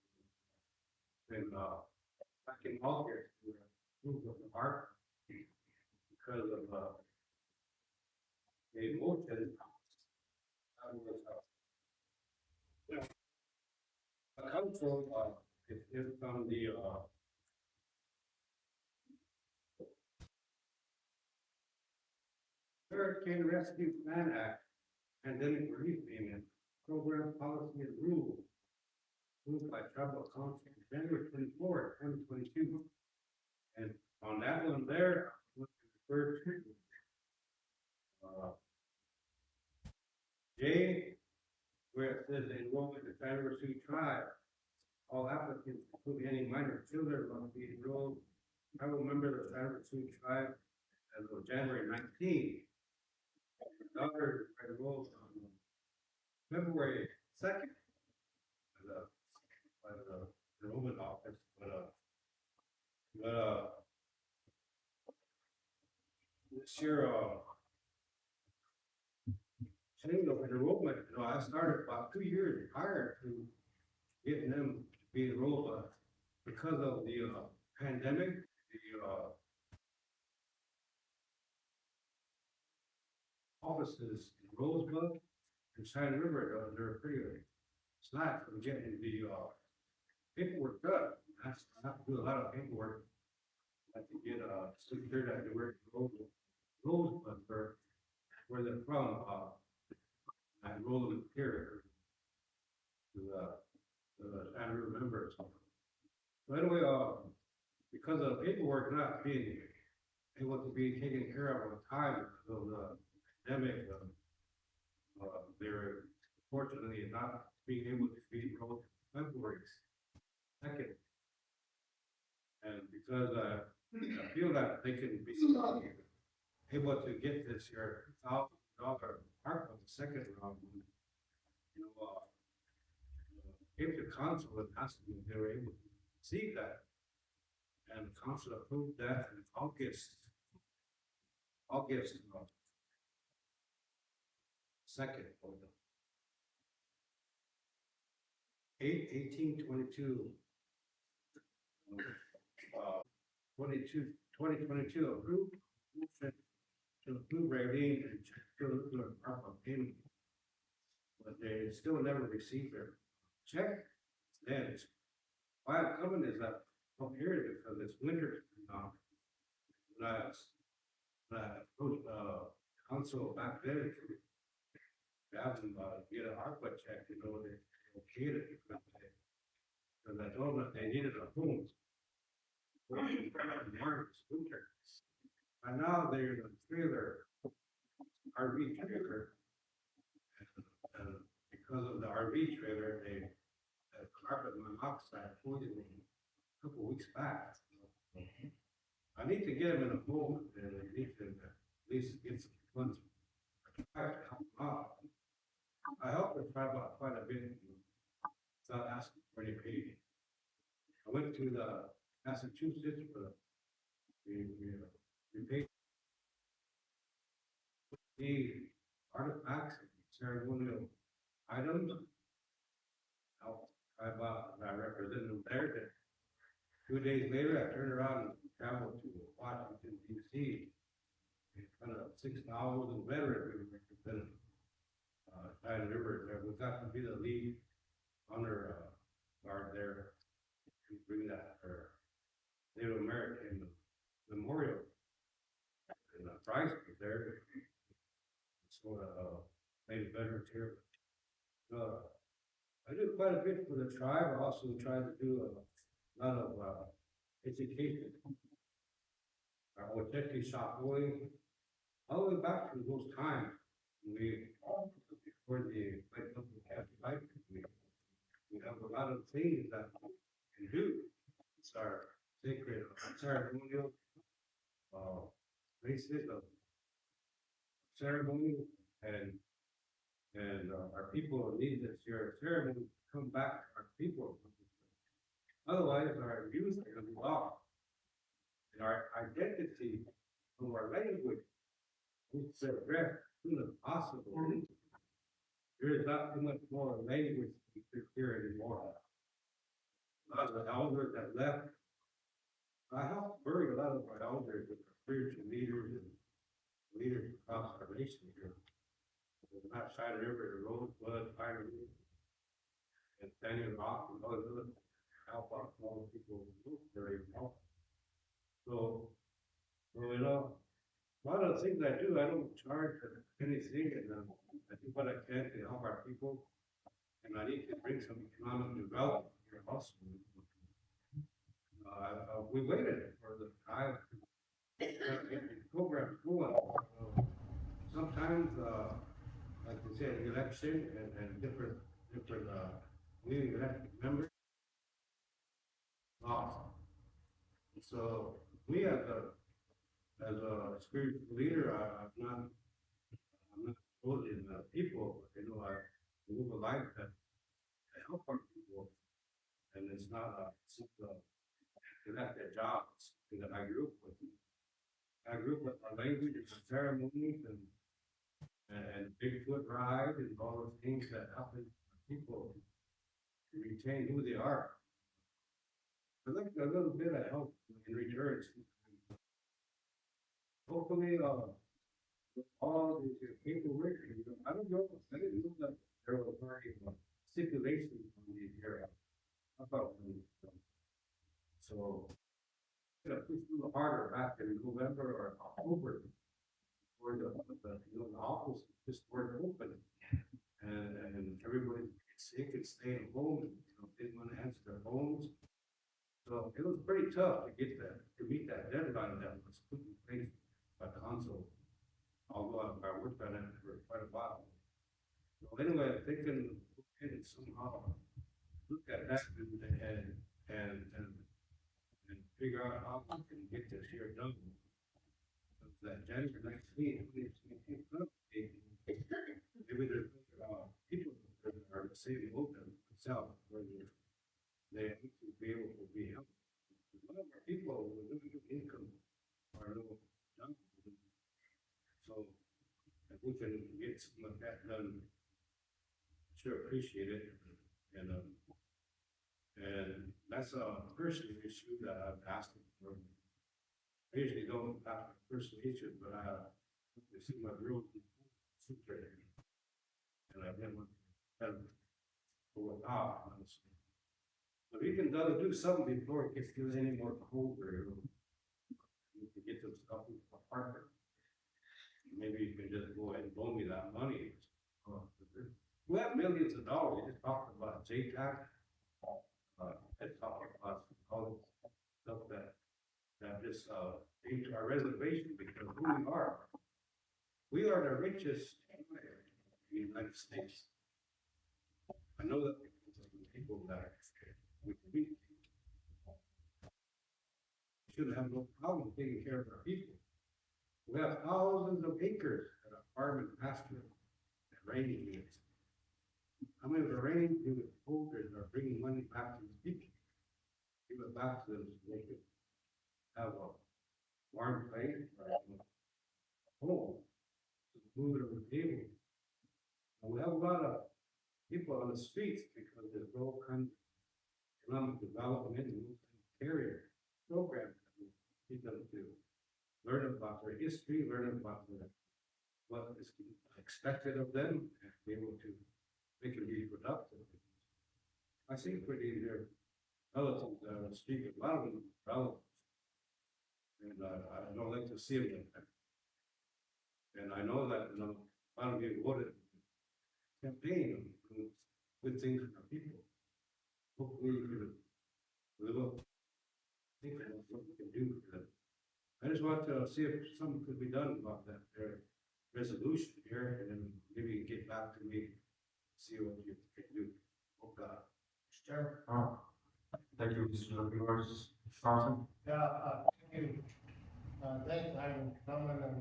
And, back in August, we were moved with the heart because of, the emotion. I was, a council, is from the, Hurricane Rescue Plan Act, Pandemic Relief Payment, Program Policy and Rules, moved by Tribal Council January 24, 2022. And on that one there, what you referred to, J, where it says enrollment in Federal Sioux Tribe, all applicants, including any minor children, must be enrolled. I will remember the Federal Sioux Tribe as of January 19. Daughter enrolled on February 2nd. By the enrollment office, this year, saying of enrollment, I started about 2 years prior to getting them to be enrolled, because of the pandemic, the offices in Rosebud and Sand River, they're pretty slack from getting the, paperwork done. That's, I have to do a lot of paperwork. I have to get, secure that they work Rosebud for where they're from, I roll them here to, Sand River members. So anyway, because of the paperwork not being able to be taken care of on time because of the pandemic, they're fortunately not being able to be rolled February second. And because, I feel that they can be able to get this here $1,000 part of the second round. You know, if the council would ask them if they were able to see that, and the council approved that in August, second, 1822. 2022 approved motion to approve Raylene and to ARPA payment. But they still never received their check. Then why I'm coming is that up here because it's winter now. When I approached council back then to have them get an ARPA check, you know, they okayed it because I told them that they needed a home. March, winter. And now they're in a trailer, RV trailer. And because of the RV trailer, they, carbon monoxide poisoning a couple weeks back. I need to get them in a home and I need to at least get some funds. I help them out. I helped them try about quite a bit without asking for any pay. I went to the Massachusetts for we paid the artifacts, ceremonial items. I represented them there. 2 days later, I turned around and traveled to Washington, D.C. In front of 6,000 veterans we represented. Sand River, there we got to be the lead honor guard there to bring that Native American memorial. And Bryce was there. Sort of made veterans here. I do quite a bit for the tribe. I also try to do a lot of education. I would take the shop going all the way back to those times. Before the life, we have a lot of things that we can do. It's our sacred ceremonial basis of ceremony and our people need this year ceremony to come back to our people. Otherwise, our youth are going to be lost. And our identity of our language needs to address as soon as possible. There is not too much more language to be here anymore. A lot of the elders that left, I helped bury a lot of our elders with our spiritual leaders and leaders across our nation here. Not Side River, the Rosebud, Fire River, and Daniel Rock, and all the other help out all the people who very helpful. So, you know, a lot of the things I do, I don't charge anything, and I do what I can to help our people. And I need to bring some economic development here also. We waited for the time to get the programs going. Sometimes, like I said, election and different leading elected members lost. So we as a spiritual leader, I'm not opposing the people, but you know, I live a life that help our people, and it's not that's their job. It's something that I grew up with. I grew up with our language and ceremonies and Bigfoot ride and all those things that happen for people to retain who they are. I like a little bit of help in return. Hopefully, all the paperwork, I don't know, I didn't know that there was already a stipulation on the area about the, so. Gonna push a little harder back in November or October. Where the office just weren't open. And everybody gets sick and staying home, and, didn't want to answer their phones. So it was pretty tough to get that, to meet that deadline that was put in place by council. Although I worked on it for quite a while. So anyway, I'm thinking, we can somehow look at that and figure out how we can get this here done. That January 19th, maybe there's, people that are saving open themselves, where they need to be able to be helped. A lot of our people with limited income are low down. So if we can get some of that done, sure appreciate it. And that's a personal issue that I've asked for. I usually don't have personal issues, but I see my real secret. And I didn't have to work out, honestly. But we can do something before it gets any more colder. We can get some stuff in the apartment. Maybe you can just go ahead and loan me that money. We have millions of dollars. We just talked about JTAC. Let's talk about all the stuff that just into our reservation, because who we are. We are the richest empire in the United States. I know that because of the people that we shouldn't have no problem taking care of our people. We have thousands of acres that are farm and pasture and raining units. How many of the raining unit holders are bringing money back to the people? Give it back to them so they can have a warm place or a home, some food on the table. And we have a lot of people on the streets because there's no kind of economic development and no carrier program that we need them to learn about their history, learn about what is expected of them, and be able to make it be productive. I see pretty their relatives on the street, a lot of them relatives. And I don't like to see them like that. And I know that, a lot of you voted campaign on good things for people. Hopefully you can live up, think about what we can do for them. I just want to see if something could be done about that, their resolution here, and then maybe you get back to me, see what you can do. Oh, God. Mr. Chairman. Thank you, Mr. Yours, Johnson. Yeah, thank you. Thanks, Ivan, for coming and,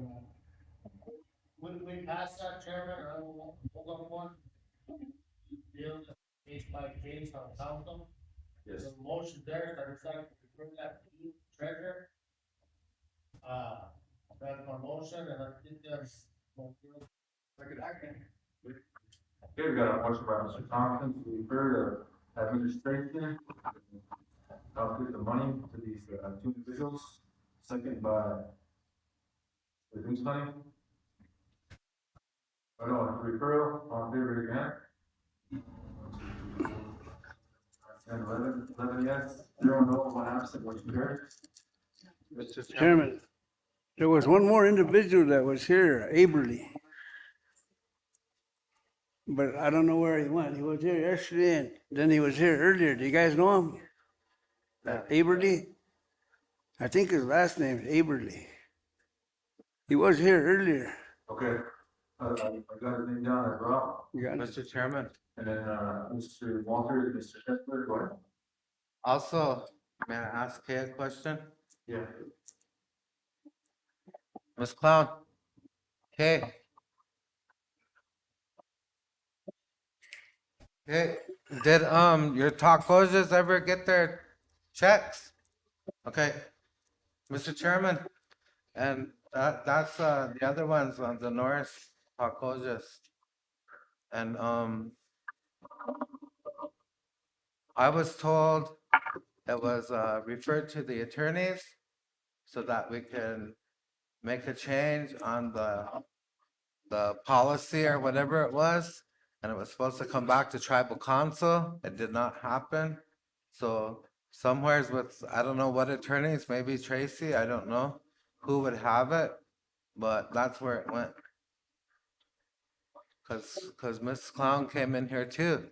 we pass that, Chairman, or hold on one? Deal case by case on council. Yes. The motion there, I decided to bring that to you, treasurer. That's my motion, and I think that's. Okay, we got a motion by Mr. Thompson to refer to administration. Allocate the money to these two individuals. Second by the Dukes money. I don't want referral, on favor again. 11 yes, 0 no, 1 absent, motion carried. Mr. Chairman, there was one more individual that was here, Aberly. But I don't know where he went. He was here yesterday and then he was here earlier. Do you guys know him? Aberly? I think his last name is Aberly. He was here earlier. Okay, I got his name down as well. Mr. Chairman. And then, Mr. Walter, and Mr. Kessler, go ahead. Also, may I ask Kay a question? Yeah. Ms. Clown? Kay? Hey, did your tacos ever get their checks? Okay, Mr. Chairman, and that's the other ones on the North Tacos. And I was told it was referred to the attorneys so that we can make a change on the the policy or whatever it was, and it was supposed to come back to tribal council. It did not happen. So somewheres with, I don't know what attorneys, maybe Tracy, I don't know who would have it, but that's where it went. Cause Miss Clown came in here too,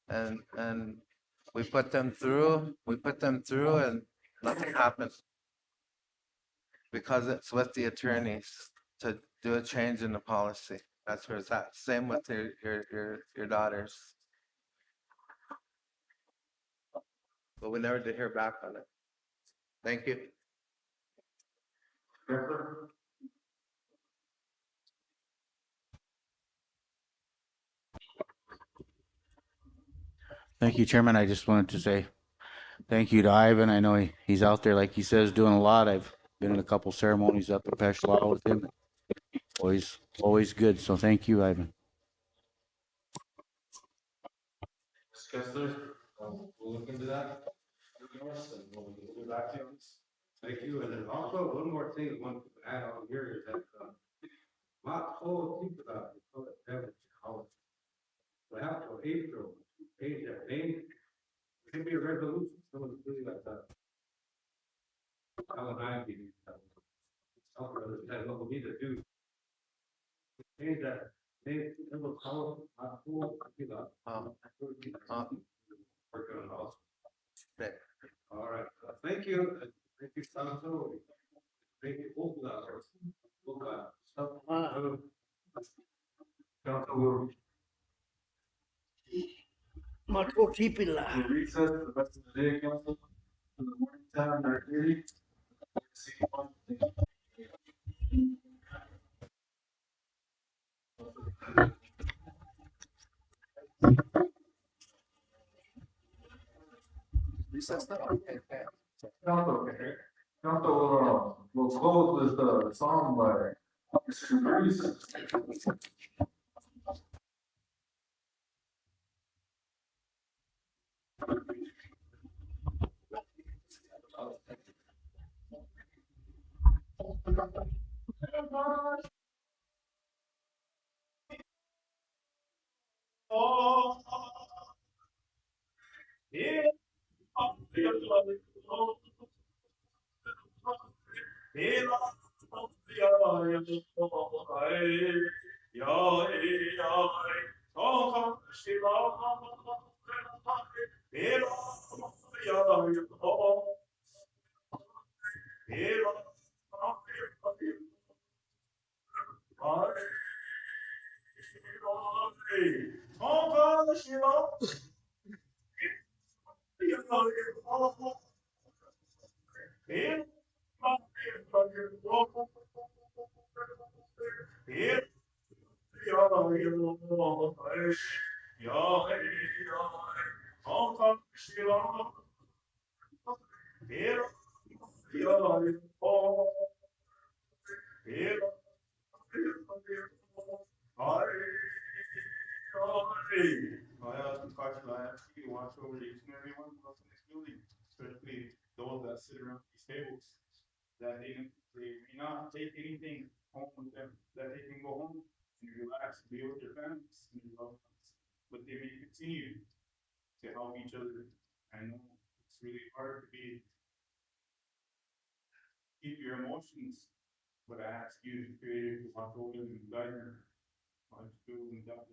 and we put them through, and nothing happened. Because it's with the attorneys to do a change in the policy. That's where it's at. Same with your daughters. But we never did hear back on it. Thank you. Thank you, Chairman. I just wanted to say thank you to Ivan. I know he's out there, like he says, doing a lot. I've been in a couple ceremonies up at Peshawar with him. Always good. So thank you, Ivan. Kessler, we'll look into that. And we'll get back to you on this. Thank you, and then also one more thing I want to add on here is that, not all people that call it damage college. We have to April, change that name. It could be a resolution, someone's doing like that. How I be. That's what we need to do. Change that name, it will call it, not cool, you know. Working on it also. All right, thank you, Santo. Thank you, both of us. Council Matotipila. will recess the rest of the day, council. In the morning time, 9:30. Recess now. Okay. Council, will close with a song by Mr. Reese. I ask the question, I ask you to watch over each and every one of us in this building, especially those that sit around these tables. That they may not take anything home with them, that they can go home and relax, be with their families and their loved ones. But they may continue to help each other. I know it's really hard to keep your emotions, but I ask you to create a watch over them and guide them. I just do and that.